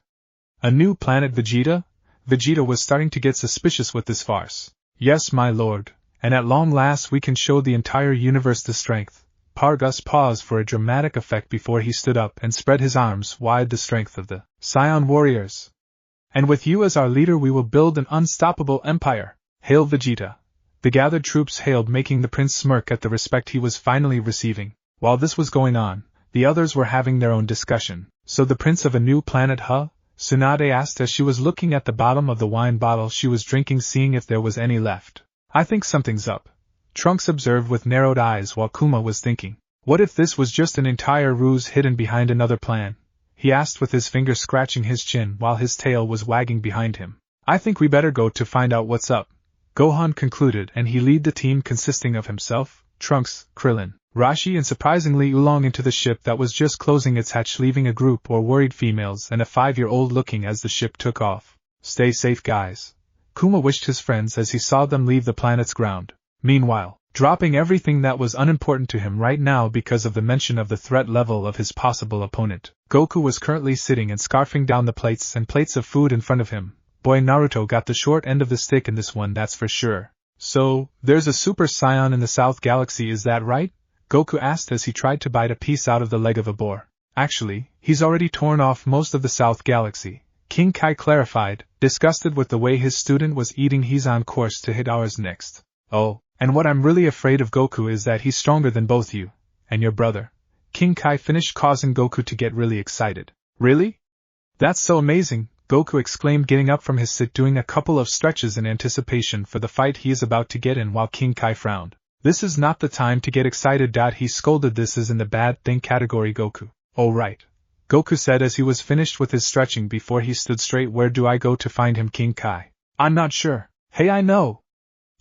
A new planet, Vegeta? Vegeta was starting to get suspicious with this farce. Yes, my lord, and at long last we can show the entire universe the strength. Paragus paused for a dramatic effect before he stood up and spread his arms wide. The strength of the Scion warriors. And with you as our leader we will build an unstoppable empire. Hail Vegeta. The gathered troops hailed, making the prince smirk at the respect he was finally receiving. While this was going on, the others were having their own discussion. So the prince of a new planet, huh? Tsunade asked as she was looking at the bottom of the wine bottle she was drinking, seeing if there was any left. I think something's up, Trunks observed with narrowed eyes, while Kuma was thinking. What if this was just an entire ruse hidden behind another plan? He asked with his finger scratching his chin while his tail was wagging behind him. I think we better go to find out what's up, Gohan concluded, and he led the team consisting of himself, Trunks, Krillin, Rashi and surprisingly Oolong into the ship that was just closing its hatch, leaving a group or worried females and a 5-year-old looking as the ship took off. Stay safe, guys, Kuma wished his friends as he saw them leave the planet's ground. Meanwhile, dropping everything that was unimportant to him right now because of the mention of the threat level of his possible opponent, Goku was currently sitting and scarfing down the plates and plates of food in front of him. Boy, Naruto got the short end of the stick in this one, that's for sure. So, there's a Super Saiyan in the South Galaxy, is that right? Goku asked as he tried to bite a piece out of the leg of a boar. Actually, he's already torn off most of the South Galaxy, King Kai clarified, disgusted with the way his student was eating. He's on course to hit ours next. Oh, and what I'm really afraid of Goku is that he's stronger than both you and your brother. King Kai finished, causing Goku to get really excited. Really? That's so amazing, Goku exclaimed, getting up from his sit, doing a couple of stretches in anticipation for the fight he is about to get in, while King Kai frowned. This is not the time to get excited. He scolded. This is in the bad thing category, Goku. Oh right. Goku said as he was finished with his stretching before he stood straight. Where do I go to find him, King Kai? I'm not sure. Hey, I know.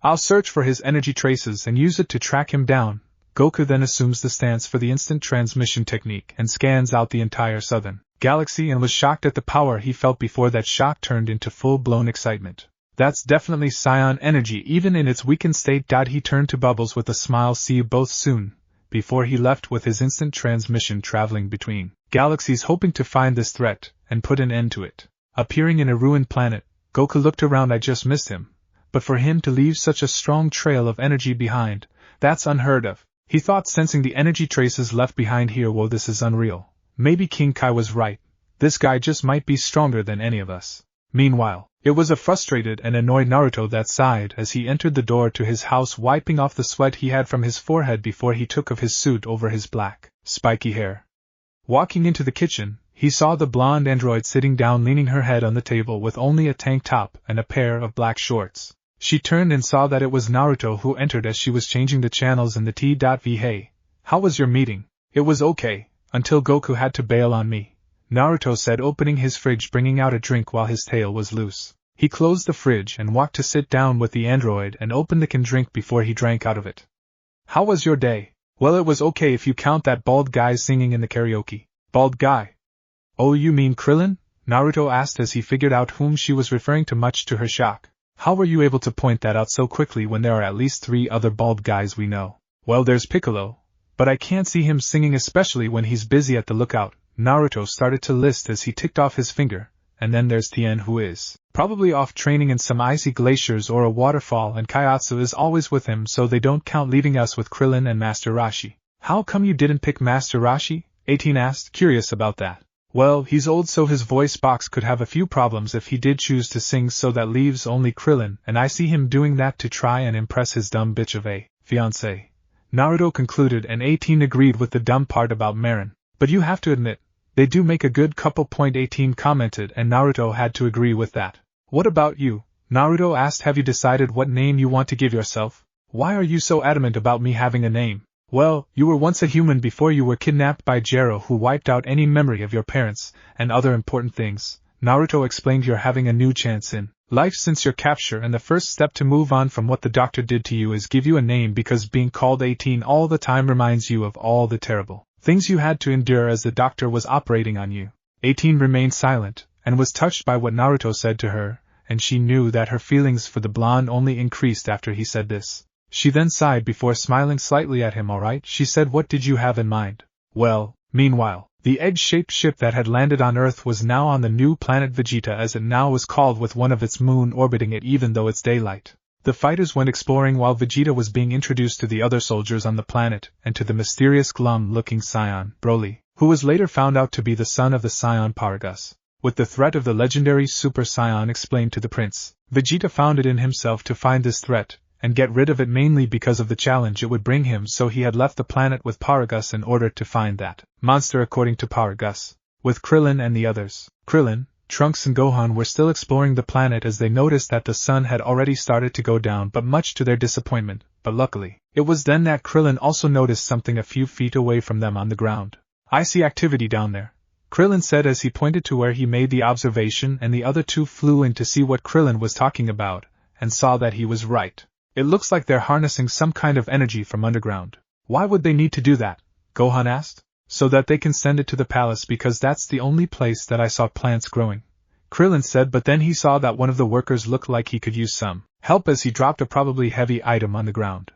I'll search for his energy traces and use it to track him down. Goku then assumes the stance for the instant transmission technique and scans out the entire southern galaxy and was shocked at the power he felt. Before that shock turned into full-blown excitement. That's definitely Scion energy, even in its weakened state. He turned to Bubbles with a smile. See you both soon. Before he left with his instant transmission, traveling between galaxies, hoping to find this threat and put an end to it. Appearing in a ruined planet, Goku looked around. I just missed him. But for him to leave such a strong trail of energy behind, that's unheard of, he thought, sensing the energy traces left behind here. Whoa, this is unreal. Maybe King Kai was right. This guy just might be stronger than any of us. Meanwhile, it was a frustrated and annoyed Naruto that sighed as he entered the door to his house, wiping off the sweat he had from his forehead before he took off his suit over his black, spiky hair. Walking into the kitchen, he saw the blonde android sitting down, leaning her head on the table with only a tank top and a pair of black shorts. She turned and saw that it was Naruto, who entered as she was changing the channels in the T.V. Hey, how was your meeting? It was okay, until Goku had to bail on me, Naruto said, opening his fridge, bringing out a drink while his tail was loose. He closed the fridge and walked to sit down with the android and opened the can drink before he drank out of it. How was your day? Well, it was okay if you count that bald guy singing in the karaoke. Bald guy? Oh, you mean Krillin? Naruto asked as he figured out whom she was referring to, much to her shock. How were you able to point that out so quickly when there are at least 3 other bald guys we know? Well, there's Piccolo, but I can't see him singing, especially when he's busy at the lookout. Naruto started to list as he ticked off his finger. And then there's Tien, who is probably off training in some icy glaciers or a waterfall, and Kaiatsu is always with him, so they don't count, leaving us with Krillin and Master Roshi. How come you didn't pick Master Roshi? 18 asked, curious about that. Well, he's old, so his voice box could have a few problems if he did choose to sing, so that leaves only Krillin, and I see him doing that to try and impress his dumb bitch of a fiancé. Naruto concluded, and 18 agreed with the dumb part about Marin. But you have to admit, they do make a good couple. 18 commented, and Naruto had to agree with that. What about you? Naruto asked. Have you decided what name you want to give yourself? Why are you so adamant about me having a name? Well, you were once a human before you were kidnapped by Gero, who wiped out any memory of your parents and other important things. Naruto explained. You're having a new chance in life since your capture, and the first step to move on from what the doctor did to you is give you a name, because being called 18 all the time reminds you of all the terrible things you had to endure as the doctor was operating on you. 18 remained silent, and was touched by what Naruto said to her, and she knew that her feelings for the blonde only increased after he said this. She then sighed before smiling slightly at him. All right, she said, what did you have in mind? Well, meanwhile, the egg-shaped ship that had landed on Earth was now on the new planet Vegeta, as it now was called, with one of its moon orbiting it even though it's daylight. The fighters went exploring while Vegeta was being introduced to the other soldiers on the planet and to the mysterious glum-looking Scion, Broly, who was later found out to be the son of the Scion Paragus. With the threat of the legendary Super Saiyan explained to the prince, Vegeta found it in himself to find this threat and get rid of it, mainly because of the challenge it would bring him, so he had left the planet with Paragus in order to find that monster. According to Paragus, with Krillin and the others, Krillin, Trunks and Gohan were still exploring the planet as they noticed that the sun had already started to go down, but much to their disappointment. But luckily, it was then that Krillin also noticed something a few feet away from them on the ground. I see activity down there, Krillin said as he pointed to where he made the observation, and the other two flew in to see what Krillin was talking about, and saw that he was right. It looks like they're harnessing some kind of energy from underground. Why would they need to do that? Gohan asked. So that they can send it to the palace, because that's the only place that I saw plants growing, Krillin said, but then he saw that one of the workers looked like he could use some help as he dropped a probably heavy item on the ground.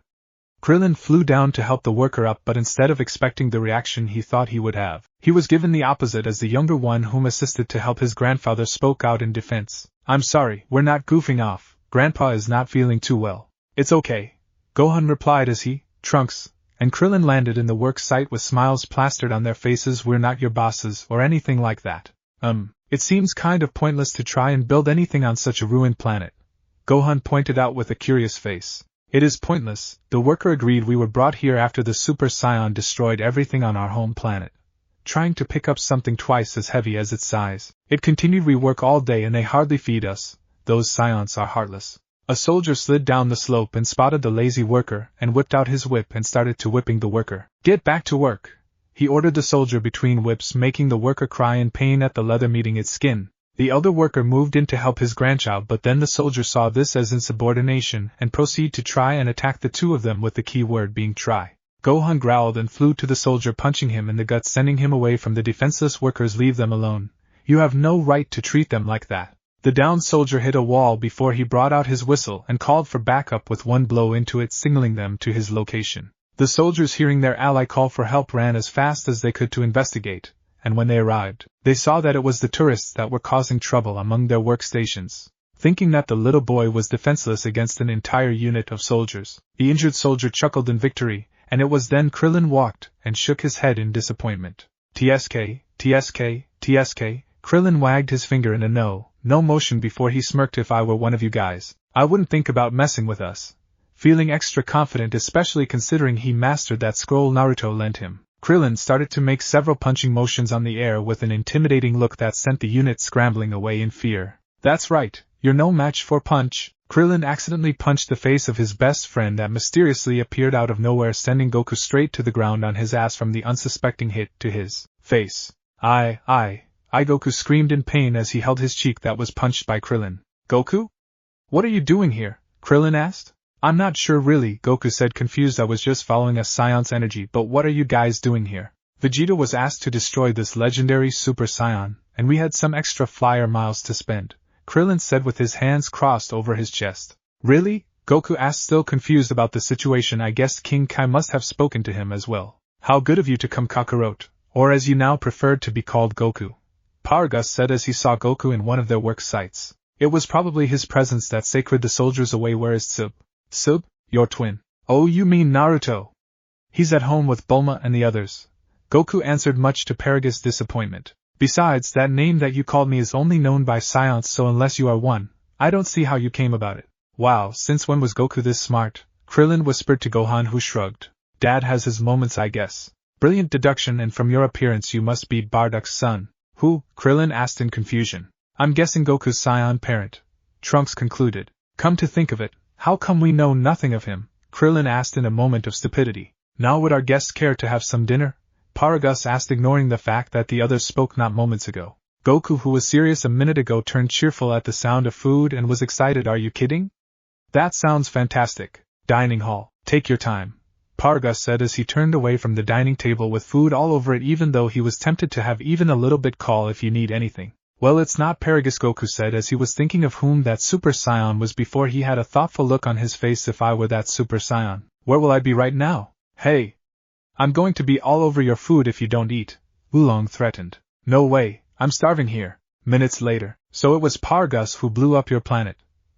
Krillin flew down to help the worker up, but instead of expecting the reaction he thought he would have, he was given the opposite, as the younger one whom assisted to help his grandfather spoke out in defense. I'm sorry, we're not goofing off. Grandpa is not feeling too well. It's okay, Gohan replied as he, Trunks, And Krillin landed in the work site with smiles plastered on their faces. We're not your bosses, or anything like that. It seems kind of pointless to try and build anything on such a ruined planet, Gohan pointed out with a curious face. It is pointless, the worker agreed. We were brought here after the Super Saiyan destroyed everything on our home planet. Trying to pick up something twice as heavy as its size. It continued. We work all day and they hardly feed us. Those Scions are heartless. A soldier slid down the slope and spotted the lazy worker and whipped out his whip and started to whipping the worker. Get back to work, he ordered the soldier between whips, making the worker cry in pain at the leather meeting its skin. The elder worker moved in to help his grandchild, but then the soldier saw this as insubordination and proceeded to try and attack the two of them, with the key word being try. Gohan growled and flew to the soldier, punching him in the gut, sending him away from the defenseless workers. Leave them alone. You have no right to treat them like that. The downed soldier hit a wall before he brought out his whistle and called for backup with one blow into it, signaling them to his location. The soldiers, hearing their ally call for help, ran as fast as they could to investigate, and when they arrived, they saw that it was the tourists that were causing trouble among their workstations. Thinking that the little boy was defenseless against an entire unit of soldiers, the injured soldier chuckled in victory, and it was then Krillin walked and shook his head in disappointment. TSK, TSK, TSK, Krillin wagged his finger in a no motion before he smirked. If I were one of you guys, I wouldn't think about messing with us. Feeling extra confident, especially considering he mastered that scroll Naruto lent him, Krillin started to make several punching motions on the air with an intimidating look that sent the unit scrambling away in fear. That's right, you're no match for punch. Krillin accidentally punched the face of his best friend that mysteriously appeared out of nowhere, sending Goku straight to the ground on his ass from the unsuspecting hit to his face. I, Goku screamed in pain as he held his cheek that was punched by Krillin. Goku? What are you doing here? Krillin asked. I'm not sure really, Goku said, confused. I was just following a Scion's energy, but what are you guys doing here? Vegeta was asked to destroy this legendary Super Saiyan, and we had some extra flyer miles to spend, Krillin said with his hands crossed over his chest. Really? Goku asked, still confused about the situation. I guess King Kai must have spoken to him as well. How good of you to come, Kakarot, or as you now preferred to be called, Goku, Paragus said as he saw Goku in one of their work sites. It was probably his presence that sacred the soldiers away. Where is Tsube? Tsube, your twin. Oh, you mean Naruto? He's at home with Bulma and the others, Goku answered, much to Paragus' disappointment. Besides, that name that you called me is only known by Scions, so unless you are one, I don't see how you came about it. Wow, since when was Goku this smart? Krillin whispered to Gohan, who shrugged. Dad has his moments, I guess. Brilliant deduction, and from your appearance you must be Bardock's son. Who? Krillin asked in confusion. I'm guessing Goku's Scion parent, Trunks concluded. Come to think of it, how come we know nothing of him? Krillin asked in a moment of stupidity. Now would our guests care to have some dinner? Paragus asked, ignoring the fact that the others spoke not moments ago. Goku, who was serious a minute ago, turned cheerful at the sound of food and was excited. Are you kidding? That sounds fantastic. Dining hall, take your time, Paragus said as he turned away from the dining table with food all over it, even though he was tempted to have even a little bit. Call if you need anything. Well, it's not Paragus, Goku said as he was thinking of whom that Super Saiyan was before he had a thoughtful look on his face. If I were that Super Saiyan, where will I be right now? Hey! I'm going to be all over your food if you don't eat, Oolong threatened. No way, I'm starving here. Minutes later. So it was Paragus who blew up your planet,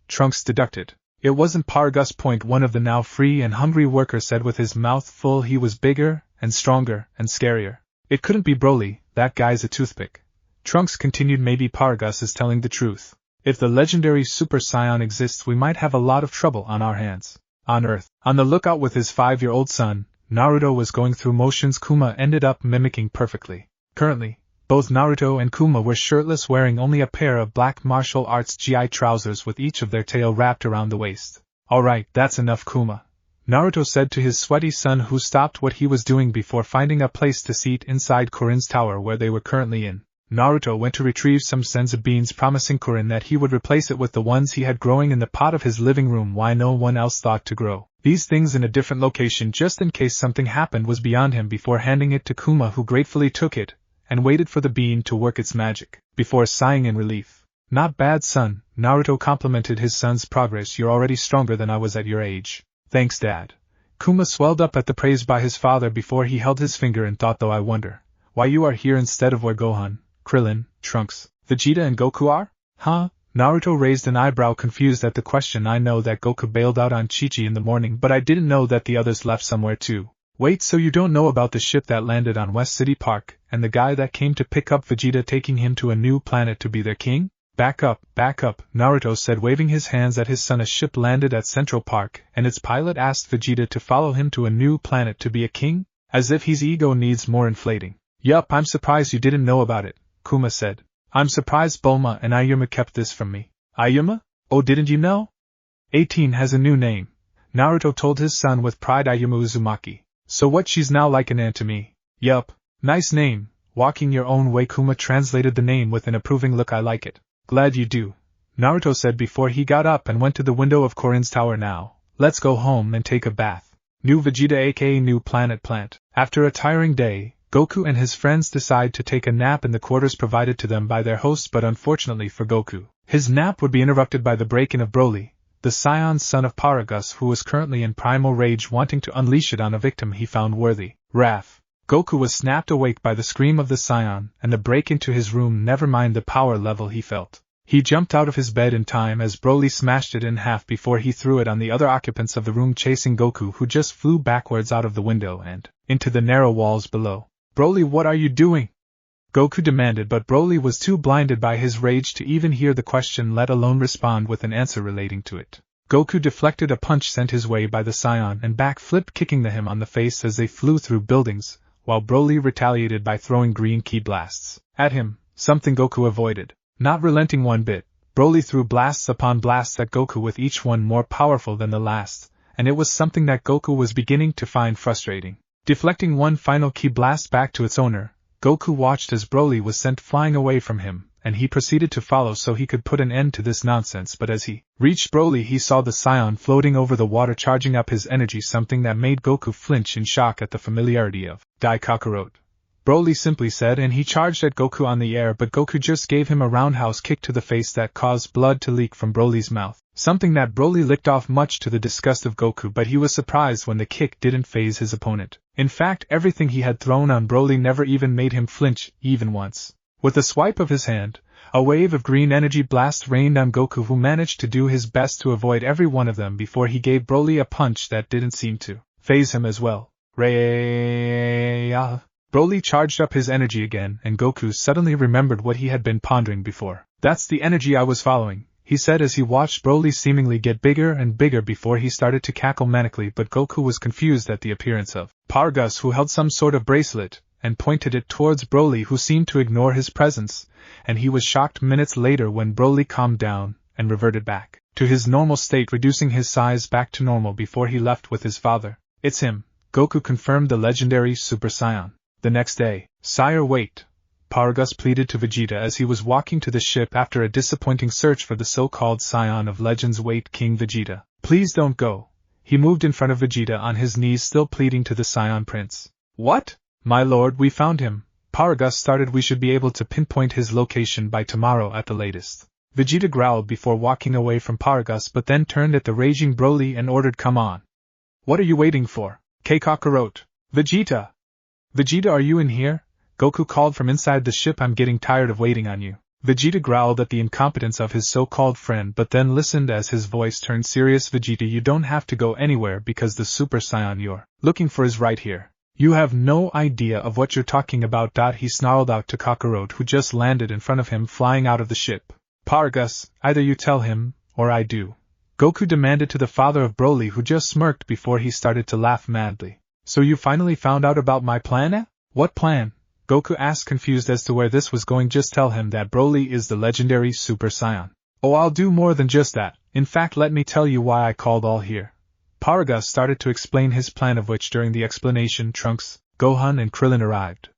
Trunks deducted. It wasn't Paragus. One of the now free and hungry workers said with his mouth full. He was bigger, and stronger, and scarier. It couldn't be Broly, that guy's a toothpick. Trunks continued. Maybe Paragus is telling the truth. If the legendary Super Saiyan exists, we might have a lot of trouble on our hands. On Earth, on the lookout with his 5-year-old son, Naruto was going through motions Kuma ended up mimicking perfectly. Currently, both Naruto and Kuma were shirtless, wearing only a pair of black martial arts GI trousers with each of their tail wrapped around the waist. Alright, that's enough, Kuma, Naruto said to his sweaty son, who stopped what he was doing before finding a place to seat inside Kurin's tower where they were currently in. Naruto went to retrieve some senzu beans, promising Kurin that he would replace it with the ones he had growing in the pot of his living room. Why no one else thought to grow these things in a different location just in case something happened was beyond him, before handing it to Kuma, who gratefully took it and waited for the bean to work its magic, before sighing in relief. Not bad, son, Naruto complimented his son's progress. You're already stronger than I was at your age. Thanks, Dad. Kuma swelled up at the praise by his father before he held his finger and thought, though I wonder why you are here instead of where Gohan, Krillin, Trunks, Vegeta and Goku are? Huh? Naruto raised an eyebrow, confused at the question. I know that Goku bailed out on Chi-Chi in the morning, but I didn't know that the others left somewhere too. Wait, so you don't know about the ship that landed on West City Park, and the guy that came to pick up Vegeta taking him to a new planet to be their king? Back up, Naruto said, waving his hands at his son. A ship landed at Central Park, and its pilot asked Vegeta to follow him to a new planet to be a king? As if his ego needs more inflating. Yup, I'm surprised you didn't know about it, Kuma said. I'm surprised Bulma and Ayuma kept this from me. Ayuma? Oh, didn't you know? 18 has a new name, Naruto told his son with pride. Ayuma Uzumaki. So what, she's now like an aunt to me? Yup. Nice name, walking your own way. Kuma translated the name with an approving look. I like it. Glad you do, Naruto said before he got up and went to the window of Korin's tower. Now, let's go home and take a bath. New Vegeta aka New Planet Plant. After a tiring day, Goku and his friends decide to take a nap in the quarters provided to them by their hosts, but unfortunately for Goku, his nap would be interrupted by the break-in of Broly, the Scion son of Paragus, who was currently in primal rage, wanting to unleash it on a victim he found worthy. Wrath. Goku was snapped awake by the scream of the Scion and the break into his room. Never mind the power level he felt. He jumped out of his bed in time as Broly smashed it in half before he threw it on the other occupants of the room, chasing Goku, who just flew backwards out of the window and into the narrow walls below. Broly, what are you doing? Goku demanded, but Broly was too blinded by his rage to even hear the question, let alone respond with an answer relating to it. Goku deflected a punch sent his way by the Scion and backflipped, kicking him on the face as they flew through buildings, while Broly retaliated by throwing green ki blasts at him, something Goku avoided. Not relenting one bit, Broly threw blasts upon blasts at Goku, with each one more powerful than the last, and it was something that Goku was beginning to find frustrating. Deflecting one final ki blast back to its owner, Goku watched as Broly was sent flying away from him, and he proceeded to follow so he could put an end to this nonsense. But as he reached Broly, he saw the Scion floating over the water, charging up his energy, something that made Goku flinch in shock at the familiarity of Dai Kakarot. Broly simply said, and he charged at Goku on the air, but Goku just gave him a roundhouse kick to the face that caused blood to leak from Broly's mouth, something that Broly licked off much to the disgust of Goku. But he was surprised when the kick didn't faze his opponent. In fact, everything he had thrown on Broly never even made him flinch, even once. With a swipe of his hand, a wave of green energy blasts rained on Goku, who managed to do his best to avoid every one of them before he gave Broly a punch that didn't seem to faze him as well. Broly charged up his energy again, and Goku suddenly remembered what he had been pondering before. That's the energy I was following, he said as he watched Broly seemingly get bigger and bigger before he started to cackle manically. But Goku was confused at the appearance of Paragus, who held some sort of bracelet, and pointed it towards Broly, who seemed to ignore his presence, and he was shocked minutes later when Broly calmed down and reverted back to his normal state, reducing his size back to normal before he left with his father. It's him, Goku confirmed, the legendary Super Saiyan. The next day, Sire, wait, Paragus pleaded to Vegeta as he was walking to the ship after a disappointing search for the so-called Scion of Legends. Wait, King Vegeta, please don't go. He moved in front of Vegeta on his knees, still pleading to the Scion Prince. What? My lord, we found him, Paragus started. We should be able to pinpoint his location by tomorrow at the latest. Vegeta growled before walking away from Paragus, but then turned at the raging Broly and ordered, come on. What are you waiting for? Kakarot. Vegeta! Vegeta, are you in here? Goku called from inside the ship. I'm getting tired of waiting on you. Vegeta growled at the incompetence of his so-called friend, but then listened as his voice turned serious. Vegeta, you don't have to go anywhere because the Super Saiyan you're looking for is right here. You have no idea of what you're talking about. He snarled out to Kakarot, who just landed in front of him, flying out of the ship. Paragus, either you tell him, or I do, Goku demanded to the father of Broly, who just smirked before he started to laugh madly. So you finally found out about my plan? What plan? Goku asked, confused as to where this was going. Just tell him that Broly is the legendary Super Saiyan. Oh, I'll do more than just that. In fact, let me tell you why I called all here. Paragus started to explain his plan, of which during the explanation Trunks, Gohan and Krillin arrived.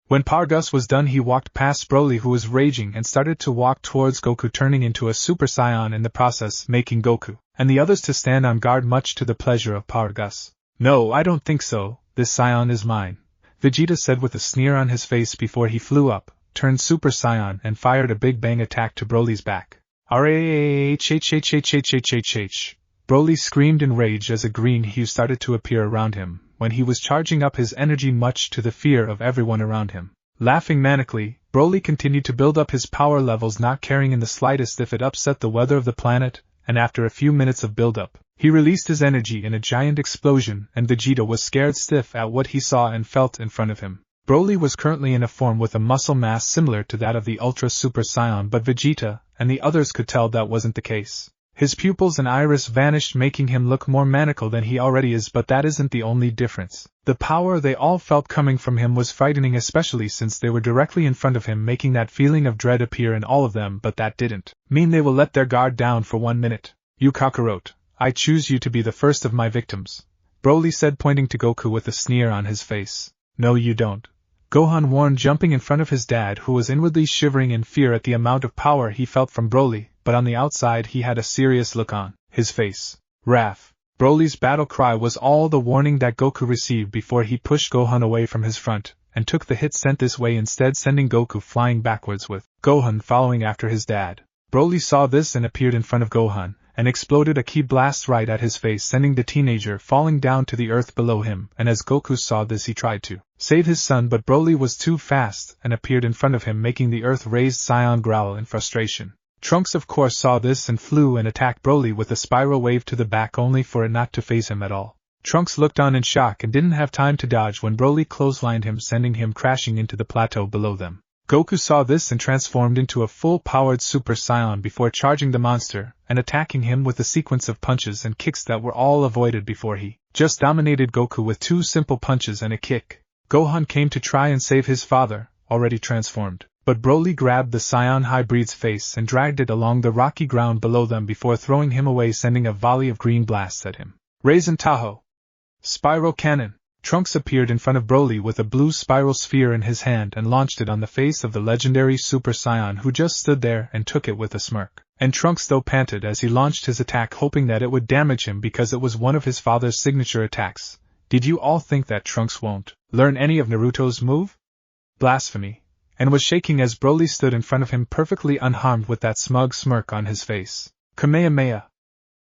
When Paragus was done, he walked past Broly, who was raging, and started to walk towards Goku, turning into a Super Saiyan in the process, making Goku and the others to stand on guard, much to the pleasure of Paragus. No, I don't think so. This Scion is mine, Vegeta said with a sneer on his face before he flew up, turned Super Saiyan, and fired a big bang attack to Broly's back. RAHHHHHHHH. Broly screamed in rage as a green hue started to appear around him, when he was charging up his energy, much to the fear of everyone around him. Laughing manically, Broly continued to build up his power levels, not caring in the slightest if it upset the weather of the planet, and after a few minutes of build-up, He released his energy in a giant explosion, and Vegeta was scared stiff at what he saw and felt in front of him. Broly was currently in a form with a muscle mass similar to that of the Ultra Super Saiyan, but Vegeta and the others could tell that wasn't the case. His pupils and iris vanished, making him look more maniacal than he already is, but that isn't the only difference. The power they all felt coming from him was frightening, especially since they were directly in front of him, making that feeling of dread appear in all of them, but that didn't mean they will let their guard down for 1 minute. You Kakarot, I choose you to be the first of my victims, Broly said, pointing to Goku with a sneer on his face. No you don't, Gohan warned, jumping in front of his dad, who was inwardly shivering in fear at the amount of power he felt from Broly, but on the outside he had a serious look on his face. Wrath. Broly's battle cry was all the warning that Goku received before he pushed Gohan away from his front, and took the hit sent this way, instead sending Goku flying backwards with Gohan following after his dad. Broly saw this and appeared in front of Gohan, and exploded a ki blast right at his face, sending the teenager falling down to the earth below him, and as Goku saw this he tried to save his son, but Broly was too fast and appeared in front of him, making the earth-raised Scion growl in frustration. Trunks of course saw this and flew and attacked Broly with a spiral wave to the back, only for it not to faze him at all. Trunks looked on in shock and didn't have time to dodge when Broly clotheslined him, sending him crashing into the plateau below them. Goku saw this and transformed into a full-powered Super Saiyan before charging the monster and attacking him with a sequence of punches and kicks that were all avoided before he just dominated Goku with 2 simple punches and a kick. Gohan came to try and save his father, already transformed, but Broly grabbed the Scion hybrid's face and dragged it along the rocky ground below them before throwing him away, sending a volley of green blasts at him. Raisin Tahoe! Spiral Cannon! Trunks appeared in front of Broly with a blue spiral sphere in his hand and launched it on the face of the legendary Super Saiyan, who just stood there and took it with a smirk. And Trunks though panted as he launched his attack, hoping that it would damage him because it was one of his father's signature attacks. Did you all think that Trunks won't learn any of Naruto's move? Blasphemy. And was shaking as Broly stood in front of him perfectly unharmed with that smug smirk on his face. Kamehameha.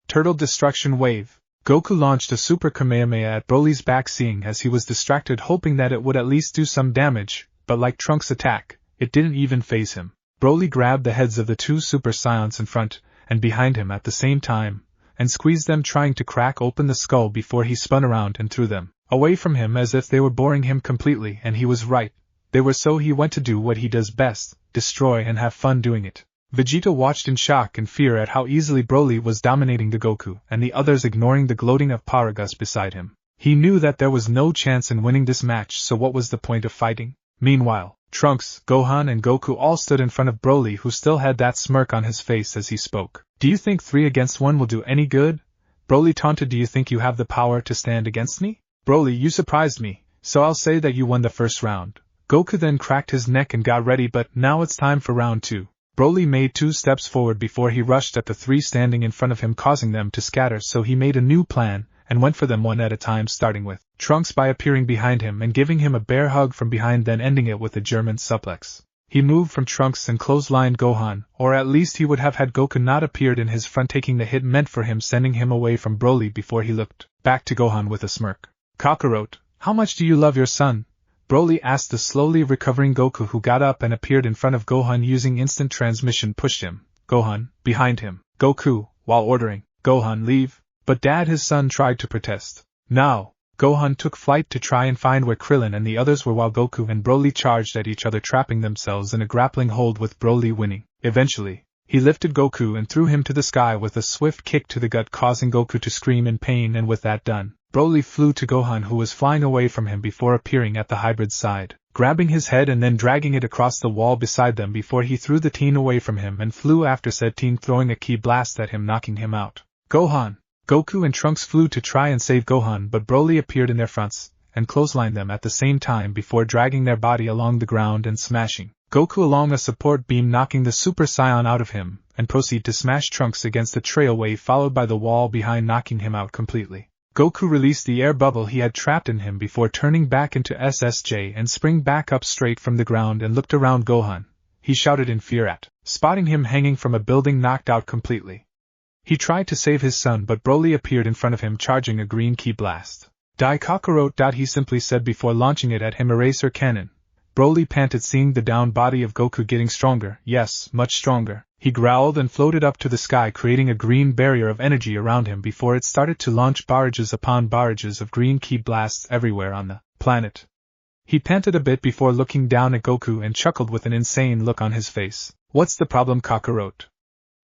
Turtle Destruction Wave. Goku launched a Super Kamehameha at Broly's back, seeing as he was distracted, hoping that it would at least do some damage, but like Trunks' attack, it didn't even faze him. Broly grabbed the heads of the 2 Super Saiyans in front and behind him at the same time, and squeezed them, trying to crack open the skull before he spun around and threw them away from him as if they were boring him completely, and he was right. They were, so he went to do what he does best, destroy and have fun doing it. Vegeta watched in shock and fear at how easily Broly was dominating the Goku, and the others ignoring the gloating of Paragus beside him. He knew that there was no chance in winning this match, so what was the point of fighting? Meanwhile, Trunks, Gohan and Goku all stood in front of Broly, who still had that smirk on his face as he spoke. Do you think 3 against 1 will do any good? Broly taunted. Do you think you have the power to stand against me? Broly, you surprised me, so I'll say that you won the first round. Goku then cracked his neck and got ready, but now it's time for round 2. Broly made 2 steps forward before he rushed at the 3 standing in front of him, causing them to scatter, so he made a new plan and went for them one at a time, starting with Trunks by appearing behind him and giving him a bear hug from behind, then ending it with a German suplex. He moved from Trunks and clotheslined Gohan, or at least he would have had Goku not appeared in his front, taking the hit meant for him, sending him away from Broly before he looked back to Gohan with a smirk. Kakarot, how much do you love your son? Broly asked the slowly recovering Goku, who got up and appeared in front of Gohan using instant transmission, pushed him, Gohan, behind him, Goku, while ordering, Gohan, leave. But Dad, his son tried to protest. Now, Gohan took flight to try and find where Krillin and the others were, while Goku and Broly charged at each other, trapping themselves in a grappling hold with Broly winning. Eventually, he lifted Goku and threw him to the sky with a swift kick to the gut, causing Goku to scream in pain, and with that done, Broly flew to Gohan, who was flying away from him before appearing at the hybrid's side, grabbing his head and then dragging it across the wall beside them before he threw the teen away from him and flew after said teen, throwing a ki blast at him, knocking him out. Gohan! Goku and Trunks flew to try and save Gohan, but Broly appeared in their fronts and clotheslined them at the same time before dragging their body along the ground and smashing Goku along a support beam, knocking the Super Saiyan out of him, and proceed to smash Trunks against the trailway, followed by the wall behind, knocking him out completely. Goku released the air bubble he had trapped in him before turning back into SSJ and sprang back up straight from the ground and looked around Gohan. He shouted in fear at spotting him hanging from a building, knocked out completely. He tried to save his son, but Broly appeared in front of him charging a green ki blast. Die Kakarot, he simply said before launching it at him. Eraser Cannon. Broly panted, seeing the down body of Goku getting stronger, yes, much stronger, He growled and floated up to the sky, creating a green barrier of energy around him before it started to launch barrages upon barrages of green ki blasts everywhere on the planet. He panted a bit before looking down at Goku and chuckled with an insane look on his face. "What's the problem, Kakarot?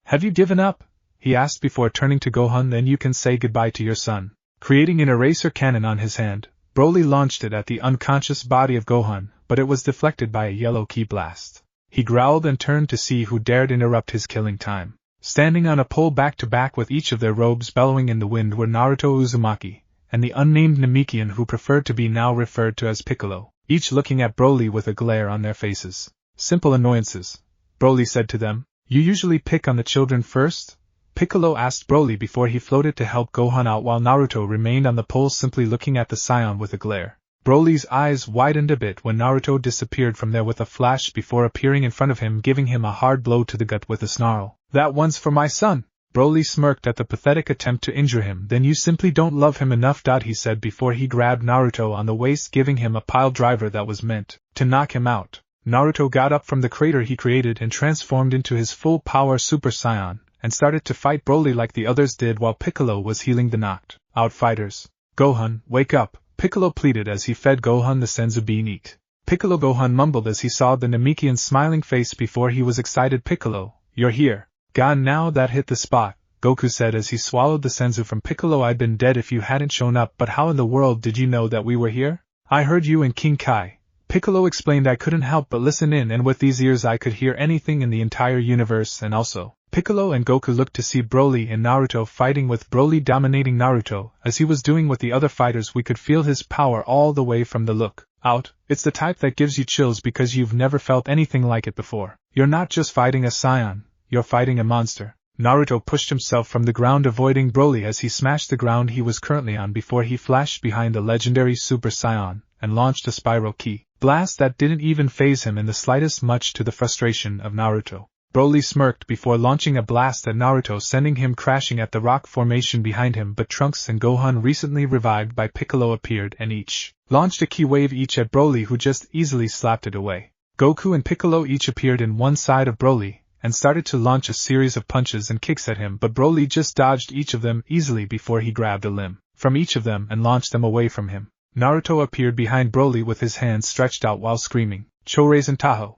Have you given up?" he asked before turning to Gohan. "Then you can say goodbye to your son." Creating an eraser cannon on his hand, Broly launched it at the unconscious body of Gohan, but it was deflected by a yellow ki blast. He growled and turned to see who dared interrupt his killing time. Standing on a pole back to back with each of their robes bellowing in the wind were Naruto Uzumaki, and the unnamed Namekian who preferred to be now referred to as Piccolo, each looking at Broly with a glare on their faces. "Simple annoyances," Broly said to them. "You usually pick on the children first?" Piccolo asked Broly before he floated to help Gohan out, while Naruto remained on the pole simply looking at the Scion with a glare. Broly's eyes widened a bit when Naruto disappeared from there with a flash before appearing in front of him, giving him a hard blow to the gut with a snarl. "That one's for my son!" Broly smirked at the pathetic attempt to injure him. "Then you simply don't love him enough," he said before he grabbed Naruto on the waist, giving him a pile driver that was meant to knock him out. Naruto got up from the crater he created and transformed into his full power Super Saiyan, and started to fight Broly like the others did while Piccolo was healing the knocked out fighters. "Gohan, wake up," Piccolo pleaded as he fed Gohan the senzu bean eat. "Piccolo," Gohan mumbled as he saw the Namekian's smiling face before he was excited. "Piccolo, you're here." "Gone now, that hit the spot," Goku said as he swallowed the senzu from Piccolo. "I'd been dead if you hadn't shown up, but how in the world did you know that we were here?" "I heard you and King Kai," Piccolo explained. "I couldn't help but listen in, and with these ears I could hear anything in the entire universe, and also..." Piccolo and Goku looked to see Broly and Naruto fighting, with Broly dominating Naruto. As he was doing with the other fighters, we could feel his power all the way from the look out. It's the type that gives you chills because you've never felt anything like it before. You're not just fighting a Scion, you're fighting a monster. Naruto pushed himself from the ground, avoiding Broly as he smashed the ground he was currently on before he flashed behind the legendary Super Saiyan and launched a spiral ki blast that didn't even faze him in the slightest, much to the frustration of Naruto. Broly smirked before launching a blast at Naruto, sending him crashing at the rock formation behind him, but Trunks and Gohan, recently revived by Piccolo, appeared and each launched a ki wave each at Broly, who just easily slapped it away. Goku and Piccolo each appeared in one side of Broly and started to launch a series of punches and kicks at him, but Broly just dodged each of them easily before he grabbed a limb from each of them and launched them away from him. Naruto appeared behind Broly with his hands stretched out while screaming, "Chorazen Taho!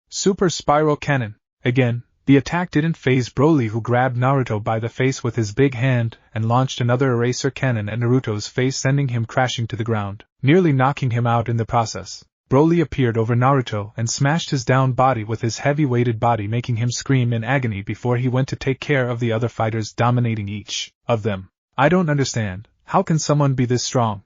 Super Spiral Cannon!" Again, the attack didn't faze Broly, who grabbed Naruto by the face with his big hand and launched another eraser cannon at Naruto's face, sending him crashing to the ground, nearly knocking him out in the process. Broly appeared over Naruto and smashed his down body with his heavy-weighted body, making him scream in agony before he went to take care of the other fighters, dominating each of them. "I don't understand, how can someone be this strong?"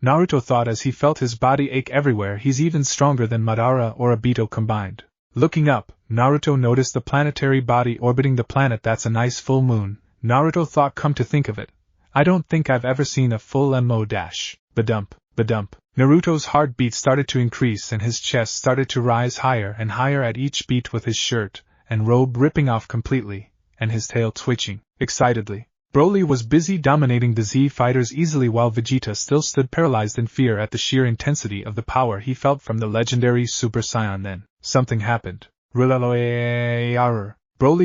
Naruto thought as he felt his body ache everywhere. "He's even stronger than Madara or Obito combined." Looking up, Naruto noticed the planetary body orbiting the planet. "That's a nice full moon," Naruto thought. "Come to think of it, I don't think I've ever seen a full MO dash." Badump, badump. Naruto's heartbeat started to increase and his chest started to rise higher and higher at each beat, with his shirt and robe ripping off completely, and his tail twitching excitedly. Broly was busy dominating the Z fighters easily, while Vegeta still stood paralyzed in fear at the sheer intensity of the power he felt from the legendary Super Saiyan. Then something happened. Broly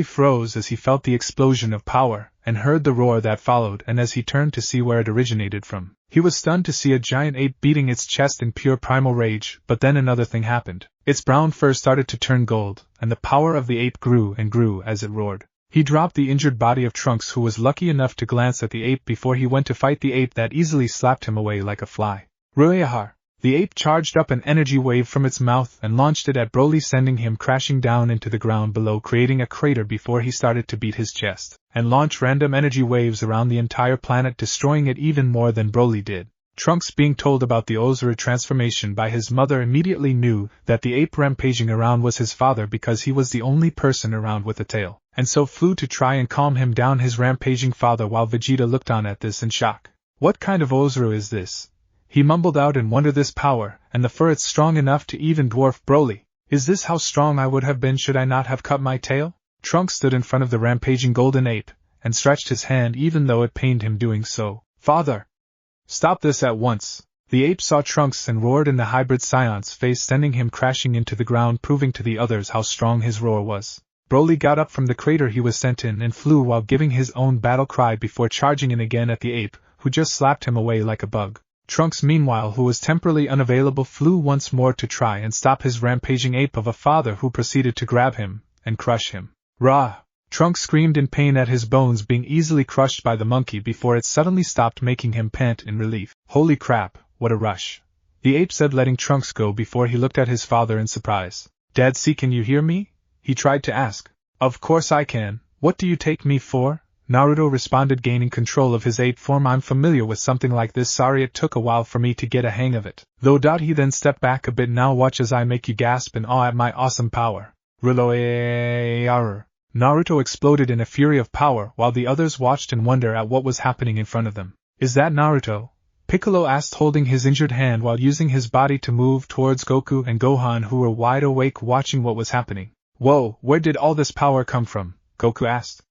froze as he felt the explosion of power and heard the roar that followed, and as he turned to see where it originated from, he was stunned to see a giant ape beating its chest in pure primal rage. But then another thing happened. Its brown fur started to turn gold, and the power of the ape grew and grew as it roared. He dropped the injured body of Trunks, who was lucky enough to glance at the ape before he went to fight the ape that easily slapped him away like a fly. Ruehar! The ape charged up an energy wave from its mouth and launched it at Broly, sending him crashing down into the ground below, creating a crater before he started to beat his chest and launch random energy waves around the entire planet, destroying it even more than Broly did. Trunks, being told about the Oozaru transformation by his mother, immediately knew that the ape rampaging around was his father, because he was the only person around with a tail, and so flew to try and calm him down, his rampaging father, while Vegeta looked on at this in shock. "What kind of Oozaru is this?" he mumbled out in wonder. "This power, and the fur, it's strong enough to even dwarf Broly. Is this how strong I would have been should I not have cut my tail?" Trunks stood in front of the rampaging golden ape and stretched his hand, even though it pained him doing so. "Father! Stop this at once!" The ape saw Trunks and roared in the hybrid Scion's face, sending him crashing into the ground, proving to the others how strong his roar was. Broly got up from the crater he was sent in and flew while giving his own battle cry before charging in again at the ape, who just slapped him away like a bug. Trunks, meanwhile, who was temporarily unavailable, flew once more to try and stop his rampaging ape of a father who proceeded to grab him and crush him. Rah! Trunks screamed in pain at his bones being easily crushed by the monkey before it suddenly stopped, making him pant in relief. Holy crap, what a rush! The ape said, letting Trunks go before he looked at his father in surprise. Dad, see, can you hear me? He tried to ask. Of course I can. What do you take me for? Naruto responded, gaining control of his ape form. I'm familiar with something like this, sorry it took a while for me to get a hang of it. Though. He then stepped back a bit. Now watch as I make you gasp in awe at my awesome power. Naruto exploded in a fury of power while the others watched in wonder at what was happening in front of them. Is that Naruto? Piccolo asked, holding his injured hand while using his body to move towards Goku and Gohan, who were wide awake watching what was happening. Whoa, where did all this power come from? Goku asked.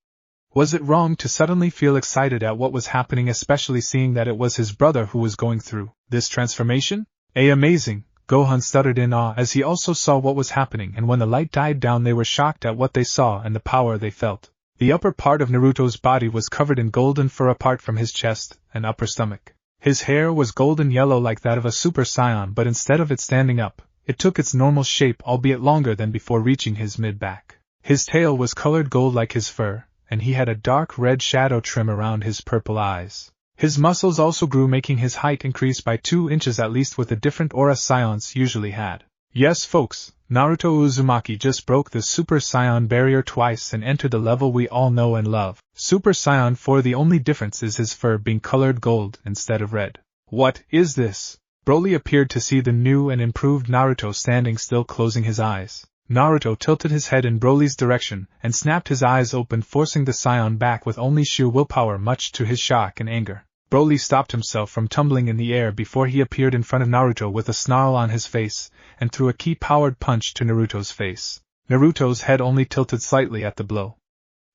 Was it wrong to suddenly feel excited at what was happening, especially seeing that it was his brother who was going through this transformation? Amazing, Gohan stuttered in awe as he also saw what was happening, and when the light died down they were shocked at what they saw and the power they felt. The upper part of Naruto's body was covered in golden fur apart from his chest and upper stomach. His hair was golden yellow like that of a Super Saiyan, but instead of it standing up, it took its normal shape, albeit longer than before, reaching his mid-back. His tail was colored gold like his fur, and he had a dark red shadow trim around his purple eyes. His muscles also grew, making his height increase by 2 inches at least, with a different aura Scions usually had. Yes folks, Naruto Uzumaki just broke the Super Saiyan barrier twice and entered the level we all know and love. Super Saiyan 4. The only difference is his fur being colored gold instead of red. What is this? Broly appeared to see the new and improved Naruto standing still, closing his eyes. Naruto tilted his head in Broly's direction and snapped his eyes open, forcing the Scion back with only sheer willpower, much to his shock and anger. Broly stopped himself from tumbling in the air before he appeared in front of Naruto with a snarl on his face and threw a ki-powered punch to Naruto's face. Naruto's head only tilted slightly at the blow.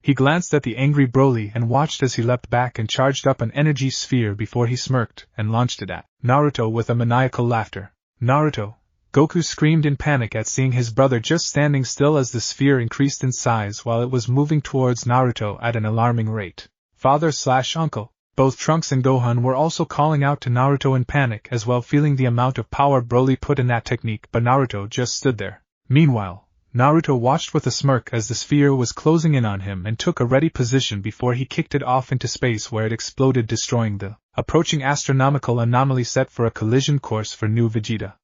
He glanced at the angry Broly and watched as he leapt back and charged up an energy sphere before he smirked and launched it at Naruto with a maniacal laughter. Naruto! Goku screamed in panic at seeing his brother just standing still as the sphere increased in size while it was moving towards Naruto at an alarming rate. Father/uncle. Both Trunks and Gohan were also calling out to Naruto in panic as well, feeling the amount of power Broly put in that technique, but Naruto just stood there. Meanwhile, Naruto watched with a smirk as the sphere was closing in on him and took a ready position before he kicked it off into space, where it exploded, destroying the approaching astronomical anomaly set for a collision course for new Vegeta.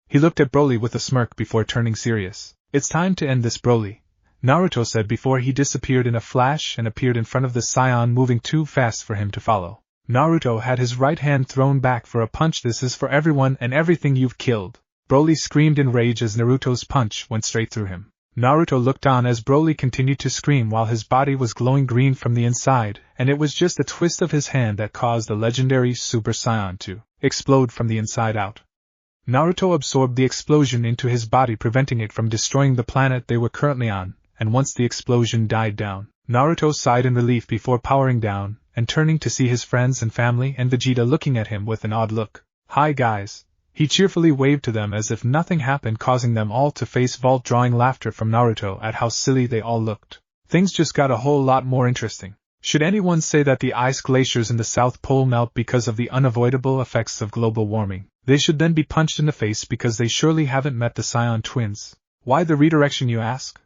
He looked at Broly with a smirk before turning serious. It's time to end this, Broly, Naruto said before he disappeared in a flash and appeared in front of the Scion, moving too fast for him to follow. Naruto had his right hand thrown back for a punch. This is for everyone and everything you've killed. Broly screamed in rage as Naruto's punch went straight through him. Naruto looked on as Broly continued to scream while his body was glowing green from the inside, and it was just a twist of his hand that caused the legendary Super Saiyan to explode from the inside out. Naruto absorbed the explosion into his body, preventing it from destroying the planet they were currently on, and once the explosion died down, Naruto sighed in relief before powering down and turning to see his friends and family and Vegeta looking at him with an odd look. Hi guys. He cheerfully waved to them as if nothing happened, causing them all to face vault, drawing laughter from Naruto at how silly they all looked. Things just got a whole lot more interesting. Should anyone say that the ice glaciers in the South Pole melt because of the unavoidable effects of global warming, they should then be punched in the face because they surely haven't met the Scion twins. Why the redirection, you ask?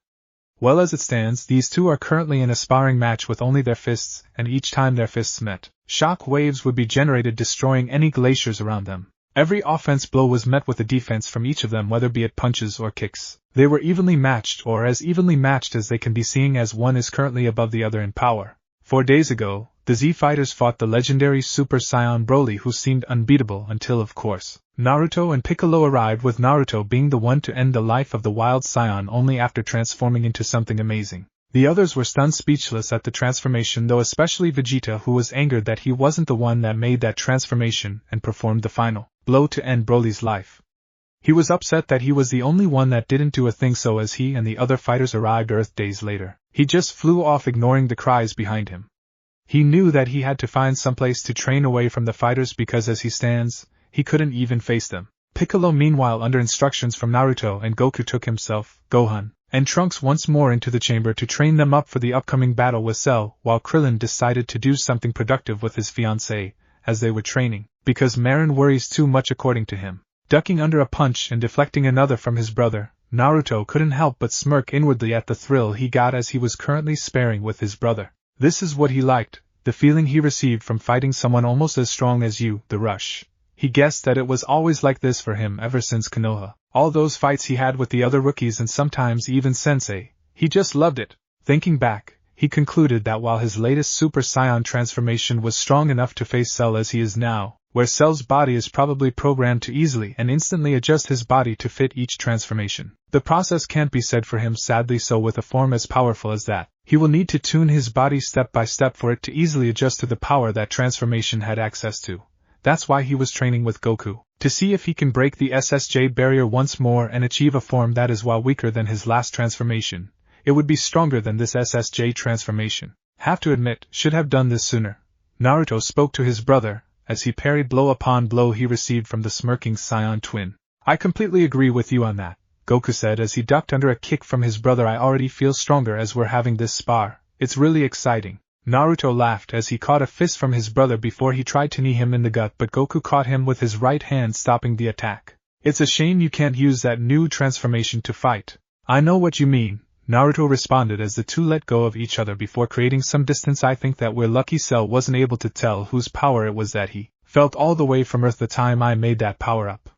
Well, as it stands, these two are currently in a sparring match with only their fists, and each time their fists met, shock waves would be generated, destroying any glaciers around them. Every offense blow was met with a defense from each of them, whether be it punches or kicks. They were evenly matched, or as evenly matched as they can be, seeing as one is currently above the other in power. 4 days ago, the Z fighters fought the legendary Super Saiyan Broly, who seemed unbeatable until, of course, Naruto and Piccolo arrived, with Naruto being the one to end the life of the wild Saiyan only after transforming into something amazing. The others were stunned speechless at the transformation, though especially Vegeta, who was angered that he wasn't the one that made that transformation and performed the final blow to end Broly's life. He was upset that he was the only one that didn't do a thing, so as he and the other fighters arrived Earth days later, he just flew off, ignoring the cries behind him. He knew that he had to find someplace to train away from the fighters because as he stands, he couldn't even face them. Piccolo, meanwhile, under instructions from Naruto and Goku, took himself, Gohan, and Trunks once more into the chamber to train them up for the upcoming battle with Cell, while Krillin decided to do something productive with his fiancée, as they were training, because Marin worries too much according to him. Ducking under a punch and deflecting another from his brother, Naruto couldn't help but smirk inwardly at the thrill he got as he was currently sparring with his brother. This is what he liked, the feeling he received from fighting someone almost as strong as you, the rush. He guessed that it was always like this for him ever since Konoha. All those fights he had with the other rookies and sometimes even Sensei, he just loved it. Thinking back, he concluded that while his latest Super Saiyan transformation was strong enough to face Cell as he is now, where Cell's body is probably programmed to easily and instantly adjust his body to fit each transformation, the process can't be said for him, sadly. So with a form as powerful as that, he will need to tune his body step by step for it to easily adjust to the power that transformation had access to. That's why he was training with Goku, to see if he can break the SSJ barrier once more and achieve a form that is, while weaker than his last transformation, it would be stronger than this SSJ transformation. Have to admit, should have done this sooner. Naruto spoke to his brother, as he parried blow upon blow he received from the smirking Scion twin. I completely agree with you on that, Goku said as he ducked under a kick from his brother. I already feel stronger as we're having this spar. It's really exciting. Naruto laughed as he caught a fist from his brother before he tried to knee him in the gut, but Goku caught him with his right hand, stopping the attack. It's a shame you can't use that new transformation to fight. I know what you mean, Naruto responded as the two let go of each other before creating some distance. I think that we're lucky Cell wasn't able to tell whose power it was that he felt all the way from Earth the time I made that power up.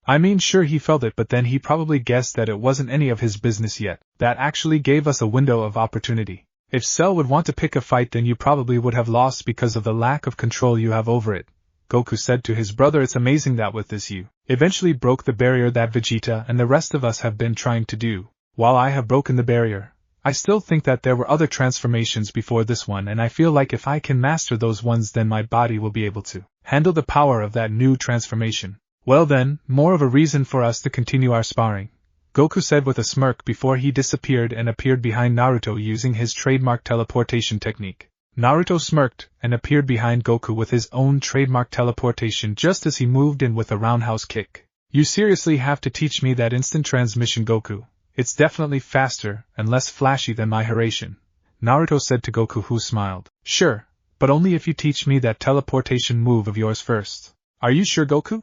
I mean, sure, he felt it, but then he probably guessed that it wasn't any of his business yet. That actually gave us a window of opportunity. If Cell would want to pick a fight, then you probably would have lost because of the lack of control you have over it, Goku said to his brother. It's amazing that with this you eventually broke the barrier that Vegeta and the rest of us have been trying to do. While I have broken the barrier, I still think that there were other transformations before this one, and I feel like if I can master those ones, then my body will be able to handle the power of that new transformation. Well then, more of a reason for us to continue our sparring, Goku said with a smirk before he disappeared and appeared behind Naruto using his trademark teleportation technique. Naruto smirked and appeared behind Goku with his own trademark teleportation just as he moved in with a roundhouse kick. You seriously have to teach me that instant transmission, Goku. It's definitely faster and less flashy than my Hiraishin, Naruto said to Goku, who smiled. Sure, but only if you teach me that teleportation move of yours first. Are you sure, Goku?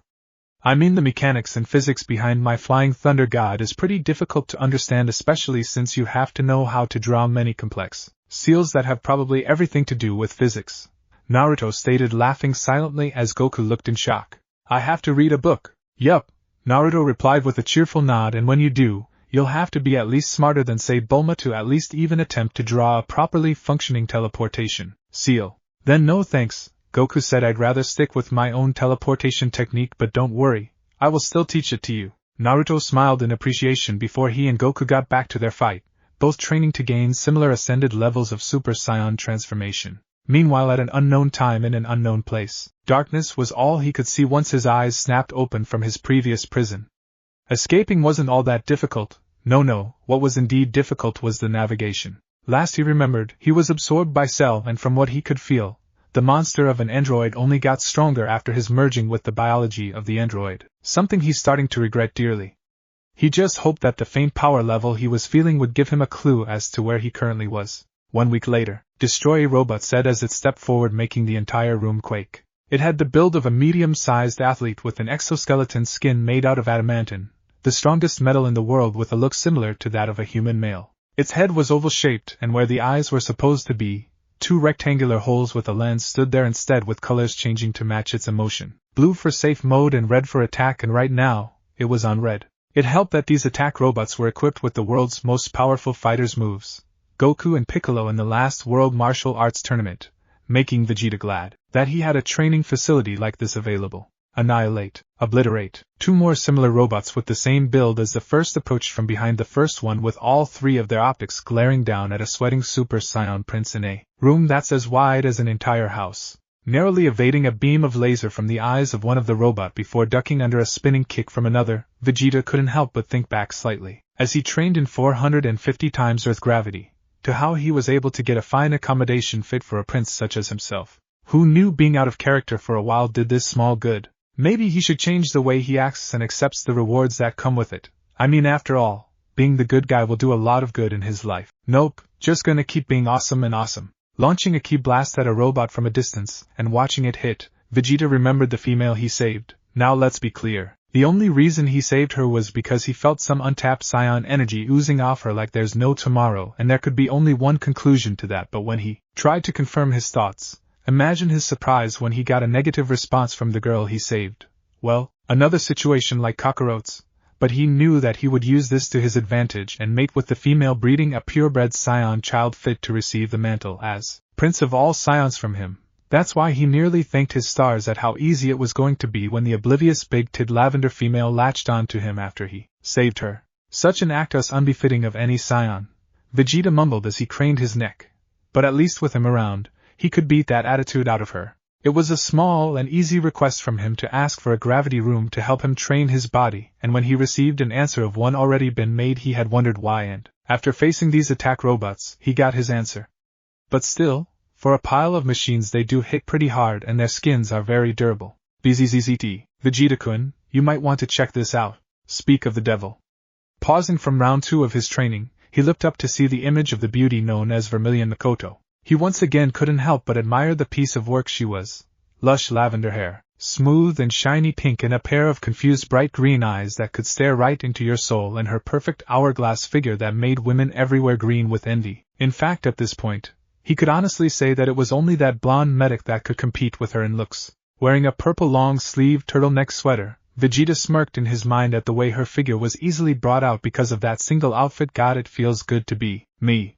I mean, the mechanics and physics behind my flying thunder god is pretty difficult to understand, especially since you have to know how to draw many complex seals that have probably everything to do with physics, Naruto stated, laughing silently as Goku looked in shock. I have to read a book. Yup, Naruto replied with a cheerful nod, and when you do, you'll have to be at least smarter than, say, Bulma to at least even attempt to draw a properly functioning teleportation seal. Then no thanks, Goku said. I'd rather stick with my own teleportation technique, but don't worry, I will still teach it to you. Naruto smiled in appreciation before he and Goku got back to their fight, both training to gain similar ascended levels of Super Saiyan transformation. Meanwhile, at an unknown time in an unknown place, darkness was all he could see once his eyes snapped open from his previous prison. Escaping wasn't all that difficult. No, what was indeed difficult was the navigation. Last he remembered, he was absorbed by Cell, and from what he could feel, the monster of an android only got stronger after his merging with the biology of the android, something he's starting to regret dearly. He just hoped that the faint power level he was feeling would give him a clue as to where he currently was. 1 week later, Destroy a Robot said as it stepped forward, making the entire room quake. It had the build of a medium-sized athlete with an exoskeleton skin made out of adamantine, the strongest metal in the world, with a look similar to that of a human male. Its head was oval-shaped, and where the eyes were supposed to be, 2 rectangular holes with a lens stood there instead, with colors changing to match its emotion. Blue for safe mode and red for attack, and right now, it was on red. It helped that these attack robots were equipped with the world's most powerful fighters' moves, Goku and Piccolo in the last World Martial Arts Tournament, making Vegeta glad that he had a training facility like this available. Annihilate, Obliterate. 2 more similar robots with the same build as the first approached from behind the first one, with all 3 of their optics glaring down at a sweating Super Saiyan Prince in a room that's as wide as an entire house, narrowly evading a beam of laser from the eyes of one of the robot before ducking under a spinning kick from another. Vegeta couldn't help but think back slightly, as he trained in 450 times Earth gravity, to how he was able to get a fine accommodation fit for a prince such as himself, who knew being out of character for a while did this small good. Maybe he should change the way he acts and accepts the rewards that come with it. I mean, after all, being the good guy will do a lot of good in his life. Nope, just gonna keep being awesome and awesome. Launching a ki blast at a robot from a distance, and watching it hit, Vegeta remembered the female he saved. Now let's be clear. The only reason he saved her was because he felt some untapped Scion energy oozing off her like there's no tomorrow, and there could be only one conclusion to that. But when he tried to confirm his thoughts, imagine his surprise when he got a negative response from the girl he saved. Well, another situation like Kakarot's, but he knew that he would use this to his advantage and mate with the female, breeding a purebred Scion child fit to receive the mantle as Prince of all Scions from him. That's why he nearly thanked his stars at how easy it was going to be when the oblivious big-titted lavender female latched on to him after he saved her. Such an act was unbefitting of any Scion, Vegeta mumbled as he craned his neck. But at least with him around, he could beat that attitude out of her. It was a small and easy request from him to ask for a gravity room to help him train his body, and when he received an answer of one already been made, he had wondered why, and after facing these attack robots, he got his answer. But still, for a pile of machines, they do hit pretty hard and their skins are very durable. BZZZT, Vegeta-kun, you might want to check this out. Speak of the devil. Pausing from round 2 of his training, he looked up to see the image of the beauty known as Vermilion Makoto. He once again couldn't help but admire the piece of work she was. Lush lavender hair, smooth and shiny pink, and a pair of confused bright green eyes that could stare right into your soul, and her perfect hourglass figure that made women everywhere green with envy. In fact, at this point, he could honestly say that it was only that blonde medic that could compete with her in looks. Wearing a purple long-sleeved turtleneck sweater, Vegeta smirked in his mind at the way her figure was easily brought out because of that single outfit. God, it feels good to be me.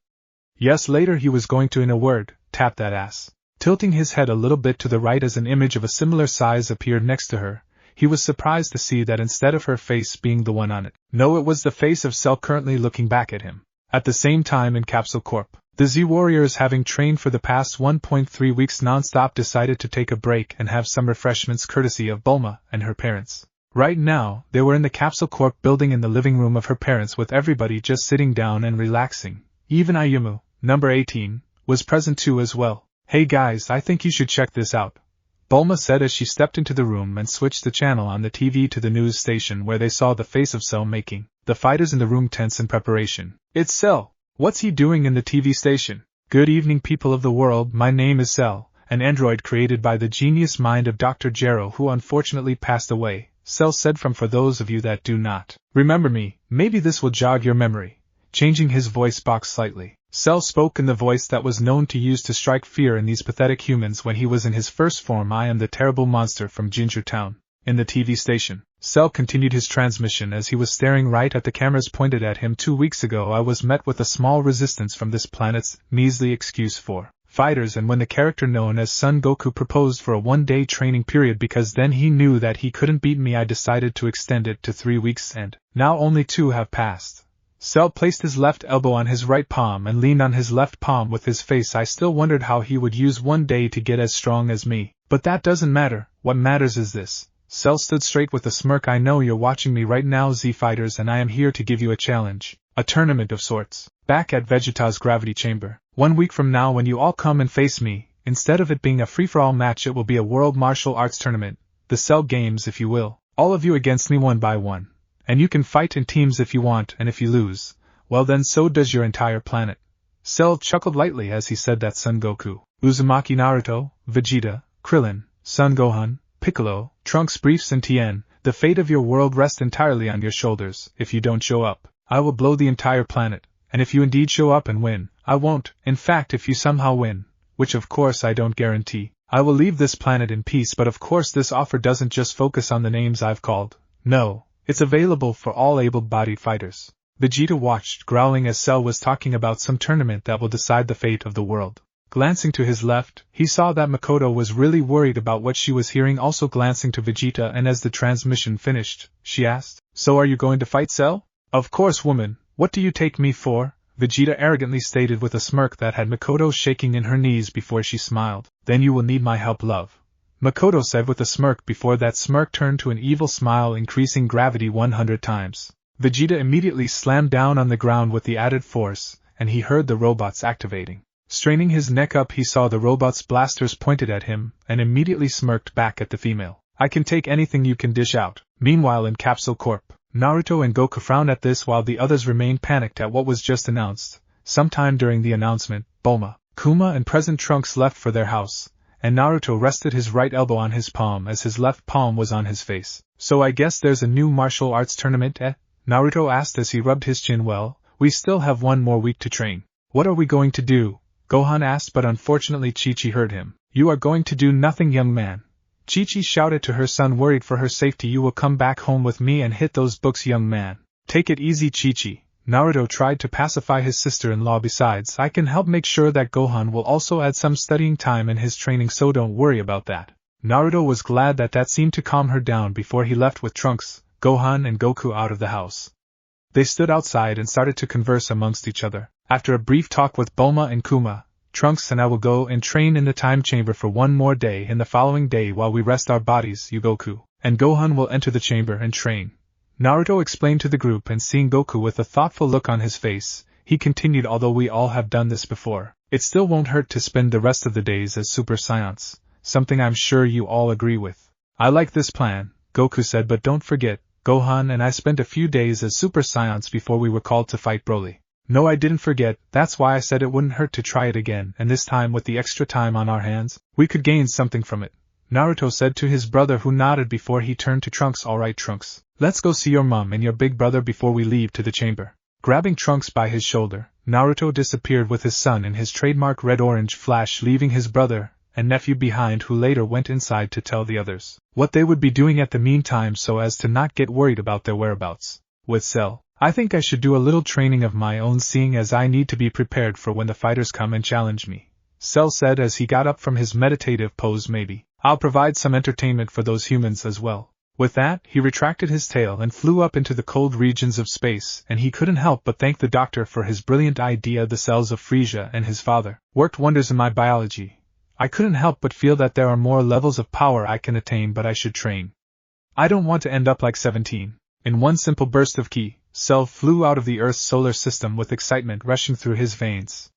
Yes, later he was going to, in a word, tap that ass. Tilting his head a little bit to the right as an image of a similar size appeared next to her, he was surprised to see that instead of her face being the one on it, no, it was the face of Cell currently looking back at him. At the same time in Capsule Corp, the Z-Warriors, having trained for the past 1.3 weeks non-stop, decided to take a break and have some refreshments courtesy of Bulma and her parents. Right now, they were in the Capsule Corp building in the living room of her parents, with everybody just sitting down and relaxing. Even Ayumu, number 18, was present too as well. Hey guys, I think you should check this out, Bulma said as she stepped into the room and switched the channel on the TV to the news station, where they saw the face of Cell, making the fighters in the room tense in preparation. It's Cell. What's he doing in the TV station? Good evening, people of the world, my name is Cell, an android created by the genius mind of Dr. Gero, who unfortunately passed away, Cell said. For those of you that do not remember me, maybe this will jog your memory. Changing his voice box slightly, Cell spoke in the voice that was known to use to strike fear in these pathetic humans when he was in his first form. I am the terrible monster from Ginger Town. In the TV station, Cell continued his transmission as he was staring right at the cameras pointed at him. 2 weeks ago I was met with a small resistance from this planet's measly excuse for fighters, and when the character known as Son Goku proposed for a 1-day training period because then he knew that he couldn't beat me, I decided to extend it to 3 weeks, and now only 2 have passed. Cell placed his left elbow on his right palm and leaned on his left palm with his face. I still wondered how he would use 1 day to get as strong as me, but that doesn't matter. What matters is this. Cell stood straight with a smirk. I know you're watching me right now, Z-Fighters, and I am here to give you a challenge. A tournament of sorts. Back at Vegeta's gravity chamber. 1 week from now, when you all come and face me, instead of it being a free-for-all match, it will be a world martial arts tournament. The Cell Games, if you will. All of you against me 1 by 1. And you can fight in teams if you want, and if you lose, well then so does your entire planet. Cell chuckled lightly as he said that Son Goku, Uzumaki, Naruto, Vegeta, Krillin, Son Gohan, Piccolo, Trunks, Briefs, and Tien, the fate of your world rests entirely on your shoulders. If you don't show up, I will blow the entire planet, and if you indeed show up and win, I won't. In fact, if you somehow win, which of course I don't guarantee, I will leave this planet in peace. But of course this offer doesn't just focus on the names I've called. No, it's available for all able-bodied fighters. Vegeta watched, growling, as Cell was talking about some tournament that will decide the fate of the world. Glancing to his left, he saw that Makoto was really worried about what she was hearing. Also glancing to Vegeta, and as the transmission finished, she asked, "So are you going to fight Cell?" "Of course, woman, what do you take me for?" Vegeta arrogantly stated with a smirk that had Makoto shaking in her knees before she smiled. "Then you will need my help, love," Makoto said with a smirk before that smirk turned to an evil smile, increasing gravity 100 times. Vegeta immediately slammed down on the ground with the added force, and he heard the robots activating. Straining his neck up, he saw the robot's blasters pointed at him, and immediately smirked back at the female. "I can take anything you can dish out." Meanwhile in Capsule Corp, Naruto and Goku frowned at this while the others remained panicked at what was just announced. Sometime during the announcement, Bulma, Kuma and present Trunks left for their house, and Naruto rested his right elbow on his palm as his left palm was on his face. So I guess there's a new martial arts tournament, eh? Naruto asked as he rubbed his chin. Well, we still have one more week to train. What are we going to do? Gohan asked, but unfortunately Chi-Chi heard him. You are going to do nothing, young man. Chi-Chi shouted to her son, worried for her safety. You will come back home with me and hit those books, young man. Take it easy, Chi-Chi. Naruto tried to pacify his sister-in-law. Besides, I can help make sure that Gohan will also add some studying time in his training, so don't worry about that. Naruto was glad that seemed to calm her down before he left with Trunks, Gohan and Goku out of the house. They stood outside and started to converse amongst each other. After a brief talk with Bulma and Kuma, Trunks and I will go and train in the time chamber for one more day, and the following day while we rest our bodies, you Goku and Gohan will enter the chamber and train. Naruto explained to the group, and seeing Goku with a thoughtful look on his face, he continued, although we all have done this before, it still won't hurt to spend the rest of the days as Super Saiyans, something I'm sure you all agree with. I like this plan, Goku said, but don't forget, Gohan and I spent a few days as Super Saiyans before we were called to fight Broly. No, I didn't forget, that's why I said it wouldn't hurt to try it again, and this time with the extra time on our hands, we could gain something from it, Naruto said to his brother, who nodded before he turned to Trunks. Alright Trunks, let's go see your mom and your big brother before we leave to the chamber. Grabbing Trunks by his shoulder, Naruto disappeared with his son in his trademark red-orange flash, leaving his brother and nephew behind, who later went inside to tell the others what they would be doing at the meantime so as to not get worried about their whereabouts. With Cell, I think I should do a little training of my own, seeing as I need to be prepared for when the fighters come and challenge me, Cell said as he got up from his meditative pose. Maybe I'll provide some entertainment for those humans as well. With that, he retracted his tail and flew up into the cold regions of space, and he couldn't help but thank the doctor for his brilliant idea. The cells of Frieza and his father worked wonders in my biology. I couldn't help but feel that there are more levels of power I can attain, but I should train. I don't want to end up like 17. In one simple burst of ki, Cell flew out of the Earth's solar system with excitement rushing through his veins.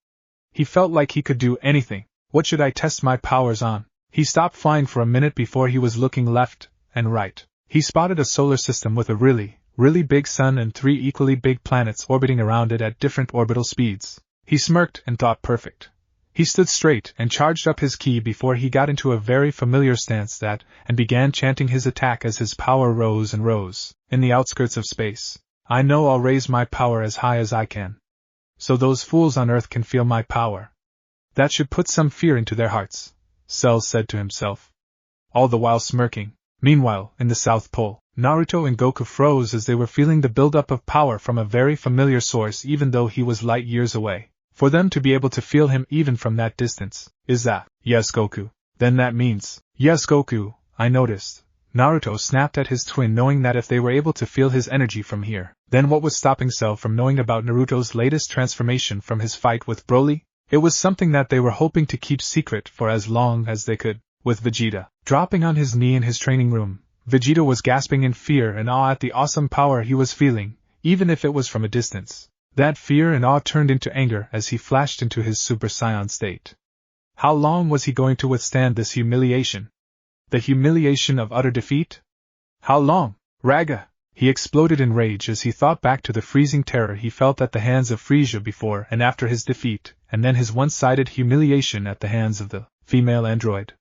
He felt like he could do anything. What should I test my powers on? He stopped flying for a minute before he was looking left and right. He spotted a solar system with a really big sun and 3 equally big planets orbiting around it at different orbital speeds. He smirked and thought, perfect. He stood straight and charged up his ki before he got into a very familiar stance and began chanting his attack as his power rose and rose. In the outskirts of space, I know I'll raise my power as high as I can, so those fools on Earth can feel my power. That should put some fear into their hearts, Cell said to himself, all the while smirking. Meanwhile, in the South Pole, Naruto and Goku froze as they were feeling the buildup of power from a very familiar source, even though he was light years away. For them to be able to feel him even from that distance, is that, yes Goku, then that means, yes Goku, I noticed. Naruto snapped at his twin, knowing that if they were able to feel his energy from here, then what was stopping Cell from knowing about Naruto's latest transformation from his fight with Broly? It was something that they were hoping to keep secret for as long as they could. With Vegeta dropping on his knee in his training room, Vegeta was gasping in fear and awe at the awesome power he was feeling, even if it was from a distance. That fear and awe turned into anger as he flashed into his Super Saiyan state. How long was he going to withstand this humiliation? The humiliation of utter defeat? How long? Raga! He exploded in rage as he thought back to the freezing terror he felt at the hands of Frieza before and after his defeat, and then his one-sided humiliation at the hands of the female android.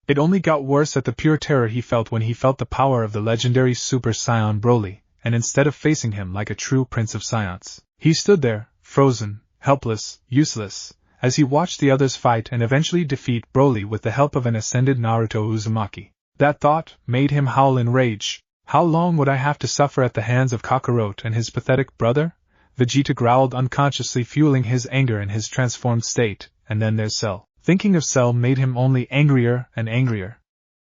It only got worse at the pure terror he felt when he felt the power of the legendary Super Saiyan Broly, and instead of facing him like a true Prince of Saiyans, he stood there, frozen, helpless, useless, as he watched the others fight and eventually defeat Broly with the help of an ascended Naruto Uzumaki. That thought made him howl in rage. How long would I have to suffer at the hands of Kakarot and his pathetic brother? Vegeta growled, unconsciously fueling his anger in his transformed state, and then there's Cell. Thinking of Cell made him only angrier and angrier.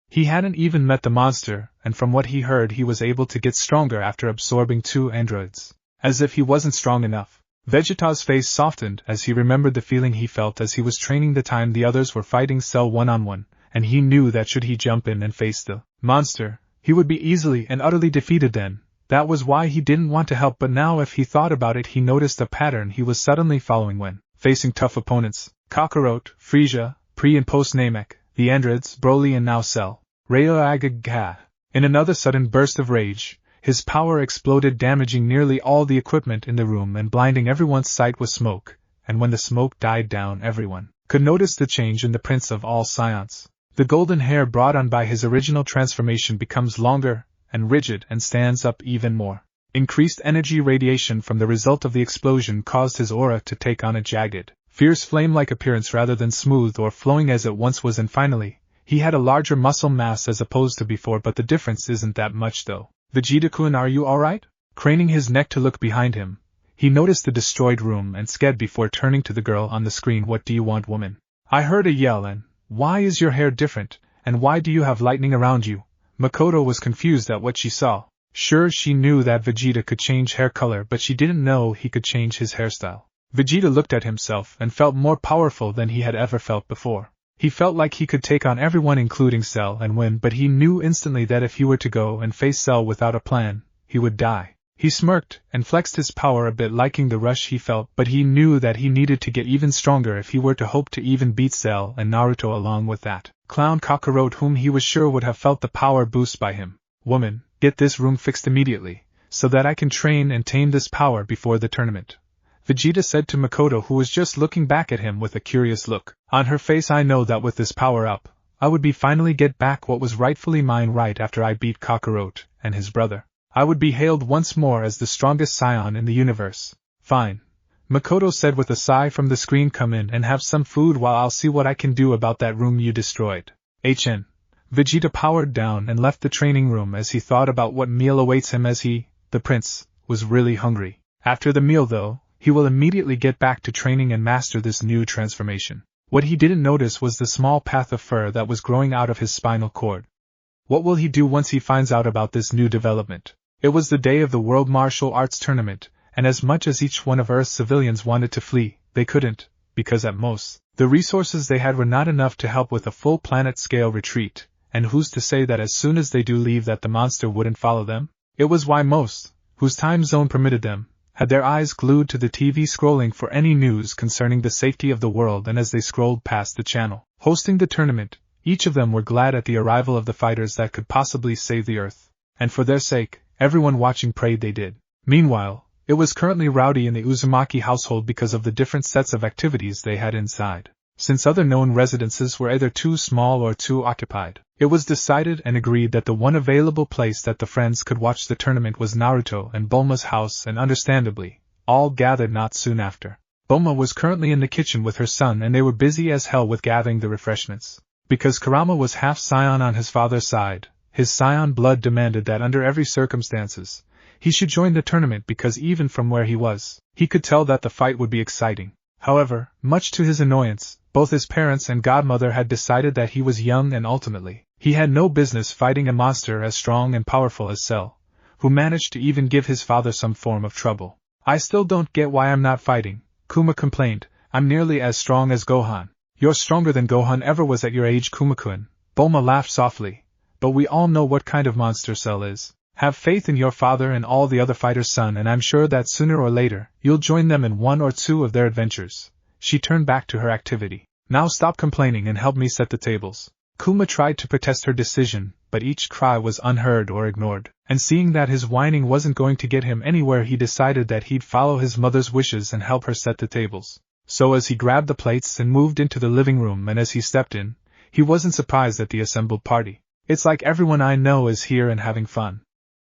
He hadn't even met the monster, and from what he heard he was able to get stronger after absorbing 2 androids. As if he wasn't strong enough. Vegeta's face softened as he remembered the feeling he felt as he was training the time the others were fighting Cell one-on-one, and he knew that should he jump in and face the monster, he would be easily and utterly defeated then. That was why he didn't want to help, but now if he thought about it he noticed a pattern he was suddenly following when facing tough opponents. Kakarot, Frieza, pre and post-Namek, the androids, Broly and now Cell. In another sudden burst of rage, His power exploded, damaging nearly all the equipment in the room and blinding everyone's sight with smoke, and when the smoke died down, everyone could notice the change in the prince of all Scions. The golden hair brought on by his original transformation becomes longer and rigid and stands up even more. Increased energy radiation from the result of the explosion caused his aura to take on a jagged, fierce flame-like appearance rather than smooth or flowing as it once was, and finally, he had a larger muscle mass as opposed to before, but the difference isn't that much though. Vegeta-kun, are you alright? Craning his neck to look behind him, he noticed the destroyed room and scared before turning to the girl on the screen. What do you want, woman? I heard a yell, and why is your hair different, and why do you have lightning around you? Makoto was confused at what she saw. Sure, she knew that Vegeta could change hair color, but she didn't know he could change his hairstyle. Vegeta looked at himself and felt more powerful than he had ever felt before. He felt like he could take on everyone including Cell and win, but he knew instantly that if he were to go and face Cell without a plan, he would die. He smirked and flexed his power a bit, liking the rush he felt, but he knew that he needed to get even stronger if he were to hope to even beat Cell and Naruto along with that clown Kakarot, whom he was sure would have felt the power boost by him. Woman, get this room fixed immediately, so that I can train and tame this power before the tournament, Vegeta said to Makoto, who was just looking back at him with a curious look on her face. I know that with this power up, I would be finally get back what was rightfully mine right after I beat Kakarot and his brother. I would be hailed once more as the strongest Scion in the universe. Fine, Makoto said with a sigh from the screen. Come in and have some food while I'll see what I can do about that room you destroyed. HN. Vegeta powered down and left the training room as he thought about what meal awaits him, as he, the prince, was really hungry. After the meal though, he will immediately get back to training and master this new transformation. What he didn't notice was the small path of fur that was growing out of his spinal cord. What will he do once he finds out about this new development? It was the day of the World Martial Arts Tournament, and as much as each one of Earth's civilians wanted to flee, they couldn't, because at most, the resources they had were not enough to help with a full planet-scale retreat, and who's to say that as soon as they do leave that the monster wouldn't follow them? It was why most, whose time zone permitted them, had their eyes glued to the TV scrolling for any news concerning the safety of the world, and as they scrolled past the channel hosting the tournament, each of them were glad at the arrival of the fighters that could possibly save the Earth, and for their sake, everyone watching prayed they did. Meanwhile, it was currently rowdy in the Uzumaki household because of the different sets of activities they had inside. Since other known residences were either too small or too occupied, it was decided and agreed that the one available place that the friends could watch the tournament was Naruto and Bulma's house, and understandably, all gathered not soon after. Bulma was currently in the kitchen with her son, and they were busy as hell with gathering the refreshments. Because Kurama was half Scion on his father's side, his Scion blood demanded that under every circumstances, he should join the tournament, because even from where he was, he could tell that the fight would be exciting. However, much to his annoyance, both his parents and godmother had decided that he was young and ultimately, he had no business fighting a monster as strong and powerful as Cell, who managed to even give his father some form of trouble. I still don't get why I'm not fighting, Kuma complained. I'm nearly as strong as Gohan. You're stronger than Gohan ever was at your age, Kuma-kun. Bulma laughed softly. But we all know what kind of monster Cell is. Have faith in your father and all the other fighters, son, and I'm sure that sooner or later, you'll join them in one or two of their adventures. She turned back to her activity. Now stop complaining and help me set the tables. Kuma tried to protest her decision, but each cry was unheard or ignored, and seeing that his whining wasn't going to get him anywhere, he decided that he'd follow his mother's wishes and help her set the tables. So as he grabbed the plates and moved into the living room, and as he stepped in, he wasn't surprised at the assembled party. It's like everyone I know is here and having fun.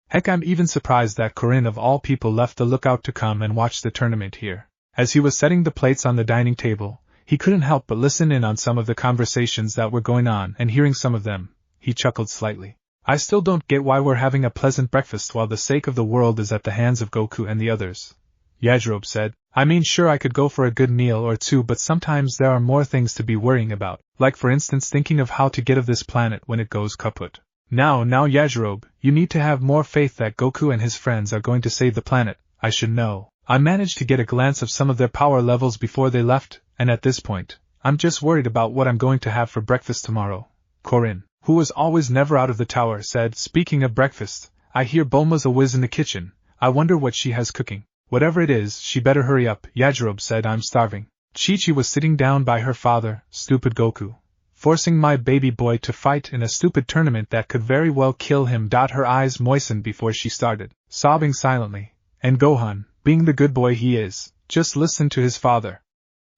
Heck, I'm even surprised that Corinne of all people left the lookout to come and watch the tournament here. As he was setting the plates on the dining table, he couldn't help but listen in on some of the conversations that were going on, and hearing some of them, he chuckled slightly. I still don't get why we're having a pleasant breakfast while the sake of the world is at the hands of Goku and the others, Yajirobe said. I mean, sure, I could go for a good meal or two, but sometimes there are more things to be worrying about, like for instance thinking of how to get of this planet when it goes kaput. Now Yajirobe, you need to have more faith that Goku and his friends are going to save the planet. I should know. I managed to get a glance of some of their power levels before they left, and at this point, I'm just worried about what I'm going to have for breakfast tomorrow. Corinne, who was always never out of the tower, said, speaking of breakfast, I hear Bulma's a whiz in the kitchen. I wonder what she has cooking. Whatever it is, she better hurry up, Yajirobe said. I'm starving. Chi-Chi was sitting down by her father. Stupid Goku. forcing my baby boy to fight in a stupid tournament that could very well kill him. Her eyes moistened before she started, sobbing silently, and Gohan, being the good boy he is, just listened to his father.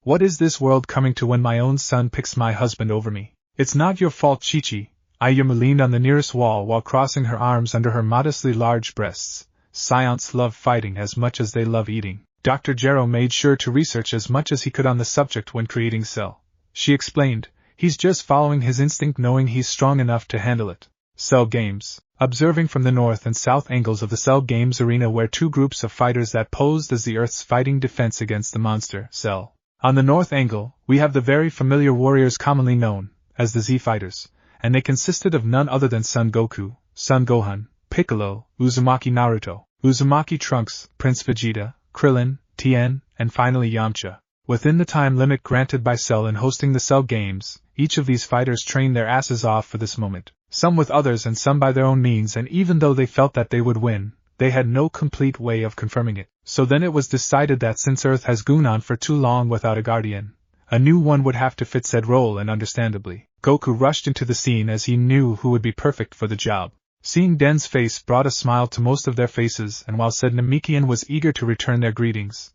What is this world coming to when my own son picks my husband over me? It's not your fault, Chi-Chi. Ayumi leaned on the nearest wall while crossing her arms under her modestly large breasts. Scions love fighting as much as they love eating. Dr. Gero made sure to research as much as he could on the subject when creating Cell. She explained, he's just following his instinct, knowing he's strong enough to handle it. Cell Games. Observing from the north and south angles of the Cell Games arena were two groups of fighters that posed as the Earth's fighting defense against the monster, Cell. On the north angle, we have the very familiar warriors commonly known as the Z Fighters, and they consisted of none other than Son Goku, Son Gohan, Piccolo, Uzumaki Naruto, Uzumaki Trunks, Prince Vegeta, Krillin, Tien, and finally Yamcha. Within the time limit granted by Cell in hosting the Cell Games, each of these fighters trained their asses off for this moment, some with others and some by their own means, and even though they felt that they would win, they had no complete way of confirming it. So then it was decided that since Earth has gone on for too long without a guardian, a new one would have to fit said role, and understandably, Goku rushed into the scene as he knew who would be perfect for the job. Seeing Den's face brought a smile to most of their faces, and while said Namekian was eager to return their greetings,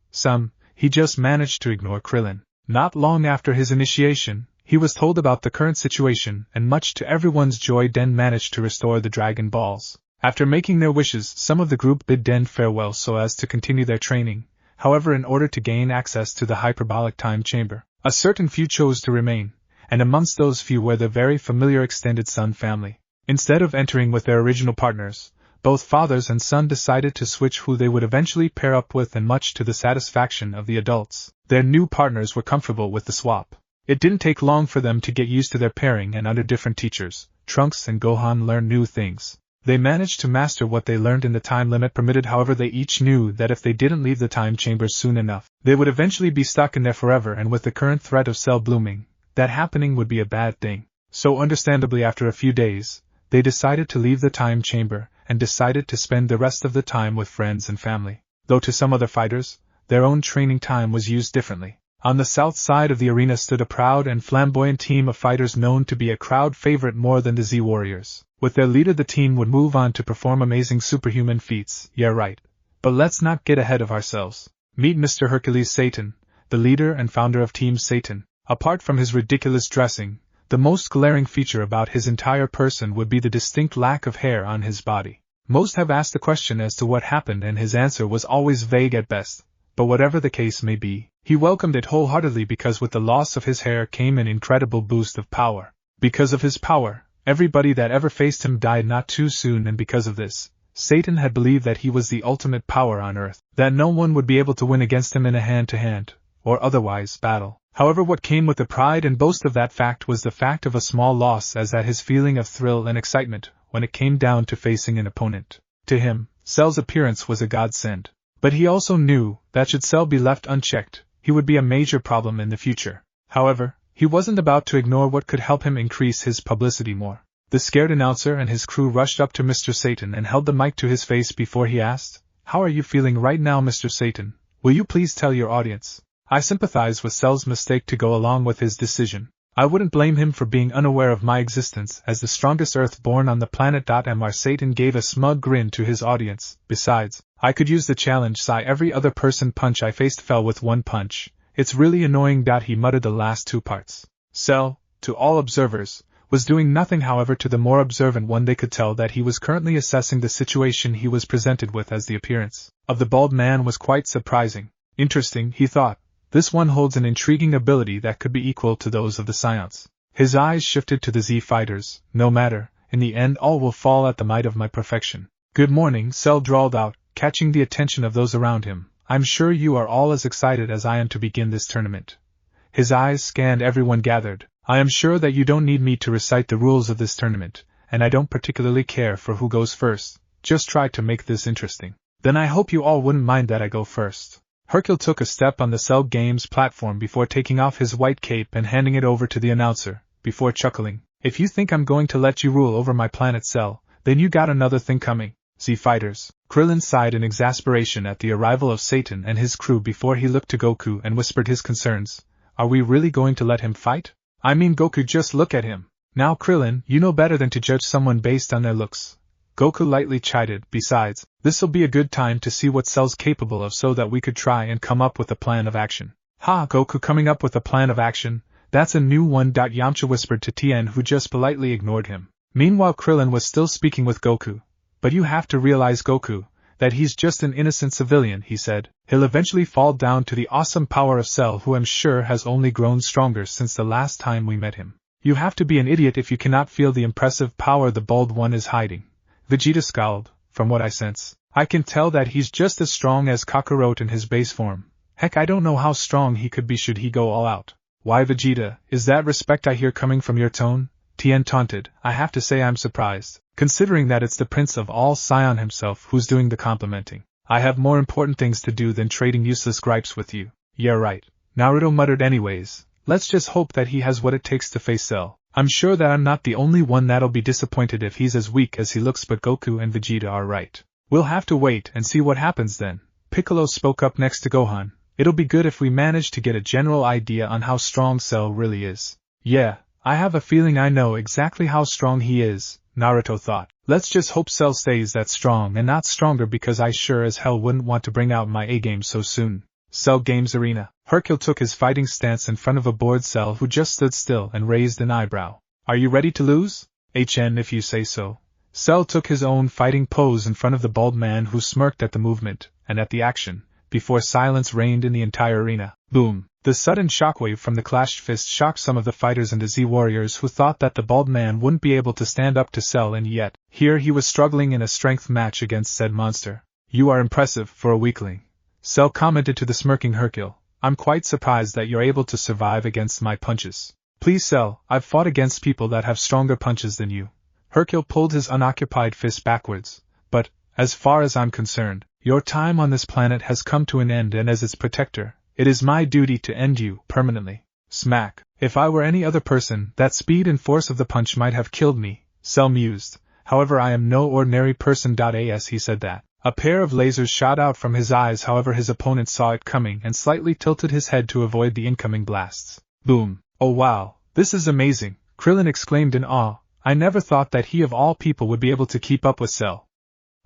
he just managed to ignore Krillin. Not long after his initiation, he was told about the current situation, and much to everyone's joy Den managed to restore the Dragon Balls. After making their wishes, some of the group bid Den farewell so as to continue their training. However, in order to gain access to the hyperbolic time chamber, a certain few chose to remain, and amongst those few were the very familiar extended Son family. Instead of entering with their original partners, both fathers and son decided to switch who they would eventually pair up with, and much to the satisfaction of the adults, their new partners were comfortable with the swap. It didn't take long for them to get used to their pairing, and under different teachers, Trunks and Gohan learned new things. They managed to master what they learned in the time limit permitted. However, they each knew that if they didn't leave the time chamber soon enough, they would eventually be stuck in there forever, and with the current threat of Cell blooming, that happening would be a bad thing. So understandably, after a few days, they decided to leave the time chamber, and decided to spend the rest of the time with friends and family. Though to some other fighters, their own training time was used differently. On the south side of the arena stood a proud and flamboyant team of fighters known to be a crowd favorite more than the Z Warriors. With their leader, the team would move on to perform amazing superhuman feats. Yeah, right. But let's not get ahead of ourselves. Meet Mr. Hercule Satan, the leader and founder of Team Satan. Apart from his ridiculous dressing, the most glaring feature about his entire person would be the distinct lack of hair on his body. Most have asked the question as to what happened, and his answer was always vague at best. But whatever the case may be, he welcomed it wholeheartedly, because with the loss of his hair came an incredible boost of power. Because of his power, everybody that ever faced him died not too soon, and because of this, Satan had believed that he was the ultimate power on Earth, that no one would be able to win against him in a hand-to-hand, or otherwise, battle. However, what came with the pride and boast of that fact was the fact of a small loss, as that his feeling of thrill and excitement when it came down to facing an opponent. To him, Cell's appearance was a godsend. But he also knew that should Cell be left unchecked, he would be a major problem in the future. However, he wasn't about to ignore what could help him increase his publicity more. The scared announcer and his crew rushed up to Mr. Satan and held the mic to his face before he asked, "How are you feeling right now, Mr. Satan? Will you please tell your audience?" I sympathize with Cell's mistake to go along with his decision. I wouldn't blame him for being unaware of my existence as the strongest Earth-born on the planet. Mr. Satan gave a smug grin to his audience. Besides, I could use the challenge. Every other person punch I faced fell with one punch. It's really annoying. He muttered the last two parts. Cell, to all observers, was doing nothing. However, to the more observant one, they could tell that he was currently assessing the situation he was presented with, as the appearance of the bald man was quite surprising. Interesting, he thought. This one holds an intriguing ability that could be equal to those of the Scions. His eyes shifted to the Z fighters. No matter, in the end all will fall at the might of my perfection. Good morning, Cell drawled out, catching the attention of those around him. I'm sure you are all as excited as I am to begin this tournament. His eyes scanned everyone gathered. I am sure that you don't need me to recite the rules of this tournament, and I don't particularly care for who goes first. Just try to make this interesting. Then I hope you all wouldn't mind that I go first. Hercule took a step on the Cell Games platform before taking off his white cape and handing it over to the announcer, before chuckling. If you think I'm going to let you rule over my planet Cell, then you got another thing coming. Z fighters. Krillin sighed in exasperation at the arrival of Satan and his crew before he looked to Goku and whispered his concerns. Are we really going to let him fight? I mean Goku, just look at him. Now Krillin, you know better than to judge someone based on their looks. Goku lightly chided. Besides, this'll be a good time to see what Cell's capable of so that we could try and come up with a plan of action. Ha, Goku coming up with a plan of action? That's a new one. Yamcha whispered to Tien, who just politely ignored him. Meanwhile Krillin was still speaking with Goku. But you have to realize, Goku, that he's just an innocent civilian, he said. He'll eventually fall down to the awesome power of Cell, who I'm sure has only grown stronger since the last time we met him. You have to be an idiot if you cannot feel the impressive power the bald one is hiding. Vegeta scowled. From what I sense, I can tell that he's just as strong as Kakarot in his base form. Heck, I don't know how strong he could be should he go all out. Why, Vegeta, is that respect I hear coming from your tone? Tien taunted. I have to say I'm surprised, considering that it's the Prince of all Scion himself who's doing the complimenting. I have more important things to do than trading useless gripes with you. Yeah, right. Naruto muttered. Anyways, let's just hope that he has what it takes to face Cell. I'm sure that I'm not the only one that'll be disappointed if he's as weak as he looks, but Goku and Vegeta are right. We'll have to wait and see what happens then. Piccolo spoke up next to Gohan. It'll be good if we manage to get a general idea on how strong Cell really is. Yeah, I have a feeling I know exactly how strong he is, Naruto thought. Let's just hope Cell stays that strong and not stronger, because I sure as hell wouldn't want to bring out my A-game so soon. Cell Games Arena. Hercule took his fighting stance in front of a bored Cell, who just stood still and raised an eyebrow. Are you ready to lose? HN, if you say so. Cell took his own fighting pose in front of the bald man, who smirked at the movement and at the action, before silence reigned in the entire arena. Boom! The sudden shockwave from the clashed fists shocked some of the fighters and the Z-warriors, who thought that the bald man wouldn't be able to stand up to Cell, and yet, here he was struggling in a strength match against said monster. You are impressive for a weakling. Cell commented to the smirking Hercule. I'm quite surprised that you're able to survive against my punches. Please, Cell, I've fought against people that have stronger punches than you. Hercule pulled his unoccupied fist backwards. But, as far as I'm concerned, your time on this planet has come to an end, and as its protector, it is my duty to end you permanently. Smack. If I were any other person, that speed and force of the punch might have killed me, Cell mused. However, I am no ordinary person. As he said that, a pair of lasers shot out from his eyes. However, his opponent saw it coming and slightly tilted his head to avoid the incoming blasts. Boom. Oh wow, this is amazing, Krillin exclaimed in awe. I never thought that he of all people would be able to keep up with Cell.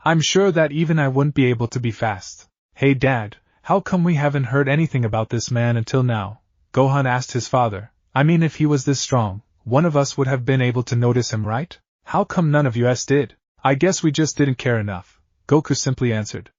I'm sure that even I wouldn't be able to be fast. Hey Dad, how come we haven't heard anything about this man until now? Gohan asked his father. I mean, if he was this strong, one of us would have been able to notice him, right? How come none of us did? I guess we just didn't care enough, Goku simply answered.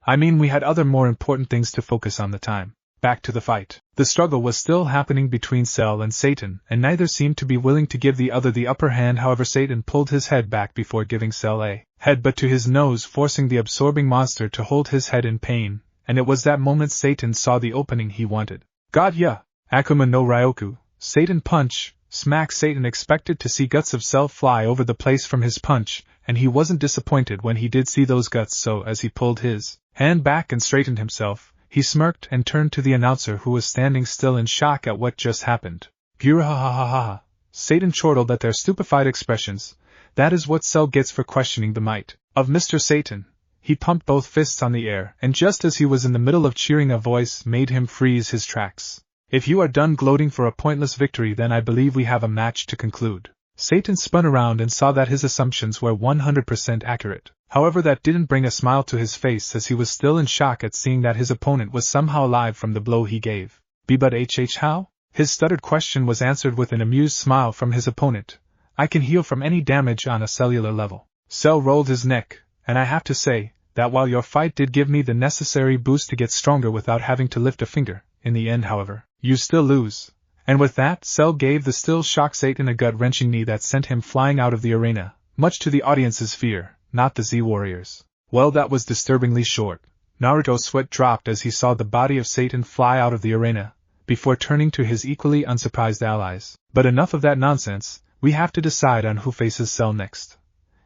I mean, we had other more important things to focus on the time. Back to the fight. The struggle was still happening between Cell and Satan, and neither seemed to be willing to give the other the upper hand. However, Satan pulled his head back before giving Cell a headbutt to his nose, forcing the absorbing monster to hold his head in pain, and it was that moment Satan saw the opening he wanted. Got ya! Akuma no Ryoku, Satan punch, smack! Satan expected to see guts of Cell fly over the place from his punch, and he wasn't disappointed when he did see those guts. So as he pulled his hand back and straightened himself, he smirked and turned to the announcer, who was standing still in shock at what just happened. Gero, ha ha ha ha! Satan chortled at their stupefied expressions. That is what Cell gets for questioning the might of Mr. Satan. He pumped both fists on the air, and just as he was in the middle of cheering, a voice made him freeze his tracks. If you are done gloating for a pointless victory, then I believe we have a match to conclude. Satan spun around and saw that his assumptions were 100% accurate. However, that didn't bring a smile to his face, as he was still in shock at seeing that his opponent was somehow alive from the blow he gave. But how? His stuttered question was answered with an amused smile from his opponent. I can heal from any damage on a cellular level. Cell rolled his neck, and I have to say that while your fight did give me the necessary boost to get stronger without having to lift a finger, in the end, however, you still lose. And with that, Cell gave the still shocked Satan a gut-wrenching knee that sent him flying out of the arena, much to the audience's fear, not the Z-warriors. Well, that was disturbingly short. Naruto's sweat dropped as he saw the body of Satan fly out of the arena, before turning to his equally unsurprised allies. But enough of that nonsense, we have to decide on who faces Cell next.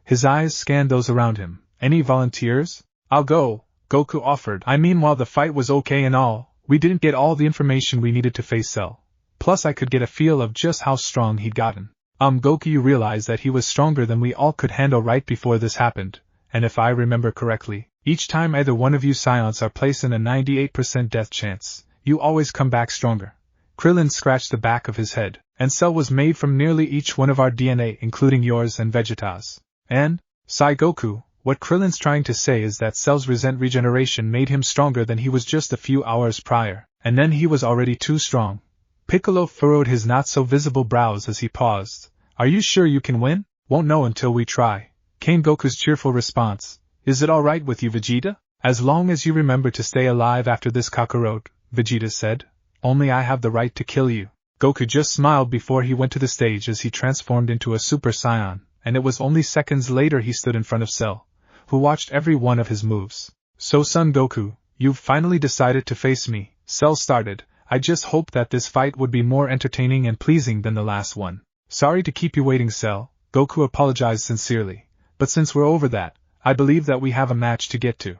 His eyes scanned those around him. Any volunteers? I'll go, Goku offered. I mean, while the fight was okay and all, we didn't get all the information we needed to face Cell. Plus I could get a feel of just how strong he'd gotten. Goku, you realize that he was stronger than we all could handle right before this happened, and if I remember correctly, each time either one of you Scions are placed in a 98% death chance, you always come back stronger. Krillin scratched the back of his head. And Cell was made from nearly each one of our DNA, including yours and Vegeta's. And, sigh Goku, what Krillin's trying to say is that Cell's regeneration made him stronger than he was just a few hours prior, and then he was already too strong. Piccolo furrowed his not-so-visible brows as he paused. Are you sure you can win? Won't know until we try, came Goku's cheerful response. Is it alright with you, Vegeta? As long as you remember to stay alive after this Kakarot, Vegeta said. Only I have the right to kill you. Goku just smiled before he went to the stage as he transformed into a Super Saiyan, and it was only seconds later he stood in front of Cell, who watched every one of his moves. So Son Goku, you've finally decided to face me, Cell started. I just hoped that this fight would be more entertaining and pleasing than the last one. Sorry to keep you waiting, Cell, Goku apologized sincerely. But since we're over that, I believe that we have a match to get to.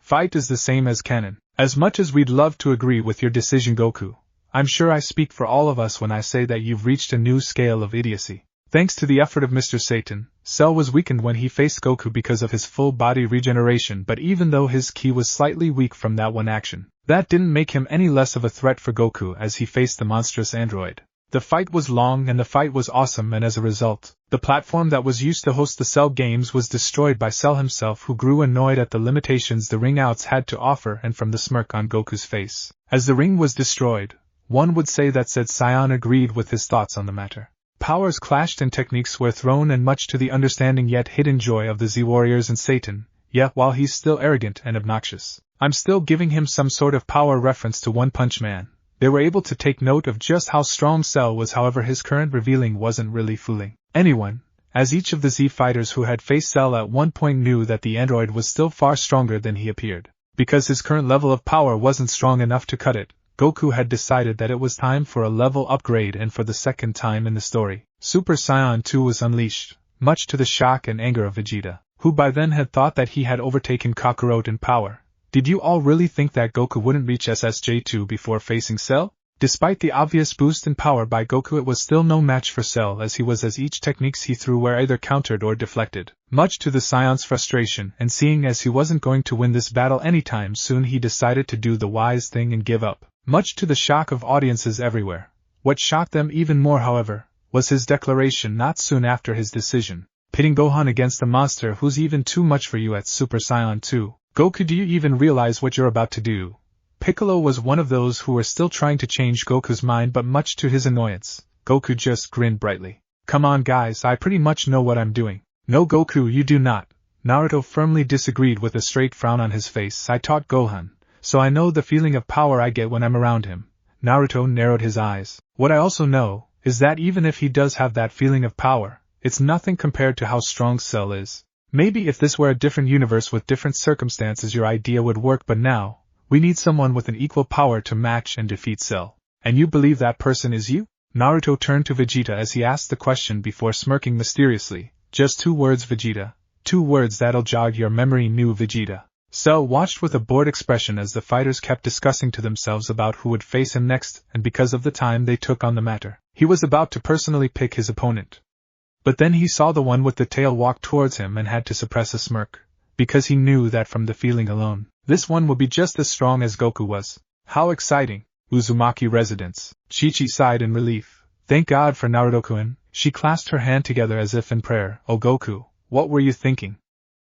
Fight is the same as canon. As much as we'd love to agree with your decision, Goku, I'm sure I speak for all of us when I say that you've reached a new scale of idiocy. Thanks to the effort of Mr. Satan, Cell was weakened when he faced Goku because of his full-body regeneration, but even though his ki was slightly weak from that one action, that didn't make him any less of a threat for Goku as he faced the monstrous android. The fight was long and the fight was awesome, and as a result, the platform that was used to host the Cell games was destroyed by Cell himself, who grew annoyed at the limitations the ring outs had to offer and from the smirk on Goku's face. As the ring was destroyed, one would say that said Scion agreed with his thoughts on the matter. Powers clashed and techniques were thrown, and much to the understanding yet hidden joy of the Z-Warriors and Satan, yet while he's still arrogant and obnoxious, I'm still giving him some sort of power reference to One Punch Man. They were able to take note of just how strong Cell was, however his current revealing wasn't really fooling anyone, as each of the Z fighters who had faced Cell at one point knew that the android was still far stronger than he appeared. Because his current level of power wasn't strong enough to cut it, Goku had decided that it was time for a level upgrade, and for the second time in the story, Super Saiyan 2 was unleashed, much to the shock and anger of Vegeta, who by then had thought that he had overtaken Kakarot in power. Did you all really think that Goku wouldn't reach SSJ2 before facing Cell? Despite the obvious boost in power by Goku, it was still no match for Cell, as each techniques he threw were either countered or deflected. Much to the Scion's frustration, and seeing as he wasn't going to win this battle anytime soon, he decided to do the wise thing and give up, much to the shock of audiences everywhere. What shocked them even more, however, was his declaration not soon after his decision, pitting Gohan against a monster who's even too much for you at Super Saiyan 2. Goku, do you even realize what you're about to do? Piccolo was one of those who were still trying to change Goku's mind, but much to his annoyance, Goku just grinned brightly. Come on guys, I pretty much know what I'm doing. No Goku, you do not. Naruto firmly disagreed with a straight frown on his face. I taught Gohan, so I know the feeling of power I get when I'm around him. Naruto narrowed his eyes. What I also know is that even if he does have that feeling of power, it's nothing compared to how strong Cell is. Maybe if this were a different universe with different circumstances your idea would work, but now, we need someone with an equal power to match and defeat Cell. And you believe that person is you? Naruto turned to Vegeta as he asked the question before smirking mysteriously. Just 2 words, Vegeta. 2 words that'll jog your memory, new Vegeta. Cell watched with a bored expression as the fighters kept discussing to themselves about who would face him next, and because of the time they took on the matter, he was about to personally pick his opponent. But then he saw the one with the tail walk towards him and had to suppress a smirk, because he knew that from the feeling alone, this one would be just as strong as Goku was. How exciting! Uzumaki residence. Chi-Chi sighed in relief. Thank God for Naruto-kun. She clasped her hand together as if in prayer. Oh Goku, what were you thinking?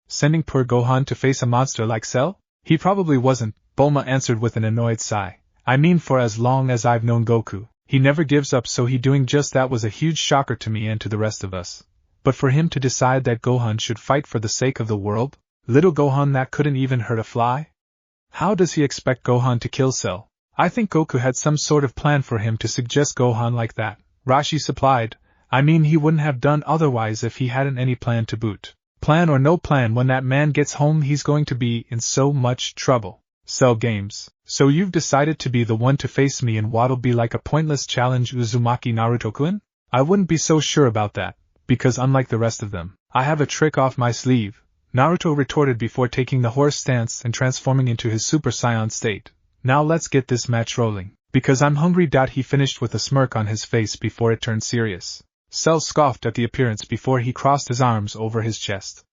Sending poor Gohan to face a monster like Cell? He probably wasn't, Bulma answered with an annoyed sigh. I mean, for as long as I've known Goku, he never gives up, so he doing just that was a huge shocker to me and to the rest of us. But for him to decide that Gohan should fight for the sake of the world? Little Gohan that couldn't even hurt a fly? How does he expect Gohan to kill Cell? I think Goku had some sort of plan for him to suggest Gohan like that, Rashi supplied. I mean, he wouldn't have done otherwise if he hadn't any plan to boot. Plan or no plan, when that man gets home he's going to be in so much trouble. Cell games. So you've decided to be the one to face me in what'll be like a pointless challenge, Uzumaki Naruto-kun? I wouldn't be so sure about that, because unlike the rest of them, I have a trick off my sleeve, Naruto retorted before taking the horse stance and transforming into his Super Saiyan state. Now let's get this match rolling, because I'm hungry. He finished with a smirk on his face before it turned serious. Cell scoffed at the appearance before he crossed his arms over his chest.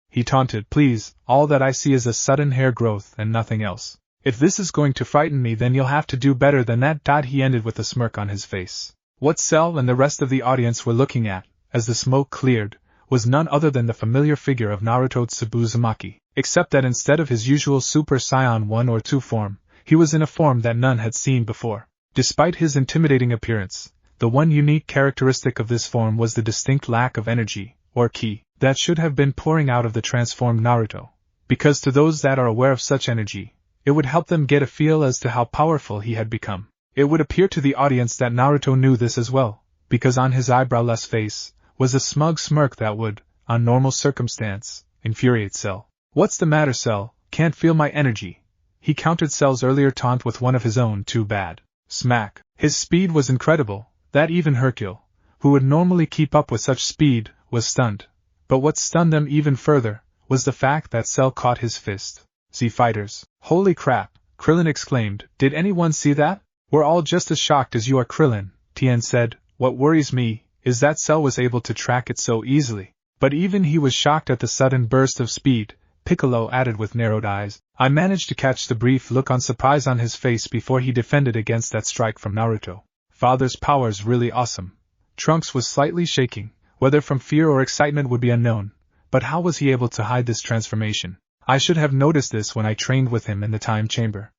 He taunted, please, all that I see is a sudden hair growth and nothing else. If this is going to frighten me, then you'll have to do better than that. He ended with a smirk on his face. What Cell and the rest of the audience were looking at, as the smoke cleared, was none other than the familiar figure of Naruto Tsube Uzumaki, except that instead of his usual Super Saiyan 1 or 2 form, he was in a form that none had seen before. Despite his intimidating appearance, the one unique characteristic of this form was the distinct lack of energy, or ki, that should have been pouring out of the transformed Naruto, because to those that are aware of such energy, it would help them get a feel as to how powerful he had become. It would appear to the audience that Naruto knew this as well, because on his eyebrowless face was a smug smirk that would, on normal circumstance, infuriate Cell. "What's the matter, Cell? Can't feel my energy?" He countered Cell's earlier taunt with one of his own. Too bad. Smack. His speed was incredible, that even Hercule, who would normally keep up with such speed, was stunned. But what stunned them even further was the fact that Cell caught his fist. "Z fighters. Holy crap," Krillin exclaimed. "Did anyone see that?" "We're all just as shocked as you are, Krillin," Tien said. "What worries me is that Cell was able to track it so easily." But even he was shocked at the sudden burst of speed. Piccolo added with narrowed eyes. "I managed to catch the brief look on surprise on his face before he defended against that strike from Naruto. Father's power's really awesome." Trunks was slightly shaking, whether from fear or excitement would be unknown, but how was he able to hide this transformation? I should have noticed this when I trained with him in the time chamber.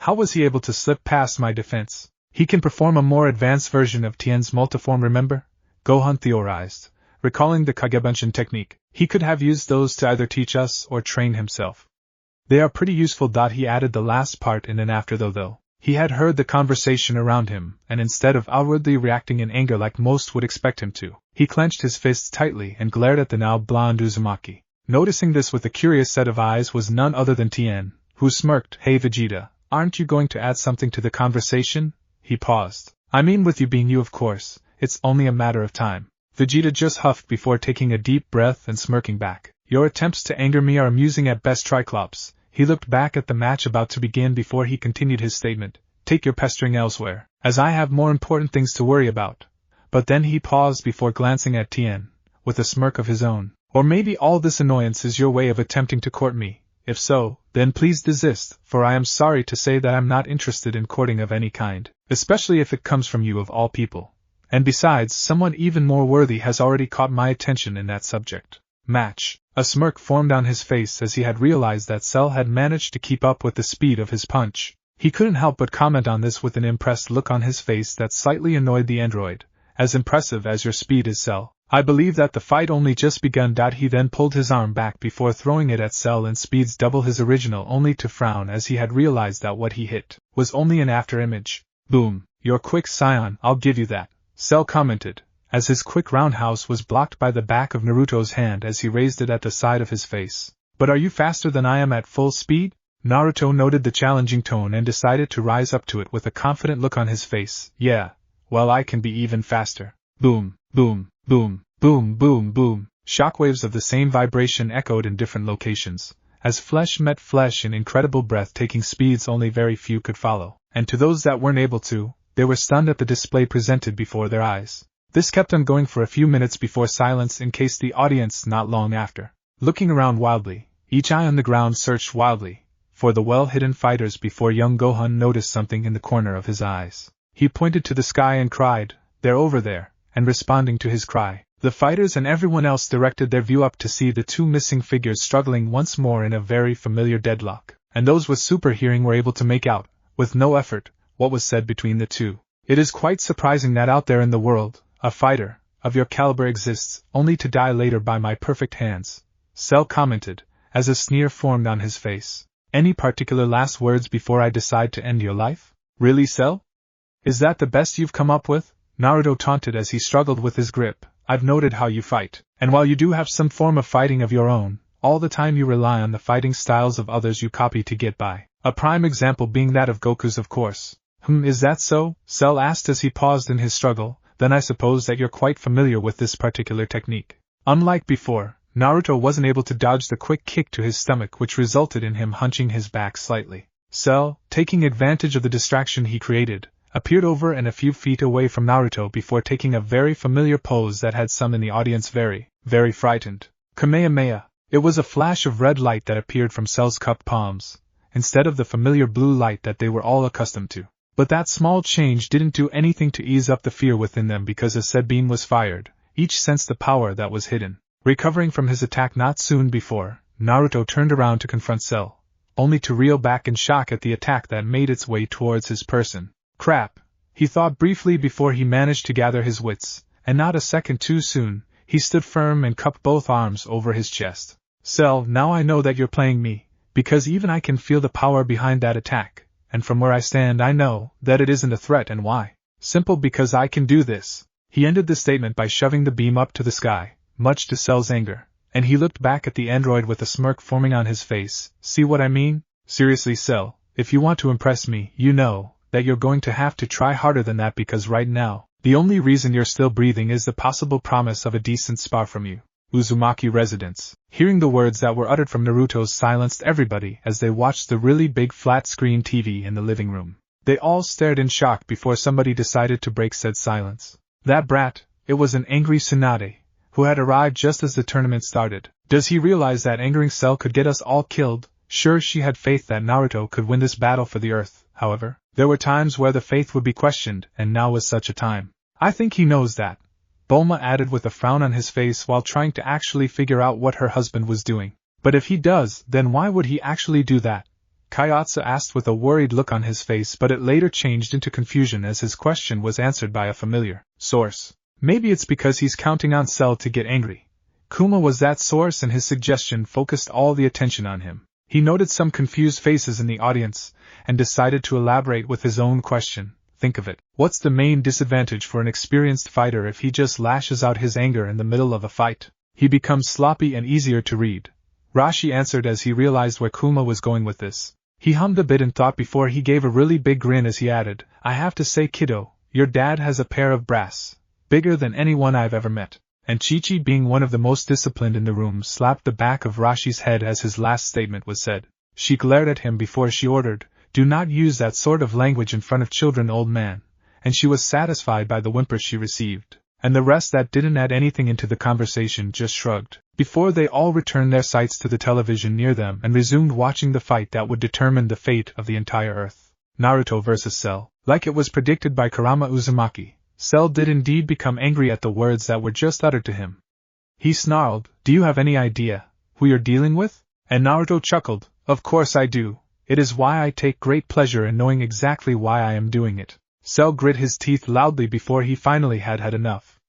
How was he able to slip past my defense? He can perform a more advanced version of Tien's multiform, remember? Gohan theorized, recalling the Kagebenshin technique. He could have used those to either teach us or train himself. They are pretty useful. He added the last part in an afterthought though. He had heard the conversation around him, and instead of outwardly reacting in anger like most would expect him to, he clenched his fists tightly and glared at the now blonde Uzumaki. Noticing this with a curious set of eyes was none other than Tien, who smirked. "Hey Vegeta, aren't you going to add something to the conversation?" He paused. "I mean, with you being you, of course, it's only a matter of time." Vegeta just huffed before taking a deep breath and smirking back. "Your attempts to anger me are amusing at best, Triclops." He looked back at the match about to begin before he continued his statement. "Take your pestering elsewhere, as I have more important things to worry about." But then he paused before glancing at Tien, with a smirk of his own. "Or maybe all this annoyance is your way of attempting to court me. If so, then please desist, for I am sorry to say that I'm not interested in courting of any kind, especially if it comes from you of all people. And besides, someone even more worthy has already caught my attention in that subject." Match. A smirk formed on his face as he had realized that Cell had managed to keep up with the speed of his punch. He couldn't help but comment on this with an impressed look on his face that slightly annoyed the android. "As impressive as your speed is, Cell. I believe that the fight only just begun." He then pulled his arm back before throwing it at Cell in speeds double his original, only to frown as he had realized that what he hit was only an after-image. "Boom, you're quick, Scion, I'll give you that," Cell commented, as his quick roundhouse was blocked by the back of Naruto's hand as he raised it at the side of his face. "But are you faster than I am at full speed?" Naruto noted the challenging tone and decided to rise up to it with a confident look on his face. "Yeah, well, I can be even faster." Boom, boom, boom, boom, boom, boom. Shockwaves of the same vibration echoed in different locations, as flesh met flesh in incredible breathtaking speeds only very few could follow, and to those that weren't able to, they were stunned at the display presented before their eyes. This kept on going for a few minutes before silence encased the audience not long after. Looking around wildly, each eye on the ground searched wildly for the well-hidden fighters before young Gohan noticed something in the corner of his eyes. He pointed to the sky and cried, "They're over there," and responding to his cry, the fighters and everyone else directed their view up to see the two missing figures struggling once more in a very familiar deadlock, and those with super hearing were able to make out, with no effort, what was said between the two. "It is quite surprising that out there in the world, a fighter of your caliber exists, only to die later by my perfect hands," Cell commented, as a sneer formed on his face. "Any particular last words before I decide to end your life?" "Really, Cell? Is that the best you've come up with?" Naruto taunted as he struggled with his grip. "I've noted how you fight, and while you do have some form of fighting of your own, all the time you rely on the fighting styles of others you copy to get by. A prime example being that of Goku's, of course." Is that so?" Cell asked as he paused in his struggle. "Then I suppose that you're quite familiar with this particular technique." Unlike before, Naruto wasn't able to dodge the quick kick to his stomach, which resulted in him hunching his back slightly. Cell, taking advantage of the distraction he created, appeared over and a few feet away from Naruto before taking a very familiar pose that had some in the audience very, very frightened. Kamehameha. It was a flash of red light that appeared from Cell's cupped palms, instead of the familiar blue light that they were all accustomed to. But that small change didn't do anything to ease up the fear within them because as said beam was fired, each sensed the power that was hidden. Recovering from his attack not soon before, Naruto turned around to confront Cell, only to reel back in shock at the attack that made its way towards his person. Crap, he thought briefly before he managed to gather his wits, and not a second too soon, he stood firm and cupped both arms over his chest. Cell, now I know that you're playing me, because even I can feel the power behind that attack, and from where I stand I know that it isn't a threat. And why? Simple, because I can do this. He ended the statement by shoving the beam up to the sky, much to Cell's anger, and he looked back at the android with a smirk forming on his face. See what I mean? Seriously, Cell, if you want to impress me, you know that you're going to have to try harder than that, because right now, the only reason you're still breathing is the possible promise of a decent spar from you. Uzumaki residents. Hearing the words that were uttered from Naruto silenced everybody as they watched the really big flat-screen TV in the living room. They all stared in shock before somebody decided to break said silence. That brat, it was an angry Tsunade, who had arrived just as the tournament started. Does he realize that angering Cell could get us all killed? Sure, she had faith that Naruto could win this battle for the Earth, however. There were times where the faith would be questioned, and now was such a time. I think he knows that, Bulma added with a frown on his face while trying to actually figure out what her husband was doing. But if he does, then why would he actually do that? Kayatsu asked with a worried look on his face, but it later changed into confusion as his question was answered by a familiar source. Maybe it's because he's counting on Cell to get angry. Kuma was that source, and his suggestion focused all the attention on him. He noted some confused faces in the audience, and decided to elaborate with his own question. Think of it. What's the main disadvantage for an experienced fighter if he just lashes out his anger in the middle of a fight? He becomes sloppy and easier to read. Rashi answered as he realized where Kuma was going with this. He hummed a bit in thought before he gave a really big grin as he added, I have to say, kiddo, your dad has a pair of brass, bigger than anyone I've ever met. And Chi-Chi, being one of the most disciplined in the room, slapped the back of Rashi's head as his last statement was said. She glared at him before she ordered, do not use that sort of language in front of children, old man, and she was satisfied by the whimpers she received, and the rest that didn't add anything into the conversation just shrugged, before they all returned their sights to the television near them and resumed watching the fight that would determine the fate of the entire Earth. Naruto vs. Cell. Like it was predicted by Kurama Uzumaki, Cell did indeed become angry at the words that were just uttered to him. He snarled, do you have any idea who you're dealing with? And Naruto chuckled, of course I do. It is why I take great pleasure in knowing exactly why I am doing it. Cell grit his teeth loudly before he finally had enough.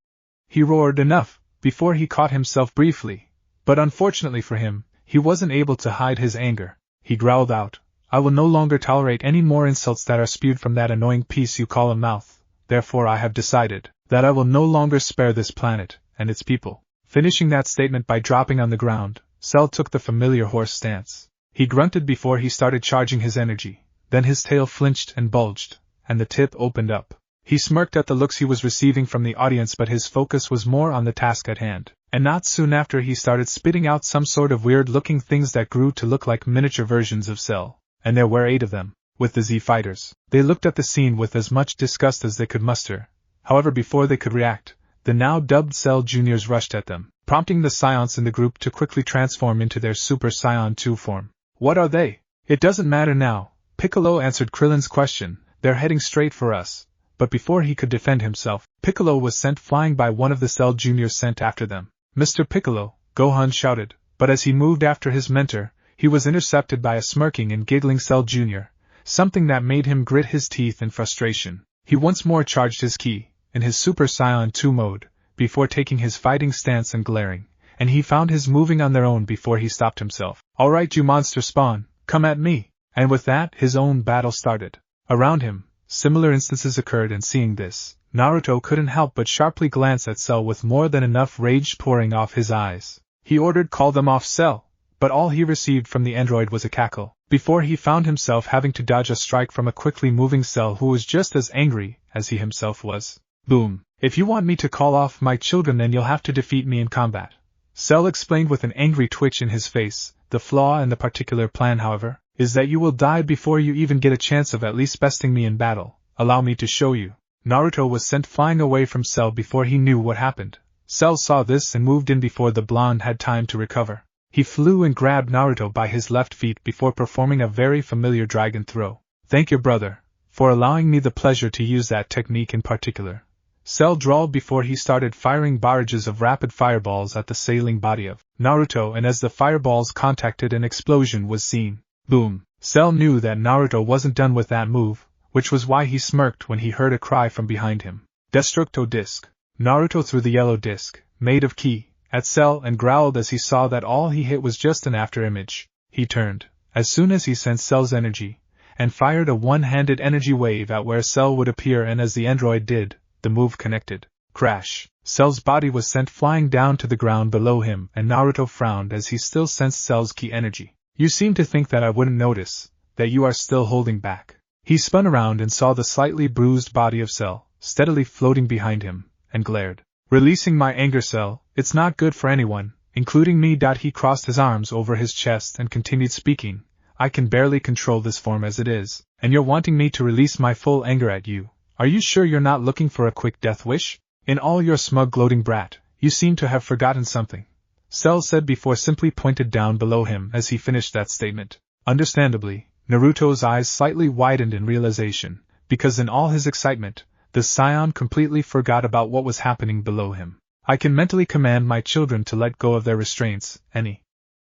He roared enough, before he caught himself briefly, but unfortunately for him, he wasn't able to hide his anger. He growled out, I will no longer tolerate any more insults that are spewed from that annoying piece you call a mouth, therefore I have decided that I will no longer spare this planet and its people. Finishing that statement by dropping on the ground, Cell took the familiar horse stance. He grunted before he started charging his energy, then his tail flinched and bulged, and the tip opened up. He smirked at the looks he was receiving from the audience, but his focus was more on the task at hand, and not soon after he started spitting out some sort of weird-looking things that grew to look like miniature versions of Cell, and there were 8 of them, with the Z fighters. They looked at the scene with as much disgust as they could muster. However, before they could react, the now dubbed Cell Juniors rushed at them, prompting the Scions in the group to quickly transform into their Super Saiyan 2 form. What are they? It doesn't matter now, Piccolo answered Krillin's question, they're heading straight for us. But before he could defend himself, Piccolo was sent flying by one of the Cell Juniors sent after them. Mr. Piccolo, Gohan shouted, but as he moved after his mentor, he was intercepted by a smirking and giggling Cell Jr., something that made him grit his teeth in frustration. He once more charged his ki, in his Super Saiyan 2 mode, before taking his fighting stance and glaring, and he found his moving on their own before he stopped himself. Alright, you monster spawn, come at me! And with that, his own battle started. Around him, similar instances occurred, and seeing this, Naruto couldn't help but sharply glance at Cell with more than enough rage pouring off his eyes. He ordered, call them off, Cell, but all he received from the android was a cackle, before he found himself having to dodge a strike from a quickly moving Cell who was just as angry as he himself was. Boom. If you want me to call off my children, then you'll have to defeat me in combat. Cell explained with an angry twitch in his face. The flaw in the particular plan, however, is that you will die before you even get a chance of at least besting me in battle. Allow me to show you. Naruto was sent flying away from Cell before he knew what happened. Cell saw this and moved in before the blonde had time to recover. He flew and grabbed Naruto by his left feet before performing a very familiar dragon throw. Thank your brother for allowing me the pleasure to use that technique in particular," Cell drawled before he started firing barrages of rapid fireballs at the sailing body of Naruto, and as the fireballs contacted, an explosion was seen. Boom! Cell knew that Naruto wasn't done with that move, which was why he smirked when he heard a cry from behind him. "Destructo disc!" Naruto threw the yellow disc, made of ki, at Cell and growled as he saw that all he hit was just an after-image. He turned, as soon as he sensed Cell's energy, and fired a one-handed energy wave at where Cell would appear, and as the android did, the move connected. Crash! Cell's body was sent flying down to the ground below him, and Naruto frowned as he still sensed Cell's ki energy. "You seem to think that I wouldn't notice, that you are still holding back." He spun around and saw the slightly bruised body of Cell, steadily floating behind him, and glared. "Releasing my anger, Cell, it's not good for anyone, including me." He crossed his arms over his chest and continued speaking. "I can barely control this form as it is, and you're wanting me to release my full anger at you. Are you sure you're not looking for a quick death wish? In all your smug gloating, brat, you seem to have forgotten something," Cell said before simply pointed down below him as he finished that statement. Understandably, Naruto's eyes slightly widened in realization, because in all his excitement, the Scion completely forgot about what was happening below him. "I can mentally command my children to let go of their restraints, any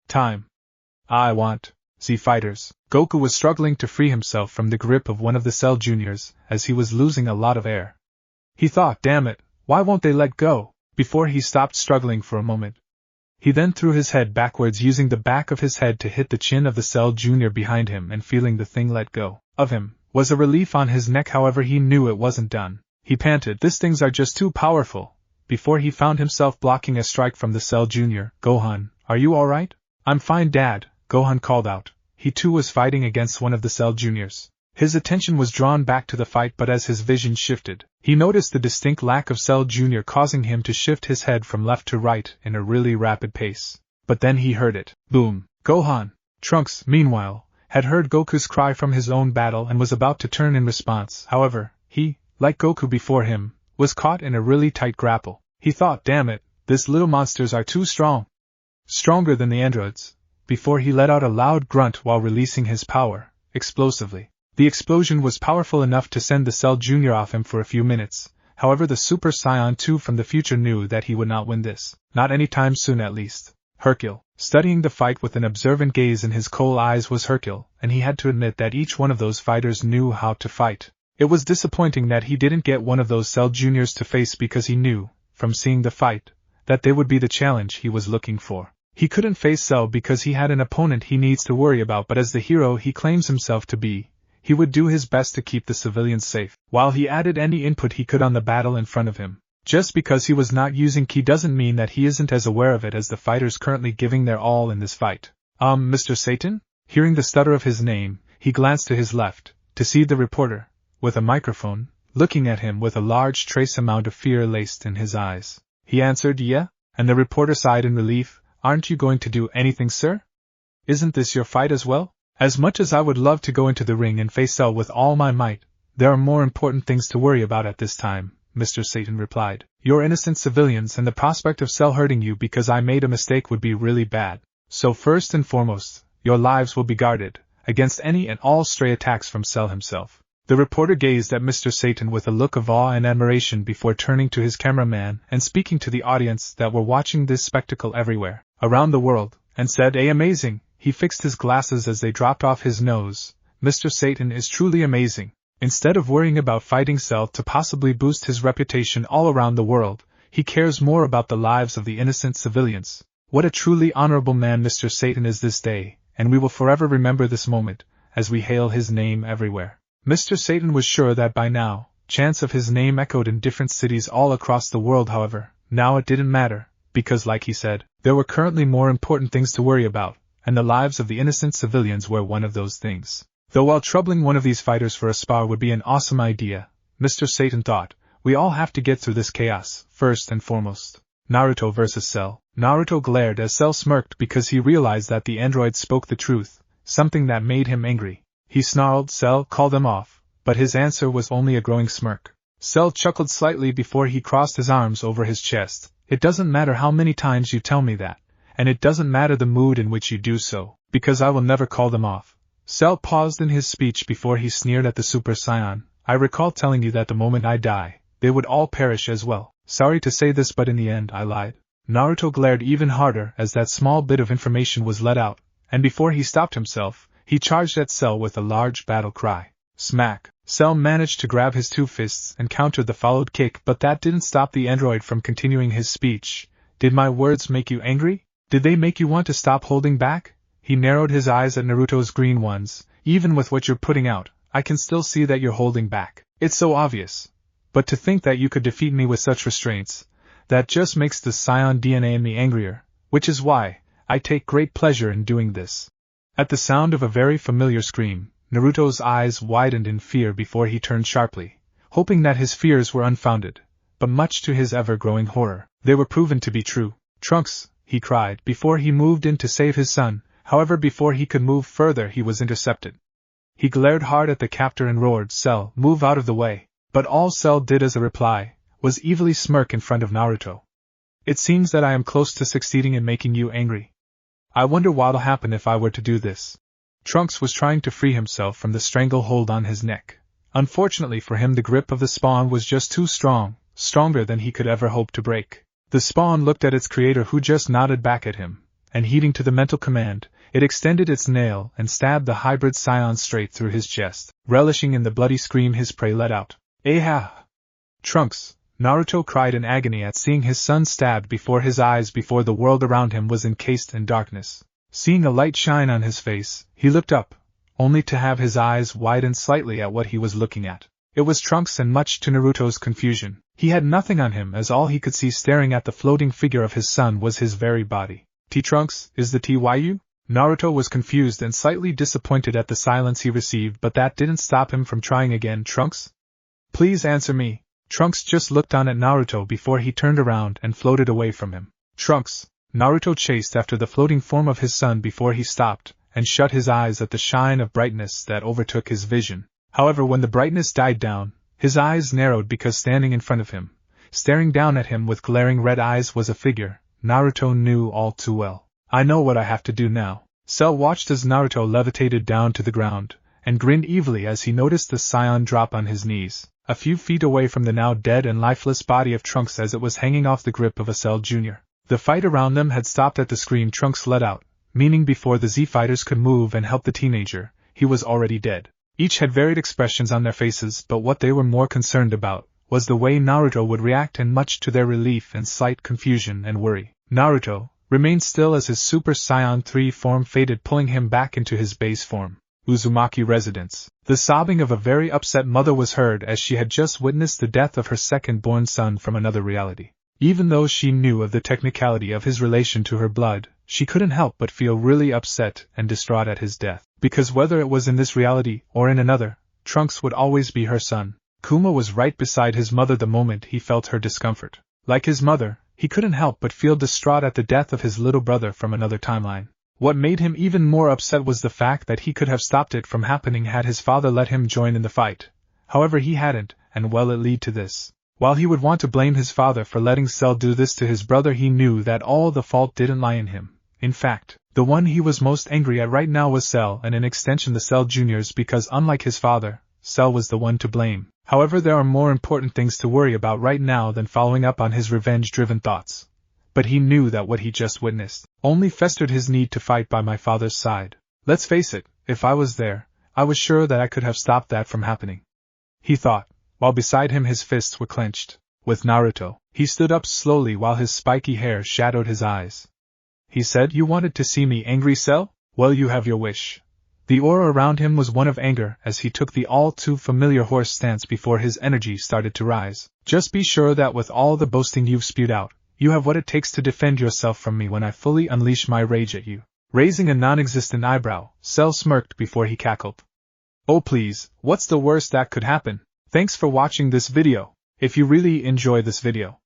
time I want. Z fighters." Goku was struggling to free himself from the grip of one of the Cell Juniors, as he was losing a lot of air. He thought, "Damn it, why won't they let go?" before he stopped struggling for a moment. He then threw his head backwards, using the back of his head to hit the chin of the Cell Junior behind him, and feeling the thing let go of him was a relief on his neck. However, he knew it wasn't done. He panted, "These things are just too powerful," before he found himself blocking a strike from the Cell Junior. "Gohan, are you alright?" "I'm fine, Dad," Gohan called out. He too was fighting against one of the Cell Juniors. His attention was drawn back to the fight, but as his vision shifted, he noticed the distinct lack of Cell Jr., causing him to shift his head from left to right in a really rapid pace. But then he heard it. Boom! Gohan, Trunks, meanwhile, had heard Goku's cry from his own battle and was about to turn in response. However, he, like Goku before him, was caught in a really tight grapple. He thought, "Damn it, these little monsters are too strong. Stronger than the androids," before he let out a loud grunt while releasing his power, explosively. The explosion was powerful enough to send the Cell Jr. off him for a few minutes. However, the Super Saiyan 2 from the future knew that he would not win this, not anytime soon at least. Hercule, studying the fight with an observant gaze in his coal eyes, was Hercule, and he had to admit that each one of those fighters knew how to fight. It was disappointing that he didn't get one of those Cell Juniors to face, because he knew, from seeing the fight, that they would be the challenge he was looking for. He couldn't face Cell because he had an opponent he needs to worry about, but as the hero he claims himself to be, he would do his best to keep the civilians safe, while he added any input he could on the battle in front of him. Just because he was not using ki doesn't mean that he isn't as aware of it as the fighters currently giving their all in this fight. Mr. Satan?" Hearing the stutter of his name, he glanced to his left, to see the reporter, with a microphone, looking at him with a large trace amount of fear laced in his eyes. He answered, "Yeah," and the reporter sighed in relief. "Aren't you going to do anything, sir? Isn't this your fight as well?" "As much as I would love to go into the ring and face Cell with all my might, there are more important things to worry about at this time," Mr. Satan replied. "Your innocent civilians and the prospect of Cell hurting you because I made a mistake would be really bad. So first and foremost, your lives will be guarded against any and all stray attacks from Cell himself." The reporter gazed at Mr. Satan with a look of awe and admiration before turning to his cameraman and speaking to the audience that were watching this spectacle everywhere around the world, and said, "Amazing." He fixed his glasses as they dropped off his nose. "Mr. Satan is truly amazing. Instead of worrying about fighting Cell to possibly boost his reputation all around the world, he cares more about the lives of the innocent civilians. What a truly honorable man Mr. Satan is this day, and we will forever remember this moment, as we hail his name everywhere." Mr. Satan was sure that by now, chants of his name echoed in different cities all across the world. However, now it didn't matter, because like he said, there were currently more important things to worry about, and the lives of the innocent civilians were one of those things. Though while troubling one of these fighters for a spar would be an awesome idea, Mr. Satan thought, we all have to get through this chaos, first and foremost. Naruto versus Cell. Naruto glared as Cell smirked because he realized that the android spoke the truth, something that made him angry. He snarled, "Cell, call them off," but his answer was only a growing smirk. Cell chuckled slightly before he crossed his arms over his chest. "It doesn't matter how many times you tell me that, and it doesn't matter the mood in which you do so, because I will never call them off. Cell paused in his speech before he sneered at the Super Saiyan. I recall telling you that the moment I die, they would all perish as well. Sorry to say this, but in the end I lied. Naruto glared even harder as that small bit of information was let out, and before he stopped himself, he charged at Cell with a large battle cry. Smack! Cell managed to grab his two fists and countered the followed kick, but that didn't stop the android from continuing his speech. Did my words make you angry? Did they make you want to stop holding back? He narrowed his eyes at Naruto's green ones. Even with what you're putting out, I can still see that you're holding back. It's so obvious. But to think that you could defeat me with such restraints, that just makes the Scion DNA in me angrier, which is why I take great pleasure in doing this. At the sound of a very familiar scream, Naruto's eyes widened in fear before he turned sharply, hoping that his fears were unfounded, but much to his ever-growing horror, they were proven to be true. Trunks, he cried before he moved in to save his son, however before he could move further he was intercepted. He glared hard at the captor and roared, Cell, move out of the way, but all Cell did as a reply was evilly smirk in front of Naruto. It seems that I am close to succeeding in making you angry. I wonder what'll happen if I were to do this. Trunks was trying to free himself from the stranglehold on his neck. Unfortunately for him, the grip of the spawn was just too strong, stronger than he could ever hope to break. The spawn looked at its creator, who just nodded back at him, and heeding to the mental command, it extended its nail and stabbed the hybrid Scion straight through his chest, relishing in the bloody scream his prey let out. Aha! Trunks! Naruto cried in agony at seeing his son stabbed before his eyes before the world around him was encased in darkness. Seeing a light shine on his face, he looked up, only to have his eyes widen slightly at what he was looking at. It was Trunks, and much to Naruto's confusion, he had nothing on him, as all he could see staring at the floating figure of his son was his very body. Trunks, is the TYU? Naruto was confused and slightly disappointed at the silence he received, but that didn't stop him from trying again. Trunks? Please answer me. Trunks just looked on at Naruto before he turned around and floated away from him. Trunks! Naruto chased after the floating form of his son before he stopped, and shut his eyes at the shine of brightness that overtook his vision. However, when the brightness died down, his eyes narrowed because standing in front of him, staring down at him with glaring red eyes, was a figure Naruto knew all too well. I know what I have to do now. Cell watched as Naruto levitated down to the ground, and grinned evilly as he noticed the Scion drop on his knees, a few feet away from the now dead and lifeless body of Trunks as it was hanging off the grip of a Cell Jr. The fight around them had stopped at the scream Trunks let out, meaning before the Z-fighters could move and help the teenager, he was already dead. Each had varied expressions on their faces, but what they were more concerned about was the way Naruto would react, and much to their relief and slight confusion and worry, Naruto remained still as his Super Saiyan 3 form faded, pulling him back into his base form. Uzumaki residence. The sobbing of a very upset mother was heard as she had just witnessed the death of her second-born son from another reality. Even though she knew of the technicality of his relation to her blood, she couldn't help but feel really upset and distraught at his death, because whether it was in this reality or in another, Trunks would always be her son. Kuma was right beside his mother the moment he felt her discomfort. Like his mother, he couldn't help but feel distraught at the death of his little brother from another timeline. What made him even more upset was the fact that he could have stopped it from happening had his father let him join in the fight. However, he hadn't, and well, it led to this. While he would want to blame his father for letting Cell do this to his brother, he knew that all the fault didn't lie in him. In fact, the one he was most angry at right now was Cell, and in extension the Cell Juniors, because unlike his father, Cell was the one to blame. However, there are more important things to worry about right now than following up on his revenge-driven thoughts. But he knew that what he just witnessed only festered his need to fight by my father's side. Let's face it, if I was there, I was sure that I could have stopped that from happening, he thought, while beside him his fists were clenched. With Naruto, he stood up slowly while his spiky hair shadowed his eyes. He said, "You wanted to see me angry, Cell? Well, you have your wish." The aura around him was one of anger as he took the all-too-familiar horse stance before his energy started to rise. "Just be sure that with all the boasting you've spewed out, you have what it takes to defend yourself from me when I fully unleash my rage at you." Raising a non-existent eyebrow, Cell smirked before he cackled. "Oh please, what's the worst that could happen?" Thanks for watching this video. If you really enjoy this video,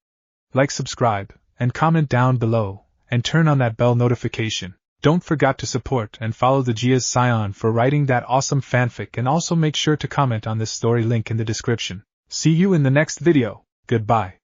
like, subscribe, and comment down below, and turn on that bell notification. Don't forget to support and follow the Gaea's Scion for writing that awesome fanfic, and also make sure to comment on this story, link in the description. See you in the next video. Goodbye.